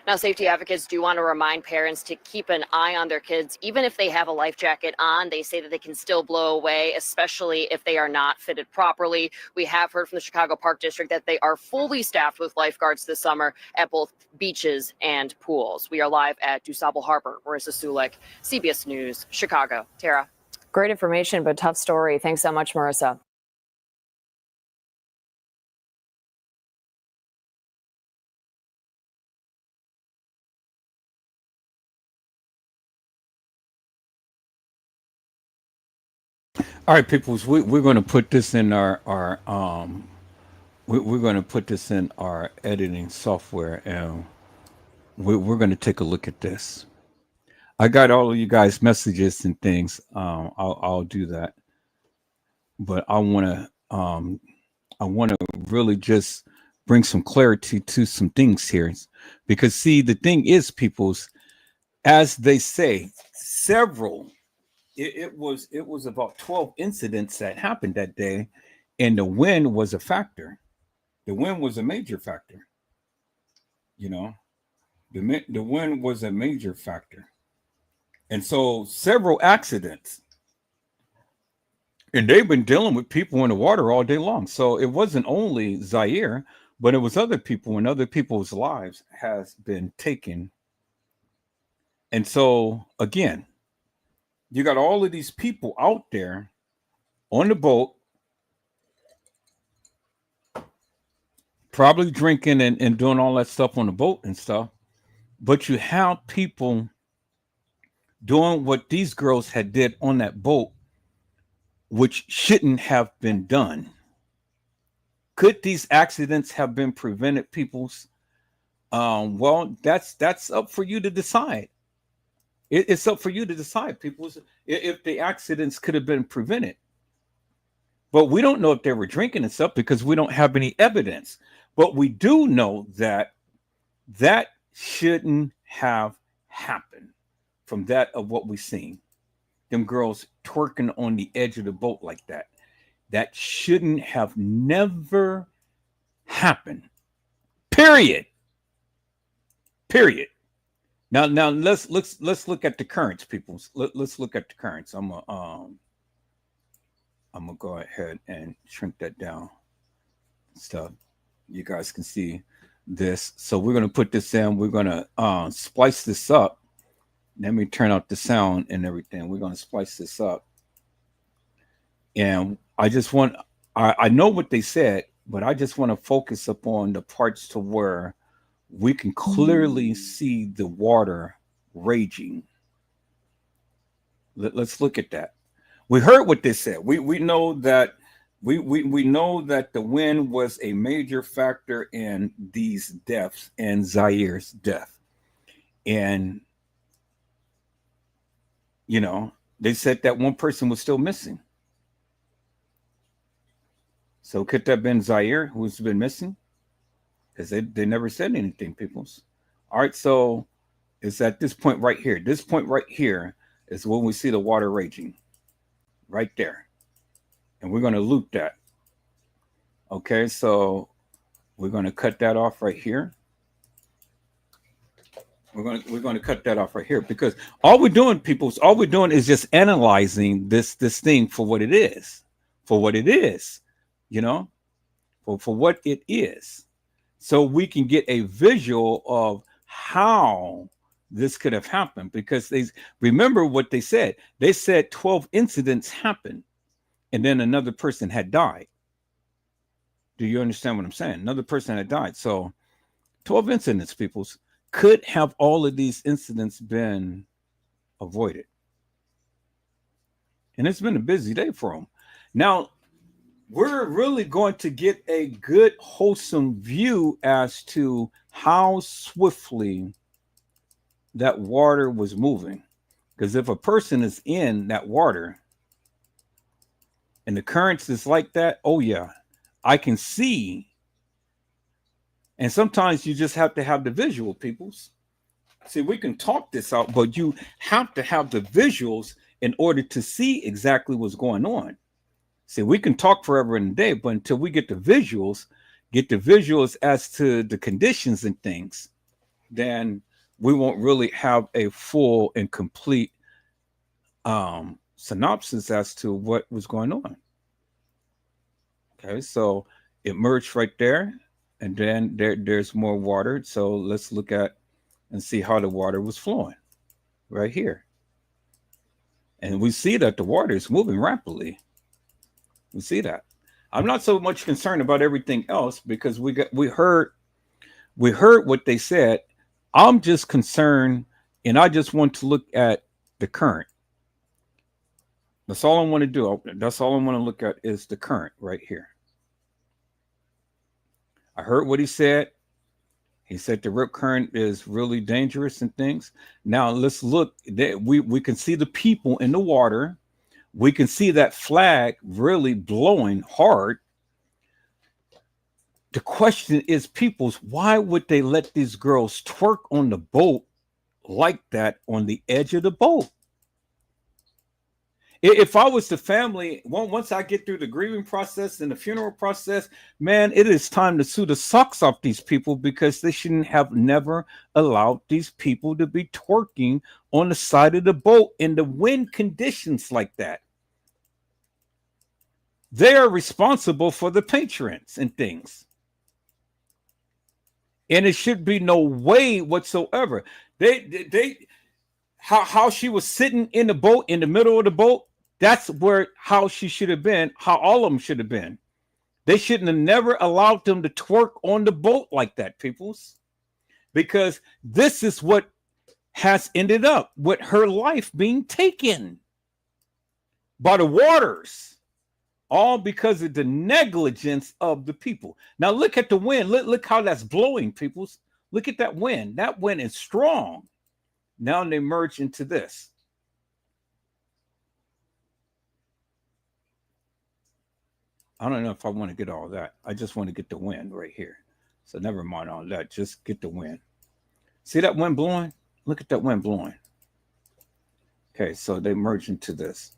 Now, safety advocates do want to remind parents to keep an eye on their kids. Even if they have a life jacket on, they say that they can still blow away, especially if they are not fitted properly. We have heard from the Chicago Park District that they are fully staffed with lifeguards this summer at both beaches and pools. We are live at DuSable Harbor. Marissa Sulik, CBS News, Chicago. Tara. Great information, but tough story. Thanks so much, Marissa. All right, peoples, we're going to put this in our we're going to put this in our editing software, and we're going to take a look at this. I got all of you guys' messages and things. I'll do that, but I want to really just bring some clarity to some things here, because see, the thing is, peoples, as they say, several. It was about 12 incidents that happened that day, and the wind was a factor. The wind was a major factor. You know, the wind was a major factor, and so several accidents. And they've been dealing with people in the water all day long. So it wasn't only Zahrie, but it was other people, and other people's lives has been taken. And so again, you got all of these people out there on the boat, probably drinking and doing all that stuff on the boat and stuff. But you have people doing what these girls had did on that boat, which shouldn't have been done. Could these accidents have been prevented, peoples? Well, that's up for you to decide. It's up for you to decide, people, if the accidents could have been prevented. But we don't know if they were drinking and stuff because we don't have any evidence. But we do know that that shouldn't have happened from that of what we've seen. Them girls twerking on the edge of the boat like that. That shouldn't have never happened. Period. Period. Now let's look at the currents, people. Let's look at the currents. I'm gonna go ahead and shrink that down. So you guys can see this. So we're gonna put this in. We're gonna splice this up. Let me turn out the sound and everything. We're gonna splice this up. And I know what they said, but I just want to focus upon the parts to where we can clearly see the water raging. Let's look at that. We heard what they said. We know that we know that the wind was a major factor in these deaths and Zahire's death. And you know, they said that one person was still missing. So could that have been Zahrie who's been missing? Because they never said anything, peoples. All right, so it's at this point right here. This point right here is when we see the water raging. Right there. And we're going to loop that. Okay, so we're going to cut that off right here. We're going to cut that off right here, because all we're doing, people, all we're doing is just analyzing this thing for what it is, you know, for what it is, so we can get a visual of how this could have happened. Because they remember what they said. They said 12 incidents happened, and then another person had died. Do you understand what I'm saying? Another person had died. So 12 incidents, peoples. Could have all of these incidents been avoided? And it's been a busy day for them. Now, we're really going to get a good, wholesome view as to how swiftly that water was moving. Because if a person is in that water and the currents is like that, oh yeah, I can see. And sometimes you just have to have the visual, peoples. See, we can talk this out, but you have to have the visuals in order to see exactly what's going on. See, we can talk forever and a day, but until we get the visuals as to the conditions and things, then we won't really have a full and complete synopsis as to what was going on. Okay, so it merged right there. And then there's more water. So let's look at and see how the water was flowing right here. And we see that the water is moving rapidly. We see that. I'm not so much concerned about everything else, because we heard what they said. I'm just concerned, and I just want to look at the current. That's all I want to do. That's all I want to look at is the current right here. I heard what he said. He said the rip current is really dangerous and things. Now let's look. We can see the people in the water. We can see that flag really blowing hard. The question is, peoples, why would they let these girls twerk on the boat like that on the edge of the boat? If I was the family, once I get through the grieving process and the funeral process, man, it is time to sue the socks off these people, because they shouldn't have never allowed these people to be twerking on the side of the boat in the wind conditions like that. They are responsible for the patrons and things. And it should be no way whatsoever. How she was sitting in the boat, in the middle of the boat, that's how she should have been, how all of them should have been. They shouldn't have never allowed them to twerk on the boat like that, peoples. Because this is what has ended up with her life being taken by the waters. All because of the negligence of the people. Now look at the wind. Look how that's blowing, peoples. Look at that wind. That wind is strong. Now they merge into this. I don't know if I want to get all that. I just want to get the wind right here. So never mind all that. Just get the wind. See that wind blowing? Look at that wind blowing. Okay, so they merge into this.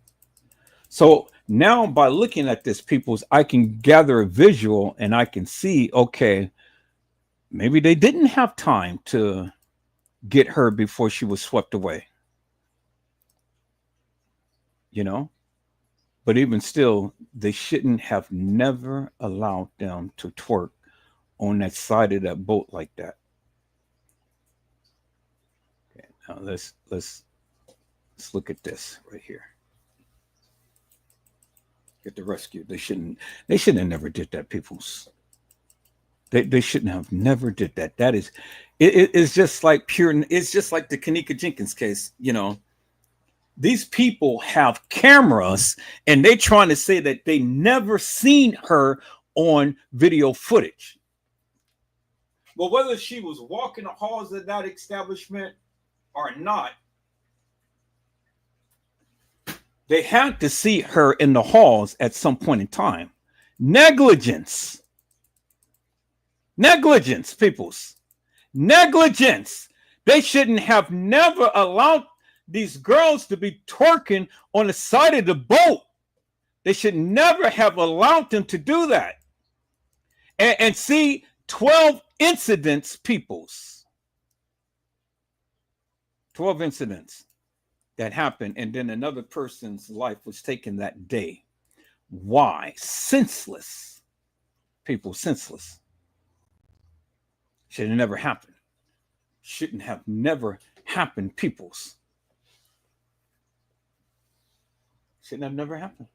So now by looking at this, peoples, I can gather a visual and I can see, okay, maybe they didn't have time to get her before she was swept away. You know? But even still, they shouldn't have never allowed them to twerk on that side of that boat like that. Okay, now let's look at this right here. Get the rescue. They shouldn't have never did that, peoples. They shouldn't have never did that. That is, it's just like it's just like the Kenneka Jenkins case, you know. These people have cameras and they're trying to say that they never seen her on video footage. Well, whether she was walking the halls of that establishment or not, they had to see her in the halls at some point in time. Negligence. Negligence, peoples. Negligence. They shouldn't have never allowed these girls to be twerking on the side of the boat. They should never have allowed them to do that. And see, 12 incidents, peoples. 12 incidents that happened, and then another person's life was taken that day. Why? Senseless. People, senseless. Should have never happened. Shouldn't have never happened, peoples. Shouldn't have never happened.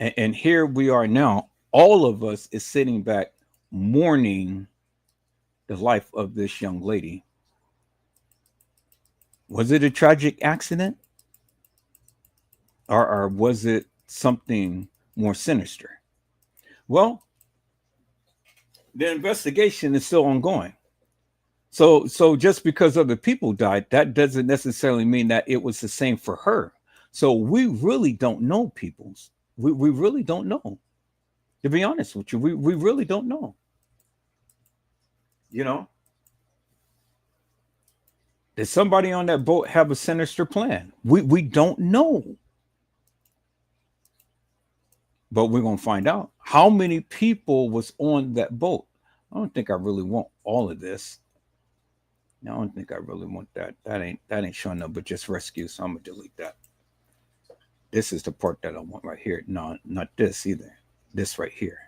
And here we are now. All of us is sitting back mourning the life of this young lady. Was it a tragic accident? Or was it something more sinister? Well, the investigation is still ongoing. So just because other people died, that doesn't necessarily mean that it was the same for her. So we really don't know, peoples. We really don't know. To be honest with you, we really don't know. You know? Did somebody on that boat have a sinister plan? We don't know. But we're going to find out. How many people was on that boat? I don't think I really want all of this. No, I don't think I really want that. That ain't showing up, but just rescue. So I'm going to delete that. This is the part that I want right here. No, not this either. This right here.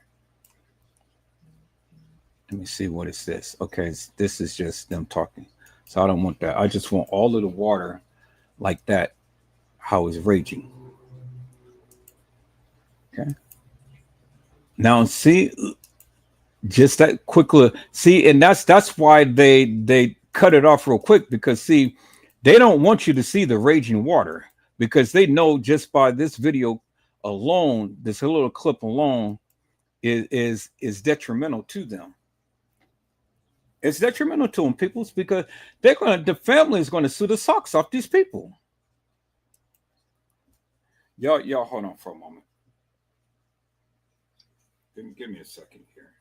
Let me see, what is this? Okay, this is just them talking. So I don't want that. I just want all of the water like that, how it's raging. Okay. Now see, just that quickly. See, and that's why they cut it off real quick, because see, they don't want you to see the raging water, because they know just by this video alone, this little clip alone is detrimental to them. It's detrimental to them, peoples, because the family is going to sue the socks off these people. Y'all hold on for a moment. Give me a second here.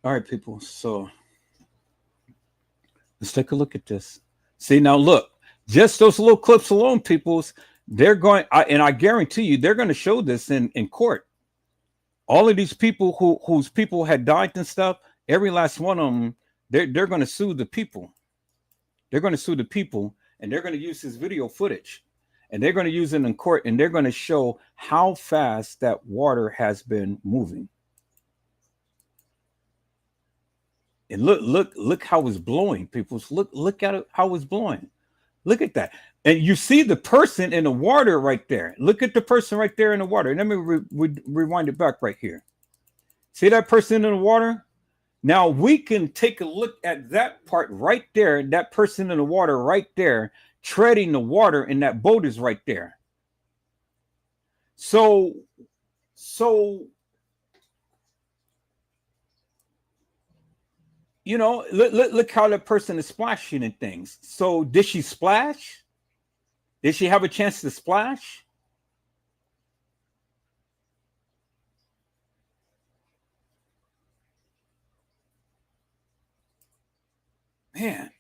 All right, people. So let's take a look at this. See, now look, just those little clips alone, peoples, they're going, and I guarantee you, they're going to show this in court. All of these people whose people had died and stuff, every last one of them, they're going to sue the people. They're going to sue the people, and they're going to use this video footage, and they're going to use it in court, and they're going to show how fast that water has been moving. And look how it's blowing, people. Look at it, how it's blowing. Look at that. And you see the person in the water right there. Look at the person right there in the water. Let me rewind it back right here. See that person in the water? Now we can take a look at that part right there. That person in the water right there, treading the water, and that boat is right there. So you know, look how that person is splashing and things. So did she splash? Did she have a chance to splash? Man,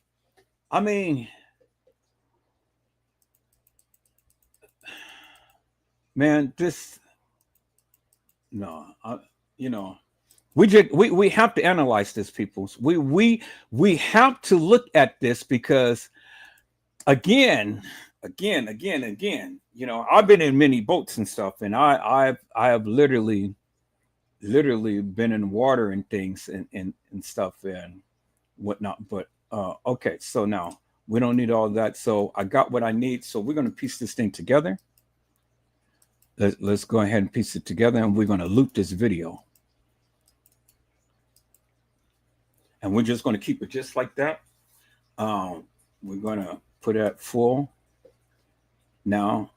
I mean, man, this, no, you know, we have to analyze this, people. We have to look at this, because again, you know, I've been in many boats and stuff, and I have literally been in water and things and stuff and whatnot. But okay, so now we don't need all that. So I got what I need. So we're going to piece this thing together. Let's go ahead and piece it together, and we're going to loop this video. And we're just going to keep it just like that. We're going to put it at full. Now,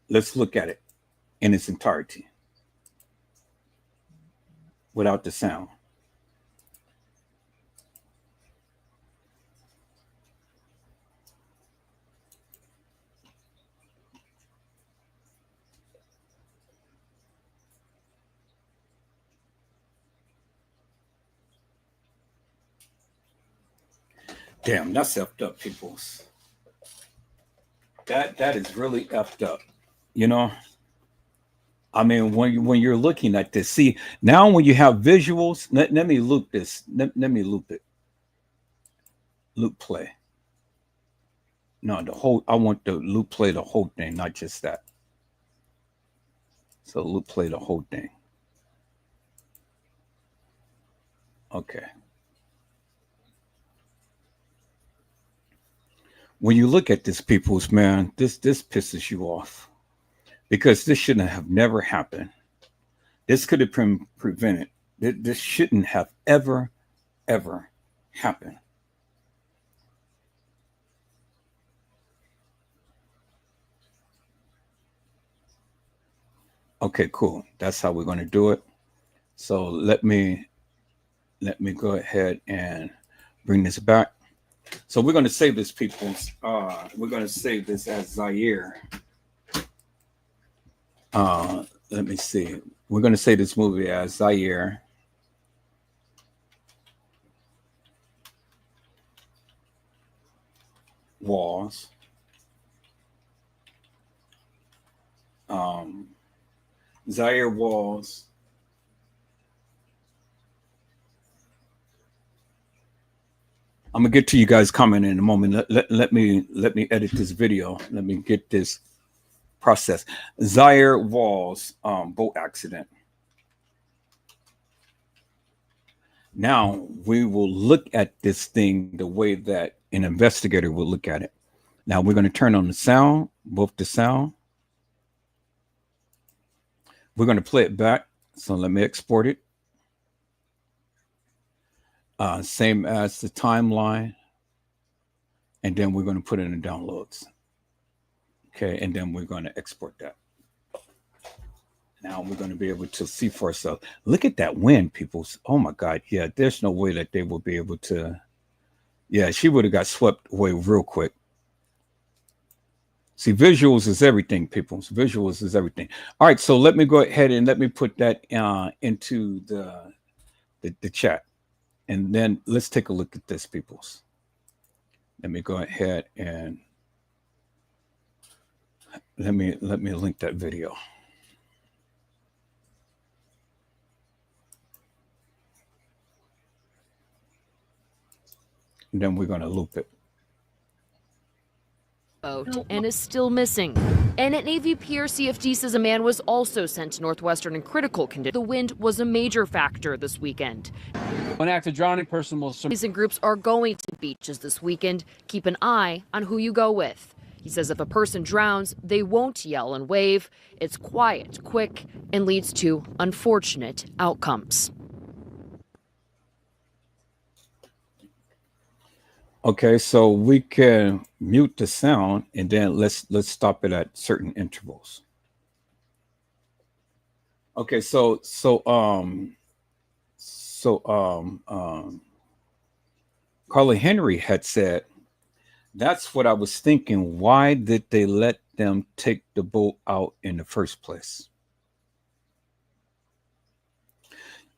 let's look at it in its entirety without the sound. Damn, that's effed up, peoples. That is really effed up. You know, I mean, when you're looking at this, see now when you have visuals, let me loop this. Let me loop it. Loop play. No, the whole. I want the loop play the whole thing, not just that. So loop play the whole thing. Okay. When you look at this, people's man, this pisses you off because this shouldn't have never happened. This could have been prevented. This shouldn't have ever happened. Okay, cool. That's how we're going to do it. So let me go ahead and bring this back. So we're going to save this, people's. We're going to save this as Zahrie. Let me see. We're going to save this movie as Zahrie. Walls. Zahrie Walls. I'm gonna get to you guys comment in a moment. Let me edit this video. Let me get this process. Zahrie Walls boat accident. Now we will look at this thing the way that an investigator will look at it. Now we're going to turn on the sound, both the sound. We're going to play it back. So let me export it. Same as the timeline. And then we're going to put it in downloads. Okay, and then we're going to export that. Now we're going to be able to see for ourselves. Look at that wind, people. Oh my God. Yeah, there's no way that they will be able to. Yeah, she would have got swept away real quick. See, visuals is everything, people. Visuals is everything. All right, so let me go ahead and let me put that into the chat. And then let's take a look at this, peoples. Let me go ahead and let me link that video. And then we're going to loop it. Boat and is still missing. And at Navy Pier, CFD says a man was also sent to Northwestern in critical condition. The wind was a major factor this weekend. An active drowning person will. Recent groups are going to beaches this weekend. Keep an eye on who you go with. He says if a person drowns, they won't yell and wave. It's quiet, quick, and leads to unfortunate outcomes. Okay, so we can mute the sound and then let's stop it at certain intervals. Okay, so Carla Henry had said, that's what I was thinking. Why did they let them take the boat out in the first place?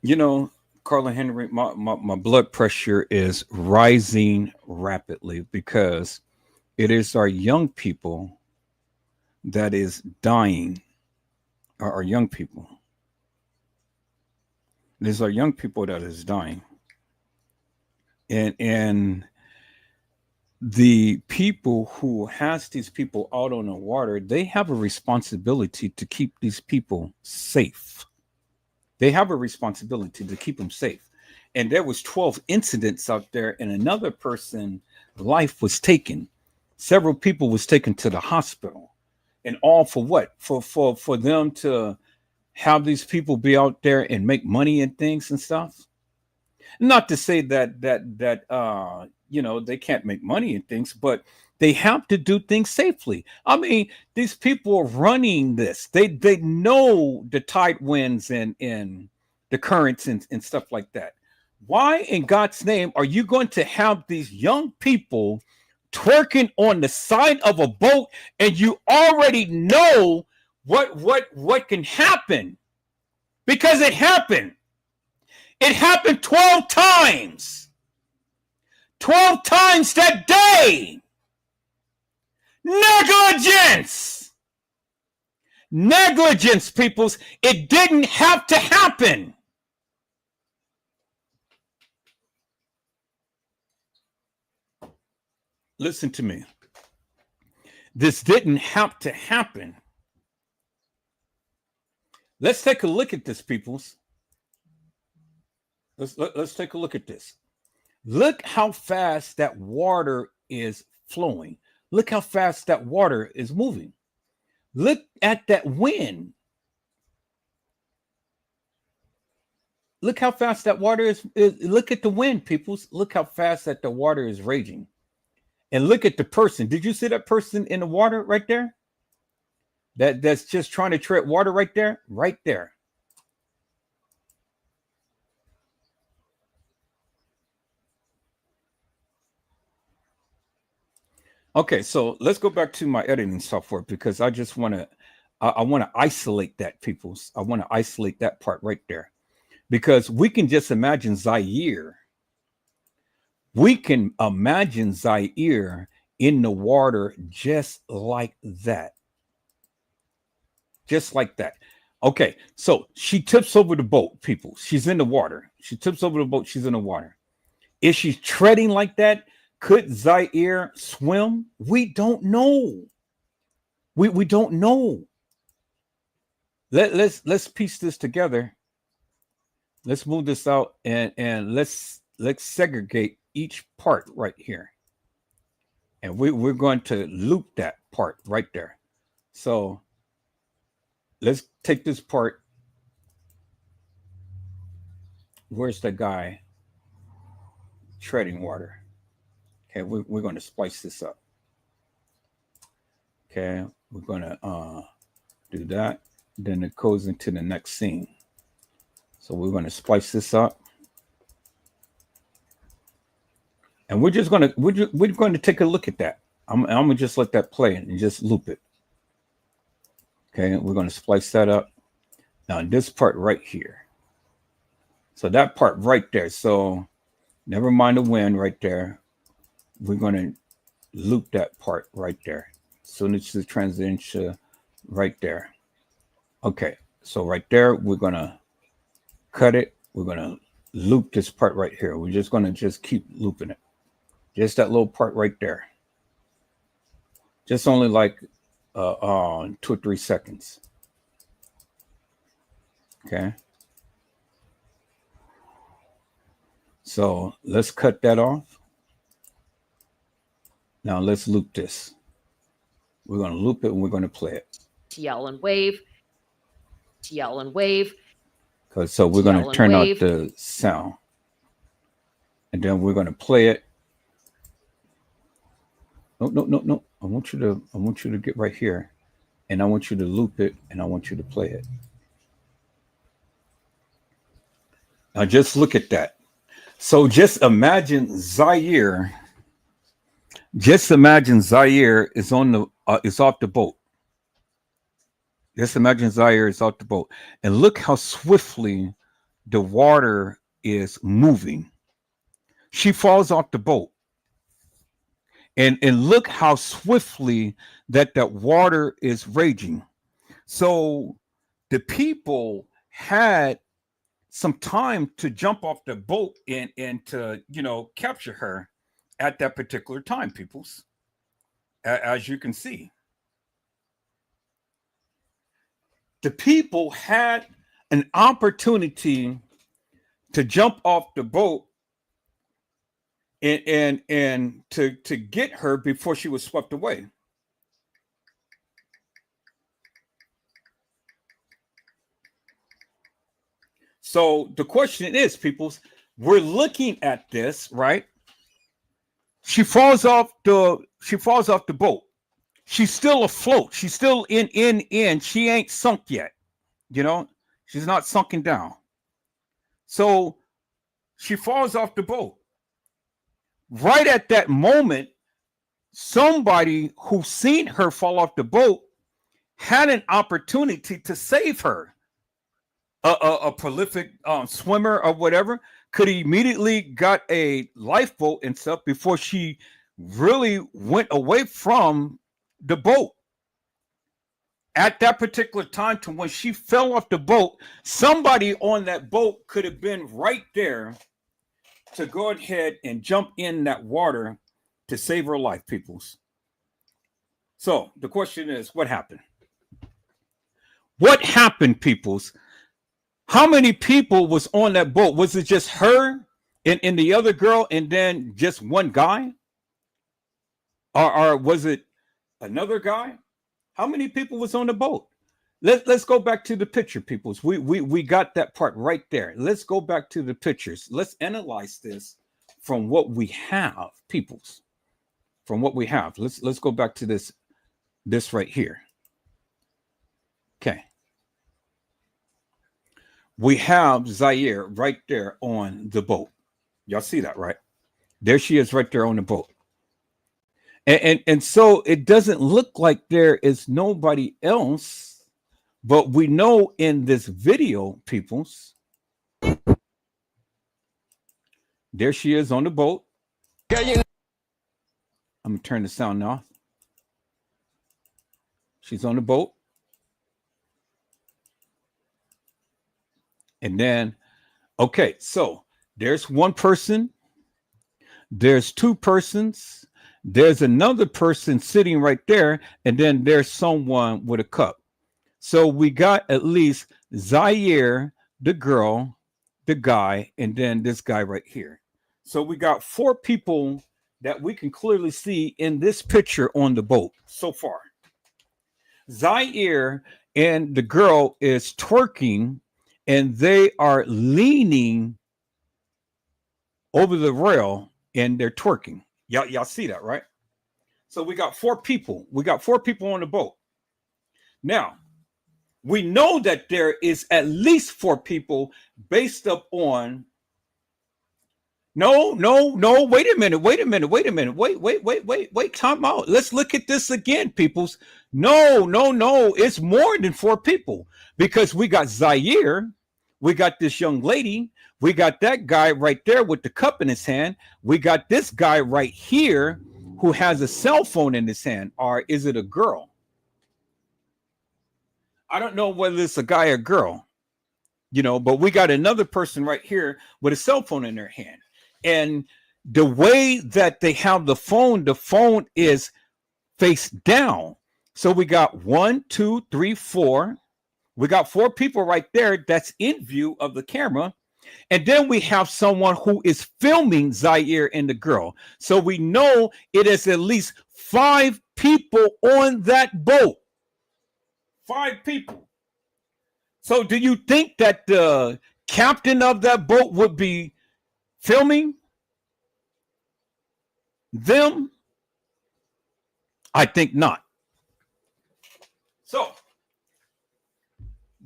You know, Carla Henry, my blood pressure is rising rapidly because it is our young people that is dying. Our young people. It is our young people that is dying. And the people who has these people out on the water, they have a responsibility to keep these people safe. They have a responsibility to keep them safe. And there was 12 incidents out there and another person's life was taken. Several people was taken to the hospital. And all for what? For them to have these people be out there and make money and things and stuff. Not to say that you know, they can't make money and things, but they have to do things safely. I mean, these people are running this. They know the tide winds and the currents and stuff like that. Why in God's name are you going to have these young people twerking on the side of a boat and you already know what can happen? Because it happened. It happened 12 times. 12 times that day. Negligence. Negligence, peoples. It didn't have to happen. Listen to me. This didn't have to happen. Let's take a look at this, peoples. Let's take a look at this. Look how fast that water is flowing. Look how fast that water is moving. Look at that wind. Look how fast that water is. Look at the wind, peoples. Look how fast that the water is raging. And look at the person. Did you see that person in the water right there? That's just trying to tread water right there? Right there. Okay, so let's go back to my editing software because I just want to, I want to isolate that, peoples. I want to isolate that part right there because we can just imagine Zahrie. We can imagine Zahrie in the water just like that. Just like that. Okay, so she tips over the boat, people. She's in the water. She tips over the boat. She's in the water. Is she treading like that? Could Zahrie swim? We don't know. We don't know. Let's piece this together. Let's move this out and let's segregate each part right here. And we're going to loop that part right there. So let's take this part. Where's the guy treading water? Okay, we're going to splice this up. Okay, we're going to do that. Then it goes into the next scene. So we're going to splice this up. And we're going to take a look at that. I'm going to just let that play and just loop it. Okay, we're going to splice that up. Now this part right here. So that part right there. So never mind the wind right there. We're going to loop that part right there. So it's the transition right there. Okay, so right there, we're going to cut it. We're going to loop this part right here. We're just going to just keep looping it. Just that little part right there. Just only like 2 or 3 seconds. Okay. So let's cut that off. Now let's loop this. We're going to loop it and we're going to play it. TL and wave. TL and wave. So we're going to turn out the sound. And then we're going to play it. No. I want you to get right here. And I want you to loop it and I want you to play it. Now just look at that. So just imagine Zahrie. Just imagine Zahrie is on the is off the boat. Just imagine Zahrie is off the boat, and look how swiftly the water is moving. She falls off the boat, and look how swiftly that water is raging. So the people had some time to jump off the boat and to capture her at that particular time, peoples, as you can see. The people had an opportunity to jump off the boat and to get her before she was swept away. So the question is, peoples, we're looking at this, right? She falls off the boat. She's still afloat. She's still in. She ain't sunk yet. She's not sunken down. So she falls off the boat. Right at that moment, somebody who seen her fall off the boat had an opportunity to save her. A prolific swimmer or whatever could immediately got a lifeboat and stuff before she really went away from the boat. At that particular time, to when she fell off the boat, somebody on that boat could have been right there to go ahead and jump in that water to save her life, peoples. So the question is, what happened? What happened, peoples? How many people was on that boat? Was it just her and the other girl and then just one guy? Or was it another guy? How many people was on the boat? Let's go back to the picture, peoples. We got that part right there. Let's go back to the pictures. Let's analyze this from what we have, peoples. From what we have. Let's go back to this right here. Okay. We have Zahrie right there on the boat. Y'all see that, right? There she is right there on the boat. And so it doesn't look like there is nobody else, but we know in this video, peoples, there she is on the boat. I'm gonna turn the sound off. She's on the boat. And then, okay, so there's one person, there's two persons, there's another person sitting right there, and then there's someone with a cup. So we got at least Zahrie, the girl, the guy, and then this guy right here. So we got 4 people that we can clearly see in this picture on the boat so far. Zahrie and the girl is twerking, and they are leaning over the rail and they're twerking. Y'all see that, right? So we got 4 people. We got 4 people on the boat. Now, we know that there is at least 4 people based up on. No, wait a minute. Wait, time out. Let's look at this again, peoples. No, it's more than 4 people, because we got Zahrie, we got this young lady, we got that guy right there with the cup in his hand, we got this guy right here who has a cell phone in his hand. Or is it a girl? I don't know whether it's a guy or girl, but we got another person right here with a cell phone in their hand. And the way that they have the phone is face down. So we got 1, 2, 3, 4. We got 4 people right there that's in view of the camera. And then we have someone who is filming Zahrie and the girl. So we know it is at least 5 people on that boat. 5 people. So do you think that the captain of that boat would be filming them? I think not. So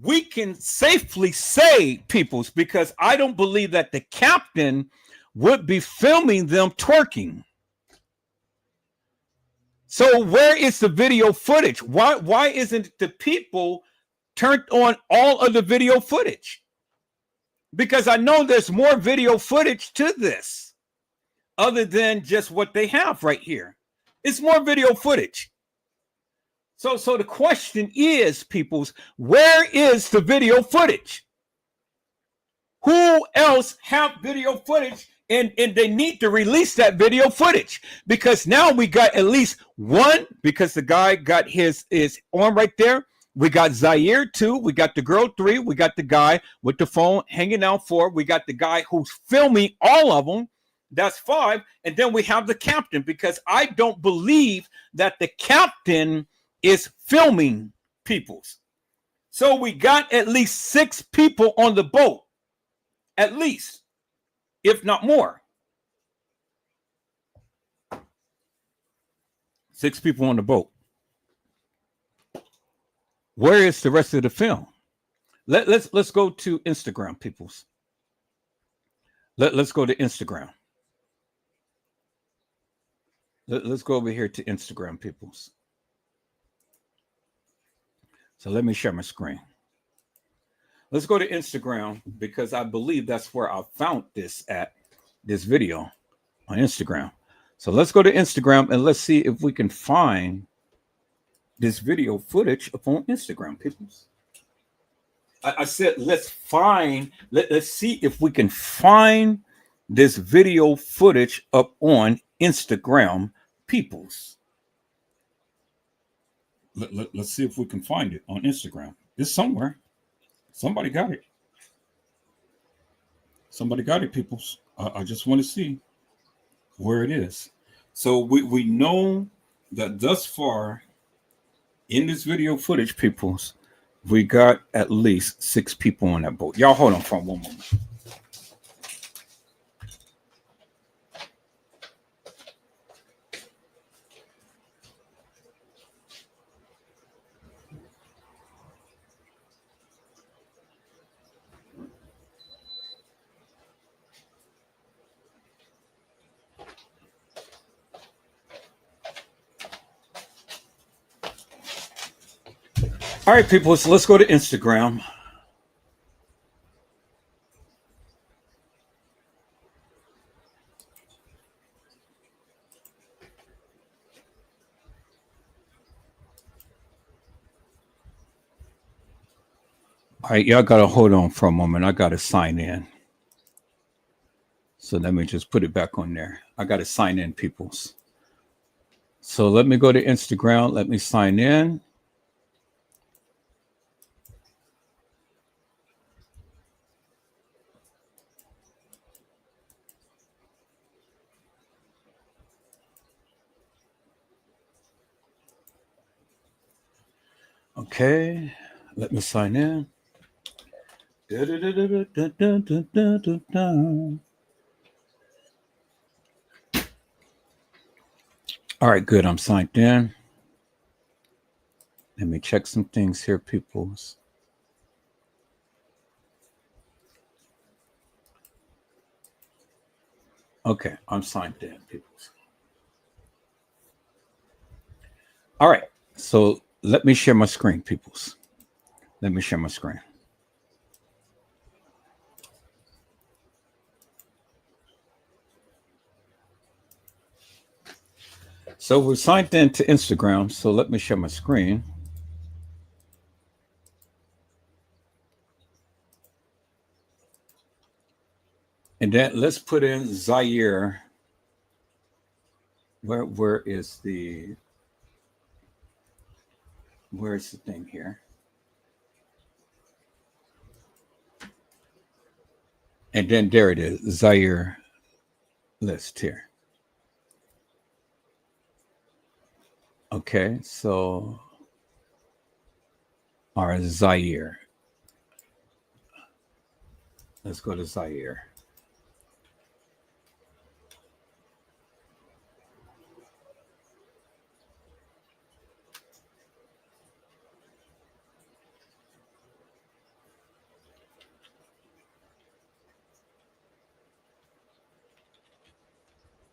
we can safely say, peoples, because I don't believe that the captain would be filming them twerking. So where is the video footage? Why isn't the people turned on all of the video footage? Because I know there's more video footage to this other than just what they have right here. It's more video footage. So the question is, peoples, where is the video footage? Who else have video footage? And they need to release that video footage, because now we got at least 1, because the guy got his arm right there. We got Zahrie 2. We got the girl 3. We got the guy with the phone hanging out 4. We got the guy who's filming all of them. That's 5. And then we have the captain, because I don't believe that the captain is filming peoples. So we got at least 6 people on the boat, at least, if not more. 6 people on the boat. Where is the rest of the film? Let's go to Instagram, peoples. Let's go to Instagram. Let's go over here to Instagram, peoples. So let me share my screen. Let's go to Instagram because I believe that's where I found this video on Instagram. So let's go to Instagram and let's see if we can find this video footage up on Instagram, people. I said let's see if we can find this video footage up on Instagram, peoples. Let's see if we can find it on Instagram. It's somewhere. Somebody got it. Somebody got it, peoples. I just want to see where it is. So we know that thus far in this video footage, peoples, we got at least 6 people on that boat. Y'all hold on for one moment. All right, people, so let's go to Instagram. All right, y'all got to hold on for a moment. I got to sign in. So let me just put it back on there. I got to sign in, peoples. So let me go to Instagram. Let me sign in. Okay, let me sign in. All right, good. I'm signed in. Let me check some things here, peoples. Okay, I'm signed in, peoples. All right, so let me share my screen, peoples. Let me share my screen. So we're signed in to Instagram. So let me share my screen. And then let's put in Zahrie. Where's the thing here? And then there it is, Zahrie list here. Okay, so our Zahrie. Let's go to Zahrie.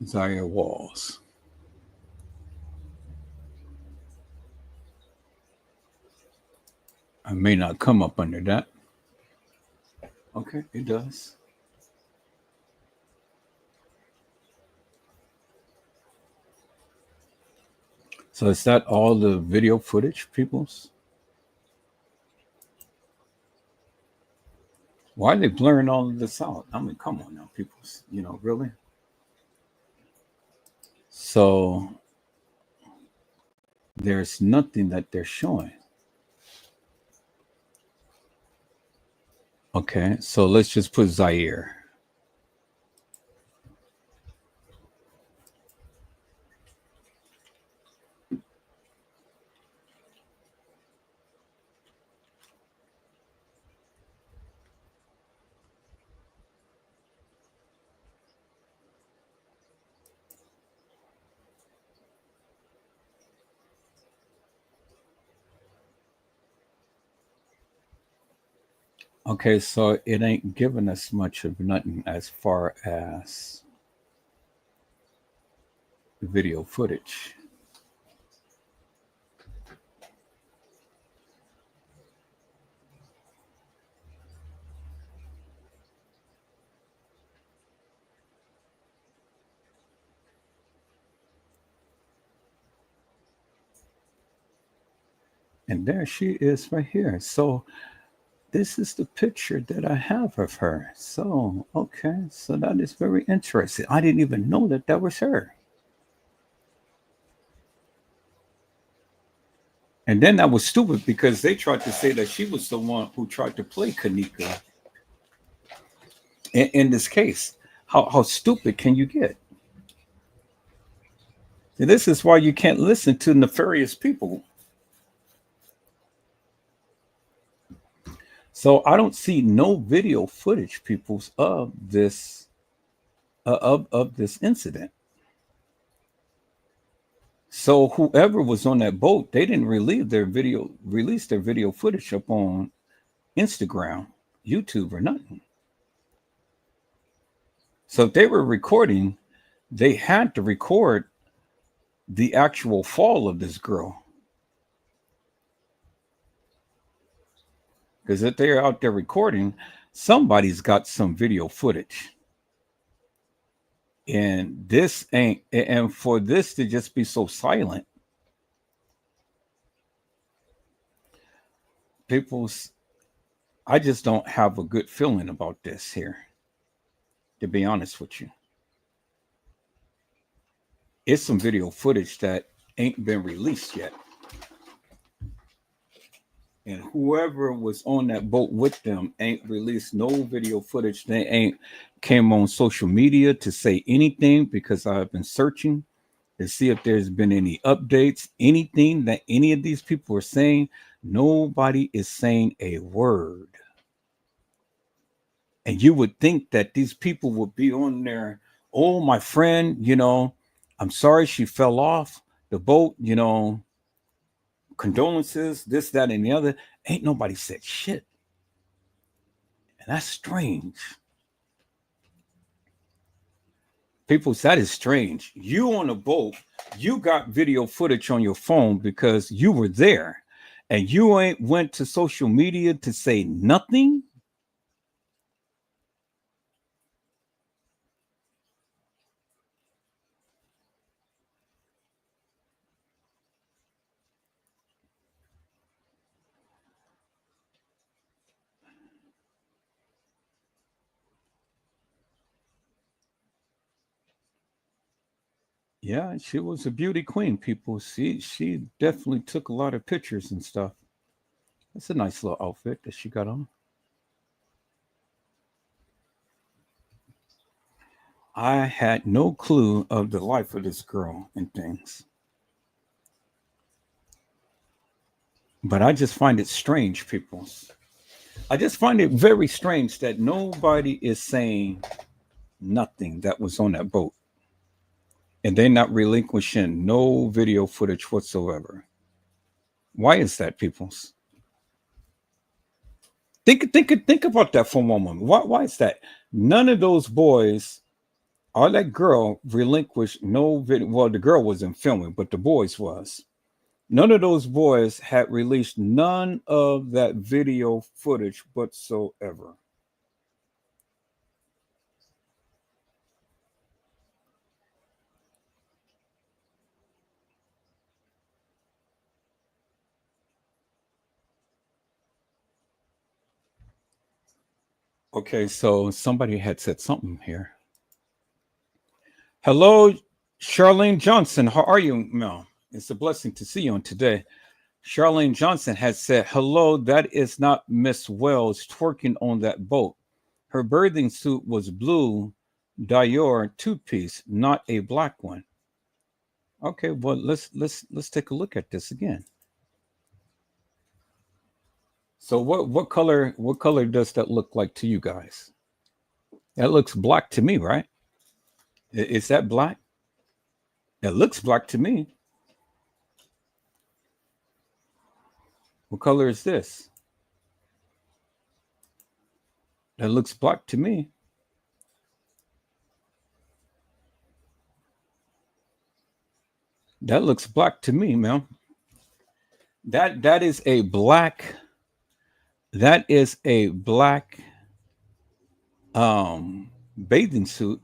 Zahrie Walls. I may not come up under that. Okay, it does. So is that all the video footage, peoples? Why are they blurring all of this out? I mean, come on now, peoples. You know, really? So there's nothing that they're showing. Okay, so let's just put Zahrie. Okay, so it ain't giving us much of nothing as far as video footage. And there she is right here. So this is the picture that I have of her. So, okay. So that is very interesting. I didn't even know that that was her. And then that was stupid because they tried to say that she was the one who tried to play Kenneka in this case. How stupid can you get? And this is why you can't listen to nefarious people. So I don't see no video footage, peoples, of this of this incident. So whoever was on that boat, they didn't release their video footage up on Instagram, YouTube, or nothing. So if they were recording, they had to record the actual fall of this girl. Because if they're out there recording, somebody's got some video footage. And this ain't, and for this to just be so silent, I just don't have a good feeling about this here, to be honest with you. It's some video footage that ain't been released yet. And whoever was on that boat with them ain't released no video footage. They ain't came on social media to say anything, because I've been searching to see if there's been any updates, anything that any of these people are saying. Nobody is saying a word. And you would think that these people would be on there. Oh, my friend, I'm sorry she fell off the boat, condolences, this, that, and the other. Ain't nobody said shit. And that's strange. People, that is strange. You on a boat, you got video footage on your phone because you were there, and you ain't went to social media to say nothing. Yeah, she was a beauty queen, people. She definitely took a lot of pictures and stuff. That's a nice little outfit that she got on. I had no clue of the life of this girl and things. But I just find it strange, people. I just find it very strange that nobody is saying nothing that was on that boat. And they're not relinquishing no video footage whatsoever. Why is that, peoples? Think about that for a moment. Why is that? None of those boys or that girl relinquished no video. Well, the girl wasn't filming, but the boys was. None of those boys had released none of that video footage whatsoever. Okay, so somebody had said something here. Hello, Charlene Johnson. How are you, Mel? It's a blessing to see you on today. Charlene Johnson has said, hello, that is not Miss Wells twerking on that boat. Her birthing suit was blue Dior two-piece, not a black one. Okay, well, let's take a look at this again. So what color does that look like to you guys? That looks black to me, right? Is that black? It looks black to me. What color is this? That looks black to me. That looks black to me, man. That is a black. That is a black bathing suit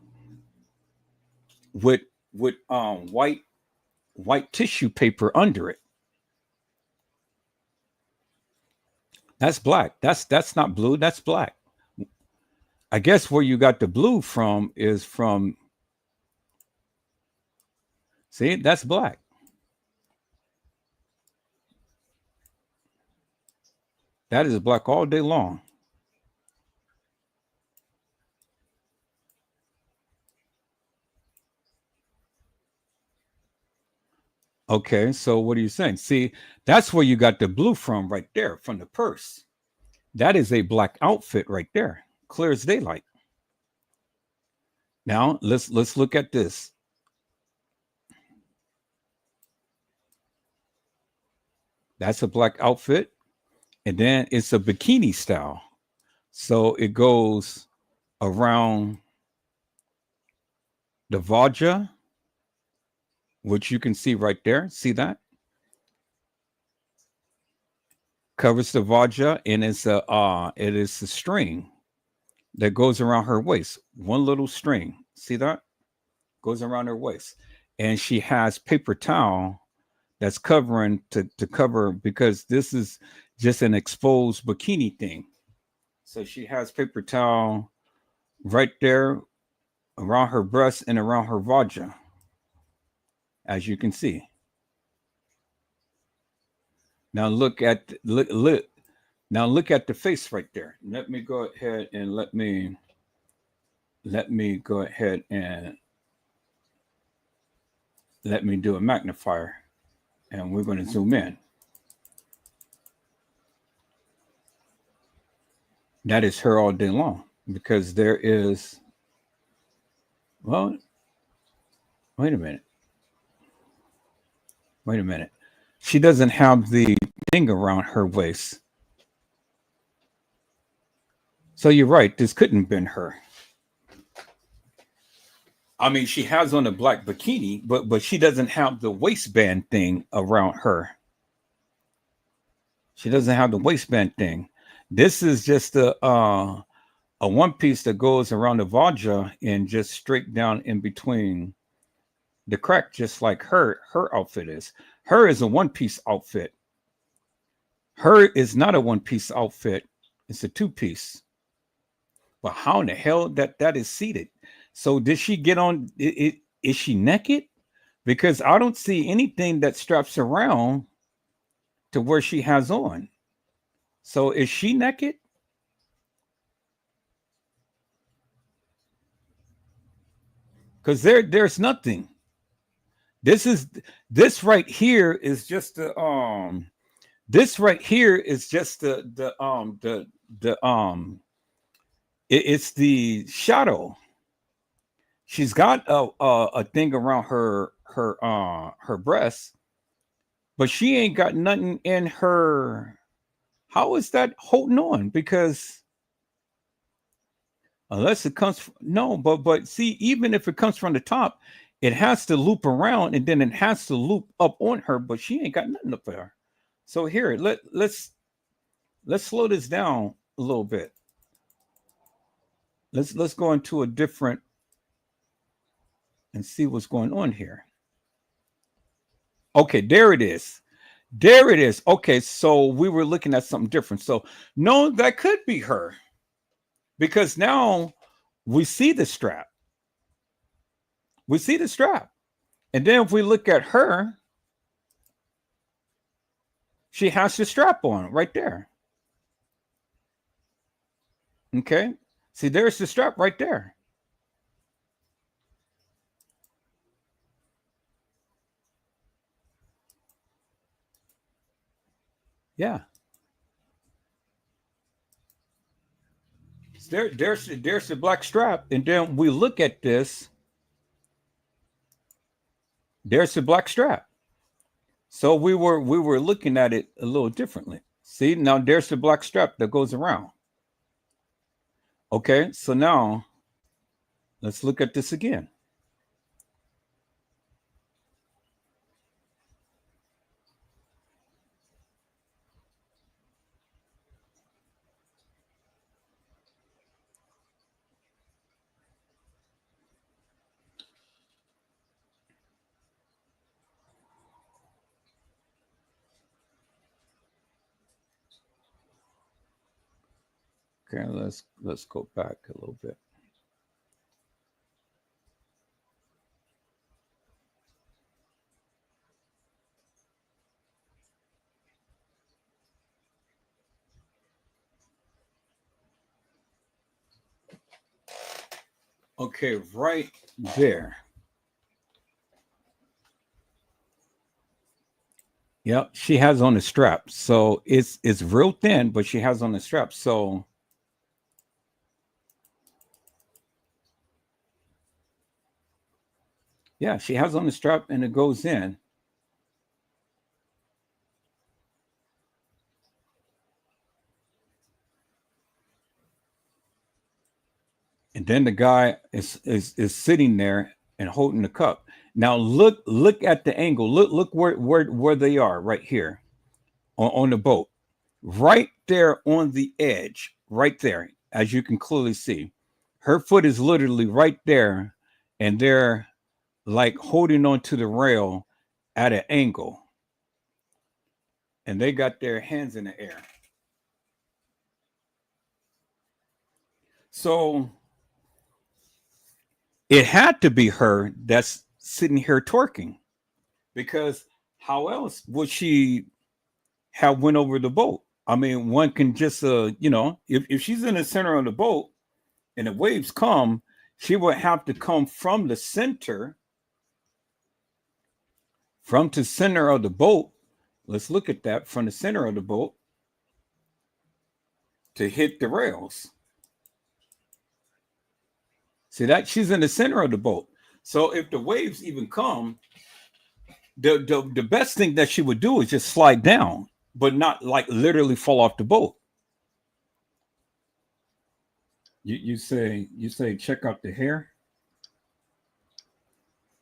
with white tissue paper under it. That's black. That's not blue. That's black. I guess where you got the blue from is from. See, that's black. That is black all day long. Okay, so what are you saying? See, that's where you got the blue from right there, from the purse. That is a black outfit right there, clear as daylight. Now let's look at this. That's a black outfit, and then it's a bikini style. So it goes around the vajra, which you can see right there. See that? Covers the vajra, and it is a string that goes around her waist. One little string. See that? Goes around her waist. And she has paper towel that's covering to cover, because this is just an exposed bikini thing. So she has paper towel right there around her breast and around her vajra, as you can see. Now look at now look at the face right there. Let me go ahead and let me go ahead and let me do a magnifier, and we're going to zoom in. That is her all day long, because there is, well, wait a minute. Wait a minute. She doesn't have the thing around her waist. So you're right. This couldn't have been her. I mean, she has on a black bikini, but she doesn't have the waistband thing around her. She doesn't have the waistband thing. This is just a one piece that goes around the vajra and just straight down in between the crack, just like her outfit is. Her is a one piece outfit. Her is not a one piece outfit. It's a two piece. But how in the hell that is seated? So did she get on? Is she naked? Because I don't see anything that straps around to where she has on. So is she naked? Because there's nothing. This right here is just the this right here is just it's the shadow. She's got a thing around her breast, but she ain't got nothing in her. How is that holding on? Because unless it comes from, no, but see, even if it comes from the top, it has to loop around, and then it has to loop up on her, but she ain't got nothing up there. So here, let's slow this down a little bit. Let's go into a different and see what's going on here. Okay, there it is. There it is. Okay, so we were looking at something different. So no, that could be her, because now we see the strap. We see the strap. And then if we look at her, she has the strap on right there. Okay. See, there's the strap right there. Yeah. There's the black strap. And then we look at this. There's the black strap. So we were looking at it a little differently. See, now there's the black strap that goes around. Okay, so now let's look at this again. Okay, let's go back a little bit. Okay, right there. Yep, she has on the strap. So it's real thin, but she has on the strap. So yeah, she has on the strap and it goes in. And then the guy is sitting there and holding the cup. Now look at the angle. Look where they are right here on the boat. Right there on the edge, right there, as you can clearly see. Her foot is literally right there, and they're like holding on to the rail at an angle. And they got their hands in the air. So it had to be her that's sitting here twerking, because how else would she have went over the boat? I mean, one can just if she's in the center of the boat and the waves come, she would have to come from the center of the boat. Let's look at that, from the center of the boat to hit the rails. See that she's in the center of the boat. So if the waves even come, the best thing that she would do is just slide down, but not like literally fall off the boat. You say check out the hair.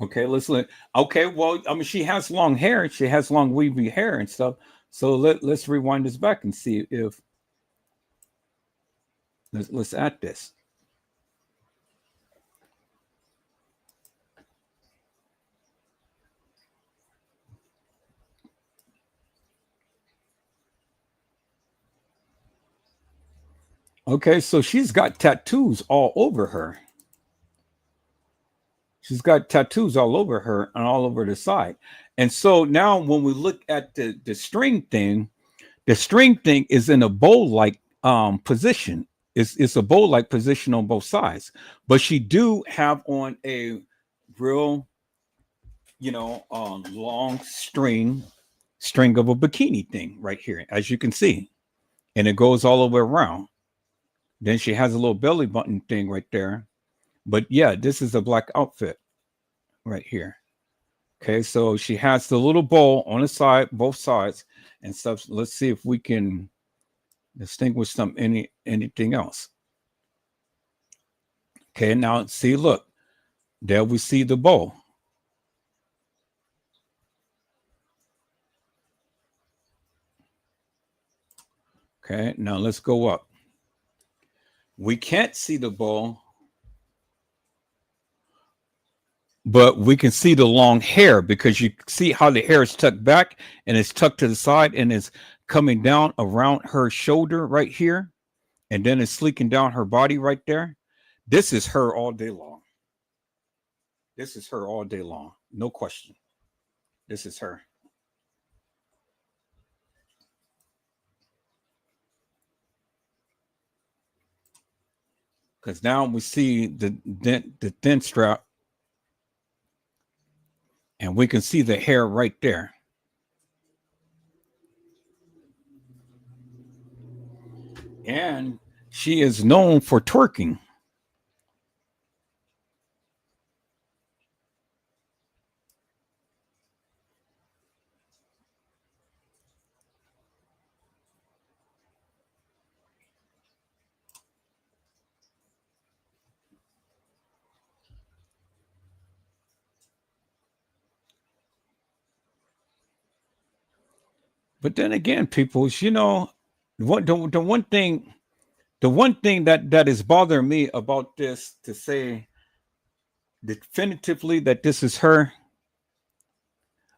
Okay, let's look. Okay, well, I mean, she has long hair. She has long weavy hair and stuff. So let's rewind this back and see if let's add this. Okay, so she's got tattoos all over her. She's got tattoos all over her and all over the side. And so now when we look at the string thing is in a bowl-like position. It's a bowl-like position on both sides. But she do have on a real, long string of a bikini thing right here, as you can see. And it goes all the way around. Then she has a little belly button thing right there. But yeah, this is a black outfit right here. Okay, so she has the little bowl on the side, both sides, and stuff. Let's see if we can distinguish anything else. Okay, now see, look, there we see the bowl. Okay, now let's go up. We can't see the bowl, but we can see the long hair, because you see how the hair is tucked back and it's tucked to the side and it's coming down around her shoulder right here. And then it's sleeking down her body right there. This is her all day long. This is her all day long. No question. This is her. Because now we see the thin strap, and we can see the hair right there. And she is known for twerking. But then again, people, the one thing that is bothering me about this, to say definitively that this is her,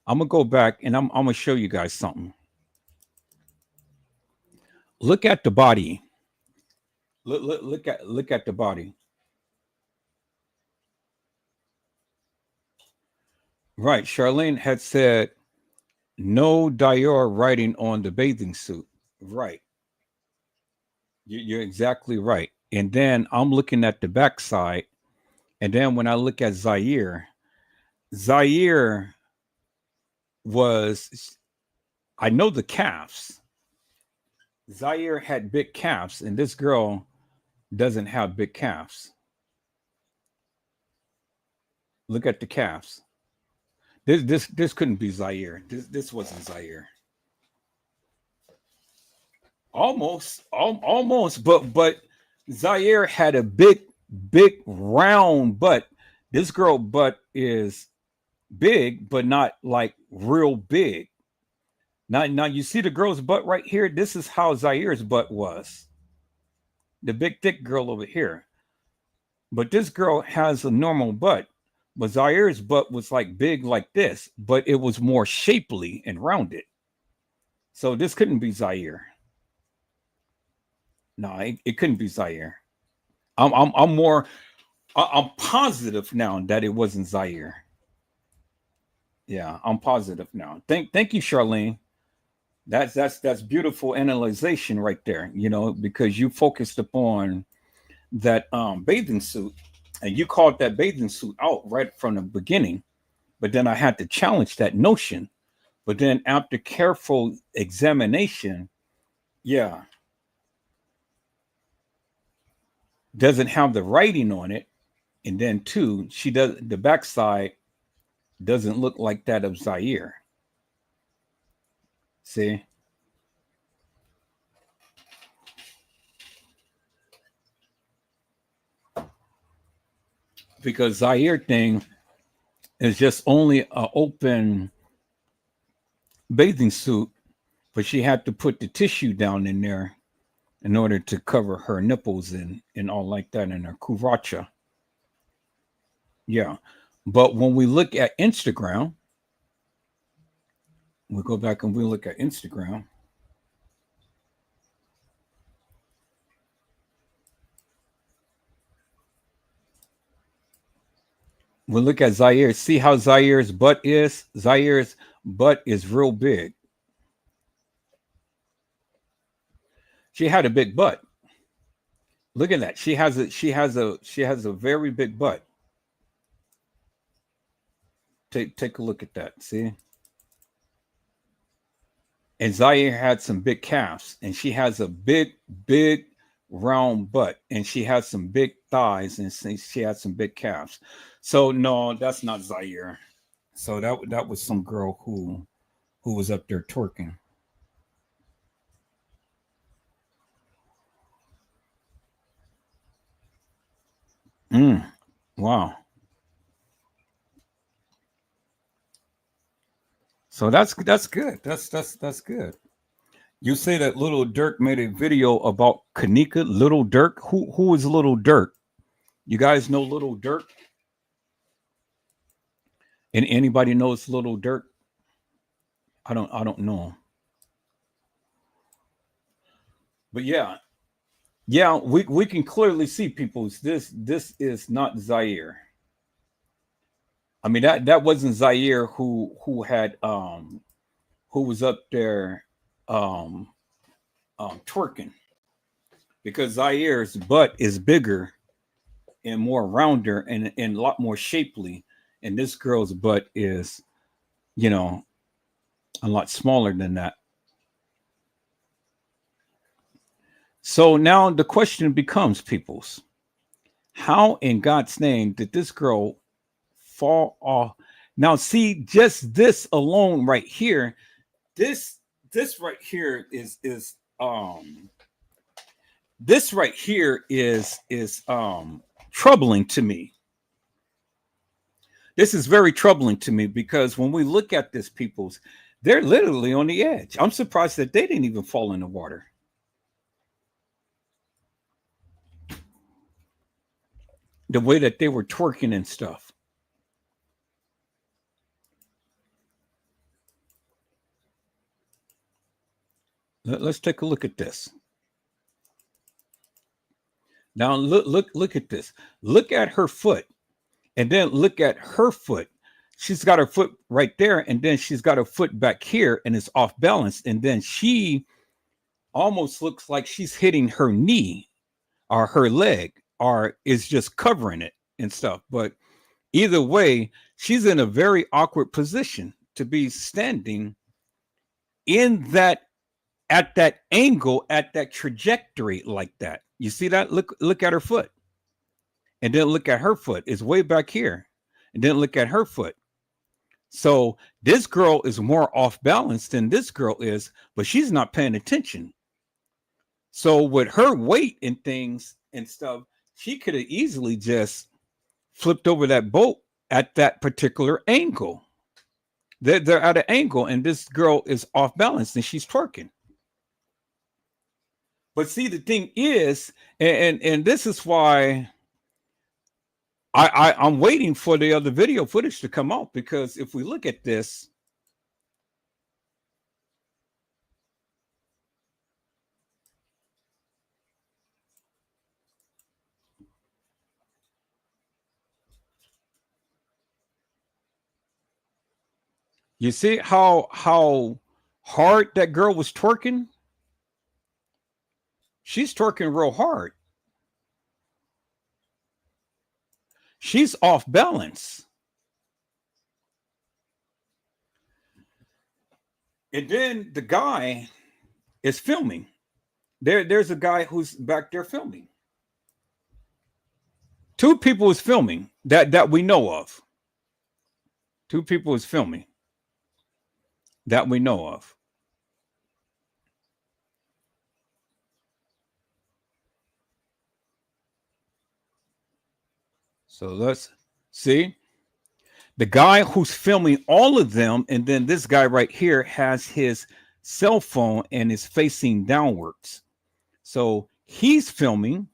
I'm gonna go back and I'm gonna show you guys something. Look at the body. Look at the body. Right. Charlene had said no Dior writing on the bathing suit. Right. You're exactly right. And then I'm looking at the backside, and then when I look at Zaire, Zaire was, I know the calves. Zaire had big calves, and this girl doesn't have big calves. Look at the calves. This couldn't be Zaire. This wasn't Zaire. Almost, but Zaire had a big round butt. This girl butt is big, but not like real big. Now you see the girl's butt right here. This is how Zaire's butt was. The big thick girl over here. But this girl has a normal butt. But Zaire's butt was like big like this, but it was more shapely and rounded. So this couldn't be Zaire. No, it couldn't be Zaire. I'm more I'm positive now that it wasn't Zaire. Yeah, I'm positive now. Thank you, Charlene. That's beautiful analyzation right there. You know, because you focused upon that bathing suit, and you called that bathing suit out right from the beginning. But then I had to challenge that notion. But then after careful examination, yeah, doesn't have the writing on it, and then two, she does the backside doesn't look like that of Zaire. See? Because Zaire thing is just only an open bathing suit, but she had to put the tissue down in there in order to cover her nipples and all like that in her kuracha. Yeah. But when we look at Instagram, we go back and we look at Instagram. We look at Zaire. See how Zaire's butt is? Zaire's butt is real big. She had a big butt. Look at that. She has a very big butt. Take a look at that. See? And Zaire had some big calves, and she has a big round butt, and she has some big thighs, and she has some big calves. So no, that's not Zaire. So that was some girl who was up there twerking. Wow. So that's good. That's good. You say that Little Dirk made a video about Kenneka. Little Dirk. Who is Little Dirk? You guys know Little Dirk? And anybody knows Little Dirk? I don't know. But yeah, we can clearly see people's this is not Zaire. I mean that wasn't Zaire who was up there um twerking, because Zaire's butt is bigger and more rounder and a lot more shapely, and this girl's butt is, you know, a lot smaller than that. So now the question becomes, peoples, how in God's name did this girl fall off? Now, see, just this alone right here, this right here is this right here is troubling to me. This is very troubling to me, because when we look at this, peoples, they're literally on the edge. I'm surprised that they didn't even fall in the water. The way that they were twerking and stuff. Let's take a look at this. Now look at this. Look at her foot, and then look at her foot. She's got her foot right there, and then she's got her foot back here, and it's off balance. And then she almost looks like she's hitting her knee or her leg, or is just covering it and stuff. But either way, she's in a very awkward position to be standing in that, at that angle, at that trajectory like that. You see that? Look at her foot. And then look at her foot. It's way back here. And then look at her foot. So this girl is more off balance than this girl is, but she's not paying attention. So with her weight and things and stuff, she could have easily just flipped over that boat at that particular angle. They're at an angle, and this girl is off balance and she's twerking. But see, the thing is, and this is why I'm waiting for the other video footage to come out, because if we look at this, you see how hard that girl was twerking? She's twerking real hard. She's off balance. And then the guy is filming. There's a guy who's back there filming. Two people is filming that we know of. Two people is filming that we know of. So let's see. The guy who's filming all of them, and then this guy right here has his cell phone and is facing downwards. So he's filming,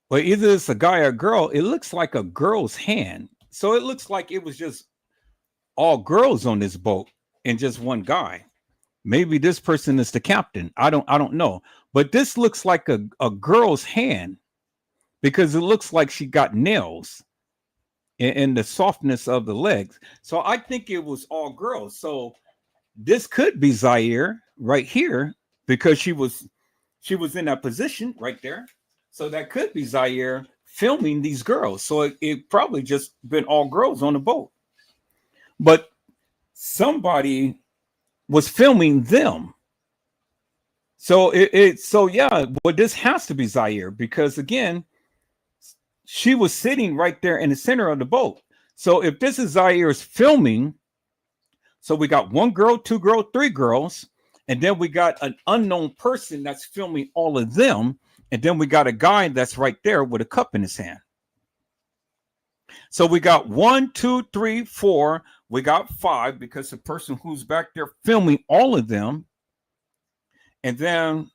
but either it's a guy or a girl. It looks like a girl's hand. So it looks like it was just all girls on this boat and just one guy. Maybe this person is the captain. I don't know. But this looks like a girl's hand, because it looks like she got nails in the softness of the legs. So I think it was all girls. So this could be Zahrie right here, because she was in that position right there. So that could be Zahrie filming these girls. So it probably just been all girls on the boat. But somebody was filming them. So yeah, but this has to be Zahrie, because again, she was sitting right there in the center of the boat. So if this is Zahrie's filming, so we got one girl, two girls, three girls, and then we got an unknown person that's filming all of them, and then we got a guy that's right there with a cup in his hand. So we got 1, 2, 3, 4. We got 5, because the person who's back there filming all of them, and then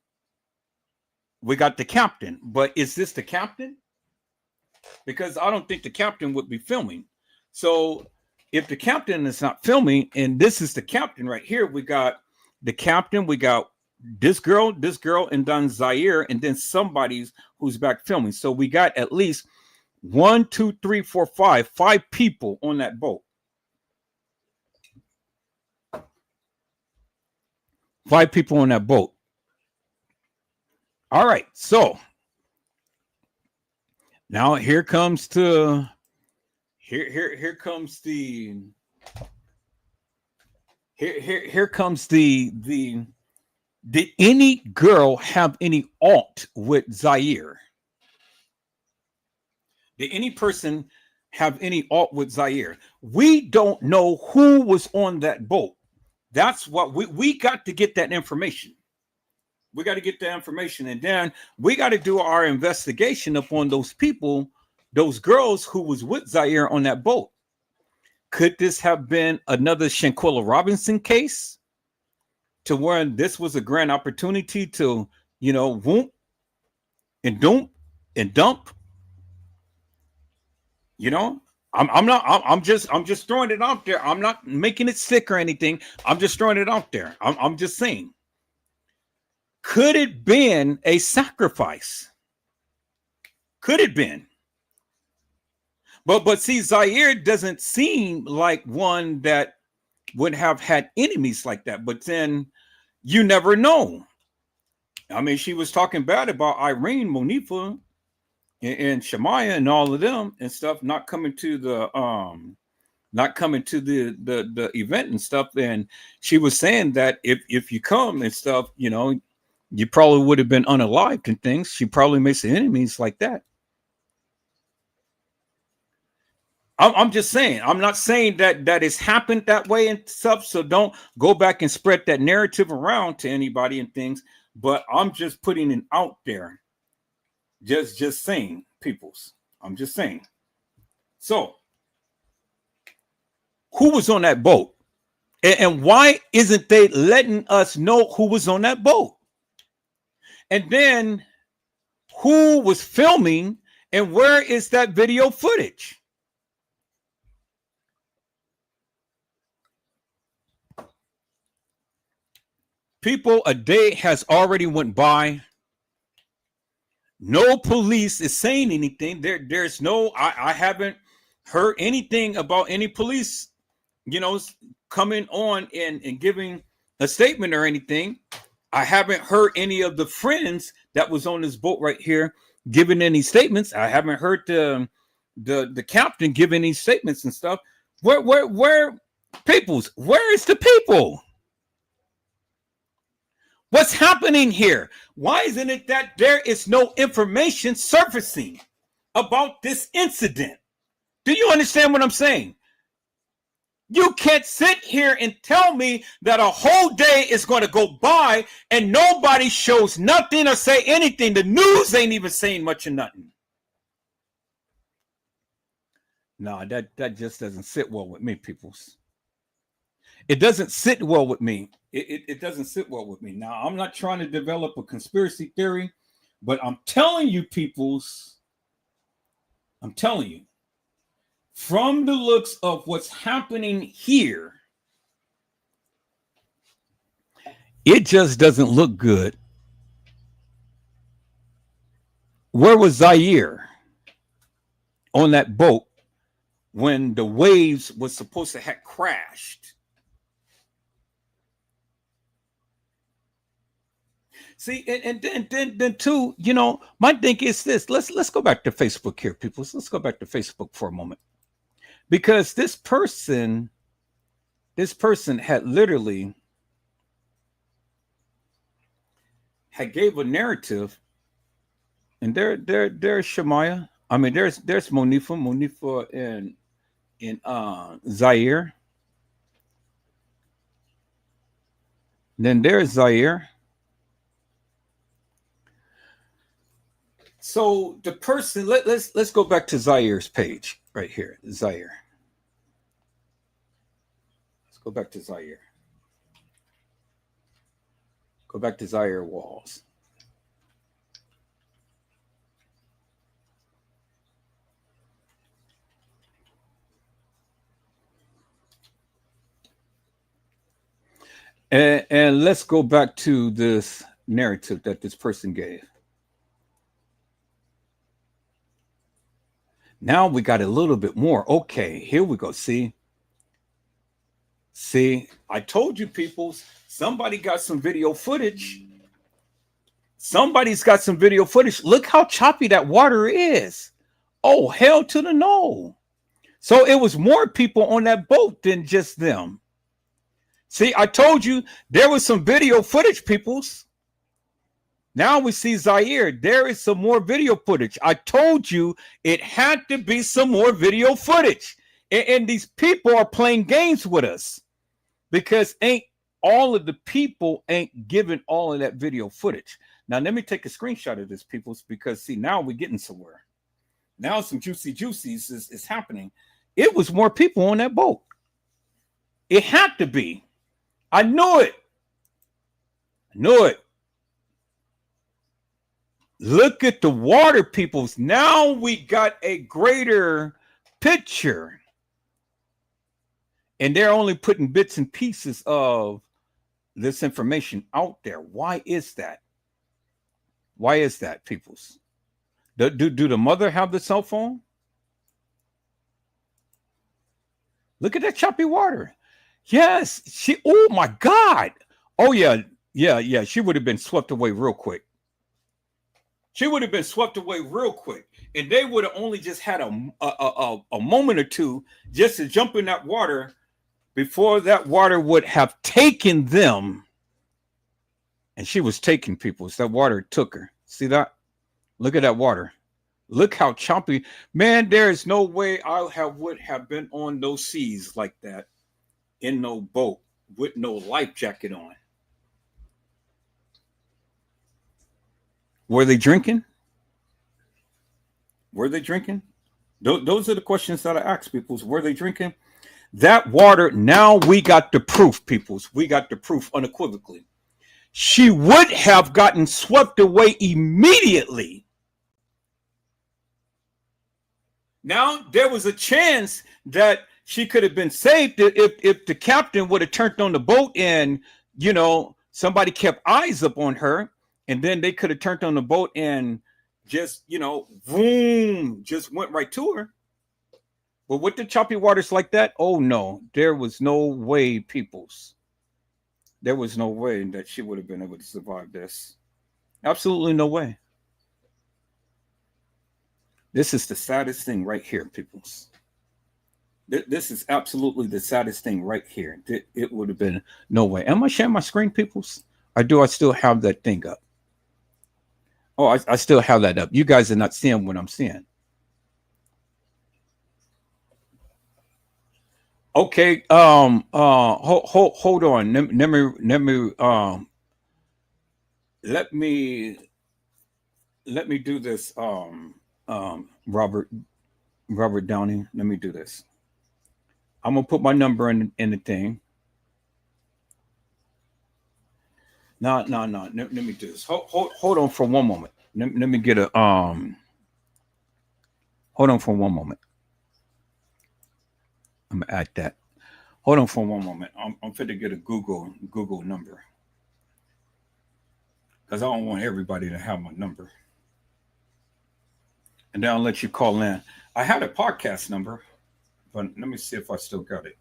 we got the captain. But is this the captain? Because I don't think the captain would be filming. So if the captain is not filming, and this is the captain right here, we got the captain, we got this girl, and then Zahrie, and then somebody who's back filming. So we got at least 1, 2, 3, 4, 5 people on that boat. 5 people on that boat. All right, so now here comes the did any girl have any alt with Zahrie? Did any person have any alt with Zahrie? We don't know who was on that boat. That's what we got to get that information. We got to get the information, and then we got to do our investigation upon those people, those girls who was with Zahrie on that boat. Could this have been another Shanquella Robinson case, to where this was a grand opportunity to, whoop and dump and dump? I'm just throwing it out there. I'm not making it sick or anything. I'm just throwing it out there. I'm just saying. Could it been a sacrifice? Could have been. But see, Zahrie doesn't seem like one that would have had enemies like that. But then you never know. I mean, she was talking bad about Irene, Monifa, and Shemaya and all of them and stuff not coming to the event and stuff. And she was saying that if you come and stuff, you know, you probably would have been unalived and things. She probably makes enemies like that. I'm just saying. I'm not saying that it's happened that way and stuff. So don't go back and spread that narrative around to anybody and things. But I'm just putting it out there. Just saying, peoples. I'm just saying. So, who was on that boat? And why isn't they letting us know who was on that boat? And then, who was filming? And where is that video footage? People, a day has already went by. No police is saying anything. There's no, I haven't heard anything about any police, you know, coming on and giving a statement or anything. I haven't heard any of the friends that was on this boat right here giving any statements. I haven't heard the captain give any statements and stuff. Where peoples? Where is the people? What's happening here? Why isn't it that there is no information surfacing about this incident? Do you understand what I'm saying? You can't sit here and tell me that a whole day is going to go by and nobody shows nothing or say anything. The news ain't even saying much of nothing. No, that just doesn't sit well with me, peoples. It doesn't sit well with me. It doesn't sit well with me. Now, I'm not trying to develop a conspiracy theory, but I'm telling you, peoples, I'm telling you, from the looks of what's happening here, it just doesn't look good. Where was Zahrie on that boat when the waves was supposed to have crashed? See, and then too, you know, my thing is this. Let's go back to Facebook here, people. Let's go back to Facebook for a moment. Because this person had literally gave a narrative, and there's Shemaya. I mean, there's Monifa and Zahrie. Then there's Zahrie. So the person, let's go back to Zahire's page right here. Zahrie. Let's go back to Zahrie. Go back to Zahrie Walls. And let's go back to this narrative that this person gave. Now we got a little bit more. Okay, here we go. See, I told you, people, somebody got some video footage. Somebody's got some video footage. Look how choppy that water is. Oh, hell to the no. So it was more people on that boat than just them. See, I told you there was some video footage, peoples. Now we see Zahrie. There is some more video footage. I told you it had to be some more video footage. And these people are playing games with us because all of the people ain't giving all of that video footage. Now, let me take a screenshot of this, peoples, because see, now we're getting somewhere. Now some juicies is happening. It was more people on that boat. It had to be. I knew it. Look at the water, peoples. Now we got a greater picture. And they're only putting bits and pieces of this information out there. Why is that? Why is that, peoples? Do the mother have the cell phone? Look at that choppy water. Yes, she. Oh my God. Oh yeah, yeah. She would have been swept away real quick. She would have been swept away real quick, and they would have only just had a moment or two just to jump in that water before that water would have taken them. And she was taking people. So that water took her. See that? Look at that water. Look how choppy. Man, there is no way would have been on those seas like that in no boat with no life jacket on. Were they drinking? Were they drinking? Those are the questions that I ask people. Were they drinking? That water, now we got the proof, peoples. We got the proof unequivocally. She would have gotten swept away immediately. Now, there was a chance that she could have been saved if the captain would have turned on the boat and, somebody kept eyes up on her, and then they could have turned on the boat and just, boom, just went right to her. But with the choppy waters like that, oh no, there was no way, peoples. There was no way that she would have been able to survive this. Absolutely no way. This is the saddest thing right here, peoples. This is absolutely the saddest thing right here. It would have been no way. Am I sharing my screen, peoples? Or do I still have that thing up? Oh, I still have that up. You guys are not seeing what I'm seeing. Okay. Hold on. Let me do this. Robert Downey. Let me do this. I'm gonna put my number in the thing. No. Let me do this. Hold on for one moment. Let me get a Hold on for one moment. I'm gonna add that. Hold on for one moment. I'm fit to get a Google number because I don't want everybody to have my number. And then I'll let you call in. I had a podcast number, but let me see if I still got it.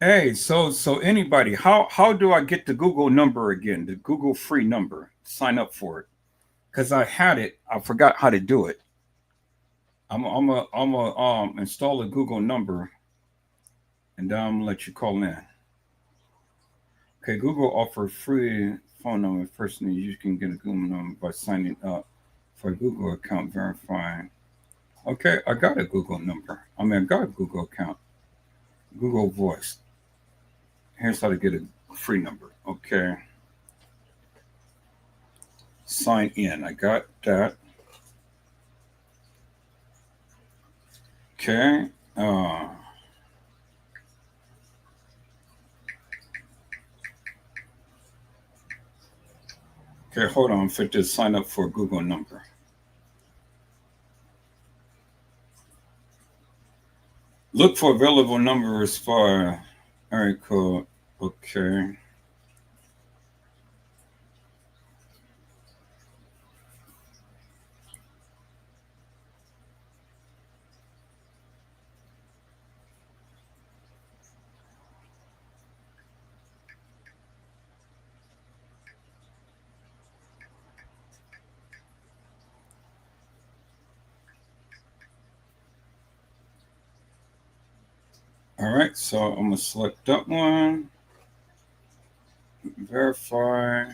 Hey, so anybody, how do I get the Google number again? The Google free number. Sign up for it. Because I had it. I forgot how to do it. I'm a install a Google number and then I'm gonna let you call in. Okay, Google offers free phone number. First thing you can get a Google number by signing up for a Google account verifying. Okay, I got a Google number. I got a Google account. Google Voice. Here's how to get a free number. Okay. Sign in. I got that. Okay. Okay, hold on. Fit to sign up for a Google number. Look for available numbers for area code. Okay. All right, so I'm gonna select that one. Verify.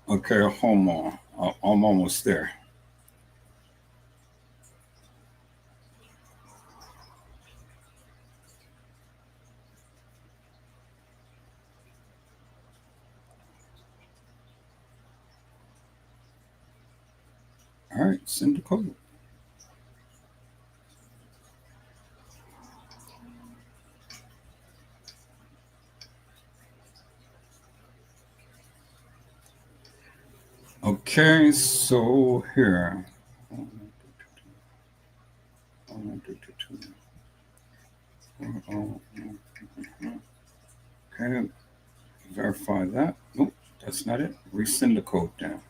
Okay, hold on. I'm almost there. All right, send the code. Okay, so here. Okay, verify that. Nope, that's not it. Resend the code down.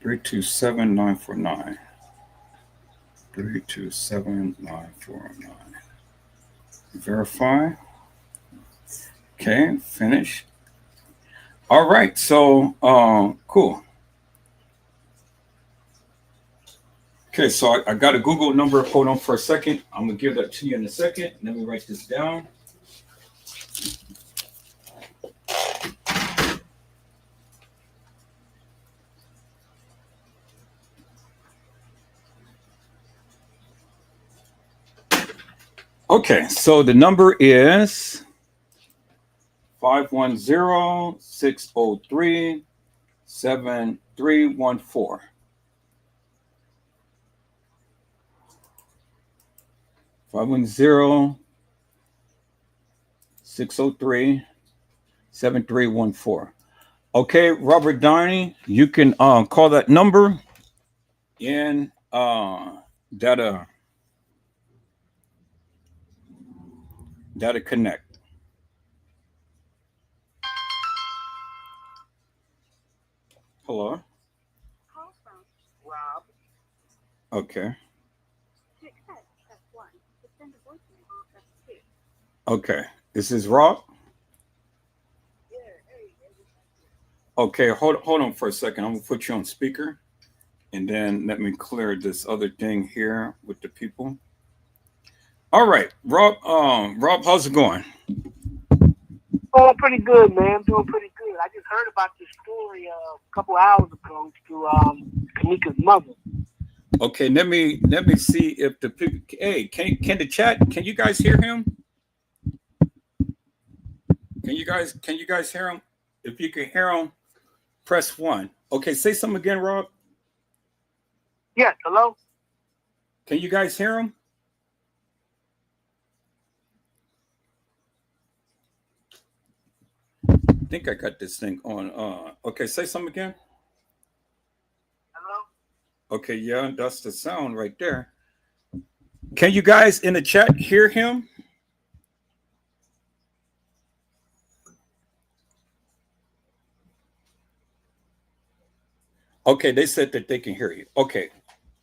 327949. 327949. Verify. Okay, finish. All right, so cool. Okay, so I got a Google number. Hold on for a second. I'm gonna give that to you in a second. Let me write this down. Okay, so the number is 510-603-7314. 510-603-7314. Okay, Robert Downey, you can call that number in data connect. Hello. Rob. Okay. Okay. This is Rob. Okay, hold on for a second. I'm gonna put you on speaker, and then let me clear this other thing here with the people. All right, Rob. Rob, how's it going? Oh, pretty good, man. Doing pretty good. I just heard about this story a couple hours ago to Kenneka's mother. Okay, let me see if the people. Hey, can the chat? Can you guys hear him? Can you guys hear him? If you can hear him, press 1. Okay, say something again, Rob. Yes, hello? Can you guys hear him? I think I got this thing on. Okay, say something again. Hello? Okay, yeah, that's the sound right there. Can you guys in the chat hear him? Okay, they said that they can hear you. Okay,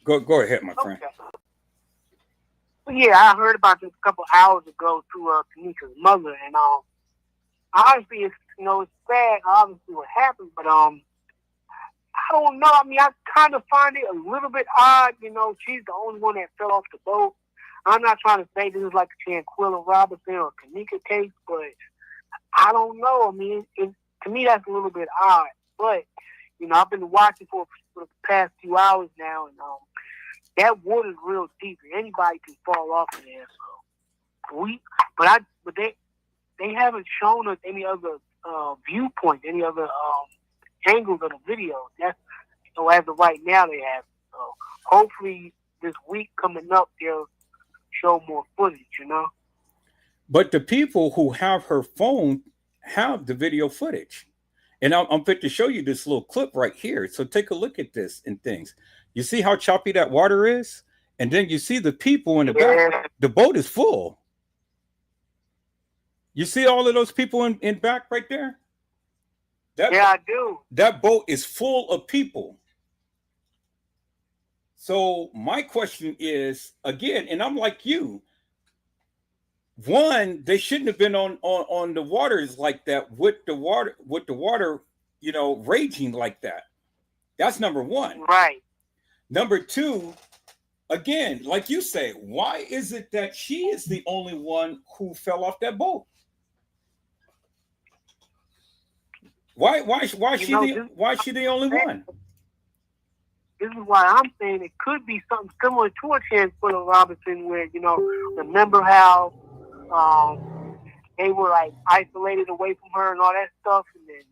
go ahead, my friend. Yeah, I heard about this a couple hours ago to Kenneka's mother, and honestly, it's it's sad, obviously what happened, but I don't know. I mean, I kind of find it a little bit odd. She's the only one that fell off the boat. I'm not trying to say this is like a Shanquilla Robinson or Kenneka case, but I don't know. I mean, to me that's a little bit odd. But I've been watching for the past few hours now, and that water's real deep, and anybody can fall off in there. So they haven't shown us any other viewpoint, any other angles of the video. That's as of right now they have. So hopefully this week coming up they'll show more footage. But the people who have her phone have the video footage. And I'm fit to show you this little clip right here. So take a look at this and things. You see how choppy that water is? And then you see the people in the back. The boat is full. You see all of those people in back right there? Yeah, I do. That boat is full of people. So my question is, again, and I'm like you, one, they shouldn't have been on the waters like that with the water raging like that. That's number one. Right. Number two, again, like you say, why is it that she is the only one who fell off that boat? Why is she the only one? This is why I'm saying it could be something similar to a chance for the Robinson, where remember how they were like isolated away from her and all that stuff, and then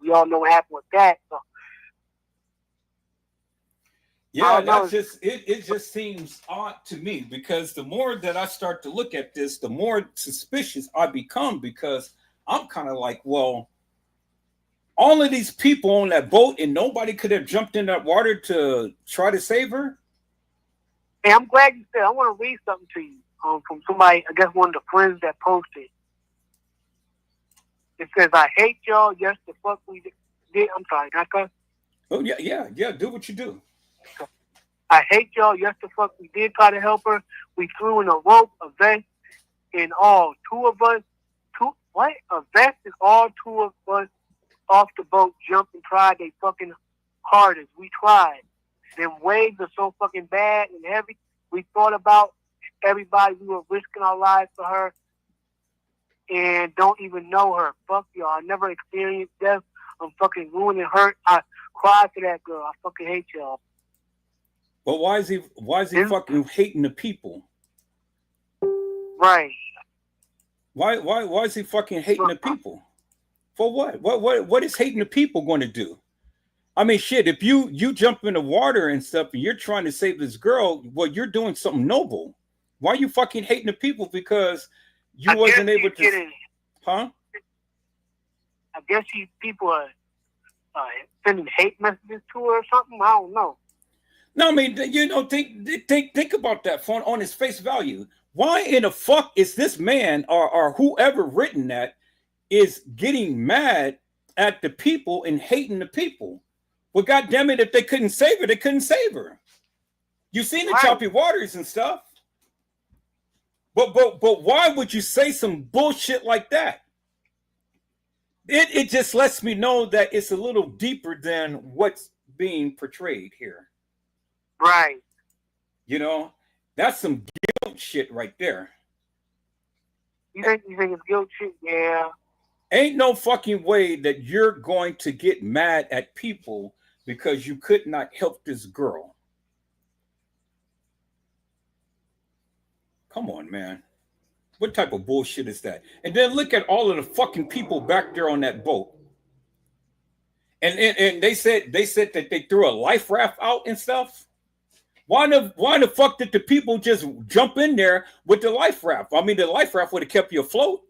we all know what happened with that. So yeah, that's just it just seems odd to me, because the more that I start to look at this, the more suspicious I become, because I'm kind of like, well, all of these people on that boat and nobody could have jumped in that water to try to save her. Hey, I'm glad you said. I want to read something to you from somebody, I guess one of the friends that posted. It says, "I hate y'all. Yes, the fuck we did." I'm sorry, not cuss. Oh yeah. Do what you do. "I hate y'all. Yes, the fuck we did try to help her. We threw in a rope, a vest, and all. A vest and all two of us off the boat, jumped and tried they fucking hardest. We tried. Them waves are so fucking bad and heavy. We thought about everybody. We were risking our lives for her and don't even know her. Fuck y'all. I never experienced death. I'm fucking ruined and hurt. I cried for that girl. I fucking hate y'all." But why is he fucking hating the people? Right. Why is he fucking hating the people? For what? What is hating the people going to do? I mean, shit, if you jump in the water and stuff and you're trying to save this girl, well, you're doing something noble. Why are you fucking hating the people because you wasn't able to? Huh? I guess people are sending hate messages to her or something. I don't know. No, I mean, think about that on its face value. Why in the fuck is this man or whoever written that is getting mad at the people and hating the people? Well, God damn it, if they couldn't save her, they couldn't save her. You seen the choppy waters and stuff. But why would you say some bullshit like that? It just lets me know that it's a little deeper than what's being portrayed here. Right. That's some guilt shit right there. You think it's guilt shit? Yeah. Ain't no fucking way that you're going to get mad at people because you could not help this girl. Come on, man. What type of bullshit is that? And then look at all of the fucking people back there on that boat. And they said that they threw a life raft out and stuff. Why the fuck did the people just jump in there with the life raft? I mean, the life raft would have kept you afloat.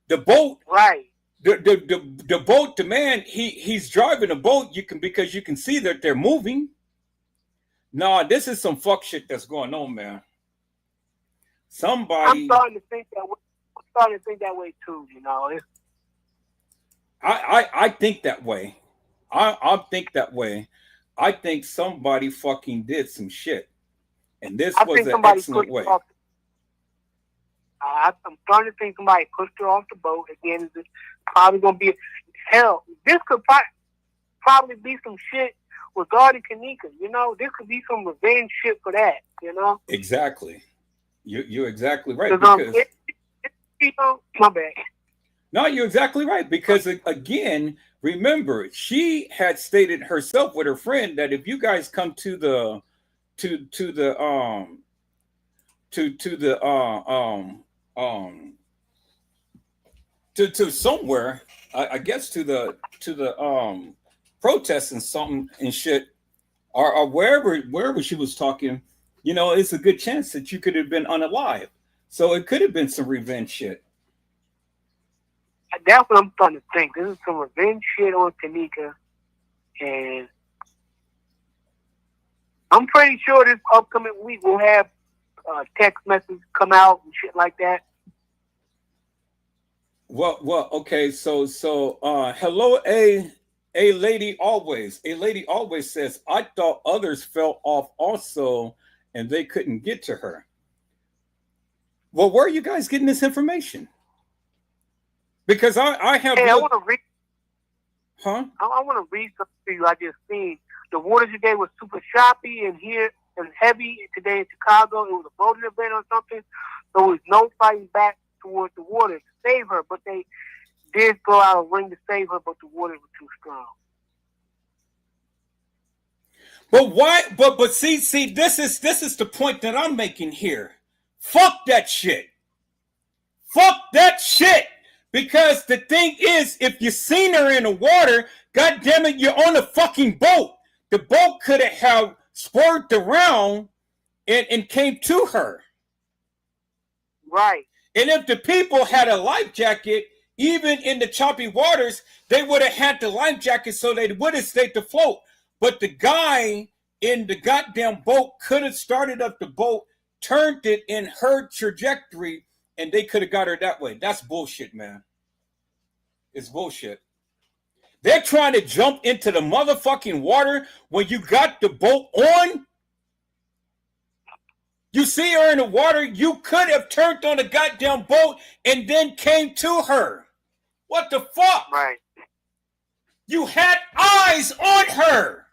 The boat, right? The boat, the man, he's driving a boat. Because you can see that they're moving. Nah, this is some fuck shit that's going on, man. Somebody. I'm starting to think that way. I'm starting to think that way too. I think that way. I think that way. I think somebody fucking did some shit, and this was an excellent way. I'm starting to think somebody pushed her off the boat. Again, it's probably going to be hell. This could probably be some shit regarding Kenneka. This could be some revenge shit for that. Exactly. You're exactly right. My bad. No, you're exactly right. Because again, remember, she had stated herself with her friend that if you guys come to somewhere, I guess to the protests and something and shit, or wherever she was talking, it's a good chance that you could have been unalive. So it could have been some revenge shit. That's what I'm starting to think. This is some revenge shit on Kenneka, and I'm pretty sure this upcoming week we'll have text messages come out and shit like that. Well, okay. So, hello, a lady always. A lady always says, I thought others fell off also, and they couldn't get to her. Well, where are you guys getting this information? Because I have. Hey, I want to read. Huh? I want to read something to you. I just seen the water today was super choppy, and here it was heavy. Today in Chicago, it was a boating event or something. So there was no fighting back towards the water to save her, but they did go out a ring to save her, but the water was too strong. But why? But see, this is the point that I'm making here. Fuck that shit. Fuck that shit. Because the thing is, if you seen her in the water, God damn it, you're on a fucking boat. The boat could have swerved around and came to her. Right. And if the people had a life jacket, even in the choppy waters, they would have had the life jacket so they would have stayed afloat. But the guy in the goddamn boat could have started up the boat, turned it in her trajectory, and they could have got her that way. That's bullshit, man. It's bullshit. They're trying to jump into the motherfucking water when you got the boat on. You see her in the water, you could have turned on the goddamn boat and then came to her. What the fuck? Right. You had eyes on her.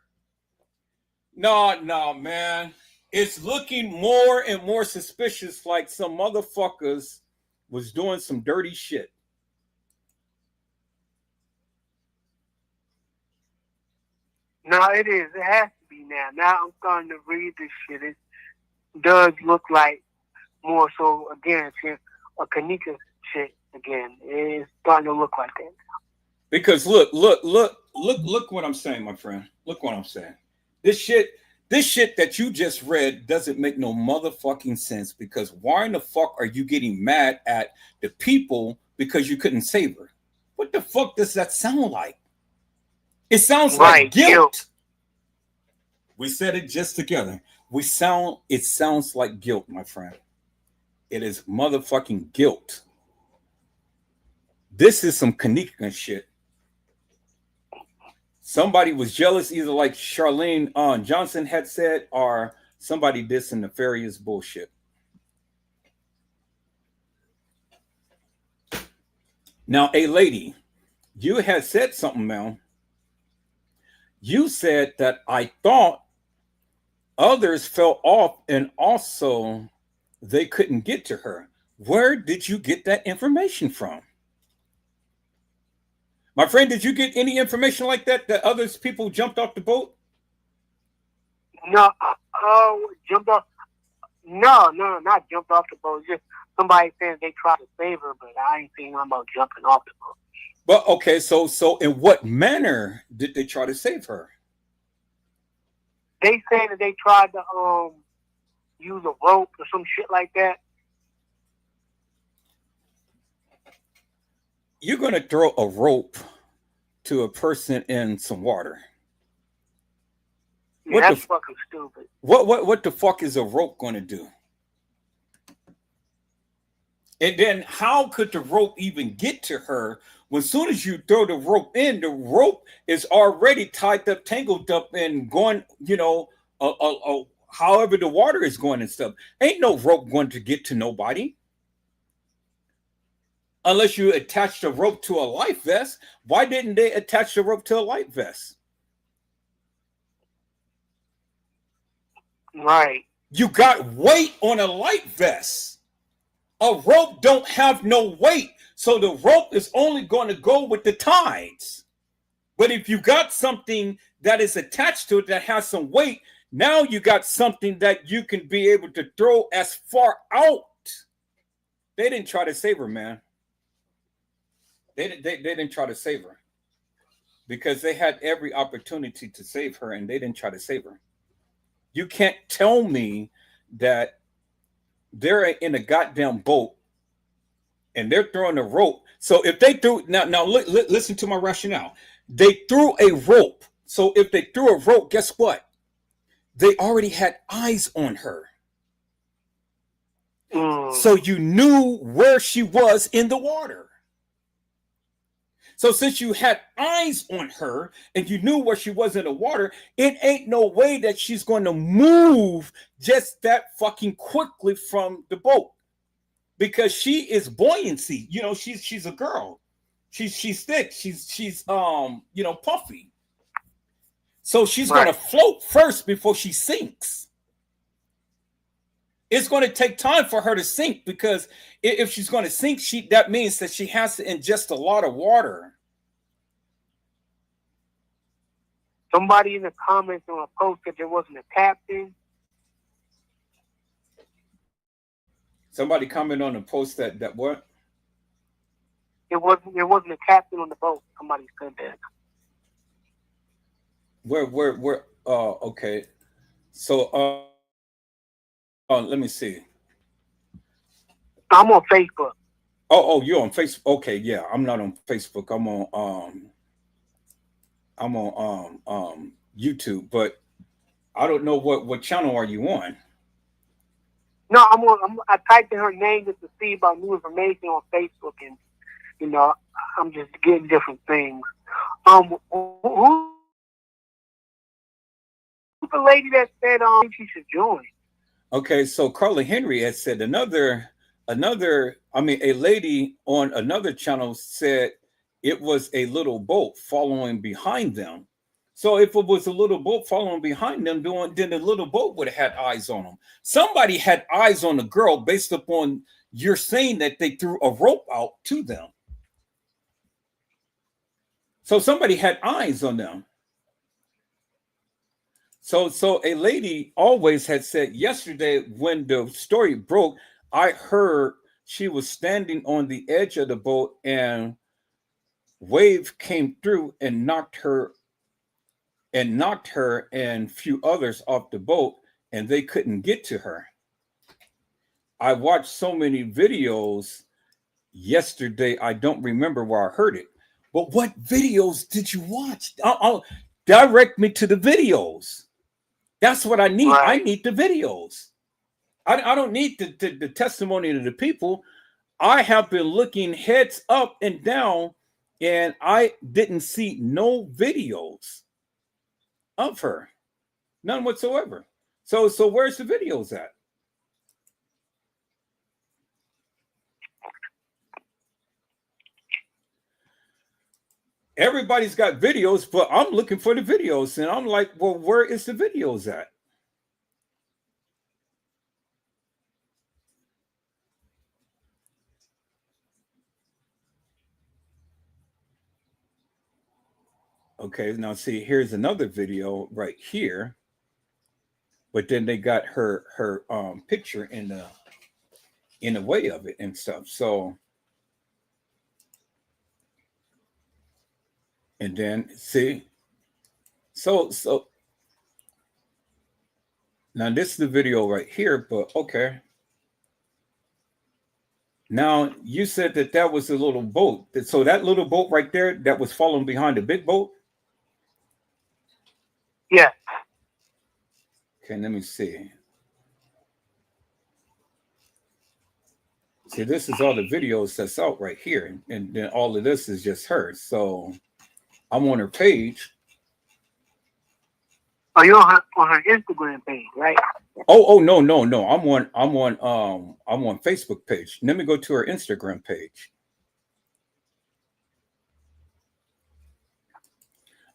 No, man. It's looking more and more suspicious, like some motherfuckers was doing some dirty shit. No, it is. It has to be now. Now I'm starting to read this shit. It does look like more so, again, a Kenneka shit again. It's starting to look like that. Because look what I'm saying, my friend. Look what I'm saying. This shit that you just read doesn't make no motherfucking sense, because why in the fuck are you getting mad at the people because you couldn't save her? What the fuck does that sound like? It sounds like guilt. We said it just together. It sounds like guilt, my friend. It is motherfucking guilt. This is some Kenneka shit. Somebody was jealous, either like Charlene Johnson had said, or somebody did some nefarious bullshit. Now, a lady, you had said something, Mel. You said that I thought others fell off and also they couldn't get to her. Where did you get that information from? My friend, did you get any information like that others people jumped off the boat? No, jumped off. No, not jumped off the boat. Just somebody saying they tried to save her, but I ain't seen nothing about jumping off the boat. But okay, so in what manner did they try to save her? They say that they tried to use a rope or some shit like that. You're gonna throw a rope to a person in some water? Yeah, that's fucking stupid. What the fuck is a rope gonna do? And then how could the rope even get to her when as soon as you throw the rope in, the rope is already tied up, tangled up, and going, however the water is going and stuff. Ain't no rope going to get to nobody. Unless you attach the rope to a life vest. Why didn't they attach the rope to a life vest? Right. You got weight on a life vest. A rope don't have no weight. So the rope is only going to go with the tides. But if you got something that is attached to it that has some weight, now you got something that you can be able to throw as far out. They didn't try to save her, man. They didn't try to save her because they had every opportunity to save her and they didn't try to save her. You can't tell me that they're in a goddamn boat and they're throwing a rope. So if they threw, now listen to my rationale. They threw a rope. So if they threw a rope, guess what? They already had eyes on her. So you knew where she was in the water. So since you had eyes on her and you knew where she was in the water, it ain't no way that she's going to move just that fucking quickly from the boat, because she is buoyancy. She's a girl. She's thick. She's you know, puffy. So she's gonna float first before she sinks. It's going to take time for her to sink, because if she's going to sink, that means that she has to ingest a lot of water. Somebody in the comments on a post that there wasn't a captain. Somebody comment on the post that what? There wasn't a captain on the boat. Somebody said that. Where okay. So let me see. I'm on Facebook. Oh, you're on Facebook. Okay, yeah. I'm not on Facebook. I'm on YouTube, but I don't know what channel are you on? No, I typed in her name just to see about new information on Facebook, and you know, I'm just getting different things. Who's the lady that said she should join? Okay, so Carla Henry had said a lady on another channel said it was a little boat following behind them. So if it was a little boat following behind them, then the little boat would have had eyes on them. Somebody had eyes on the girl based upon you're saying that they threw a rope out to them. So somebody had eyes on them. So a lady always had said yesterday when the story broke, I heard she was standing on the edge of the boat and wave came through and knocked her and few others off the boat, and they couldn't get to her. I watched so many videos yesterday, I don't remember where I heard it. But what videos did you watch? I'll direct me to the videos. That's what I need. I need the videos. I don't need the testimony of the people. I have been looking heads up and down, and I didn't see no videos of her. None whatsoever. So where's the videos at? Everybody's got videos, but I'm looking for the videos, and I'm like, well, where is the videos at? Okay, now see, here's another video right here, but then they got her picture in the way of it and stuff. So, and then see, so now this is the video right here, but okay. Now you said that was a little boat. So that little boat right there that was following behind the big boat. Yeah. Okay, let me see. See, this is all the videos that's out right here, and then all of this is just her. So I'm on her page. Oh, you're on her Instagram page, right? Oh no. I'm on Facebook page. Let me go to her Instagram page.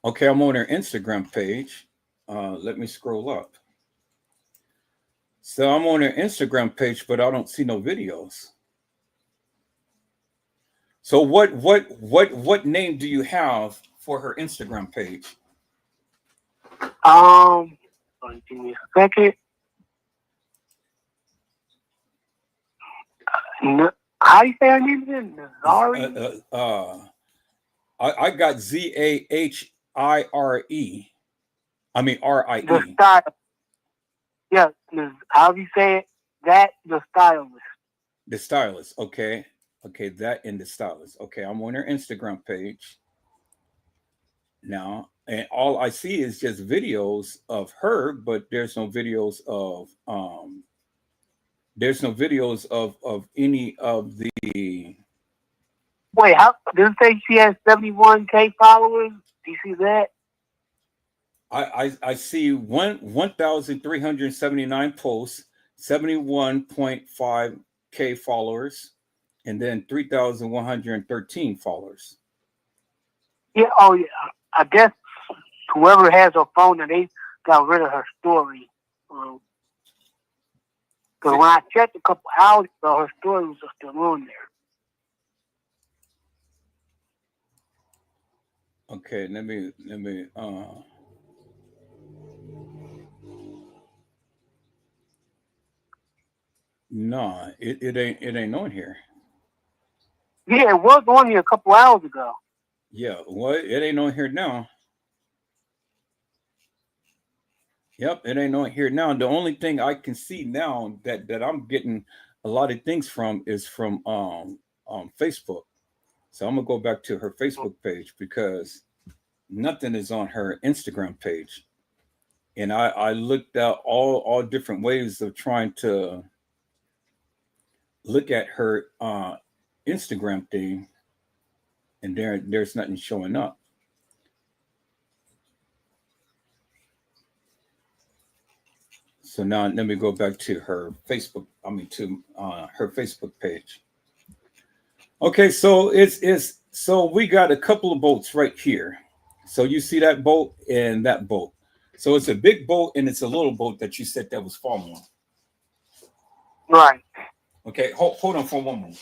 Okay, I'm on her Instagram page. Let me scroll up. So I'm on her Instagram page, but I don't see no videos. So what name do you have for her Instagram page? Give me a second. How do you say her name again? Zahrie? I got Zahrie. I mean RIE. The style. Yeah, how do you say it? That the stylist. The stylist. Okay, that in the stylist. Okay, I'm on her Instagram page now, and all I see is just videos of her, but there's no videos of any of the. Wait, how did it say she has 71K followers? Do you see that? I see 1,379 posts, 71.5K followers, and then 3,113 followers. Yeah, oh yeah. I guess whoever has her phone, and they got rid of her story. Because when I checked a couple hours ago, her story was still on there. Okay, let me nah, it ain't on here. Yeah, it was on here a couple hours ago. Yeah, well, it ain't on here now. Yep, it ain't on here now. The only thing I can see now that I'm getting a lot of things from is from Facebook. So I'm gonna go back to her Facebook page because nothing is on her Instagram page. And I looked at all different ways of trying to look at her Instagram thing, and there's nothing showing up. So now let me go back to her Facebook. I mean to her Facebook page. Okay, so so we got a couple of boats right here. So you see that boat and that boat. So it's a big boat and it's a little boat that you said that was following. Right. Okay, hold on for one moment.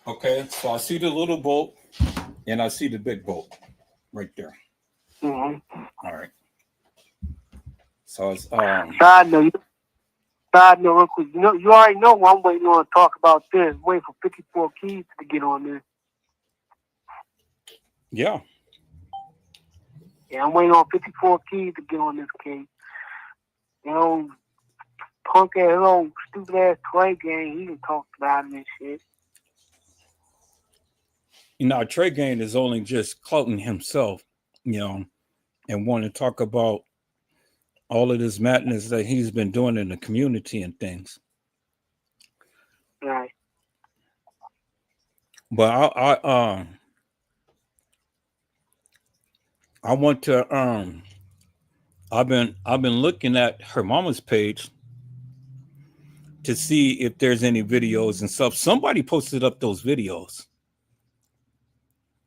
Okay, so I see the little boat and I see the big boat right there. Mm-hmm. All right. So it's Side note, real quick. You already know I'm waiting on to talk about this. Waiting for 54 Keys to get on this. yeah. Yeah, I'm waiting on 54 Keys to get on this case. Punk ass old stupid ass Trey gang, he done talked about it and shit. Trey Gain is only just clouding himself, and want to talk about all of this madness that he's been doing in the community and things. Right. But I want to I've been looking at her mama's page to see if there's any videos and stuff. Somebody posted up those videos.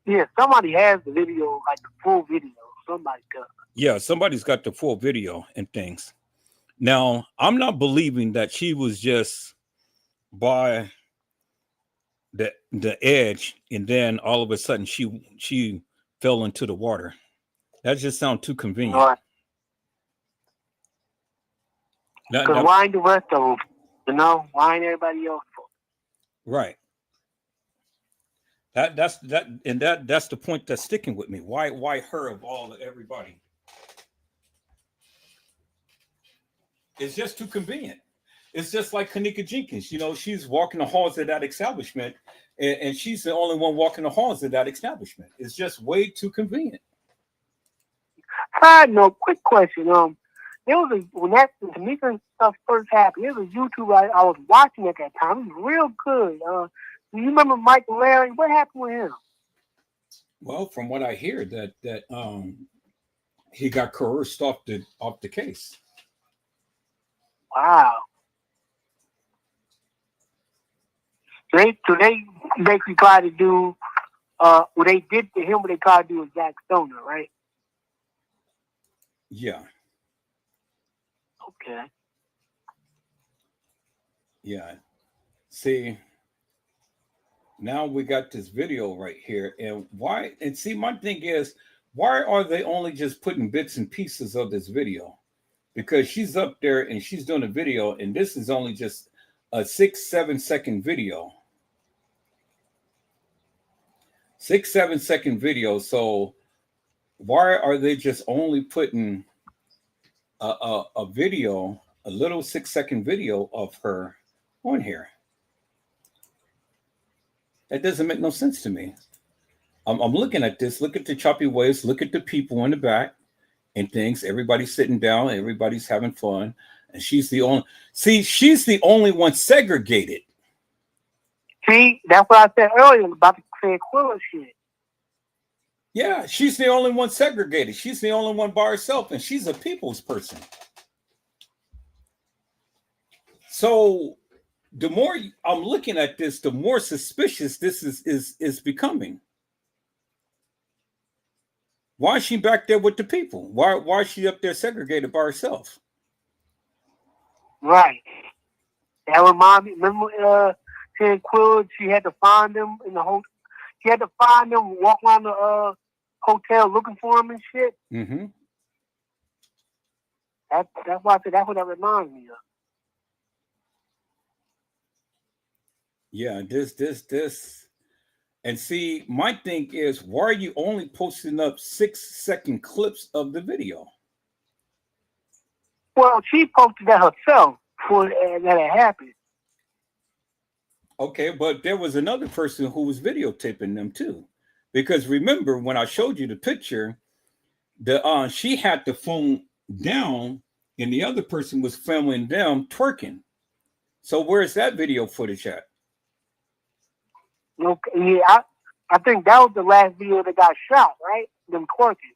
Yeah, somebody has the video, like the full video. Somebody does. Yeah, somebody's got the full video and things. Now, I'm not believing that she was just by the edge and then all of a sudden she fell into the water. That just sounds too convenient. Right. Because why ain't the rest of them? Why ain't everybody else for? Right. That's the point that's sticking with me. Why her of everybody? It's just too convenient. It's just like Kenneka Jenkins. She's walking the halls of that establishment, and she's the only one walking the halls of that establishment. It's just way too convenient. Side note, quick question. There was when Kenneka stuff first happened, there was a YouTuber I was watching at that time. It was real good. Do you remember Michael Larry? What happened with him? Well, from what I hear, that he got coerced off the case. Wow. They basically try to do what they did to him, what they tried to do with Jack Stoner, right? Yeah. Okay. Yeah. See, now we got this video right here, and why? And see, my thing is, why are they only just putting bits and pieces of this video? Because she's up there and she's doing a video, and this is only just a 6-7 second video. 6-7 second video. So why are they just only putting a video, a little 6-second video of her on here? That doesn't make no sense to me. I'm looking at this. Look at the choppy waves. Look at the people in the back and things. Everybody's sitting down. Everybody's having fun. And she's the only. See, she's the only one segregated. See, that's what I said earlier about the Kenneka shit. Yeah, she's the only one segregated. She's the only one by herself, and she's a people's person. So the more I'm looking at this, the more suspicious this is becoming. Why is she back there with the people? Why is she up there segregated by herself? Right. That reminds me. Remember, Kenneka, she had to find them in the whole. She had to find them, walk around the hotel looking for them and shit. Mm-hmm. That's why I said that's what that reminds me of. Yeah, this. And see, my thing is, why are you only posting up 6-second clips of the video? Well, she posted that herself before that it happened. Okay, but there was another person who was videotaping them too. Because remember, when I showed you the picture, she had the phone down and the other person was filming them twerking. So where's that video footage at? Okay, yeah, I think that was the last video that got shot, right? Them twerking.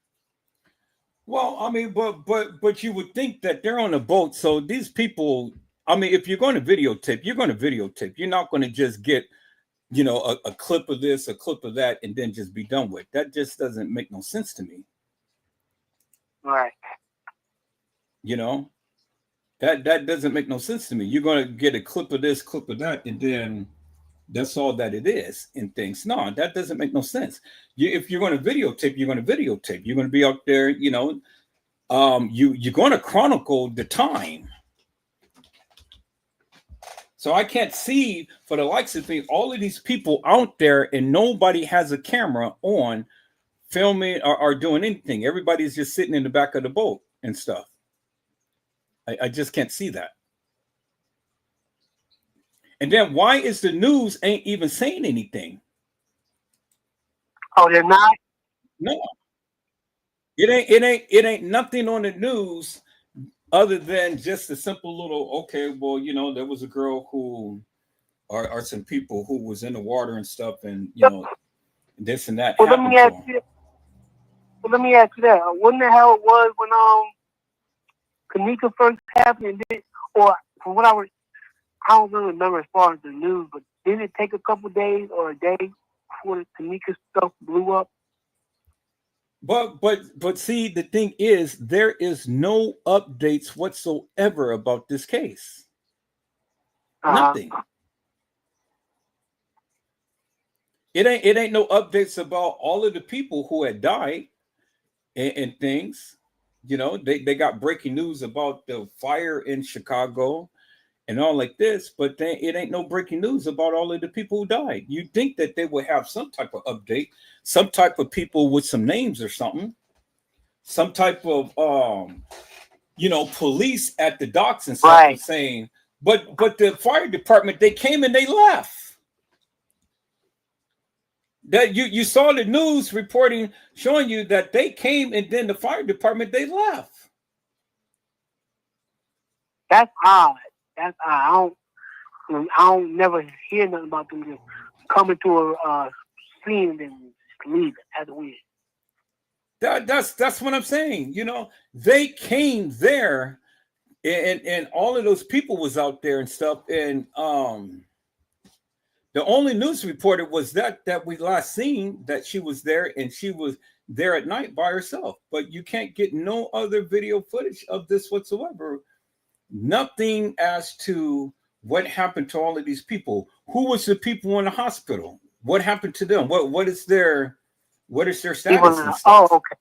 Well, I mean, but you would think that they're on a boat, so these people. I mean, if you're going to videotape, you're going to videotape. You're not going to just get, a clip of this, a clip of that, and then just be done with. That just doesn't make no sense to me. Right. That doesn't make no sense to me. You're going to get a clip of this, clip of that, and then that's all that it is in things. No, that doesn't make no sense. If you're going to videotape, you're going to videotape. You're going to be out there, you're going to chronicle the time. So I can't see, for the likes of me, all of these people out there and nobody has a camera on filming or doing anything. Everybody's just sitting in the back of the boat and stuff. I just can't see that. And then why is the news ain't even saying anything? Oh, they're not? No. It ain't nothing on the news other than just a simple little, okay, well, there was a girl who or some people who was in the water and stuff, and this and that. Well, let me ask you that. Wasn't that how it was when Kenneka first happened? Or from what I don't really remember as far as the news, but didn't it take a couple days or a day before the Kenneka stuff blew up? But see, the thing is, there is no updates whatsoever about this case. Nothing. It ain't no updates about all of the people who had died and things. They got breaking news about the fire in Chicago and all like this, but it ain't no breaking news about all of the people who died. You'd think that they would have some type of update, some type of people with some names or something, some type of police at the docks and stuff, right, saying, but the fire department, they came and they left. That you saw the news reporting showing you that they came and then the fire department, they left. That's odd. That's odd. I don't never hear nothing about them just coming to a scene and then leaving. That's weird. That's what I'm saying. They came there, and all of those people was out there and stuff, and the only news reporter was that we last seen that she was there, and she was there at night by herself. But you can't get no other video footage of this whatsoever. Nothing as to what happened to all of these people. Who was the people in the hospital? What happened to them? What is their status and stuff? Oh, okay.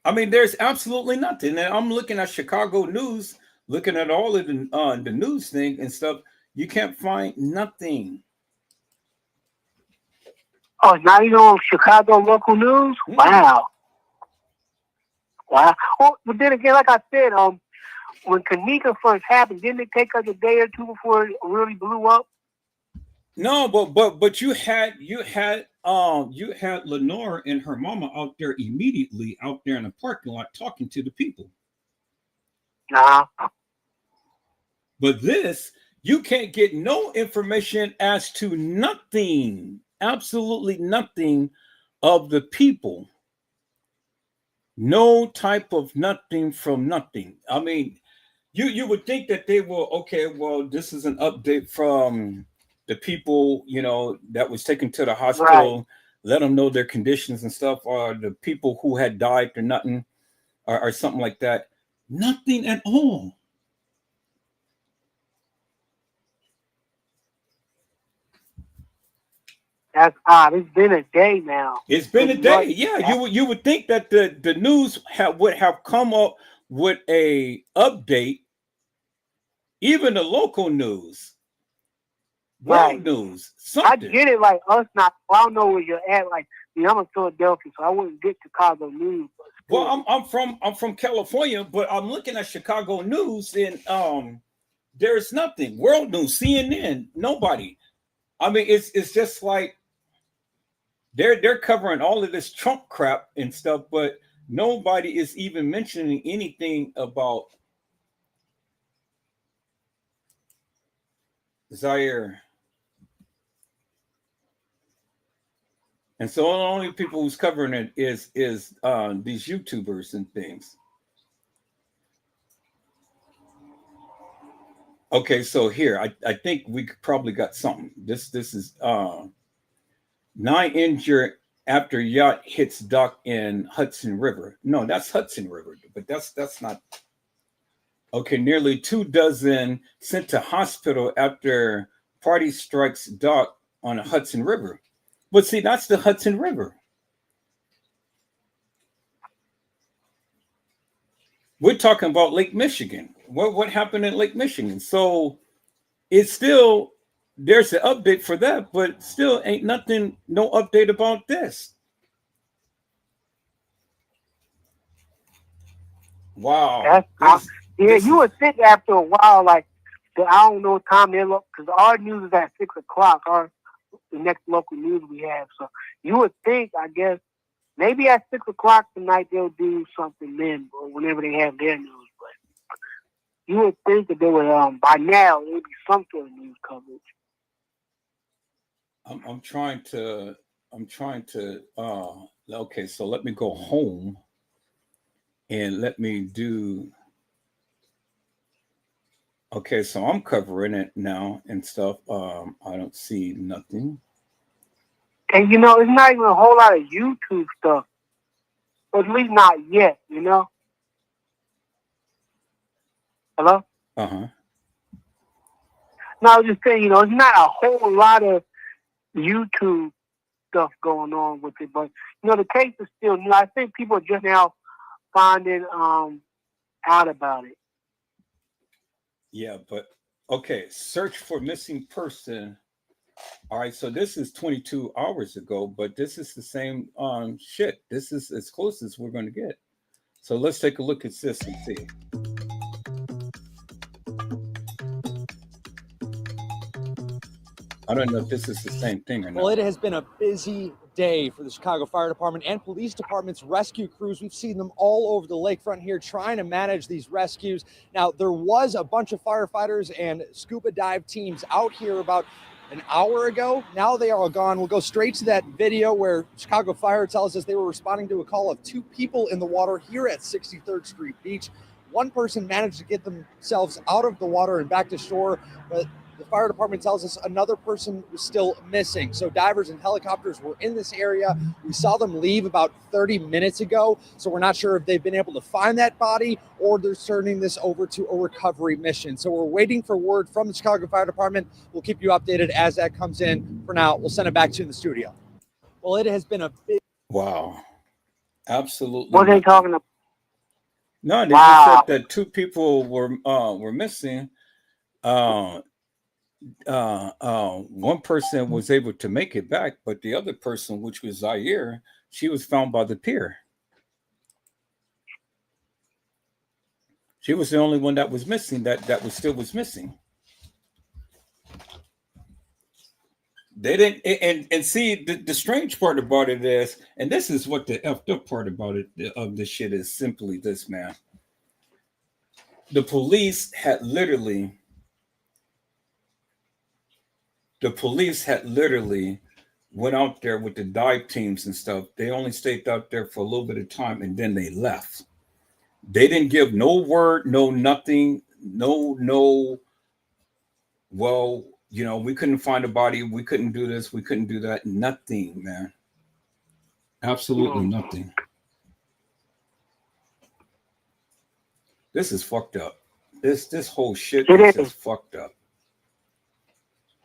I mean, there's absolutely nothing. And I'm looking at Chicago news, looking at all of the news thing and stuff. You can't find nothing. Oh, not even on Chicago local news? Mm-hmm. Wow. Well, but then again, like I said, when Kenneka first happened, didn't it take us a day or two before it really blew up? No, but you had you had Lenore and her mama out there immediately out there in the parking lot talking to the people. But this, you can't get no information as to nothing, absolutely nothing of the people. No type of nothing from nothing. I mean, you would think that they will, okay, well, this is an update from the people, you know, that was taken to the hospital, right. Let them know their conditions and stuff, or the people who had died or nothing, or something like that. Nothing at all. That's odd. It's been a day now. It's been a day. Yeah, you would think that the news would have come up with a update, even the local news, world news, something. I get it, like us not. I don't know where you're at. Like, I'm in Philadelphia, so I wouldn't get Chicago news. Well, I'm from California, but I'm looking at Chicago news, and there's nothing. World news, CNN, nobody. I mean, it's just like they're covering all of this Trump crap and stuff, but nobody is even mentioning anything about Zahrie. And so the only people who's covering it is these YouTubers and things. Okay, so here I think we probably got something. This is 9 injured after yacht hits dock in Hudson River. No, that's Hudson River, but that's not. Okay, nearly 24 sent to hospital after party strikes dock on the Hudson River. But see, that's the Hudson River. We're talking about Lake Michigan. What happened in Lake Michigan? So it's still, there's an update for that, but still ain't nothing, no update about this. Wow. You would think after a while, like, I don't know what time they're up, because our news is at 6 o'clock, the next local news we have. So you would think, I guess, maybe at 6 o'clock tonight they'll do something then, or whenever they have their news. But you would think that they would, by now, there would be some sort of news coverage. I'm trying to. Okay, so let me go home and let me do. Okay, so I'm covering it now and stuff. I don't see nothing. And it's not even a whole lot of YouTube stuff. Or at least not yet, Hello? Uh-huh. No, I was just saying, it's not a whole lot of YouTube stuff going on with it. But, the case is still new. I think people are just now finding out about it. Yeah, but okay, search for missing person. All right, so this is 22 hours ago, but this is the same shit. This is as close as we're going to get. So let's take a look at this and see. I don't know if this is the same thing or not. Well, it has been a busy day for the Chicago Fire Department and police department's rescue crews. We've seen them all over the lakefront here trying to manage these rescues. Now, there was a bunch of firefighters and scuba dive teams out here about an hour ago. Now they are all gone. We'll go straight to that video where Chicago Fire tells us they were responding to a call of 2 people in the water here at 63rd Street Beach. One person managed to get themselves out of the water and back to shore, but the fire department tells us another person was still missing. So divers and helicopters were in this area. We saw them leave about 30 minutes ago. So we're not sure if they've been able to find that body or they're turning this over to a recovery mission. So we're waiting for word from the Chicago Fire Department. We'll keep you updated as that comes in. For now, we'll send it back to you in the studio. Well, it has been a big... Wow. Absolutely. What are they talking about? No, they just said that 2 people were missing. One person was able to make it back, but the other person, which was Zahrie, she was found by the pier. She was the only one that was missing, that was still missing. They didn't, and see the strange part about it is, and this is what the effed up part about it of this shit is simply this, man. The police had literally went out there with the dive teams and stuff. They only stayed out there for a little bit of time and then they left. They didn't give no word, no nothing, no. Well, you know, we couldn't find a body. We couldn't do this. We couldn't do that. Nothing, man. Absolutely nothing. This is fucked up. This whole shit is just fucked up.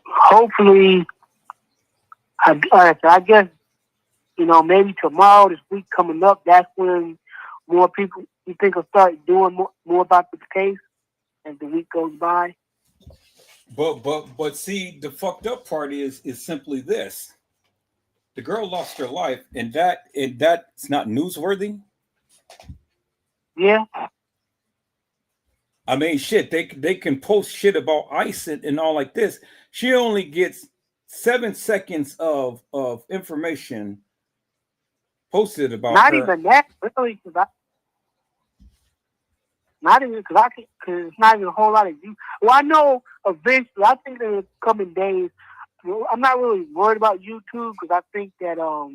Hopefully, I guess, you know, maybe tomorrow, this week coming up, that's when more people, you think, will start doing more about this case as the week goes by. But see, the fucked up part is simply this: the girl lost her life, and that's not newsworthy. Yeah. I mean, shit, they can post shit about ICE and all like this. She only gets 7 seconds of information posted about not her. Even that, really, because it's not even a whole lot of you. Well, I know eventually, I think in the coming days, I'm not really worried about YouTube because I think that a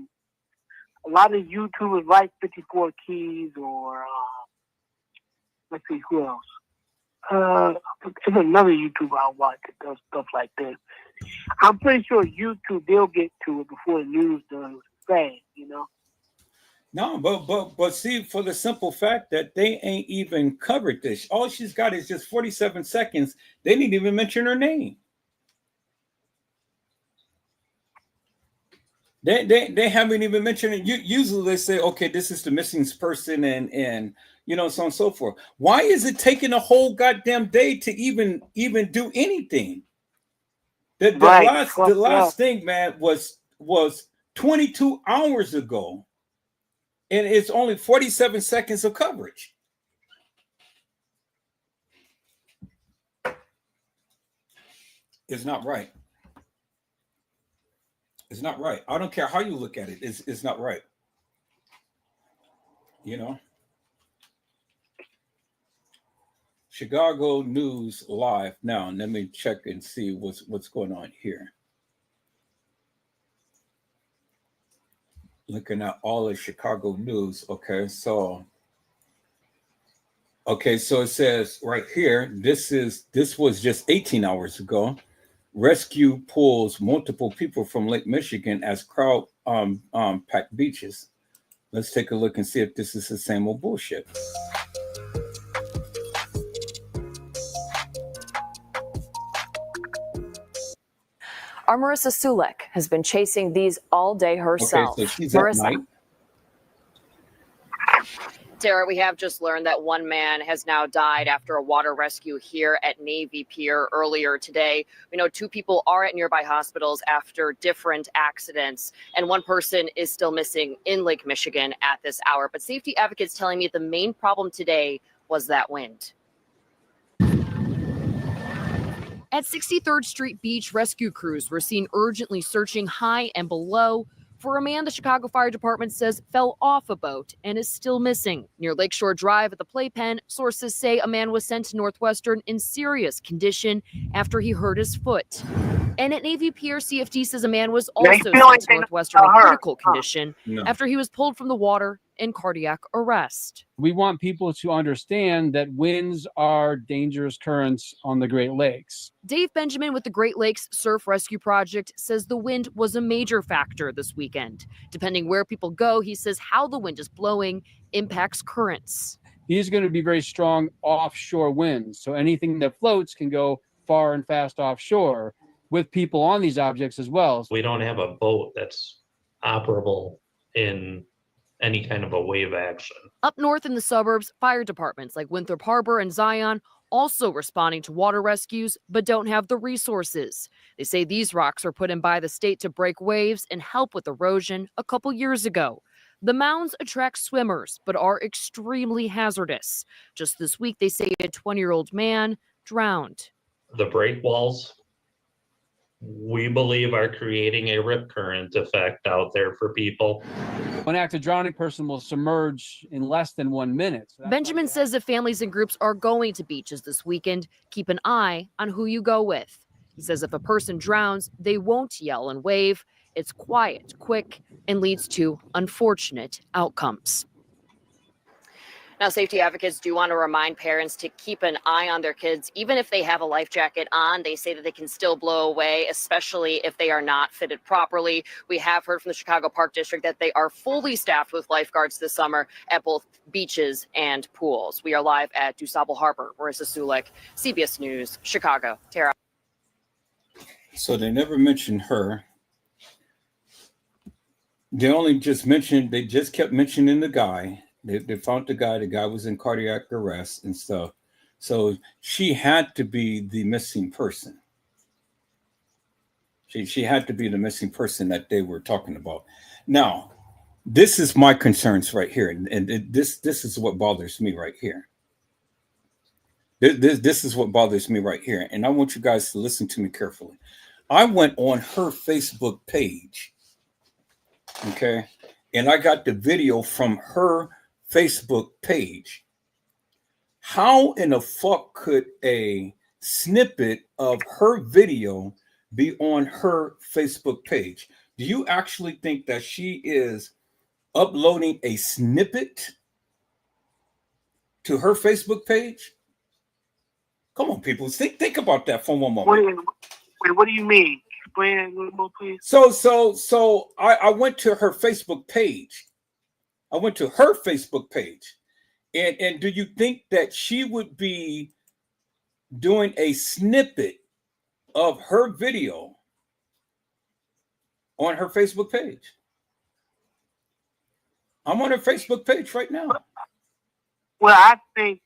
lot of YouTubers like 54 Keys or let's see who else. There's another YouTuber I watch that does stuff like this. I'm pretty sure YouTube, they'll get to it before the news does. Fast, you know. No, but see, for the simple fact that they ain't even covered this. All she's got is just 47 seconds. They didn't even mention her name. They haven't even mentioned it. Usually they say, okay, this is the missing person and you know, so on and so forth. Why is it taking a whole goddamn day to even do anything? The last thing, man, was 22 hours ago. And it's only 47 seconds of coverage. It's not right. It's not right. I don't care how you look at it. It's not right. You know? Chicago News Live. Now, let me check and see what's going on here. Looking at all of Chicago news. Okay, so it says right here, this was just 18 hours ago. Rescue pulls multiple people from Lake Michigan as crowd packed beaches. Let's take a look and see if this is the same old bullshit. Our Marissa Sulek has been chasing these all day herself. Okay, so she's Marissa. at night. Tara, we have just learned that one man has now died after a water rescue here at Navy Pier earlier today. We know 2 people are at nearby hospitals after different accidents, and 1 person is still missing in Lake Michigan at this hour. But safety advocates telling me the main problem today was that wind. At 63rd Street Beach, rescue crews were seen urgently searching high and below for a man the Chicago Fire Department says fell off a boat and is still missing. Near Lakeshore Drive at the Playpen, sources say a man was sent to Northwestern in serious condition after he hurt his foot. And at Navy Pier, CFD says a man was also sent to Northwestern in critical condition after he was pulled from the water in cardiac arrest. We want people to understand that winds are dangerous currents on the Great Lakes. Dave Benjamin with the Great Lakes Surf Rescue Project says the wind was a major factor this weekend. Depending where people go, he says how the wind is blowing impacts currents. These are going to be very strong offshore winds, so anything that floats can go far and fast offshore with people on these objects as well. We don't have a boat that's operable in any kind of a wave action. Up north in the suburbs, fire departments like Winthrop Harbor and Zion also responding to water rescues, but don't have the resources. They say these rocks were put in by the state to break waves and help with erosion a couple years ago. The mounds attract swimmers, but are extremely hazardous. Just this week, they say a 20-year-old man drowned. The breakwalls we believe are creating a rip current effect out there for people. One active drowning person will submerge in less than 1 minute. So Benjamin says if families and groups are going to beaches this weekend, keep an eye on who you go with. He says if a person drowns, they won't yell and wave. It's quiet, quick, and leads to unfortunate outcomes. Now, safety advocates do want to remind parents to keep an eye on their kids. Even if they have a life jacket on, they say that they can still blow away, especially if they are not fitted properly. We have heard from the Chicago Park District that they are fully staffed with lifeguards this summer at both beaches and pools. We are live at DuSable Harbor. Marissa Sulik, CBS News, Chicago. Tara. So they never mentioned her. They just kept mentioning the guy. They found the guy. The guy was in cardiac arrest and stuff. So she had to be the missing person. She had to be the missing person that they were talking about. Now, this is my concerns right here, and this is what bothers me right here. This is what bothers me right here, and I want you guys to listen to me carefully. I went on her Facebook page, okay, and I got the video from her Facebook page. How in the fuck could a snippet of her video be on her Facebook page? Do you actually think that she is uploading a snippet to her Facebook page? Come on, people. Think about that for one moment. What do you mean? Explain it a little more, please. So I went to her Facebook page. I went to her Facebook page. And do you think that she would be doing a snippet of her video on her Facebook page? I'm on her Facebook page right now. Well, I think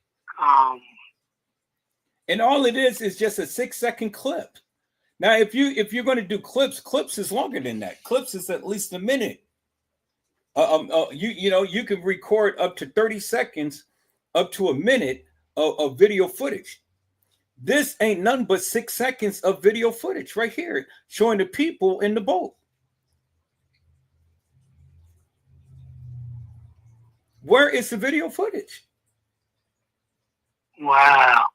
and all it is just a 6-second clip. Now, if you're going to do clips is longer than that. Clips is at least a minute. You can record up to 30 seconds, up to a minute of video footage. This ain't nothing but 6 seconds of video footage right here, showing the people in the boat. Where is the video footage? Wow.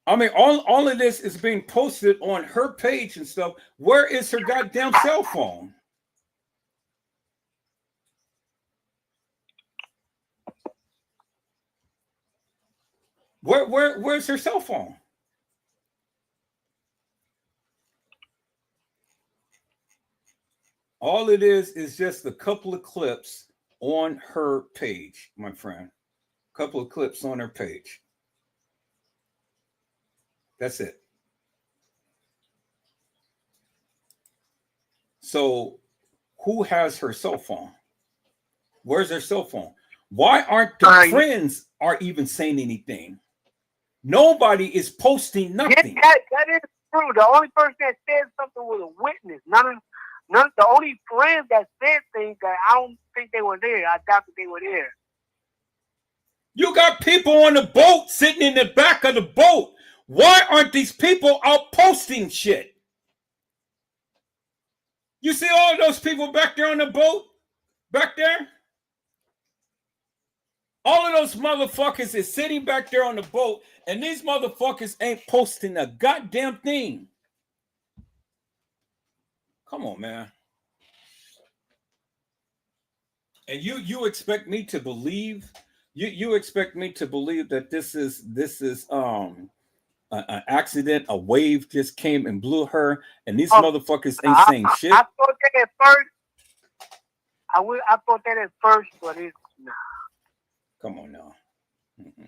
I mean, all of this is being posted on her page and stuff. Where is her goddamn cell phone? Where's her cell phone? All it is just a couple of clips on her page, my friend. A couple of clips on her page. That's it. So who has her cell phone? Where's her cell phone? Why aren't the friends are even saying anything? Nobody is posting nothing. Yeah, that is true. The only person that said something was a witness. None. The only friends that said things that I don't think they were there. I doubt that they were there. You got people on the boat sitting in the back of the boat. Why aren't these people out posting shit? You see all those people back there on the boat? Back there? All of those motherfuckers is sitting back there on the boat, and these motherfuckers ain't posting a goddamn thing. Come on, man. And you expect me to believe? You expect me to believe that this is an accident? A wave just came and blew her, and these motherfuckers ain't saying shit. I thought that at first. I thought that at first, but it's nah. Come on now. Mm-hmm.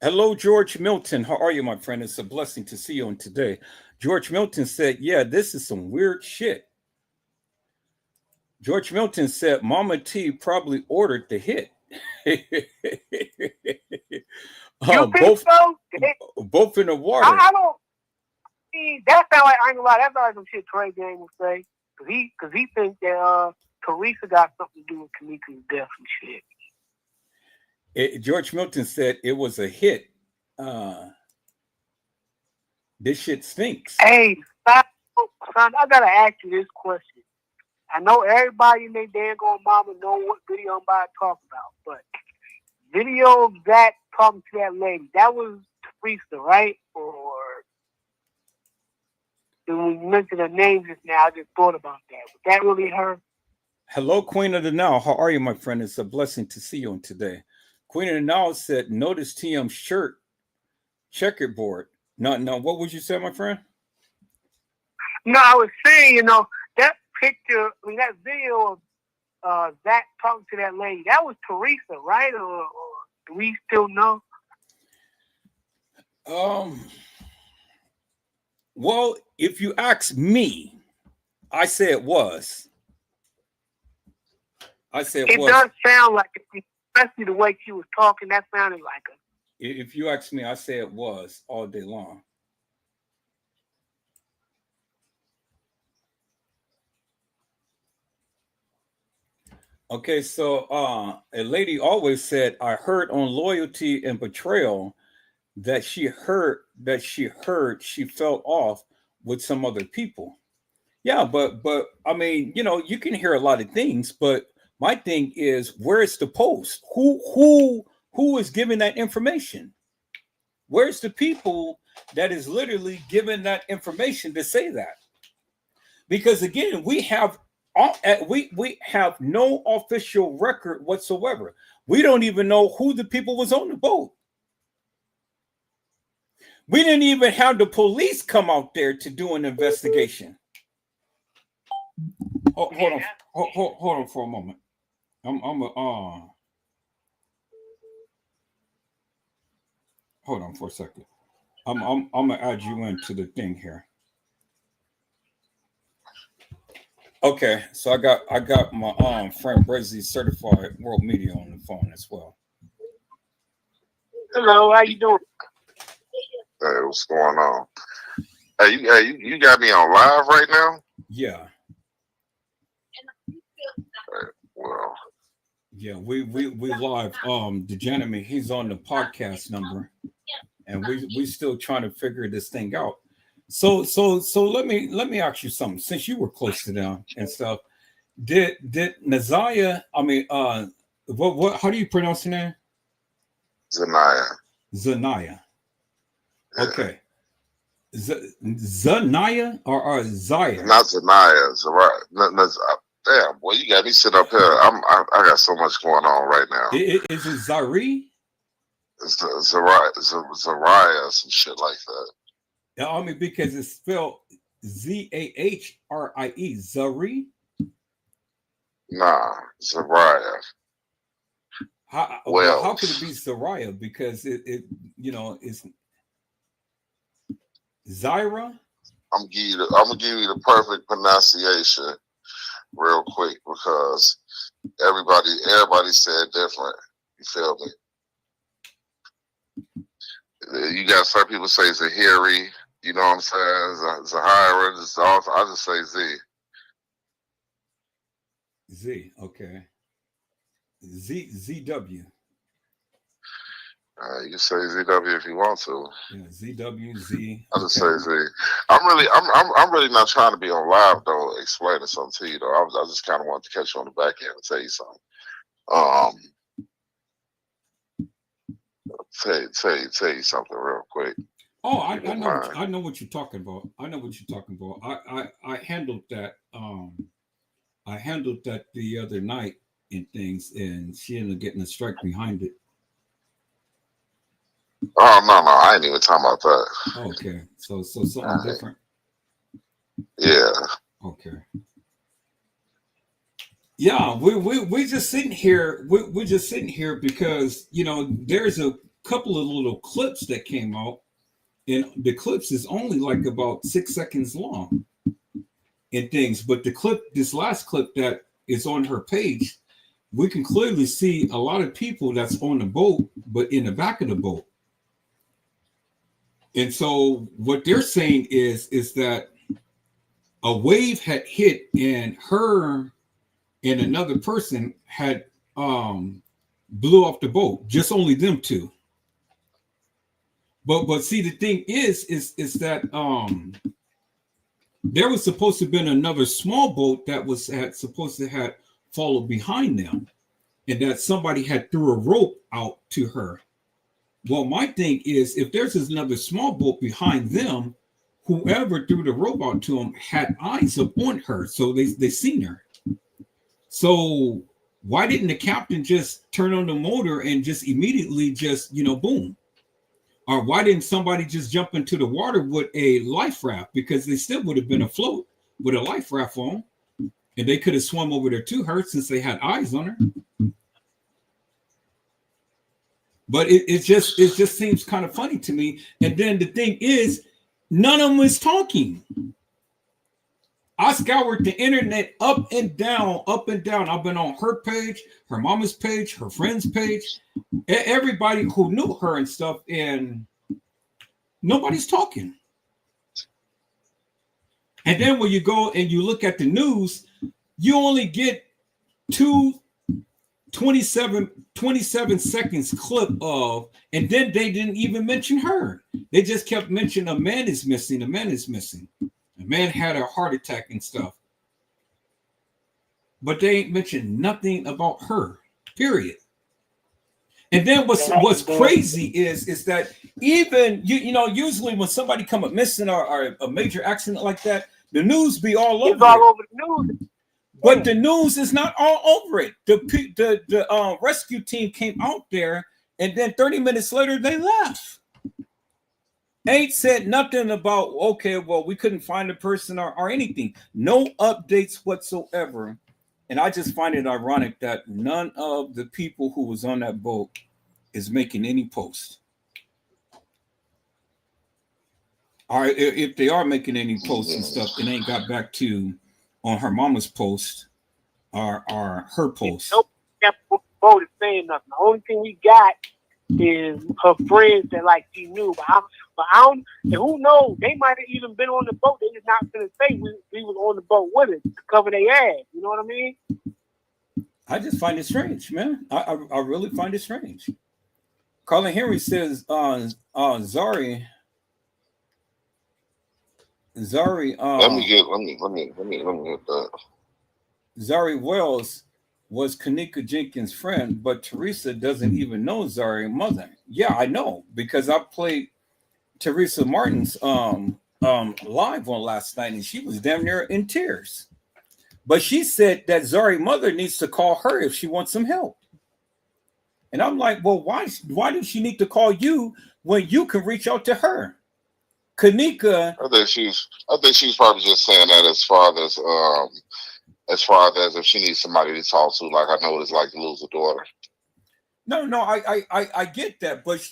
Hello, George Milton. How are you, my friend? It's a blessing to see you on today. George Milton said, yeah, this is some weird shit. George Milton said, Mama T probably ordered the hit. Both in the water. I don't see. That sound like, I ain't gonna lie, that sound like some shit Trey Gang would say. Because he thinks that Teresa got something to do with Kenneka's death and shit. George Milton said it was a hit This shit stinks. Hey, son, I gotta ask you this question. I know everybody in their damn mama know what video I'm about to talk about, but video of that talking to that lady, that was Teresa, right? Or when you mentioned her name just now, I just thought about that. Was that really her? Hello, Queen of the Now. How are you, my friend? It's a blessing to see you on today. Queen of the Now said, notice TM's shirt checkerboard. No, what would you say, my friend? No, I was saying, that picture, that video of Zach talking to that lady, that was Teresa, right? Or do we still know? Well, if you ask me, I say it was. It does sound like it, especially the way she was talking, that sounded like her. If you ask me, I say it was all day long. Okay, so a lady always said, I heard on Loyalty and Betrayal that she fell off with some other people. Yeah, but I mean, you can hear a lot of things, but my thing is, where's the post? Who is giving that information? Where's the people that is literally giving that information to say that? Because again, we have no official record whatsoever. We don't even know who the people was on the boat. We didn't even have the police come out there to do an investigation. Hold on for a moment. Hold on for a second. I'm gonna add you into the thing here. Okay, so I got my friend Brezzy, certified world media, on the phone as well. Hello, how you doing? Hey, what's going on? Hey, you got me on live right now? Yeah. Well. Yeah, we live. The gentleman, he's on the podcast number, and we still trying to figure this thing out. So let me ask you something. Since you were close to them and stuff, did Nazaya? I mean, what? How do you pronounce her name? Zanaya. Okay. Zanaya or Zaya? Not Zanaya. Zahrie. Damn, boy, you got me sitting up here. I got so much going on right now. Is it Zahrie? Zahrie, some shit like that. Yeah, I mean, because it's spelled Zahrie. Zahrie? Nah, Zahrie. How could it be Zahrie? Because it it's Zyra. I'm gonna give you the perfect pronunciation real quick because everybody said different. You feel me? You got some people say Zahiri. You know what I'm saying? Zahira. I just say Z. Z. Okay. ZW. You can say ZW if you want to. Yeah, ZWZ. I just say Z. I'm really not trying to be on live though, explaining something to you though. I just kind of want to catch you on the back end and tell you something. Tell you something real quick. Oh, I know what you're talking about. I handled that. I handled that the other night in things, and she ended up getting a strike behind it. Oh no, I ain't even talking about that. Okay, so something different. Yeah. Okay. Yeah, we're just sitting here. We're just sitting here because there's a couple of little clips that came out, and the clips is only like about 6 seconds long and things. But this last clip that is on her page, we can clearly see a lot of people that's on the boat, but in the back of the boat. And so what they're saying is that a wave had hit and her and another person had blew off the boat, just only them two. But see, the thing is that there was supposed to have been another small boat that was supposed to have followed behind them, and that somebody had threw a rope out to her. Well, my thing is, if there's another small boat behind them, whoever threw the rope out to them had eyes up on her, so they seen her. So why didn't the captain just turn on the motor and just immediately just, boom? Or why didn't somebody just jump into the water with a life raft? Because they still would have been afloat with a life raft on, and they could have swum over there to her since they had eyes on her. But it just seems kind of funny to me. And then the thing is, none of them is talking. I scoured the internet up and down, up and down. I've been on her page, her mama's page, her friend's page, everybody who knew her and stuff, and nobody's talking. And then when you go and you look at the news, you only get 27 seconds clip of, and then they didn't even mention her. They just kept mentioning a man is missing, a man is missing. A man had a heart attack and stuff. But they ain't mentioned nothing about her, period. And then what's crazy is that even, usually when somebody come up missing or a major accident like that, the news be all over it. All over the news. But the news is not all over it. The rescue team came out there, and then 30 minutes later, they left. Ain't said nothing about, okay, well, we couldn't find a person or anything. No updates whatsoever. And I just find it ironic that none of the people who was on that boat is making any posts. Or if they are making any posts and stuff, it ain't got back to on her mama's post or her post. Nope, that boat is saying nothing. The only thing we got is her friends that she knew, but I don't. And who knows? They might have even been on the boat. They just not gonna say we was on the boat with it to cover their ass. You know what I mean? I just find it strange, man. I really find it strange. Colin Henry says Zahrie. Let me get that. Zahrie Wells was Kenneka Jenkins' friend, but Teresa doesn't even know Zahrie mother. Yeah, I know, because I played Teresa Martin's live on last night, and she was damn near in tears. But she said that Zahrie mother needs to call her if she wants some help. And I'm like, well, why does she need to call you when you can reach out to her? Kenneka. I think she's probably just saying that as far as if she needs somebody to talk to, like I know what it's like to lose a daughter. No, I get that, but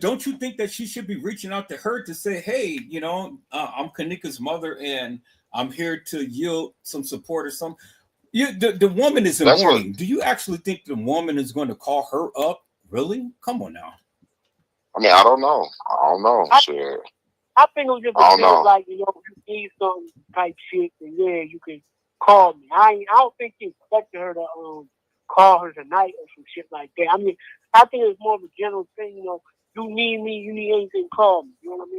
don't you think that she should be reaching out to her to say, hey, I'm Kenneka's mother and I'm here to yield some support or something? The woman is in mourning. Do you actually think the woman is going to call her up? Really? Come on now. I mean, I don't know. Shit. I think it was just a thing like, if you need some type shit, then yeah, you can call me. I don't think he expected her to call her tonight or some shit like that. I mean, I think it's more of a general thing, you need me, you need anything, call me. You know what I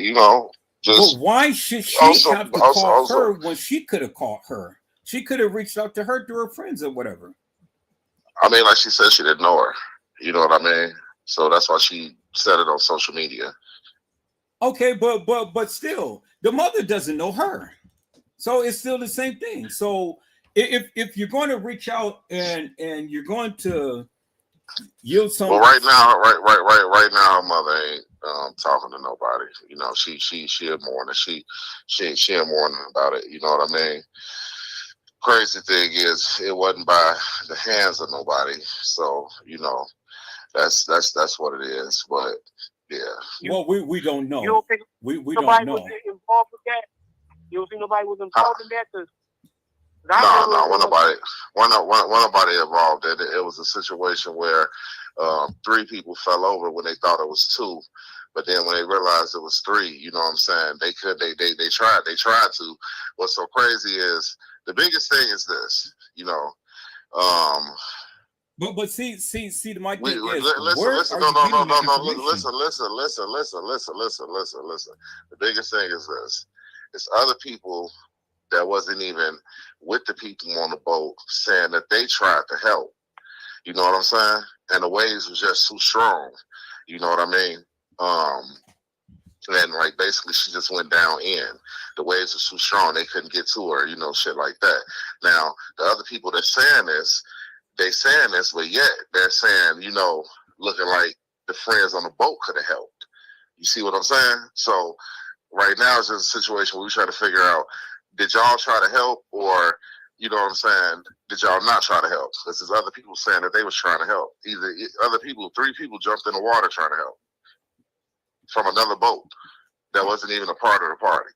mean? But why should she have to call her when she could have called her? She could have reached out to her through her friends or whatever. I mean, like she said, she didn't know her. You know what I mean? So that's why she said it on social media. Okay, but still, the mother doesn't know her, so it's still the same thing. So if you're going to reach out and you're going to yield some, well, right now, her mother ain't talking to nobody. She in mourning. She in mourning about it. You know what I mean? Crazy thing is, it wasn't by the hands of nobody. So that's what it is. But yeah. Well, we don't know. You don't think we don't know. Was involved with that? You don't think nobody was involved in that? No, when nobody involved. It was a situation where 3 people fell over when they thought it was 2, but then when they realized it was 3, you know what I'm saying? They tried to. What's so crazy is the biggest thing is this, But see, my thing is, listen, no. Listen. The biggest thing is this: it's other people that wasn't even with the people on the boat saying that they tried to help. You know what I'm saying? And the waves was just too strong. You know what I mean? And like basically she just went down in. The waves were too strong, they couldn't get to her, you know, shit like that. Now, the other people that saying this, but yet they're saying, you know, looking like the friends on the boat could have helped. You see what I'm saying? So right now it's just a situation where we try to figure out, did y'all try to help, or you know what I'm saying, did y'all not try to help? Because there's other people saying that they was trying to help. Either other people, 3 people jumped in the water trying to help from another boat that wasn't even a part of the party.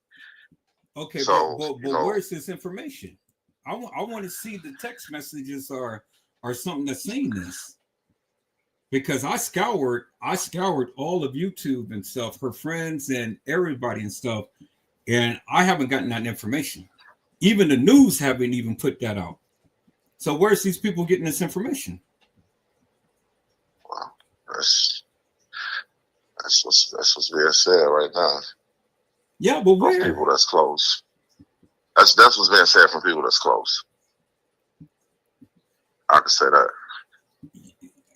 Okay, so, but where's this information? I want to see the text messages or something that's saying this, because I scoured all of YouTube and stuff, her friends and everybody and stuff, and I haven't gotten that information. Even the news haven't even put that out. So where's these people getting this information? Well, that's what's being said right now. Yeah, but where? From people that's close. That's what's being said from people that's close. I can say that.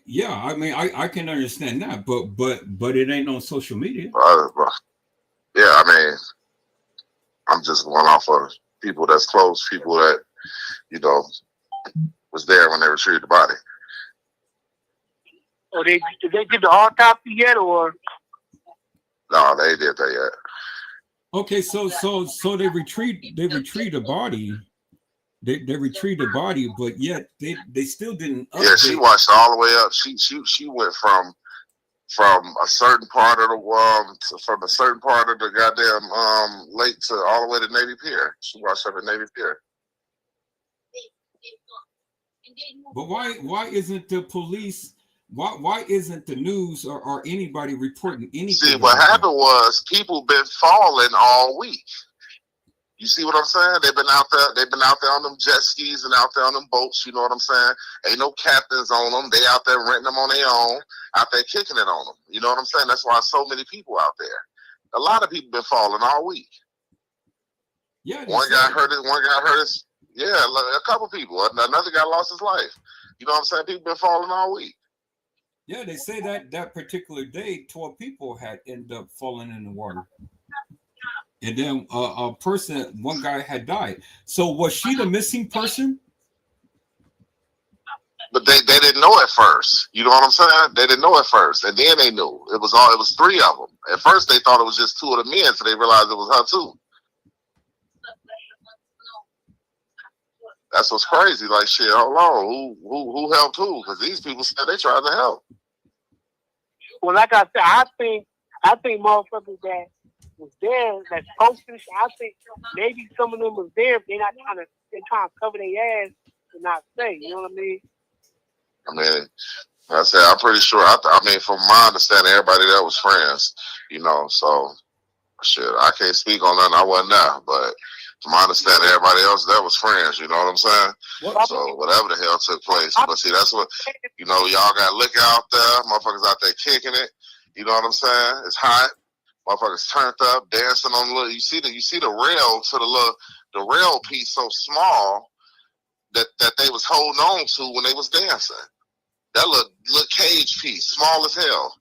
Yeah, I mean, I can understand that, but it ain't on social media. Yeah, I mean, I'm just going off of people that's close, people that, you know, was there when they retrieved the body. Oh, did they did the autopsy yet, or? No, they did that yet. Okay, so they retrieved a body. They retrieved a body, but yet they still didn't update. Yeah, she watched all the way up. She went from a certain part of from a certain part of the goddamn lake to all the way to Navy Pier. She watched up at Navy Pier. But why isn't the police? Why isn't the news or anybody reporting anything? See, what happened was people been falling all week. You see what I'm saying? They've been out there on them jet skis and out there on them boats. You know what I'm saying? Ain't no captains on them. They out there renting them on their own, out there kicking it on them. You know what I'm saying? That's why so many people out there. A lot of people been falling all week. Yeah. One guy hurt his. Yeah, a couple people. Another guy lost his life. You know what I'm saying? People been falling all week. Yeah, they say that particular day, 12 people had ended up falling in the water. And then one guy had died. So was she the missing person? But they didn't know at first. You know what I'm saying? They didn't know at first. And then they knew. It was 3 of them. At first they thought it was just 2 of the men, so they realized it was her too. That's what's crazy. Like, shit, hold on. Who helped who? Because these people said they tried to help. Well, like I said, I think motherfuckers that was there, that's posting, I think maybe some of them was there, but they're trying to cover their ass and not say. You know what I mean? I mean, like I said, I'm pretty sure. I mean, from my understanding, everybody there was friends. You know, so shit, I can't speak on nothing. I wasn't there, but from my understanding, everybody else there was friends. You know what I'm saying? So whatever the hell took place, but see, that's what, you know, y'all got liquor out there, motherfuckers out there kicking it. You know what I'm saying? It's hot. Motherfuckers turned up, dancing on the little. You see the rail to the rail piece so small that they was holding on to when they was dancing. That little cage piece, small as hell.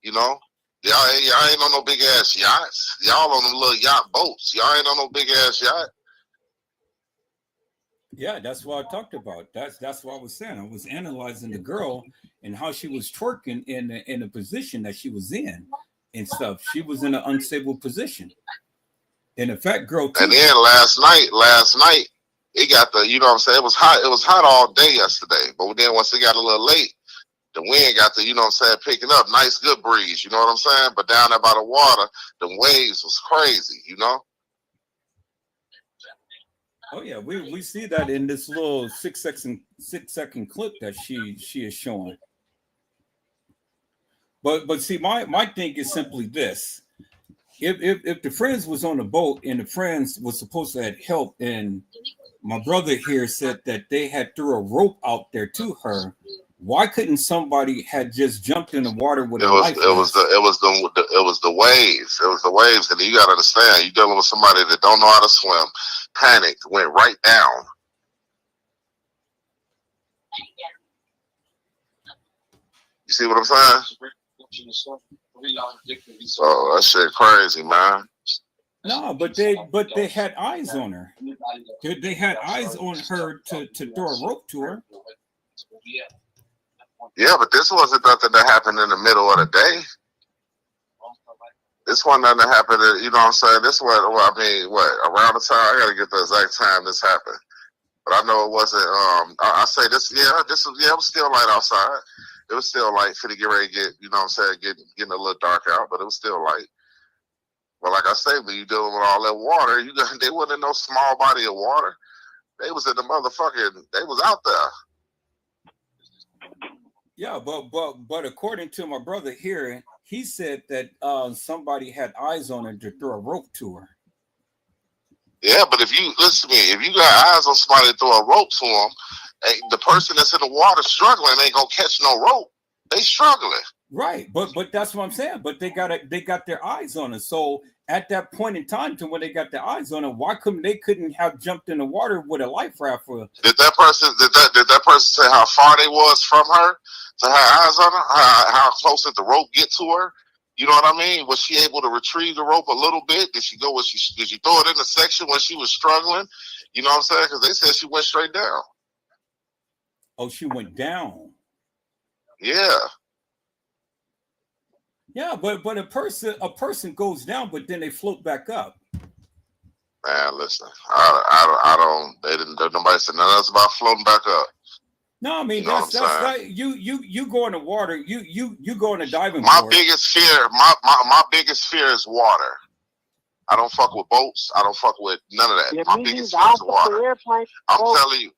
You know, y'all ain't on no big ass yachts. Y'all on them little yacht boats. Y'all ain't on no big ass yacht. Yeah, that's what I talked about. That's what I was saying. I was analyzing the girl and how she was twerking in the position that she was in and stuff. She was in an unstable position. And the fat girl too. And then last night, it got you know what I'm saying? It was hot all day yesterday. But then once it got a little late, the wind got you know what I'm saying, picking up. Nice, good breeze, you know what I'm saying? But down there by the water, the waves was crazy, you know? Oh yeah, we see that in this little 6 second clip that she is showing. But see, my thing is simply this: if the friends was on the boat and the friends was supposed to have help, and my brother here said that they had threw a rope out there to her, Why couldn't somebody had just jumped in the water with It a was life it was vest? the it was the waves. It was the waves, and you gotta understand, you're dealing with somebody that don't know how to swim, panicked, went right down. You see what I'm saying? So that shit crazy, man. No, but they had eyes on her. They had eyes on her to throw a rope to her. Yeah, but this wasn't nothing that happened in the middle of the day. This one nothing that happened, you know what I'm saying? This what I mean, around the time, I gotta get the exact time this happened. But I know it wasn't I say this, it was still light outside. It was still light for to get ready to get, you know what I'm saying, getting a little dark out, but it was still light. But like I say, when you dealing with all that water, they wasn't in no small body of water. They was in the they was out there. Yeah, but according to my brother here, he said that somebody had eyes on her to throw a rope to her. Yeah, but if you listen to me, if you got eyes on somebody to throw a rope to them, the person that's in the water struggling ain't gonna catch no rope. They struggling. Right, but that's what I'm saying. But they got their eyes on her. So at that point in time, to when they got their eyes on her, why couldn't have jumped in the water with a life raft for? Did that person say how far they was from her to have eyes on her? How close did the rope get to her? You know what I mean? Was she able to retrieve the rope a little bit? Did she throw it in the section when she was struggling? You know what I'm saying? Because they said she went straight down. Oh, she went down. Yeah. Yeah, but a person goes down, but then they float back up. Man, listen, nobody said nothing else about floating back up. No, I mean, you know that's that you go in the water, you go in a diving board. My biggest fear is water. I don't fuck with boats. I don't fuck with none of that. Yeah, my biggest fear is water. I'm telling you,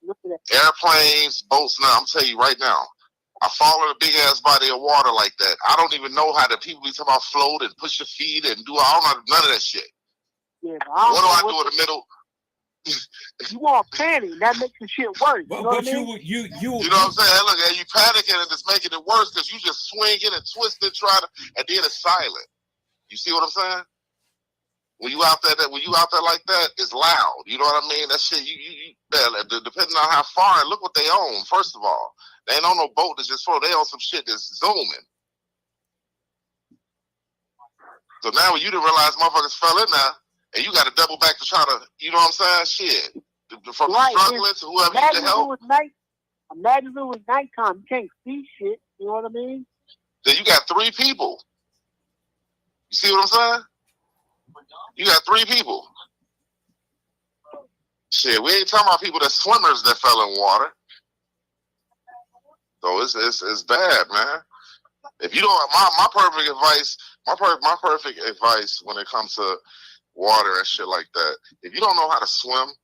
airplanes, boats. Now, I'm telling you right now, I fall in a big ass body of water like that. I don't even know how the people be talking about float and push your feet and do. I don't know none of that shit. Yeah, what do I do in the middle? You want panic, that makes the shit worse. But you know what I mean? you know what I'm saying? Look, you panicking and it's making it worse because you just swinging and twisting, and then it's silent. You see what I'm saying? When you out there like that, it's loud. You know what I mean? That shit, depending on how far, and look what they own. First of all, they ain't on no boat that's just float. They own some shit that's zooming. So now when you didn't realize motherfuckers fell in there, and you got to double back to try to, you know what I'm saying? Shit. From struggling to whoever you can help. Imagine if it was nighttime. You can't see shit. You know what I mean? Then you got 3 people. You see what I'm saying? You got 3 people. Shit, we ain't talking about people that swimmers that fell in water. So it's bad, man. If you don't, my perfect advice when it comes to water and shit like that, if you don't know how to swim,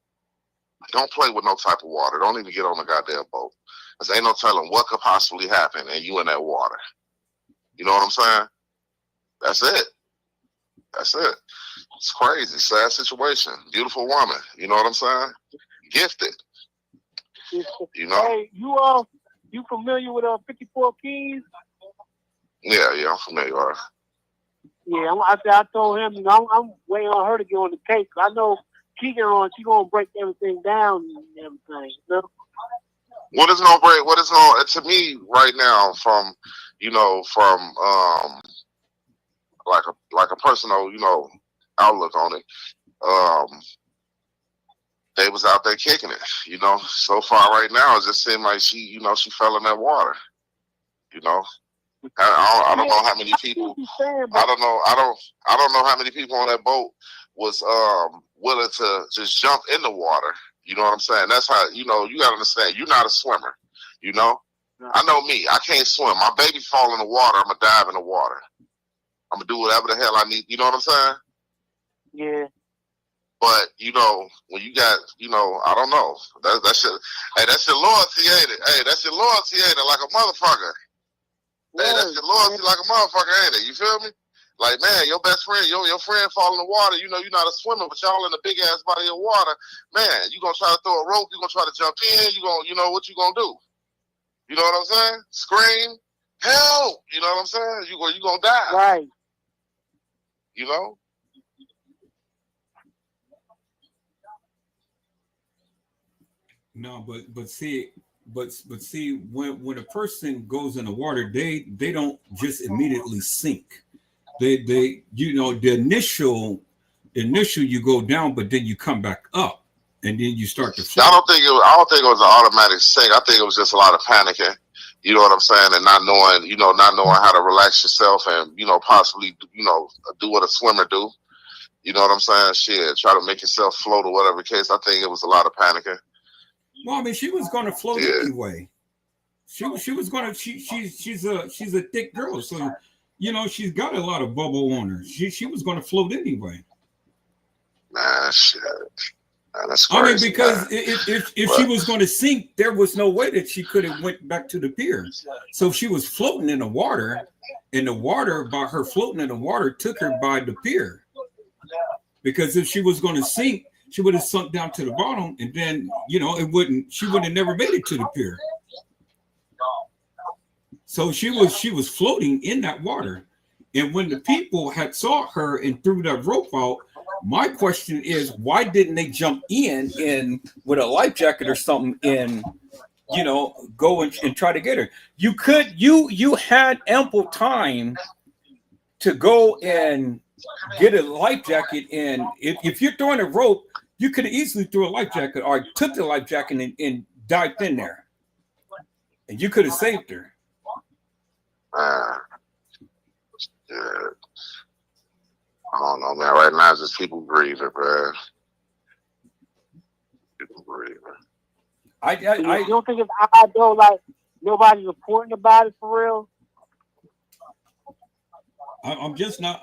don't play with no type of water. Don't even get on a goddamn boat. Because ain't no telling what could possibly happen and you in that water. You know what I'm saying? That's it. It's crazy. Sad situation. Beautiful woman. You know what I'm saying? Gifted. You know? Hey, you familiar with 54 Keys? Yeah, I'm familiar. Yeah, I told him, you know, I'm waiting on her to get on the case. I know she gonna break everything down and everything. You know? What is gonna break? What is gonna to me right now from like a personal outlook on it. They was out there kicking it. So far right now it just seemed like she fell in that water. I don't know how many people. I don't know how many people on that boat was willing to just jump in the water. You know what I'm saying? That's how you gotta understand. You're not a swimmer. I know me. I can't swim. My baby fall in the water. I'm gonna dive in the water. I'm gonna do whatever the hell I need. You know what I'm saying? Yeah. But when you got, I don't know. That's your loyalty, ain't it? Hey, that's your loyalty, ain't it? Like a motherfucker. Hey, that's your loyalty like a motherfucker, ain't it? You feel me? Like, man, your best friend, your friend fall in the water. You're not a swimmer, but y'all in a big ass body of water. Man, you gonna try to throw a rope? You gonna try to jump in? What you gonna do? You know what I'm saying? Scream, help! You know what I'm saying? You gonna die. Right. You know? No, but see, when a person goes in the water, they don't just immediately sink. They you know, the initial you go down, but then you come back up, and then you start to float. I don't think it was an automatic sink. I think it was just a lot of panicking. You know what I'm saying? And not knowing how to relax yourself and, possibly, do what a swimmer do. You know what I'm saying? Shit, try to make yourself float or whatever case. I think it was a lot of panicking. Well, I mean, she was going to float anyway. She was going to. She's a thick girl, so she's got a lot of bubble on her. She was going to float anyway. Nah, shit. Man, that's crazy. I mean, because if she was going to sink, there was no way that she could have went back to the pier. So she was floating in the water, and the water, by her floating in the water, took her by the pier. Because if she was going to sink, she would have sunk down to the bottom, and then she would have never made it to the pier. So she was floating in that water, and when the people had saw her and threw that rope out, my question is, why didn't they jump in with a life jacket or something and go and try to get her? You had ample time to go and get a life jacket, and if you're throwing a rope, you could have easily threw a life jacket or took the life jacket and dived in there, and you could have saved her. Yeah. I don't know, man. Right now, it's just people grieving, bro. People grieving. You don't think it's odd though? Like nobody's reporting about it for real. I'm just not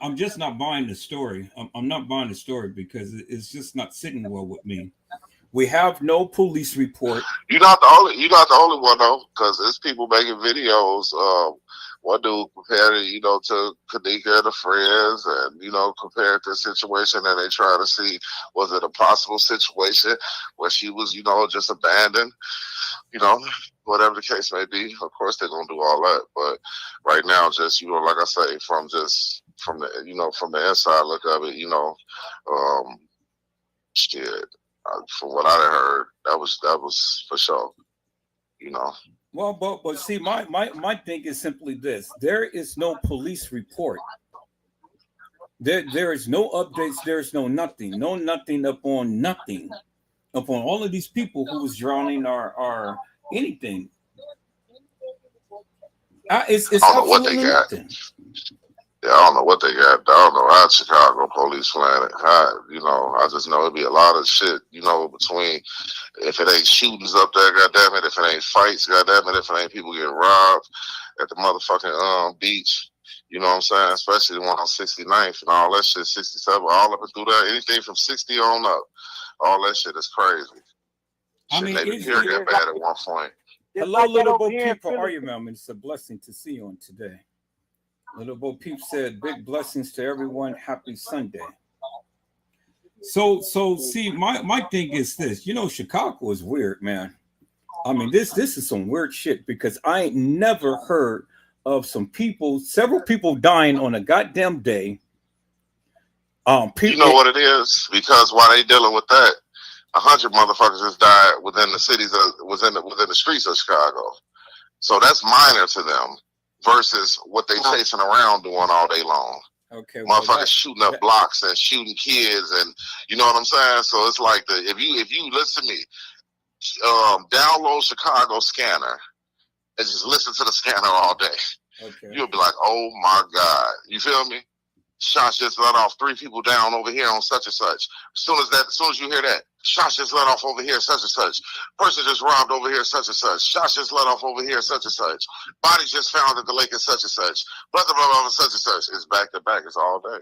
buying the story. I'm not buying the story because it's just not sitting well with me. We have no police report. You're not the only one though, because there's people making videos. One dude compared it, to Kenneka and the friends, and compared the situation, and they try to see, was it a possible situation where she was, just abandoned, whatever the case may be. Of course, they're gonna do all that, but right now, just like I say, from the inside look of it, shit. From what I heard, that was for sure, Well, but see, my thing is simply this: there is no police report. There is no updates. There's no nothing upon all of these people who was drowning or anything. It's I don't know what they got. nothing. Yeah, I don't know what they got. I don't know how Chicago police flying it. I just know it'd be a lot of shit, between if it ain't shootings up there, goddamn it, if it ain't fights, goddamn it, if it ain't people getting robbed at the motherfucking beach. You know what I'm saying? Especially the one on 69th and all that shit, 67, all up and through that. Anything from 60 on up. All that shit is crazy. I mean, maybe here got bad at one point. Hello, Little Bo Peep. How are you, man? It's a blessing to see you on today. Little Bo Peep said, big blessings to everyone. Happy Sunday. So see, my thing is this. Chicago is weird, man. I mean, this is some weird shit because I ain't never heard of several people dying on a goddamn day. You know what it is? Because while they dealing with that, 100 motherfuckers just died within the cities within the streets of Chicago. So that's minor to them versus what they chasing around doing all day long. Okay, motherfuckers shooting up blocks and shooting kids, and you know what I'm saying. So it's like if you listen to me, download Chicago Scanner and just listen to the scanner all day. Okay. You'll be like, oh my God, you feel me? Shots just let off, 3 people down over here on such and such. As soon as you hear that, shots just let off over here, such and such. Person just robbed over here, such and such. Shots just let off over here, such and such. Bodies just found at the lake and such and such. Blah, blah, blah, blah, such and such. It's back to back. It's all day.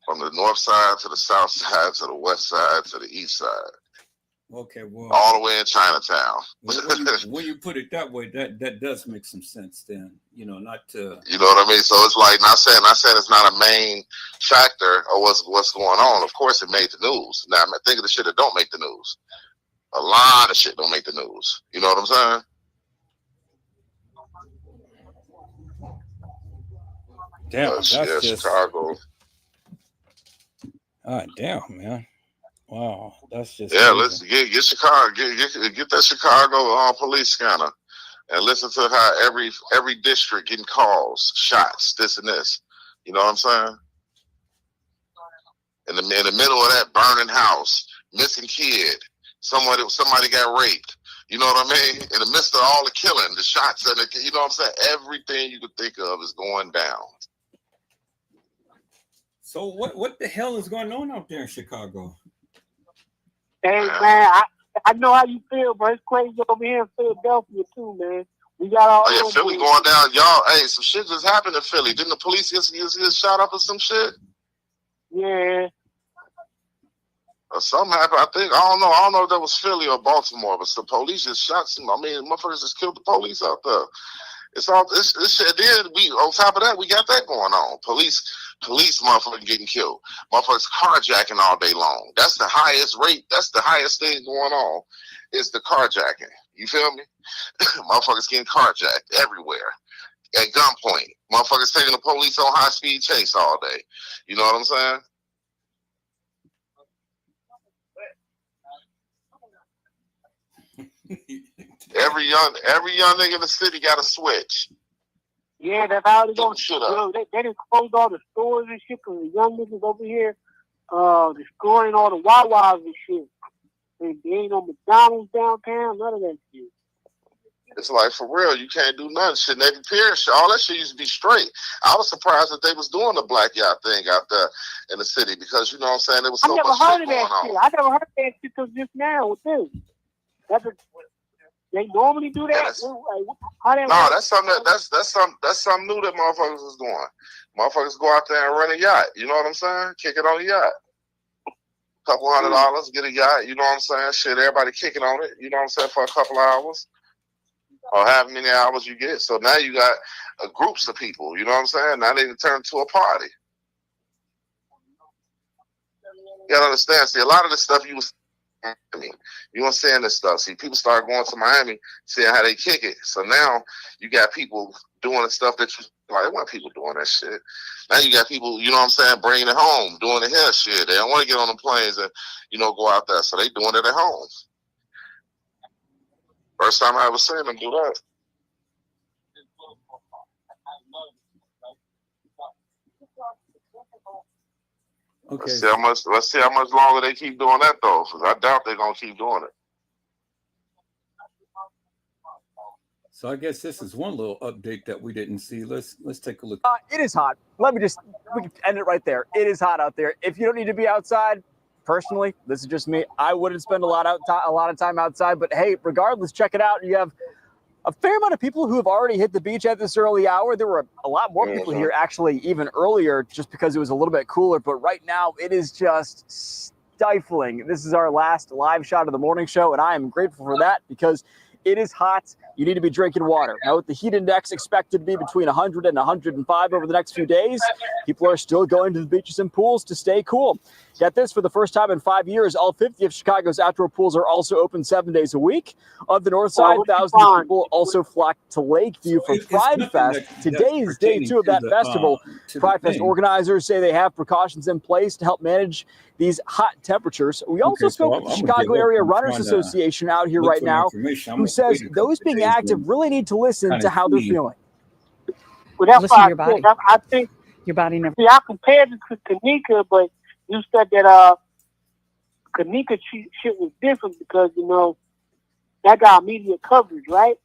From the north side to the south side to the west side to the east side. Okay, well, all the way in Chinatown. When you put it that way, that does make some sense. Then not to. You know what I mean? So it's like not saying it's not a main factor of what's going on. Of course, it made the news. Now I'm thinking of the shit that don't make the news. A lot of shit don't make the news. You know what I'm saying? Damn, that's yeah, just Chicago. Damn, man. Wow, that's just yeah. crazy. Let's get Chicago, get that Chicago police scanner, and listen to how every district getting calls, shots, this and this. You know what I'm saying? In the middle of that burning house, missing kid, somebody got raped. You know what I mean? In the midst of all the killing, the shots, and you know what I'm saying? Everything you could think of is going down. So what the hell is going on out there in Chicago? Hey man, I know how you feel, bro. It's crazy over here in Philadelphia too, man. We got all. Oh yeah, Philly going down, y'all. Hey, some shit just happened in Philly. Didn't the police get shot up or some shit? Yeah. Or something happened. I don't know if that was Philly or Baltimore, but the police just shot some. I mean, motherfuckers just killed the police out there. It's all this shit. Then we on top of that, we got that going on. Police motherfucking getting killed. Motherfuckers carjacking all day long. That's the highest rate. That's the highest thing going on. Is the carjacking. You feel me? Motherfuckers getting carjacked everywhere. At gunpoint. Motherfuckers taking the police on high speed chase all day. You know what I'm saying? Every young nigga in the city got a switch. Yeah, that's how they go. Shut up. They just closed all the stores and shit because the young niggas over here destroying all the Wawas and shit. And there ain't no McDonald's downtown, none of that shit. It's like, for real, you can't do nothing. Shit, Navy Pier, all that shit used to be straight. I was surprised that they was doing the black yacht thing out there in the city because, you know what I'm saying, there was so much shit going on. I never heard of that shit till just now with this. They normally do that. No, that's something new that motherfuckers is doing. Motherfuckers go out there and rent a yacht. You know what I'm saying? Kick it on the yacht. Couple $100, get a yacht. You know what I'm saying? Shit, everybody kicking on it. You know what I'm saying? For a couple hours. Or however many hours you get. So now you got groups of people. You know what I'm saying? Now they can turn to a party. You gotta understand. See, a lot of this stuff you weren't saying this stuff. See, people start going to Miami, seeing how they kick it. So now you got people doing the stuff that you like. Why people doing that shit? Now you got people, you know what I'm saying, bringing it home, doing the hair shit. They don't want to get on the planes and, go out there. So they doing it at home. First time I ever seen them do that. Okay. Let's see how much longer they keep doing that though, because I doubt they're gonna keep doing it. So I guess this is one little update that we didn't see. Let's take a look. It is hot. We can end it right there. It is hot out there. If you don't need to be outside, personally, this is just me. I wouldn't spend a lot of time outside, but hey, regardless, check it out. You have a fair amount of people who have already hit the beach at this early hour. There were a lot more people here actually even earlier just because it was a little bit cooler, but right now it is just stifling. This is our last live shot of the morning show, and I am grateful for that because it is hot. You need to be drinking water. Now, with the heat index expected to be between 100 and 105 over the next few days, people are still going to the beaches and pools to stay cool. Get this, for the first time in 5 years, all 50 of Chicago's outdoor pools are also open 7 days a week. On the north side, thousands of people also flocked to Lakeview for Pride Fest. Today's day 2 of that festival. Pride Fest organizers say they have precautions in place to help manage these hot temperatures. We also spoke with the Chicago Area Runners Association out here right now, who says those being active really need to listen to how they're feeling. Well, that's Listen why to your body. I think Your body never. See, I compared it to Kenneka, but you said that Kenneka shit was different because that got media coverage, right?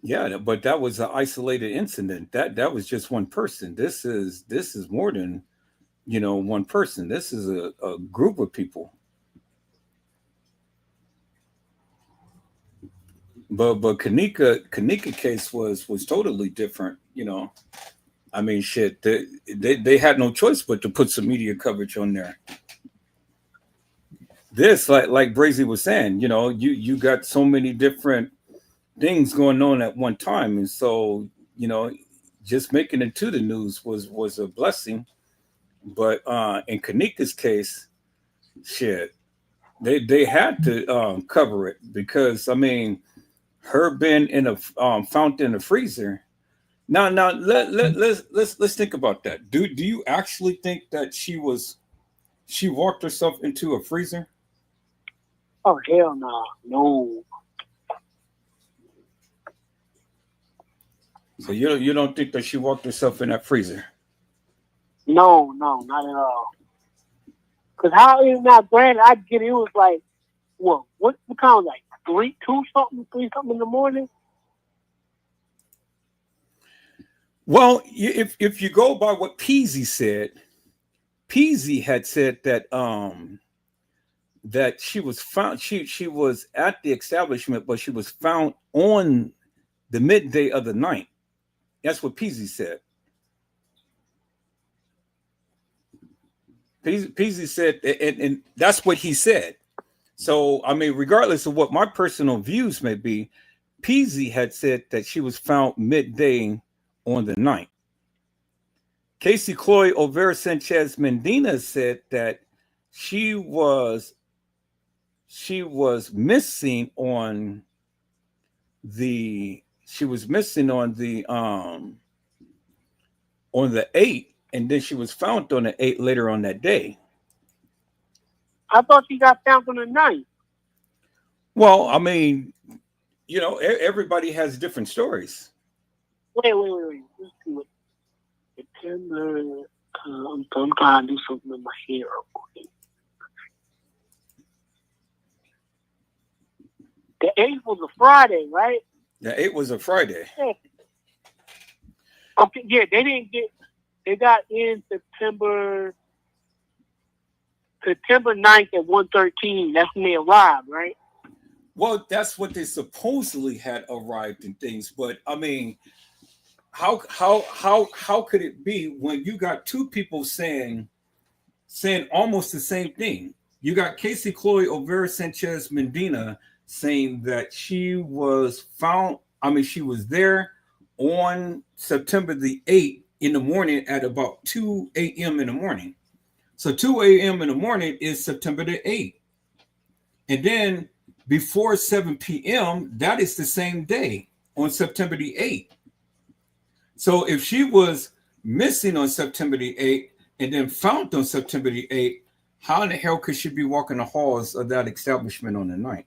Yeah, but that was an isolated incident. That was just one person. This is more than one person. This is a group of people. But Kenneka case was totally different. I mean, shit. They had no choice but to put some media coverage on there. This, like Brazy was saying, you got so many different things going on at one time, and so just making it to the news was a blessing. But in Kenneka's case, shit, They had to cover it because I mean, her being in a fountain in a freezer. Now let's think about that. Do you actually think that she walked herself into a freezer? Oh hell no, no. So you don't think that she walked herself in that freezer? No, not at all. Cause how is not granted? I get it was like what time? Like 3 something in the morning. Well, if you go by what Peasy said, Peasy had said that that she was found. She was at the establishment, but she was found on the midday of the night. That's what Peasy said. Peasy said, and that's what he said. So, I mean, regardless of what my personal views may be, Peasy had said that she was found midday on the night. Casey Chloe Olvera Sanchez Medina said that she was missing on the 8th, and then she was found on the 8th later on that day. I thought she got found on the 9th. Well, I mean, everybody has different stories. Wait. Let's see what September. I'm trying to do something with my hair real quick. The 8th was a Friday, right? The 8th was a Friday. Yeah. Okay, yeah, they got in September 9th at 1:13. That's when they arrived, right? Well, that's what they supposedly had arrived in things, but I mean, how could it be when you got two people saying almost the same thing? You got Casey Chloe Olvera Sanchez Medina saying that she was found. I mean, she was there on September the 8th in the morning at about 2 a.m. in the morning. So 2 a.m. in the morning is September the 8th. And then before 7 p.m., that is the same day on September the 8th. So if she was missing on September the 8th and then found on September the 8th, how in the hell could she be walking the halls of that establishment on the night?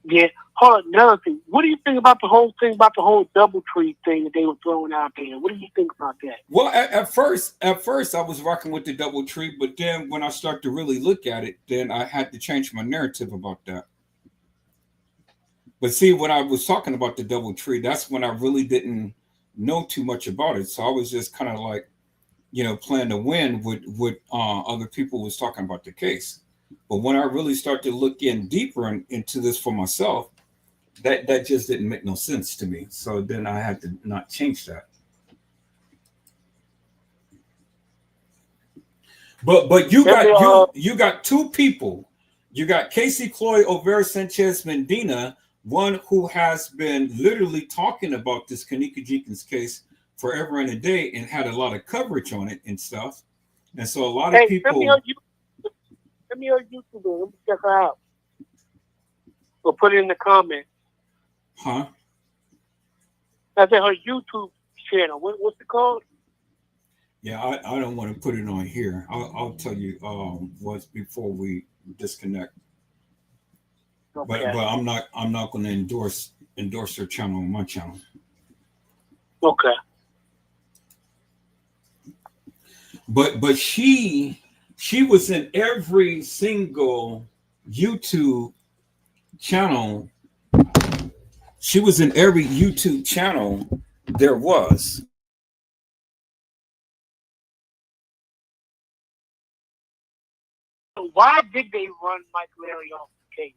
Yeah. Hold on, another thing. What do you think about the whole DoubleTree thing that they were throwing out there? What do you think about that? Well, at first I was rocking with the DoubleTree, but then when I start to really look at it, then I had to change my narrative about that. But see, when I was talking about the DoubleTree, that's when I really didn't know too much about it. So I was just kind of like, playing to win with other people was talking about the case. But when I really start to look in deeper into this for myself, that just didn't make no sense to me. So then I had to not change that. But you got two people. You got Casey Chloe Olvera Sanchez Medina, one who has been literally talking about this Kenneka Jenkins case forever and a day and had a lot of coverage on it and stuff. And so a lot of people. Let me her YouTube. Let me check her out. Or put it in the comment. Huh? I said her YouTube channel. What's it called? Yeah, I don't want to put it on here. I'll tell you what's before we disconnect. Okay. But I'm not going to endorse her channel on my channel. Okay. But she was in every single YouTube channel. She was in every YouTube channel there was. Why did they run Mike Larry off the case?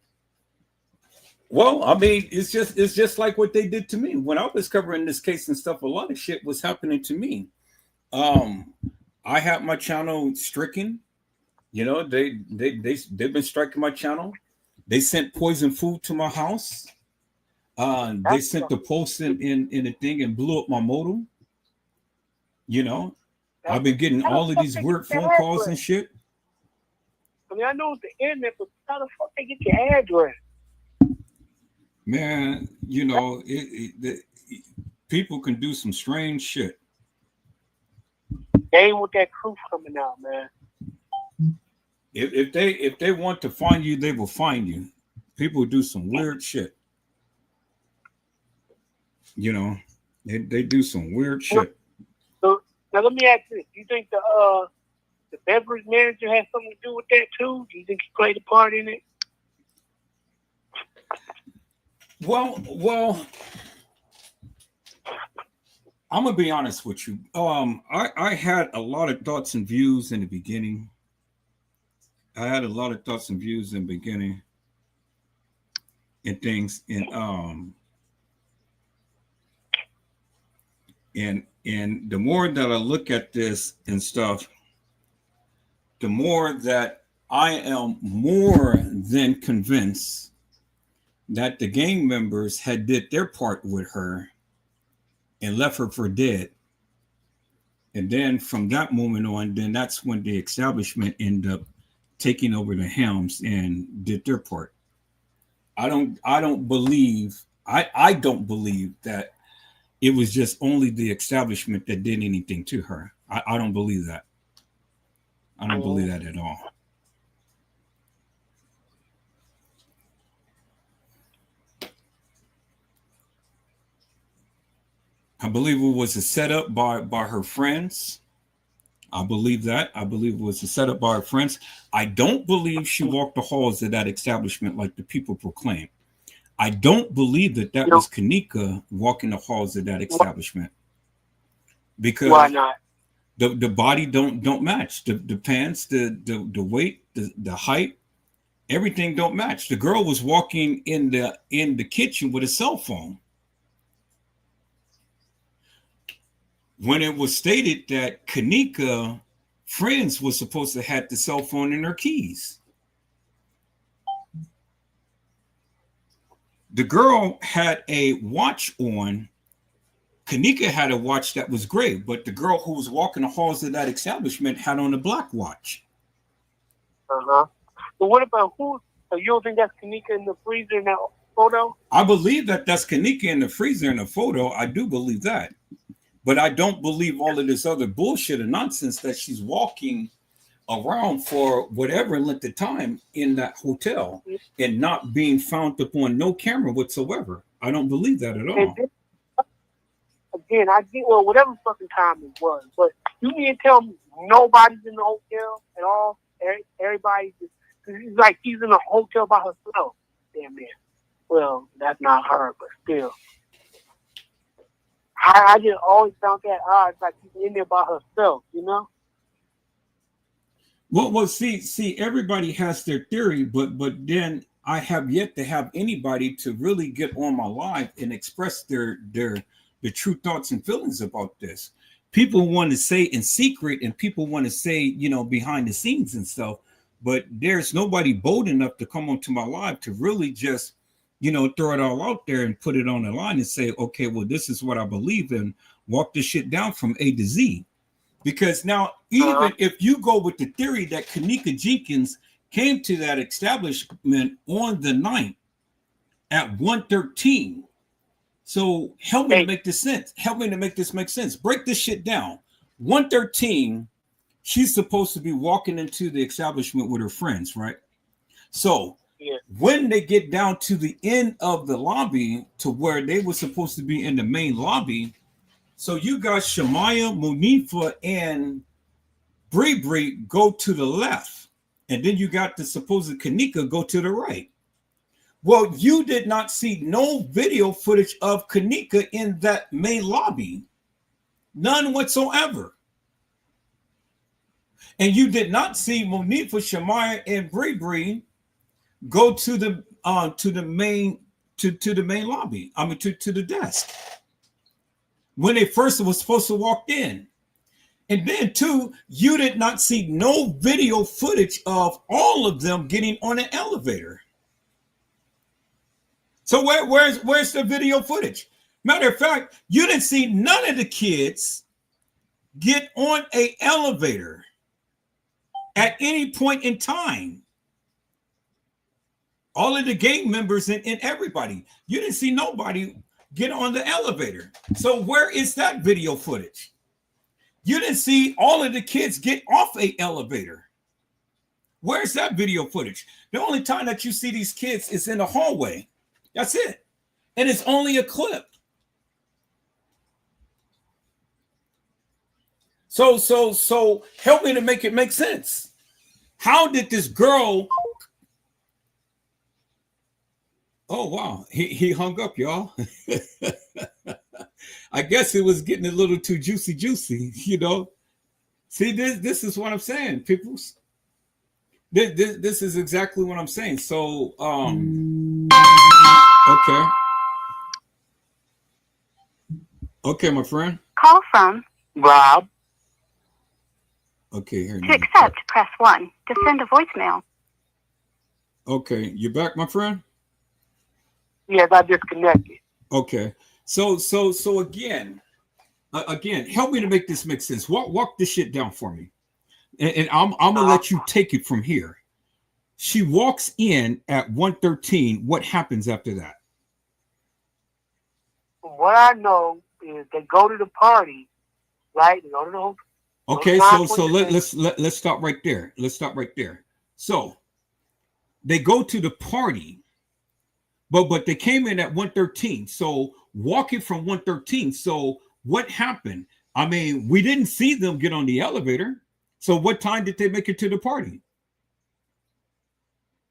Well, I mean, it's just like what they did to me when I was covering this case and stuff. A lot of shit was happening to me. I had my channel stricken. They've been striking my channel. They sent poison food to my house. They sent the post in the thing and blew up my modem. I've been getting all of these weird phone calls and shit. I mean, I know it's the internet, but how the fuck they get your address? Man, you know, people can do some strange shit. They ain't with that proof coming out, man. If they want to find you, they will find you. People do some weird shit. You know, they do some weird shit. So now let me ask this: do you think the beverage manager has something to do with that too? Do you think he played a part in it? Well, I'm gonna be honest with you. I had a lot of thoughts and views in the beginning. And things, and the more that I look at this and stuff, the more that I am more than convinced that the gang members had did their part with her and left her for dead. And then from that moment on, then that's when the establishment ended up taking over the helms and did their part. I don't believe that it was just only the establishment that did anything to her. I don't believe that. I don't believe that at all. I believe it was a setup by her friends. I believe that. I believe it was a setup by her friends. I don't believe she walked the halls of that establishment like the people proclaim. I don't believe that was Kenneka walking the halls of that establishment. Because why not? The body don't match. The pants, the weight, the height, everything don't match. The girl was walking in the kitchen with a cell phone. When it was stated that Kenneka friends was supposed to have the cell phone and her keys. The girl had a watch on. Kenneka had a watch that was gray, but the girl who was walking the halls of that establishment had on a black watch. But what about who? So you don't think that's Kenneka in the freezer in that photo? I believe that that's Kenneka in the freezer in the photo. I do believe that. But I don't believe all of this other bullshit and nonsense that she's walking around for whatever length of time in that hotel and not being found upon no camera whatsoever. I don't believe that at all. Again, I get whatever fucking time it was, but you need to tell me nobody's in the hotel at all. Everybody's just, cause it's like she's in a hotel by herself. Damn man. Well, that's not her, but still. I just always found that odd. It's like she's in there by herself, you know? Well, see, everybody has their theory, but then I have yet to have anybody to really get on my live and express their true thoughts and feelings about this. People want to say in secret, and people want to say, behind the scenes and stuff, but there's nobody bold enough to come onto my live to really just throw it all out there and put it on the line and say, okay, well, this is what I believe in. Walk this shit down from A to Z. Because now, even if you go with the theory that Kenneka Jenkins came to that establishment on the 9th at 1:13. So help me to make this sense. Help me to make this make sense. Break this shit down. 1:13, she's supposed to be walking into the establishment with her friends, right? So when they get down to the end of the lobby to where they were supposed to be in the main lobby, so you got Shamaya, Munifa, and Bree go to the left, and then you got the supposed Kenneka go to the right. Well, you did not see no video footage of Kenneka in that main lobby, none whatsoever. And you did not see Munifa, Shamaya, and Bree go to the main lobby. I mean, to the desk when they first was supposed to walk in. And then too, you did not see no video footage of all of them getting on an elevator. So where's the video footage? Matter of fact, you didn't see none of the kids get on an elevator at any point in time. All of the gang members and everybody. You didn't see nobody get on the elevator. So where is that video footage? You didn't see all of the kids get off a elevator. Where's that video footage? The only time that you see these kids is in the hallway. That's it. And it's only a clip. So help me to make it make sense. How did this girl? Oh wow, he hung up, y'all. I guess it was getting a little too juicy, you know. See, this is what I'm saying, people. This is exactly what I'm saying. So okay, my friend. Call from Rob. Okay, here. To accept, press 1. To send a voicemail. Okay, you back, my friend? Yes, I disconnected. Okay. So again, help me to make this make sense. Walk this shit down for me. And I'm gonna let you take it from here. She walks in at 1:13. What happens after that? What I know is they go to the party, right? They go to the hotel. Okay, so let's stop right there. Let's stop right there. So they go to the party, but they came in at 1:13. So walking from 1:13. So what happened? I mean, we didn't see them get on the elevator. So what time did they make it to the party?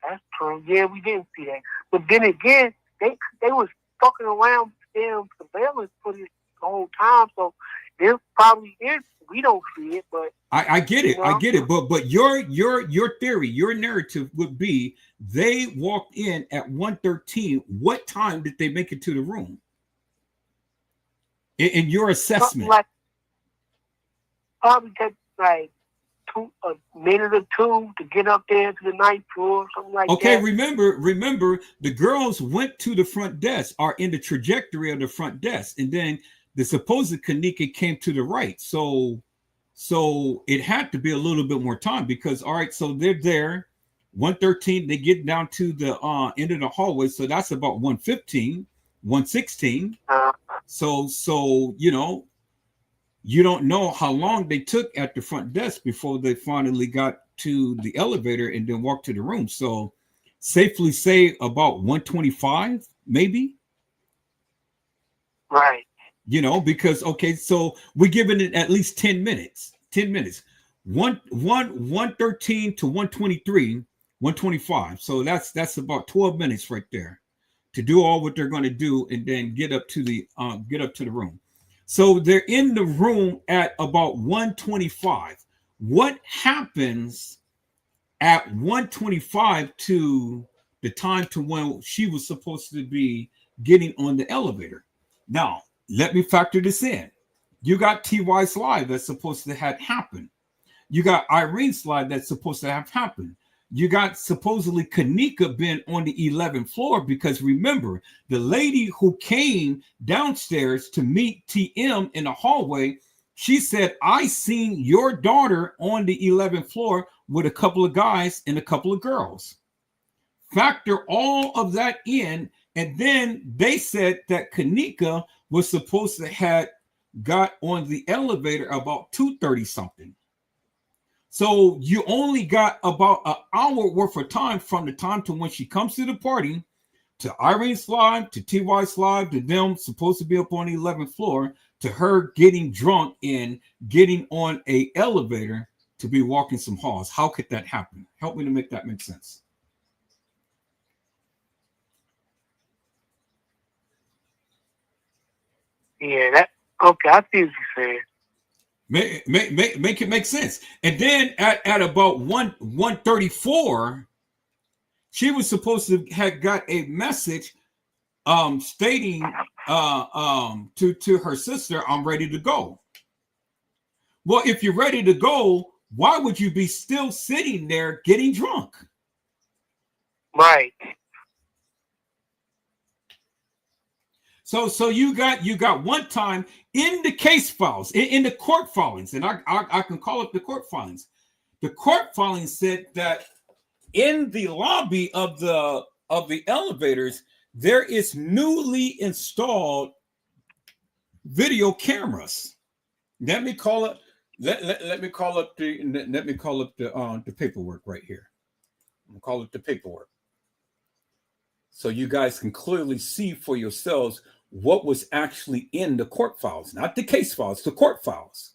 That's true. Yeah, we didn't see that. But then again, they was fucking around with them surveillance footage the whole time. So there probably is. We don't see it, but I get it. You know? I get it. But your theory, your narrative would be they walked in at 1:13. What time did they make it to the room? In your assessment, like probably take like a minute or two to get up there to the ninth floor, something like that. Okay, remember, the girls went to the front desk, are in the trajectory of the front desk, and then the supposed Kenneka came to the right. So it had to be a little bit more time because, all right, so they're there, 1:13, they get down to the end of the hallway. So that's about 1:15, 1:16. So, you know, you don't know how long they took at the front desk before they finally got to the elevator and then walked to the room. So safely say about 1:25, maybe. Right. You know, because, okay, so we're giving it at least 10 minutes, 1:13 to 1:23, 1:25. So that's about 12 minutes right there to do all what they're going to do and then get up to the room. So they're in the room at about 1:25. What happens at 1:25 to the time to when she was supposed to be getting on the elevator? Now, let me factor this in. You got TY's live that's supposed to have happened. You got Irene's live that's supposed to have happened. You got supposedly Kenneka being on the 11th floor because remember, the lady who came downstairs to meet TM in the hallway, she said, I seen your daughter on the 11th floor with a couple of guys and a couple of girls. Factor all of that in, and then they said that Kenneka was supposed to have got on the elevator about 2:30 something. So you only got about an hour worth of time from the time to when she comes to the party, to Irene's live, to TY's live, to them supposed to be up on the 11th floor, to her getting drunk and getting on a elevator to be walking some halls. How could that happen? Help me to make that make sense. Yeah, that okay. I see what you're saying. Make it make sense. And then at about 1:34, she was supposed to have got a message stating to her sister, I'm ready to go. Well, if you're ready to go, why would you be still sitting there getting drunk? Right. So you got one time in the case files, in the court filings, and I can call up the court filings. The court filings said that in the lobby of the of the elevators, there is newly installed video cameras. Let me call it. Let me call up the paperwork right here. I'm gonna call it the paperwork, so you guys can clearly see for yourselves what was actually in the court files, not the case files, the court files.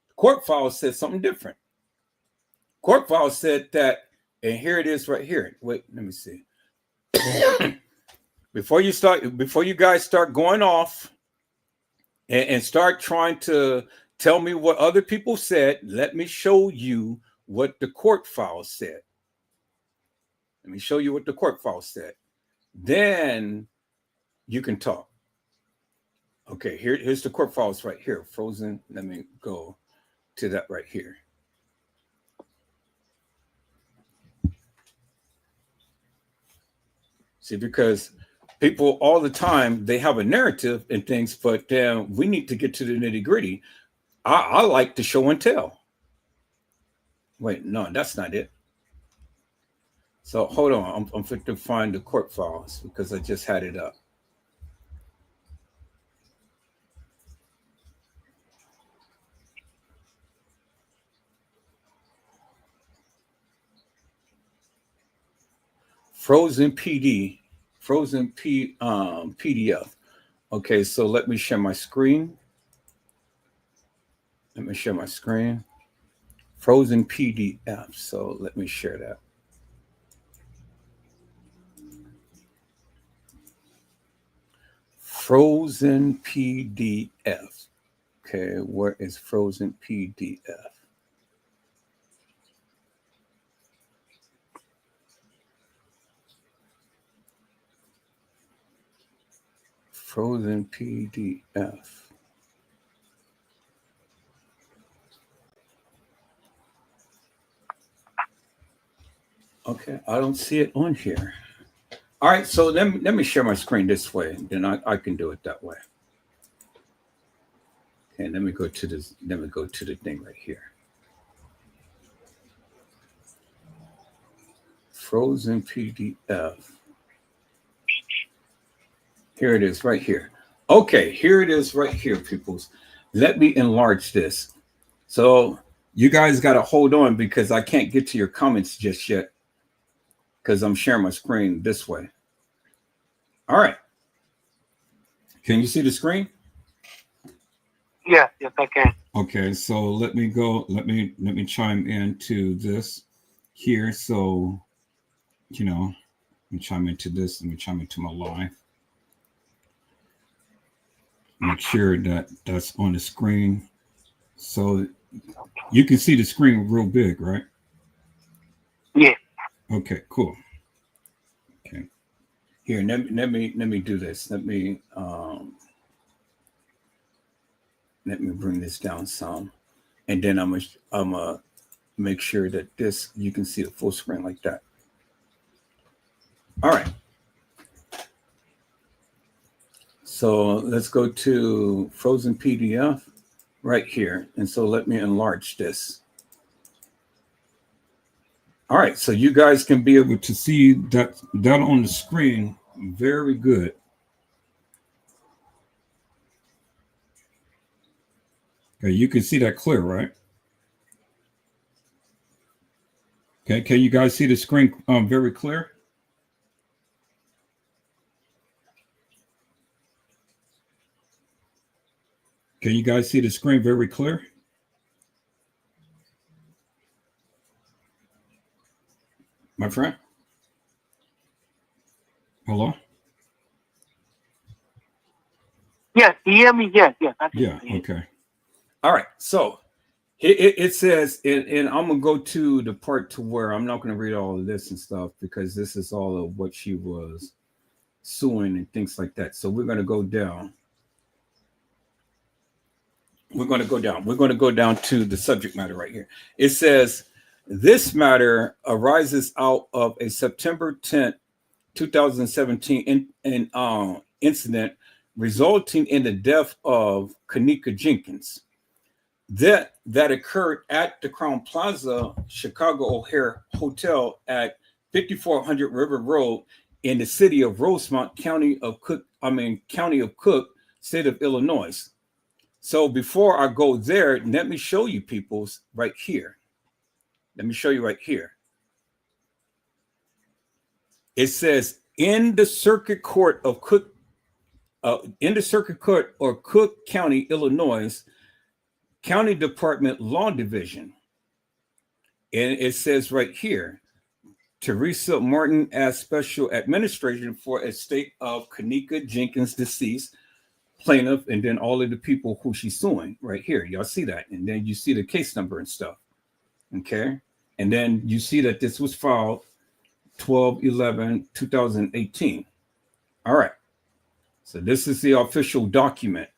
The court files said something different. Court files said that, and here it is right here. Wait, let me see. Before you guys start going off and start trying to tell me what other people said, let me show you what the court files said. Let me show you what the court files said. Then you can talk. Okay, here's the court files right here. Frozen. Let me go to that right here. See, because people all the time, they have a narrative and things, but then we need to get to the nitty gritty. I like to show and tell. Wait, no, that's not it. So hold on, I'm fit to find the court files because I just had it up. Frozen PDF. Okay, so let me share my screen. Frozen PDF. So let me share that. Frozen PDF. Okay, where is Frozen PDF? Frozen PDF. Okay, I don't see it on here. All right, so let me share my screen this way, then I can do it that way. Okay, let me go to this. Let me go to the thing right here. Frozen PDF. Here it is right here. Okay, here it is right here, peoples. Let me enlarge this. So you guys got to hold on because I can't get to your comments just yet because I'm sharing my screen this way. All right. Can you see the screen? Yes, I can. Okay, so let me go. Let me chime into this here. So, let me chime into this. Let me chime into my live. Make sure that that's on the screen, so you can see the screen real big, right? Yeah. Okay, cool. Okay. Here, let me do this. Let me bring this down some, and then I'm gonna make sure that this you can see the full screen like that. All right. So let's go to Frozen PDF right here, and so let me enlarge this. All right, so you guys can be able to see that on the screen. Very good. Okay, you can see that clear, right? Okay, can you guys see the screen very clear? Can you guys see the screen very clear? My friend? Hello? Yes, you hear me? Yes. Yeah, okay. All right, so it says, and I'm going to go to the part to where I'm not going to read all of this and stuff because this is all of what she was suing and things like that. So we're going to go down. We're going to go down to the subject matter right here. It says, this matter arises out of a September 10th, 2017 incident resulting in the death of Kenneka Jenkins. That occurred at the Crown Plaza Chicago O'Hare Hotel at 5400 River Road in the city of Rosemont, county of Cook, state of Illinois. So before I go there, let me show you people's right here. Let me show you right here. It says in the circuit court of Cook, or Cook County, Illinois, County Department Law Division. And it says right here, Teresa Martin as special administration for estate of Kenneka Jenkins, deceased plaintiff, and then all of the people who she's suing right here. Y'all see that? And then you see the case number and stuff. Okay. And then you see that this was filed 12/11/2018. All right. So this is the official document.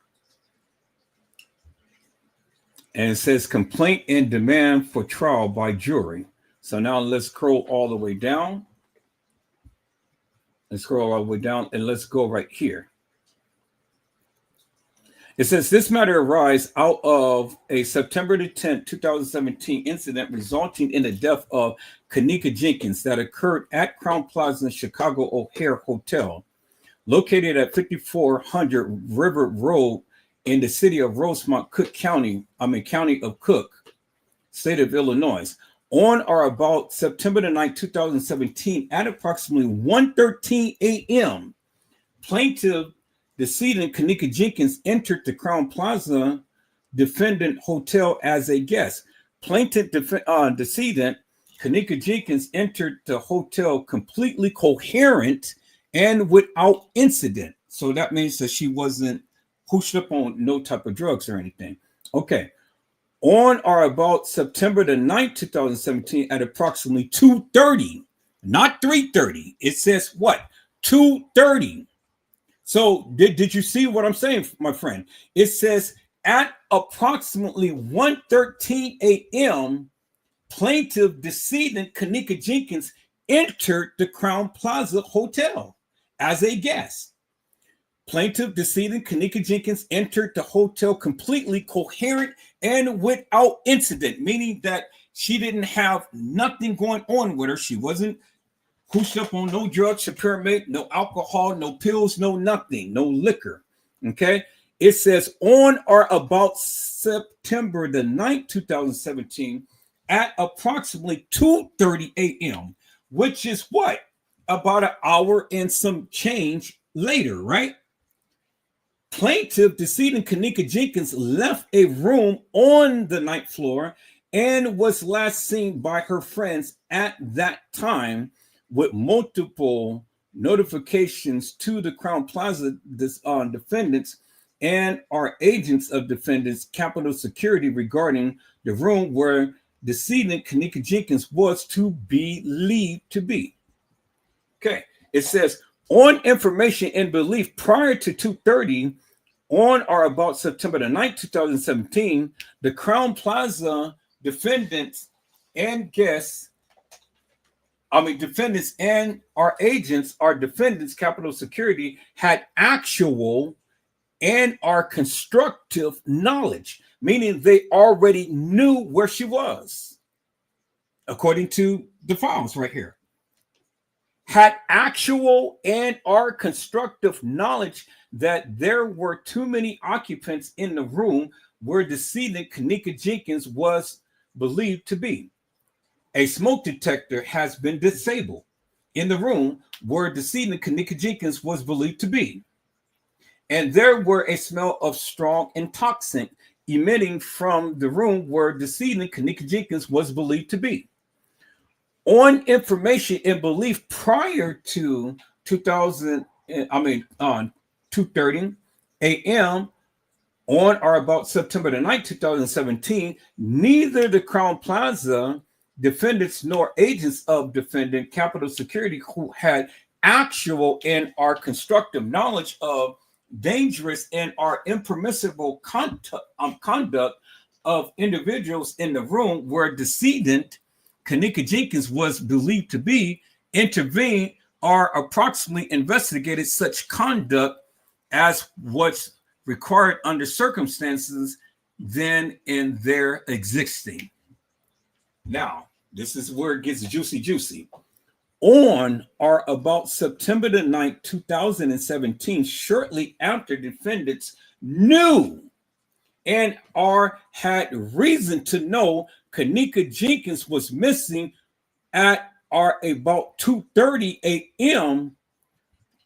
And it says complaint and demand for trial by jury. So now let's scroll all the way down. Let's scroll all the way down and let's go right here. It says this matter arises out of a September the 10th, 2017 incident resulting in the death of Kenneka Jenkins that occurred at Crown Plaza Chicago O'Hare Hotel, located at 5400 River Road in the city of Rosemont, County of Cook, state of Illinois, on or about September the 9th, 2017, at approximately 1:13 a.m. Plaintiff decedent Kenneka Jenkins entered the Crown Plaza defendant hotel as a guest. Plaintiff decedent Kenneka Jenkins entered the hotel completely coherent and without incident. So that means that she wasn't pushed up on no type of drugs or anything. Okay. On or about September the 9th, 2017, at approximately 2:30, not 3:30. It says what? 2:30. So did you see what I'm saying, my friend? It says at approximately 1:13 a.m., plaintiff decedent Kenneka Jenkins entered the Crown Plaza Hotel as a guest. Plaintiff decedent Kenneka Jenkins entered the hotel completely coherent and without incident, meaning that she didn't have nothing going on with her. She wasn't pushed up on no drugs, pyramid, no alcohol, no pills, no nothing, no liquor. Okay. It says on or about September the 9th, 2017, at approximately 2:30 a.m., which is what? About an hour and some change later, right? Plaintiff decedent Kenneka Jenkins left a room on the 9th floor and was last seen by her friends at that time, with multiple notifications to the Crown Plaza defendants and our agents of defendants Capitol Security regarding the room where decedent Kenneka Jenkins was to be believed to be. Okay, it says on information and belief prior to 2:30, on or about September the 9th, 2017, the Crown Plaza defendants and defendants and our agents, our defendants, Capitol Security, had actual and our constructive knowledge, meaning they already knew where she was, according to the files right here. Had actual and our constructive knowledge that there were too many occupants in the room where decedent Kenneka Jenkins was believed to be. A smoke detector has been disabled in the room where decedent Kenneka Jenkins was believed to be. And there were a smell of strong intoxicant emitting from the room where decedent Kenneka Jenkins was believed to be. On information and belief prior to 2:30 a.m., on or about September the 9th, 2017, neither the Crown Plaza defendants nor agents of defendant Capitol Security who had actual and our constructive knowledge of dangerous and our impermissible conduct of individuals in the room where decedent Kenneka Jenkins was believed to be intervened or approximately investigated such conduct as what's required under circumstances then in their existing. Now, this is where it gets juicy. on or about September the 9th, 2017, shortly after defendants knew and or had reason to know Kenneka Jenkins was missing at or about 2:30 a.m.,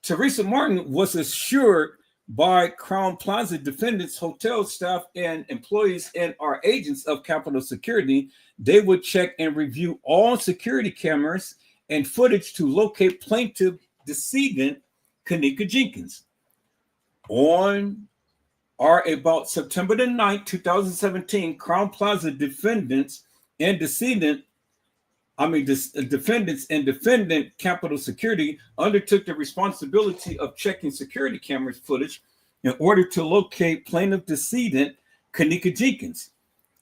Teresa Martin was assured by Crown Plaza defendants, hotel staff, and employees and our agents of Capitol Security they would check and review all security cameras and footage to locate plaintiff decedent Kenneka Jenkins. On or about September the 9th, 2017, Crown Plaza defendants and defendant Capitol Security undertook the responsibility of checking security camera footage in order to locate plaintiff decedent Kenneka Jenkins.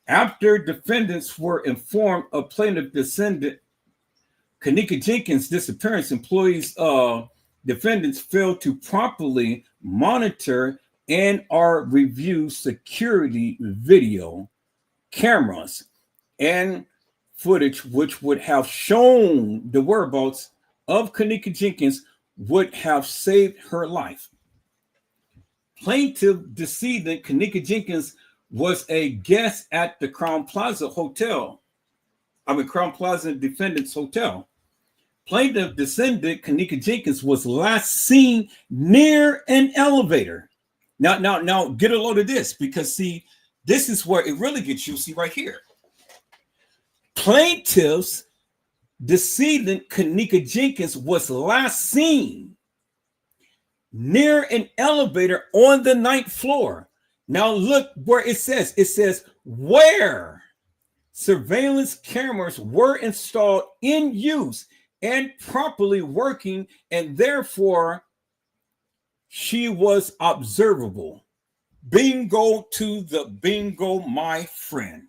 After defendants were informed of plaintiff decedent Kenneka Jenkins' disappearance, employees of defendants failed to properly monitor and or review security video cameras and footage which would have shown the whereabouts of Kenneka Jenkins would have saved her life. Plaintiff decedent Kenneka Jenkins was a guest at the Crown Plaza Defendants Hotel. Plaintiff decedent Kenneka Jenkins was last seen near an elevator. Now, get a load of this, because see, this is where it really gets you. See right here. Plaintiff's decedent Kenneka Jenkins was last seen near an elevator on the 9th floor. Now look where it says where surveillance cameras were installed in use and properly working, and therefore she was observable. Bingo to the bingo, my friend.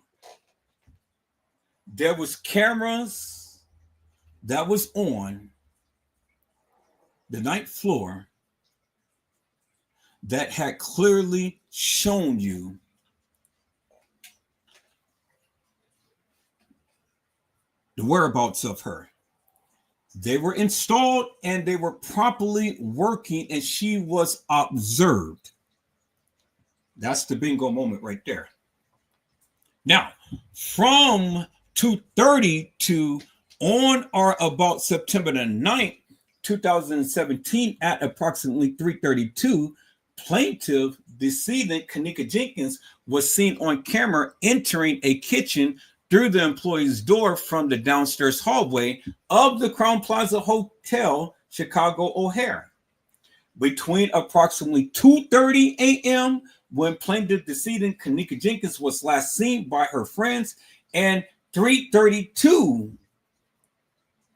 There was cameras that was on the 9th floor that had clearly shown you the whereabouts of her. They were installed and they were properly working, and she was observed. That's the bingo moment right there. Now, from 2:30 to on or about September the 9th, 2017, at approximately 3:32, plaintiff decedent Kenneka Jenkins was seen on camera entering a kitchen through the employee's door from the downstairs hallway of the Crown Plaza Hotel, Chicago O'Hare. Between approximately 2:30 a.m., when plaintiff decedent Kenneka Jenkins was last seen by her friends, and 3:32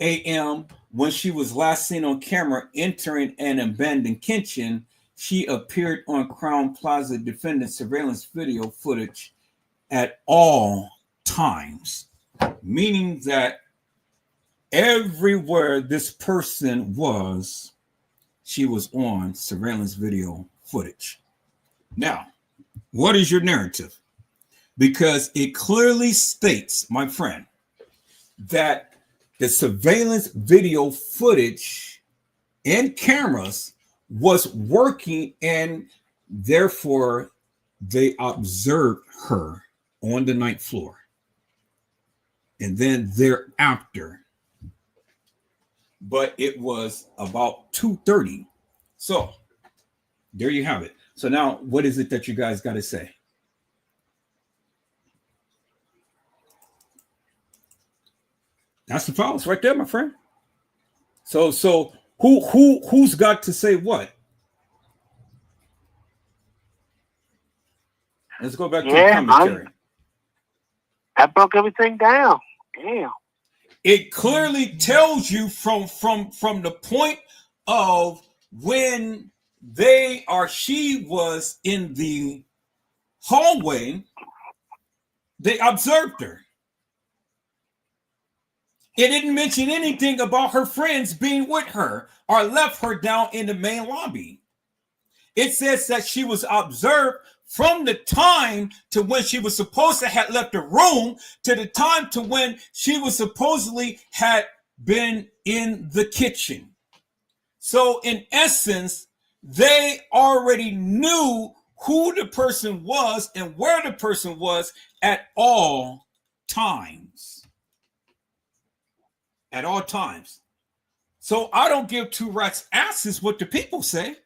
a.m., when she was last seen on camera entering an abandoned kitchen, she appeared on Crown Plaza defendant surveillance video footage at all times, meaning that everywhere this person was, she was on surveillance video footage. Now, what is your narrative? Because it clearly states, my friend, that the surveillance video footage and cameras was working, and therefore they observed her on the 9th floor. And then thereafter, but it was about 2:30. So there you have it. So now, what is it that you guys got to say? That's the files right there, my friend. So who's got to say what? Let's go back to the commentary. I broke everything down. Damn. It clearly tells you from the point of when they or she was in the hallway, they observed her. It didn't mention anything about her friends being with her or left her down in the main lobby. It says that she was observed from the time to when she was supposed to have left the room to the time to when she was supposedly had been in the kitchen. So in essence, they already knew who the person was and where the person was at all times. At all times. So I don't give two rats asses what the people say,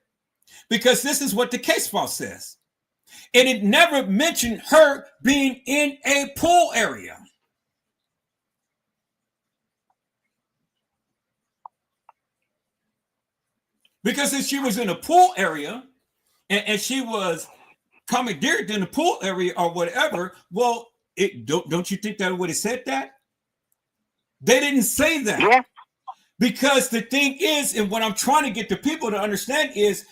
because this is what the case file says. And it never mentioned her being in a pool area. Because if she was in a pool area and she was commandeered in the pool area or whatever, well, don't you think that would have said that? They didn't say that. Yeah. Because the thing is, and what I'm trying to get the people to understand is,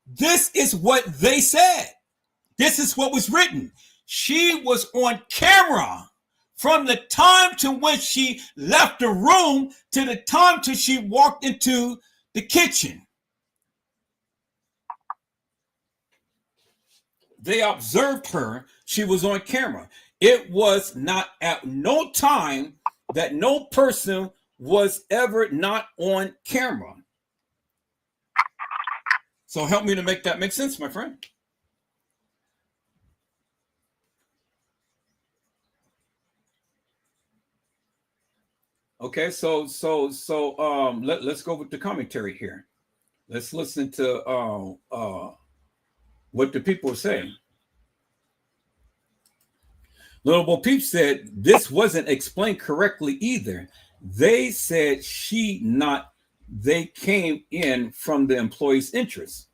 this is what they said. This is what was written. She was on camera from the time to when she left the room to the time till she walked into the kitchen. They observed her. She was on camera. It was not at no time that no person was ever not on camera. So help me to make that make sense, my friend. Okay, so let's go with the commentary here. Let's listen to what the people are saying. Little Bo Peep said this wasn't explained correctly either. They said they came in from the employee's interest.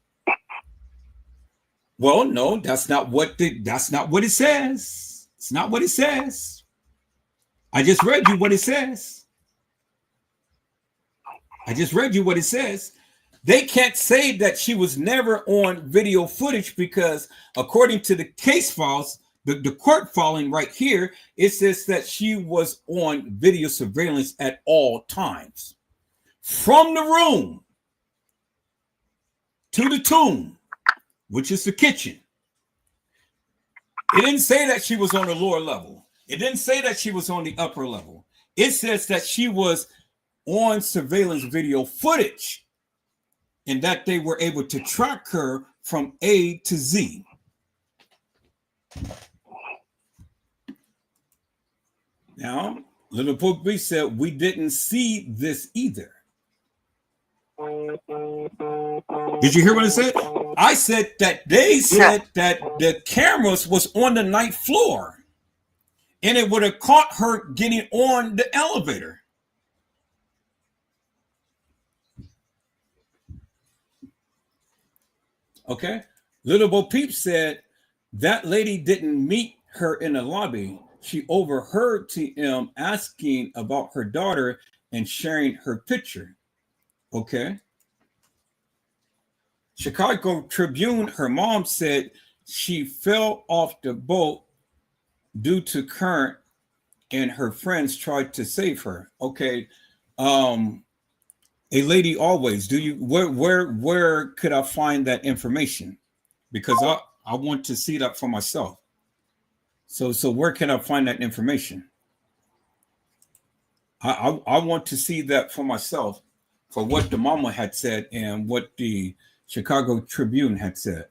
Well, no, that's not what it says. It's not what it says. I just read you what it says. They can't say that she was never on video footage because according to the case files, the court filing right here, it says that she was on video surveillance at all times. From the room to the tomb, which is the kitchen. It didn't say that she was on the lower level. It didn't say that she was on the upper level. It says that she was on surveillance video footage and that they were able to track her from A to Z. Now, Little Book B said, we didn't see this either. Did you hear what I said? I said that they said that the cameras was on the ninth floor and it would have caught her getting on the elevator. Okay. Little Bo Peep said that lady didn't meet her in the lobby. She overheard TM asking about her daughter and sharing her picture. Okay. Chicago Tribune, her mom said she fell off the boat due to current and her friends tried to save her. Okay. A lady always, where could I find that information? Because I want to see that for myself. So where can I find that information? I want to see that for myself, for what the mama had said and what the Chicago Tribune had said.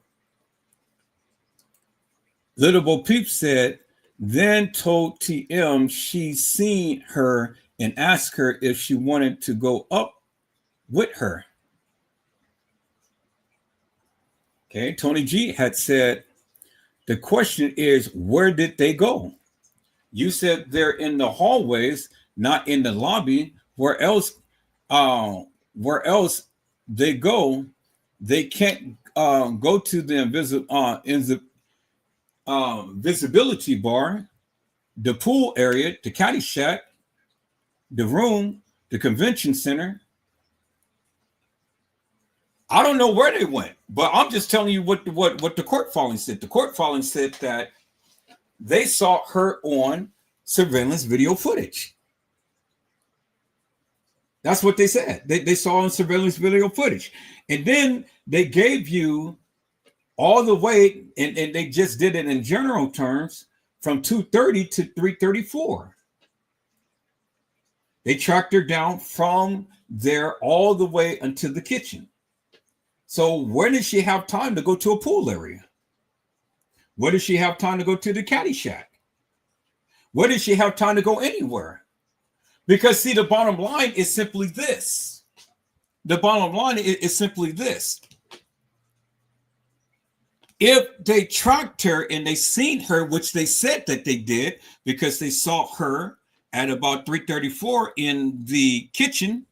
Little Bo Peep said, then told TM she seen her and asked her if she wanted to go up with her. Okay, Tony G had said, the question is, where did they go? You said they're in the hallways, not in the lobby. Where else they go? They can't go to the visibility bar, the pool area, the caddy shack, the room, the convention center. I don't know where they went, but I'm just telling you what the court filing said. The court filing said that they saw her on surveillance video footage. That's what they said. They saw on surveillance video footage. And then they gave you all the way, and they just did it in general terms, from 2:30 to 3:34. They tracked her down from there all the way until the kitchen. So where did she have time to go to a pool area? Where did she have time to go to the caddy shack? Where did she have time to go anywhere? Because see, the bottom line is simply this. The bottom line is simply this. If they tracked her and they seen her, which they said that they did, because they saw her at about 3:34 in the kitchen,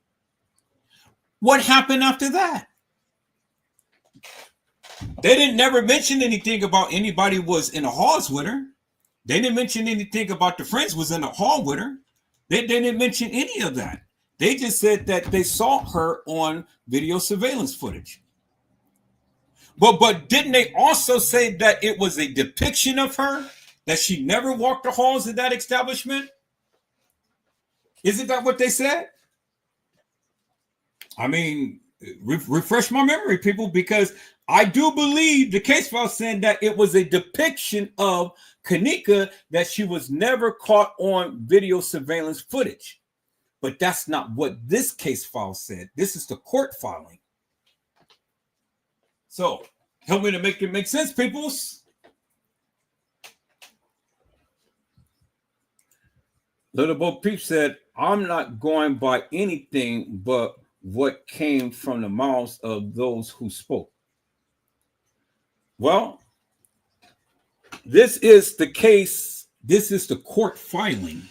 what happened after that? They didn't never mention anything about anybody was in the halls with her. They didn't mention anything about the friends was in the hall with her. They didn't mention any of that. They just said that they saw her on video surveillance footage. But didn't they also say that it was a depiction of her, that she never walked the halls of that establishment? Isn't that what they said? I mean, refresh my memory, people, because I do believe the case file saying that it was a depiction of Kenneka, that she was never caught on video surveillance footage. But that's not what this case file said. This is the court filing. So help me to make it make sense, peoples. Little Bo Peep said, I'm not going by anything but what came from the mouths of those who spoke. Well, this is the case. This is the court filing.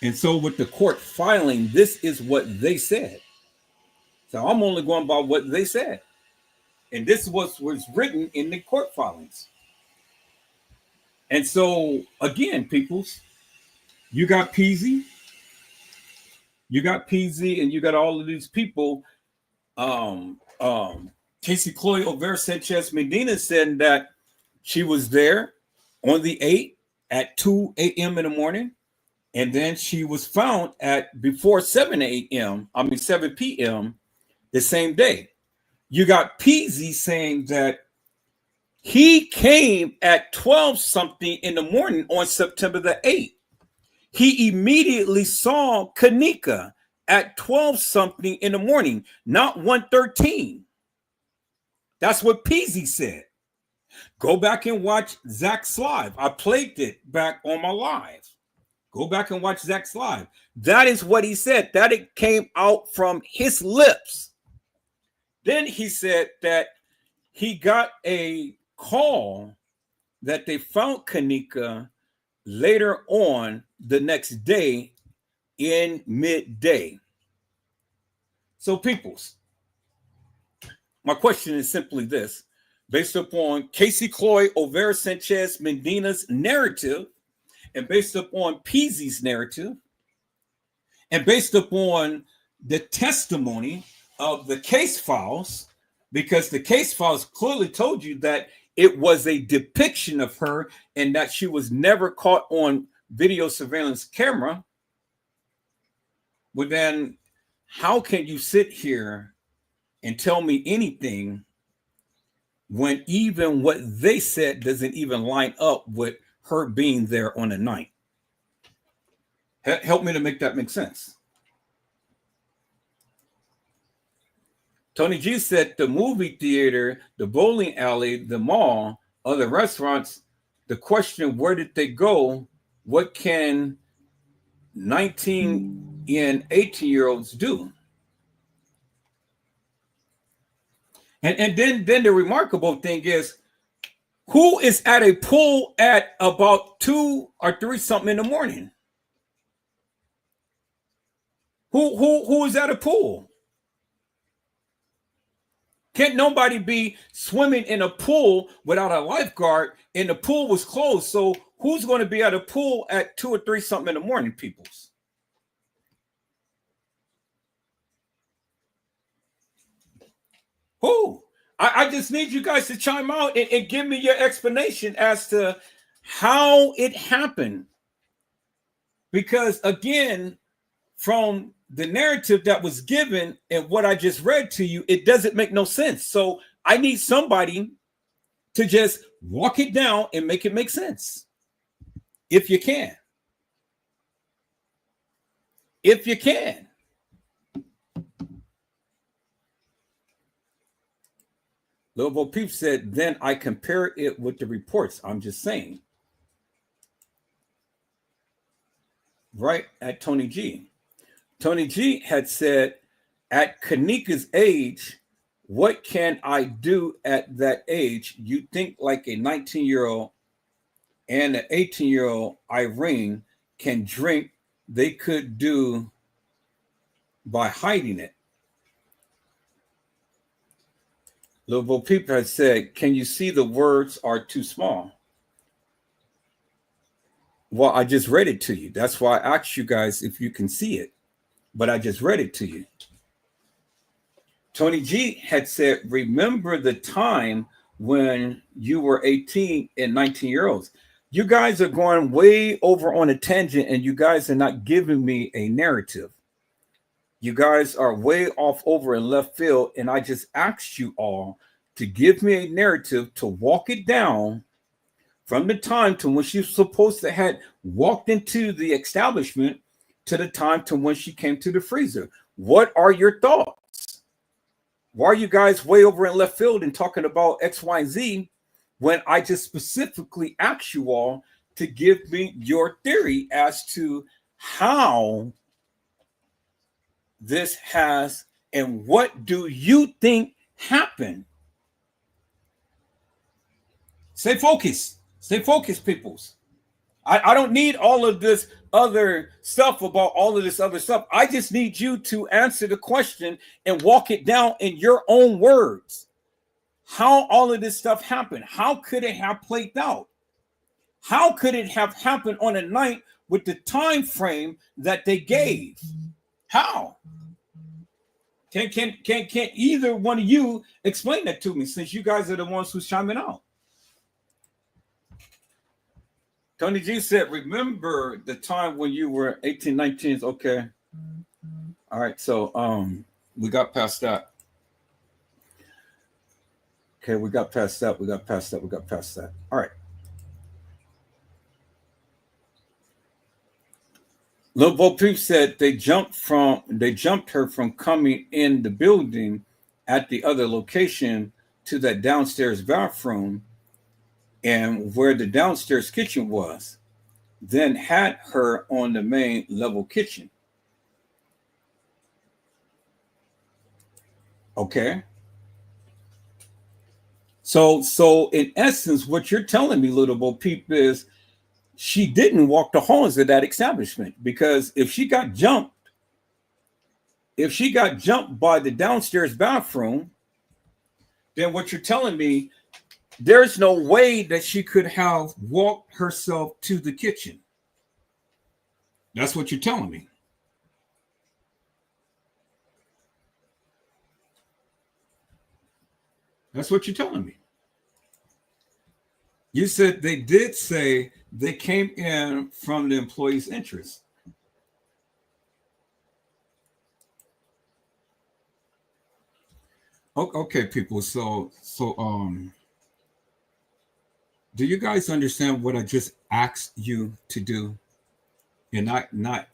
And so with the court filing, this is what they said. So I'm only going by what they said. And this was written in the court filings. And so, again, peoples, you got PZ, and you got all of these people. Casey Chloe O'Vera Sanchez Medina said that she was there on the 8th at 2 a.m. in the morning. And then she was found at before 7 p.m. the same day. You got PZ saying that he came at 12 something in the morning on September the 8th. He immediately saw Kenneka at 12 something in the morning, not 1:13. That's what PZ said. Go back and watch Zach's live. I played it back on my live. Go back and watch Zach's live. That is what he said. That it came out from his lips. Then he said that he got a call that they found Kenneka later on the next day in midday. So, peoples, my question is simply this. Based upon Casey Chloe O'Vera Sanchez Medina's narrative, and based upon PZ's narrative, and based upon the testimony of the case files, because the case files clearly told you that it was a depiction of her and that she was never caught on video surveillance camera, well then, how can you sit here and tell me anything when even what they said doesn't even line up with her being there on the night? Help me to make that make sense. Tony G said the movie theater, the bowling alley, the mall, other restaurants, the question, where did they go? What can 19 and 18-year-olds do? And then the remarkable thing is, who is at a pool at about 2 or 3 something in the morning? Who is at a pool? Can't nobody be swimming in a pool without a lifeguard, and the pool was closed. So who's going to be at a pool at 2 or 3 something in the morning, peoples? Who? I just need you guys to chime out and give me your explanation as to how it happened. Because again, from the narrative that was given and what I just read to you, it doesn't make no sense. So I need somebody to just walk it down and make it make sense. If you can. if you can. Lil Bo Peep said, then I compare it with the reports. I'm just saying. Right at Tony G. Tony G had said, at Kenneka's age, what can I do at that age? You think like a 19-year-old and an 18-year-old Irene can drink, they could do by hiding it. Lil Bo Peep has said, can you see the words are too small? Well, I just read it to you. That's why I asked you guys if you can see it, but I just read it to you. Tony G had said, remember the time when you were 18 and 19-year-olds. You guys are going way over on a tangent, and you guys are not giving me a narrative. You guys are way off over in left field, and I just asked you all to give me a narrative to walk it down from the time to when she's supposed to have walked into the establishment to the time to when she came to the freezer. What are your thoughts? Why are you guys way over in left field and talking about X, Y, and Z when I just specifically asked you all to give me your theory as to how this has and what do you think happened? Stay focused. Stay focused, peoples. I don't need all of this other stuff about all of this other stuff. I just need you to answer the question and walk it down in your own words. How all of this stuff happened? How could it have played out? How could it have happened on a night with the time frame that they gave? How? Can either one of you explain that to me, since you guys are the ones who's chiming out? Tony G said, remember the time when you were 18, 19. Okay. All right. So we got past that. Okay, we got past that. We got past that. All right. Lil Bo Peep said they jumped her from coming in the building at the other location to that downstairs bathroom and where the downstairs kitchen was, then had her on the main level kitchen. Okay. So in essence, what you're telling me, Little Bo Peep, is she didn't walk the halls of that establishment, because if she got jumped by the downstairs bathroom, then what you're telling me, there's no way that she could have walked herself to the kitchen. That's what you're telling me. That's what you're telling me. You said they did say they came in from the employee's interest. Okay, people. So do you guys understand what I just asked you to do? And not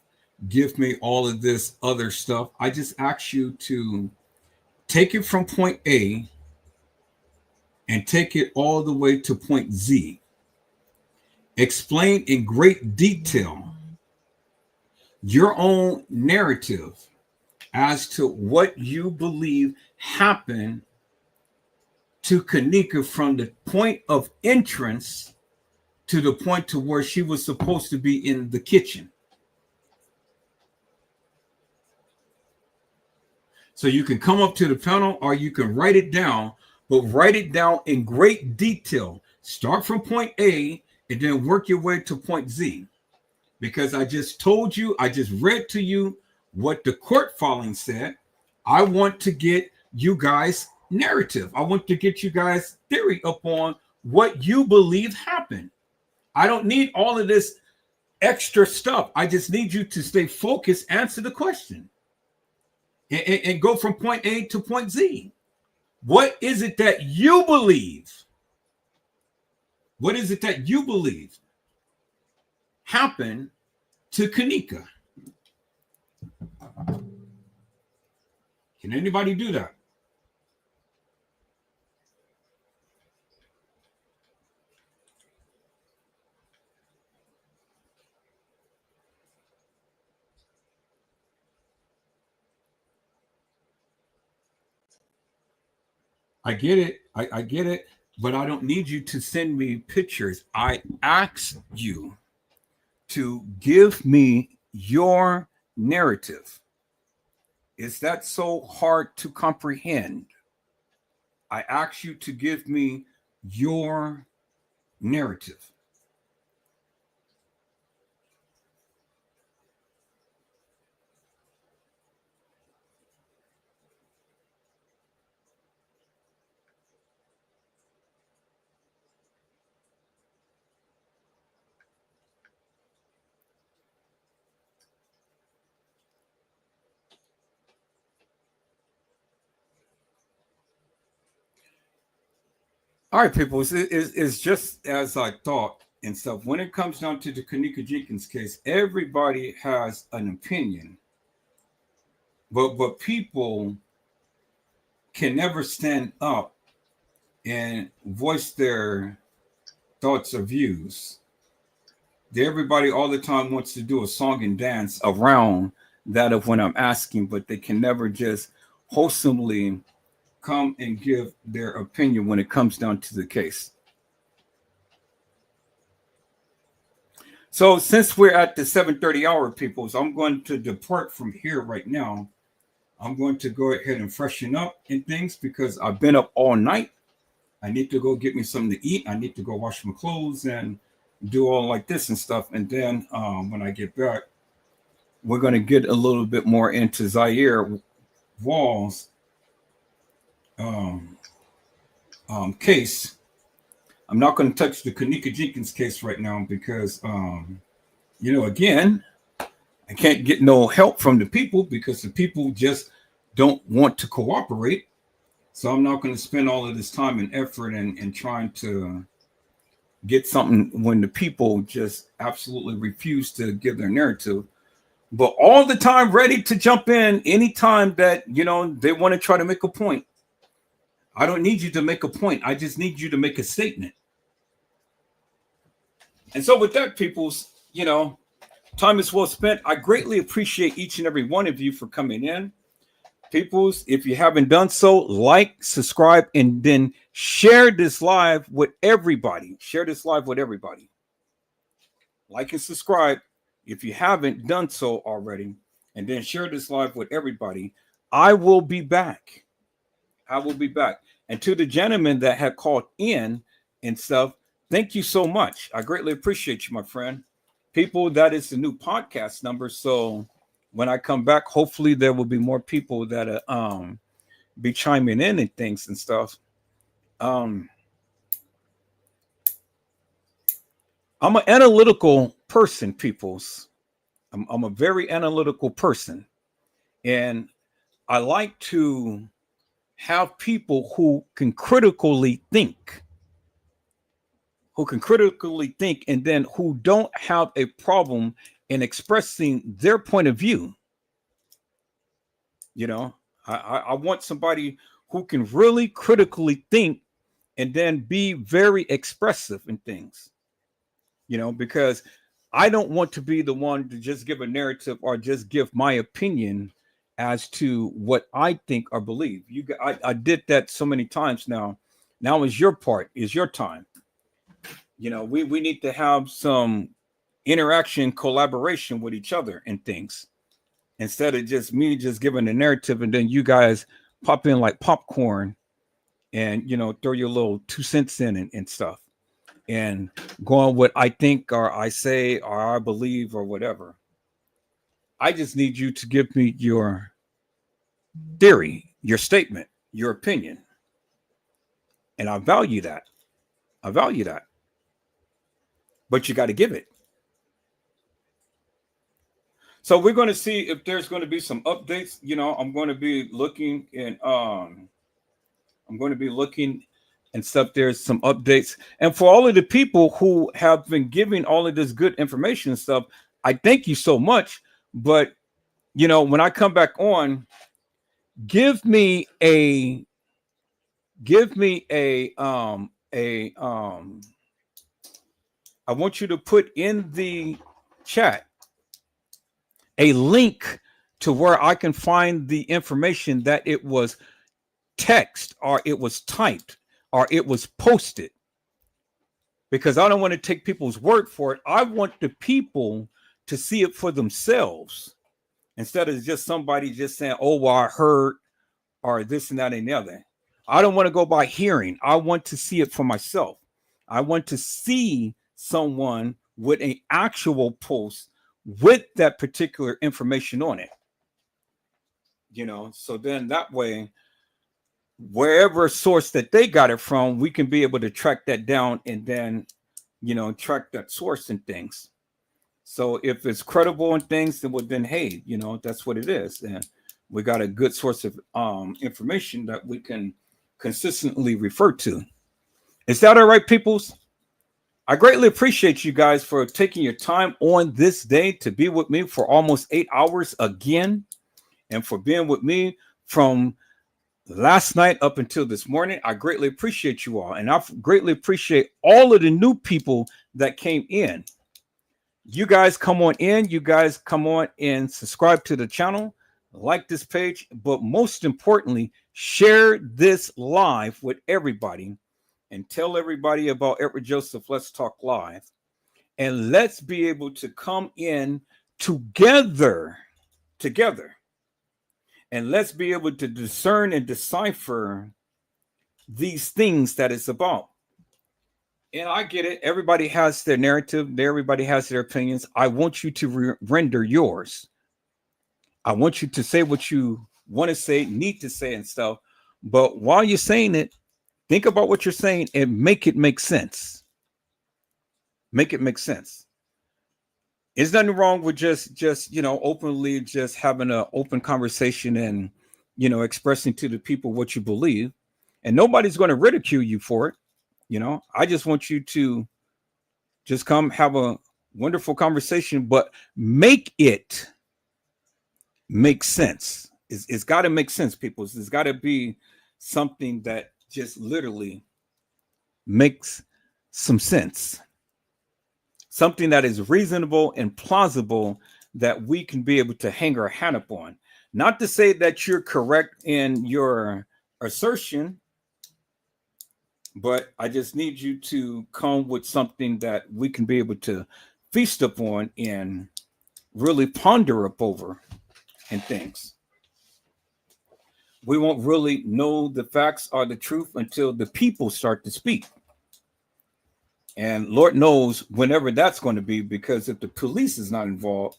give me all of this other stuff. I just asked you to take it from point A and take it all the way to point Z. Explain in great detail your own narrative as to what you believe happened to Kenneka from the point of entrance to the point to where she was supposed to be in the kitchen. So you can come up to the panel or you can write it down, but write it down in great detail. Start from point A and then work your way to point Z. Because I just told you, I just read to you what the court filing said. I want to get you guys narrative. I want to get you guys theory upon what you believe happened. I don't need all of this extra stuff. I just need you to stay focused, answer the question, and go from point A to point Z. What is it that you believe? What is it that you believe happened to Kenneka? Can anybody do that? I get it. I get it. But I don't need you to send me pictures. I ask you to give me your narrative. Is that so hard to comprehend? I ask you to give me your narrative. All right, people, it's just as I thought and stuff. When it comes down to the Kenneka Jenkins case, everybody has an opinion, but people can never stand up and voice their thoughts or views. Everybody all the time wants to do a song and dance around that of when I'm asking, but they can never just wholesomely come and give their opinion when it comes down to the case. So since we're at the 7:30 hour, people, so I'm going to depart from here right now. I'm going to go ahead and freshen up and things because I've been up all night. I need to go get me something to eat. I need to go wash my clothes and do all like this and stuff. And then when I get back, we're going to get a little bit more into Zahrie Walls' case. I'm not going to touch the Kenneka Jenkins case right now because, again, I can't get no help from the people because the people just don't want to cooperate. So I'm not going to spend all of this time and effort and trying to get something when the people just absolutely refuse to give their narrative, but all the time ready to jump in anytime that, they want to try to make a point. I don't need you to make a point. I just need you to make a statement. And so with that, people's, time is well spent. I greatly appreciate each and every one of you for coming in. Peoples, if you haven't done so, like, subscribe, and then share this live with everybody. Share this live with everybody. Like and subscribe if you haven't done so already, and then share this live with everybody. I will be back. I will be back. And to the gentleman that had called in and stuff, thank you so much. I greatly appreciate you, my friend. People, that is the new podcast number. So when I come back, hopefully there will be more people that be chiming in and things and stuff. I'm an analytical person, peoples. I'm a very analytical person. And I like to have people who can critically think. And then who don't have a problem in expressing their point of view. I want somebody who can really critically think and then be very expressive in things, because I don't want to be the one to just give a narrative or just give my opinion as to what I think or believe. I did that so many times now. Now is your part, is your time. We need to have some interaction, collaboration with each other and things, instead of just me just giving a narrative and then you guys pop in like popcorn and throw your little 2 cents in and stuff and go on what I think or I say or I believe or whatever. I just need you to give me your theory, your statement, your opinion, and I value that. But you got to give it. So we're going to see if there's going to be some updates. I'm going to be looking and stuff. There's some updates. And for all of the people who have been giving all of this good information and stuff, I thank you so much. But you know, when I come back on, give me a I want you to put in the chat a link to where I can find the information that it was text or it was typed or it was posted, because I don't want to take people's word for it. I want the people to see it for themselves instead of just somebody just saying, oh, well, I heard, or this and that and the other. I don't want to go by hearing. I want to see it for myself. I want to see someone with an actual post with that particular information on it. You know, so then that way, wherever source that they got it from, we can be able to track that down and then, you know, track that source and things. So if it's credible and things, then hey, you know, that's what it is. And we got a good source of information that we can consistently refer to. Is that all right, peoples? I greatly appreciate you guys for taking your time on this day to be with me for almost 8 hours again, and for being with me from last night up until this morning. I greatly appreciate you all, and I greatly appreciate all of the new people that came in. You guys come on in. You guys come on and subscribe to the channel, like this page, but most importantly, share this live with everybody and tell everybody about Edward Joseph Let's Talk Live. And let's be able to come in together. And let's be able to discern and decipher these things that it's about. And I get it. Everybody has their narrative. Everybody has their opinions. I want you to render yours. I want you to say what you want to say, need to say and stuff. But while you're saying it, think about what you're saying and make it make sense. Make it make sense. There's nothing wrong with just, you know, openly just having an open conversation and, you know, expressing to the people what you believe. And nobody's going to ridicule you for it. You know, I just want you to just come have a wonderful conversation, but make it make sense. It's got to make sense, people. There's got to be something that just literally makes some sense. Something that is reasonable and plausible that we can be able to hang our hat up on. Not to say that you're correct in your assertion, but I just need you to come with something that we can be able to feast upon and really ponder up over and things. We won't really know the facts or the truth until the people start to speak. And Lord knows whenever that's going to be, because if the police is not involved,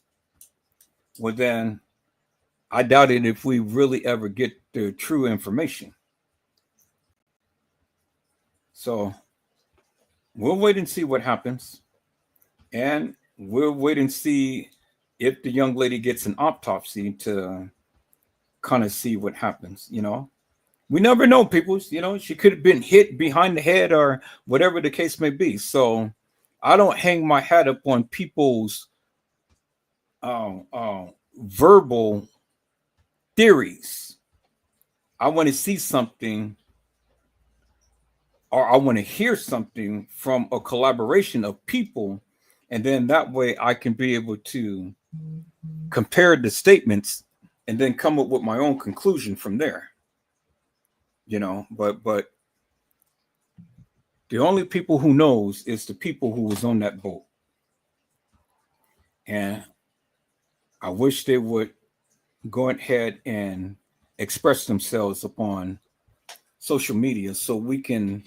well, then I doubt it if we really ever get the true information. So we'll wait and see what happens. And we'll wait and see if the young lady gets an autopsy to kind of see what happens, you know. We never know, people. You know, she could have been hit behind the head or whatever the case may be. So I don't hang my hat up on people's verbal theories. I want to see something, or I want to hear something from a collaboration of people. And then that way I can be able to compare the statements and then come up with my own conclusion from there. You know, but the only people who knows is the people who was on that boat. And I wish they would go ahead and express themselves upon social media so we can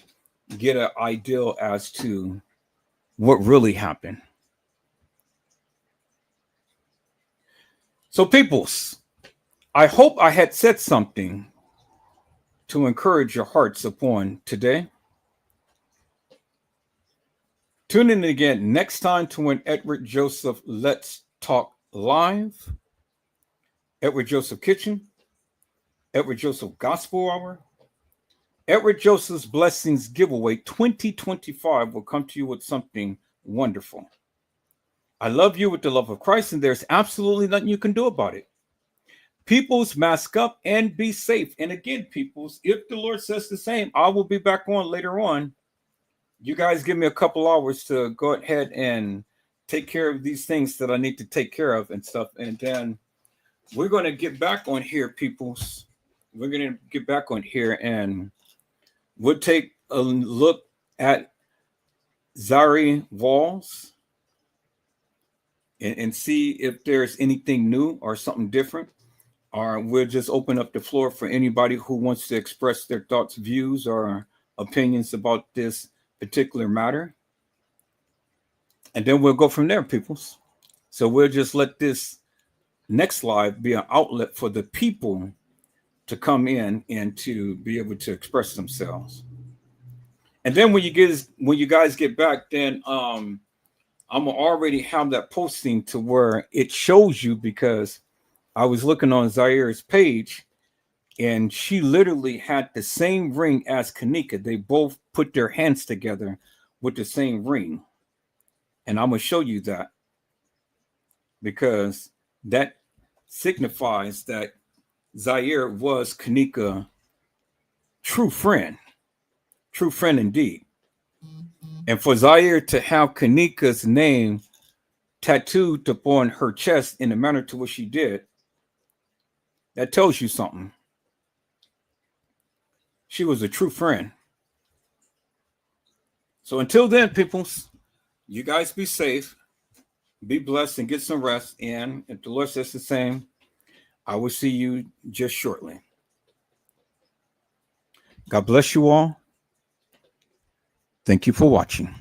get an idea as to what really happened. So, peoples, I hope I had said something to encourage your hearts upon today. Tune in again next time to when Edward Joseph Let's Talk Live, Edward Joseph Kitchen, Edward Joseph Gospel Hour, Edward Joseph's Blessings Giveaway 2025 will come to you with something wonderful. I love you with the love of Christ, and there's absolutely nothing you can do about it. Peoples, mask up and be safe. And again, peoples, if the Lord says the same, I will be back on later on. You guys give me a couple hours to go ahead and take care of these things that I need to take care of and stuff. And then we're going to get back on here, peoples. We're going to get back on here and we'll take a look at Zahrie Walls and see if there's anything new or something different. Or we'll just open up the floor for anybody who wants to express their thoughts, views, or opinions about this particular matter. And then we'll go from there, peoples. So we'll just let this next live be an outlet for the people to come in and to be able to express themselves. And then when you guys get back, then I'm gonna already have that posting to where it shows you, because I was looking on Zahire's page and she literally had the same ring as Kenneka. They both put their hands together with the same ring. And I'm going to show you that, because that signifies that Zahrie was Kenneka's true friend indeed. And for Zahrie to have Kenneka's name tattooed upon her chest in the manner to which she did, that tells you something. She was a true friend. So until then, peoples, you guys be safe, be blessed, and get some rest. And if the Lord says the same, I will see you just shortly. God bless you all. Thank you for watching.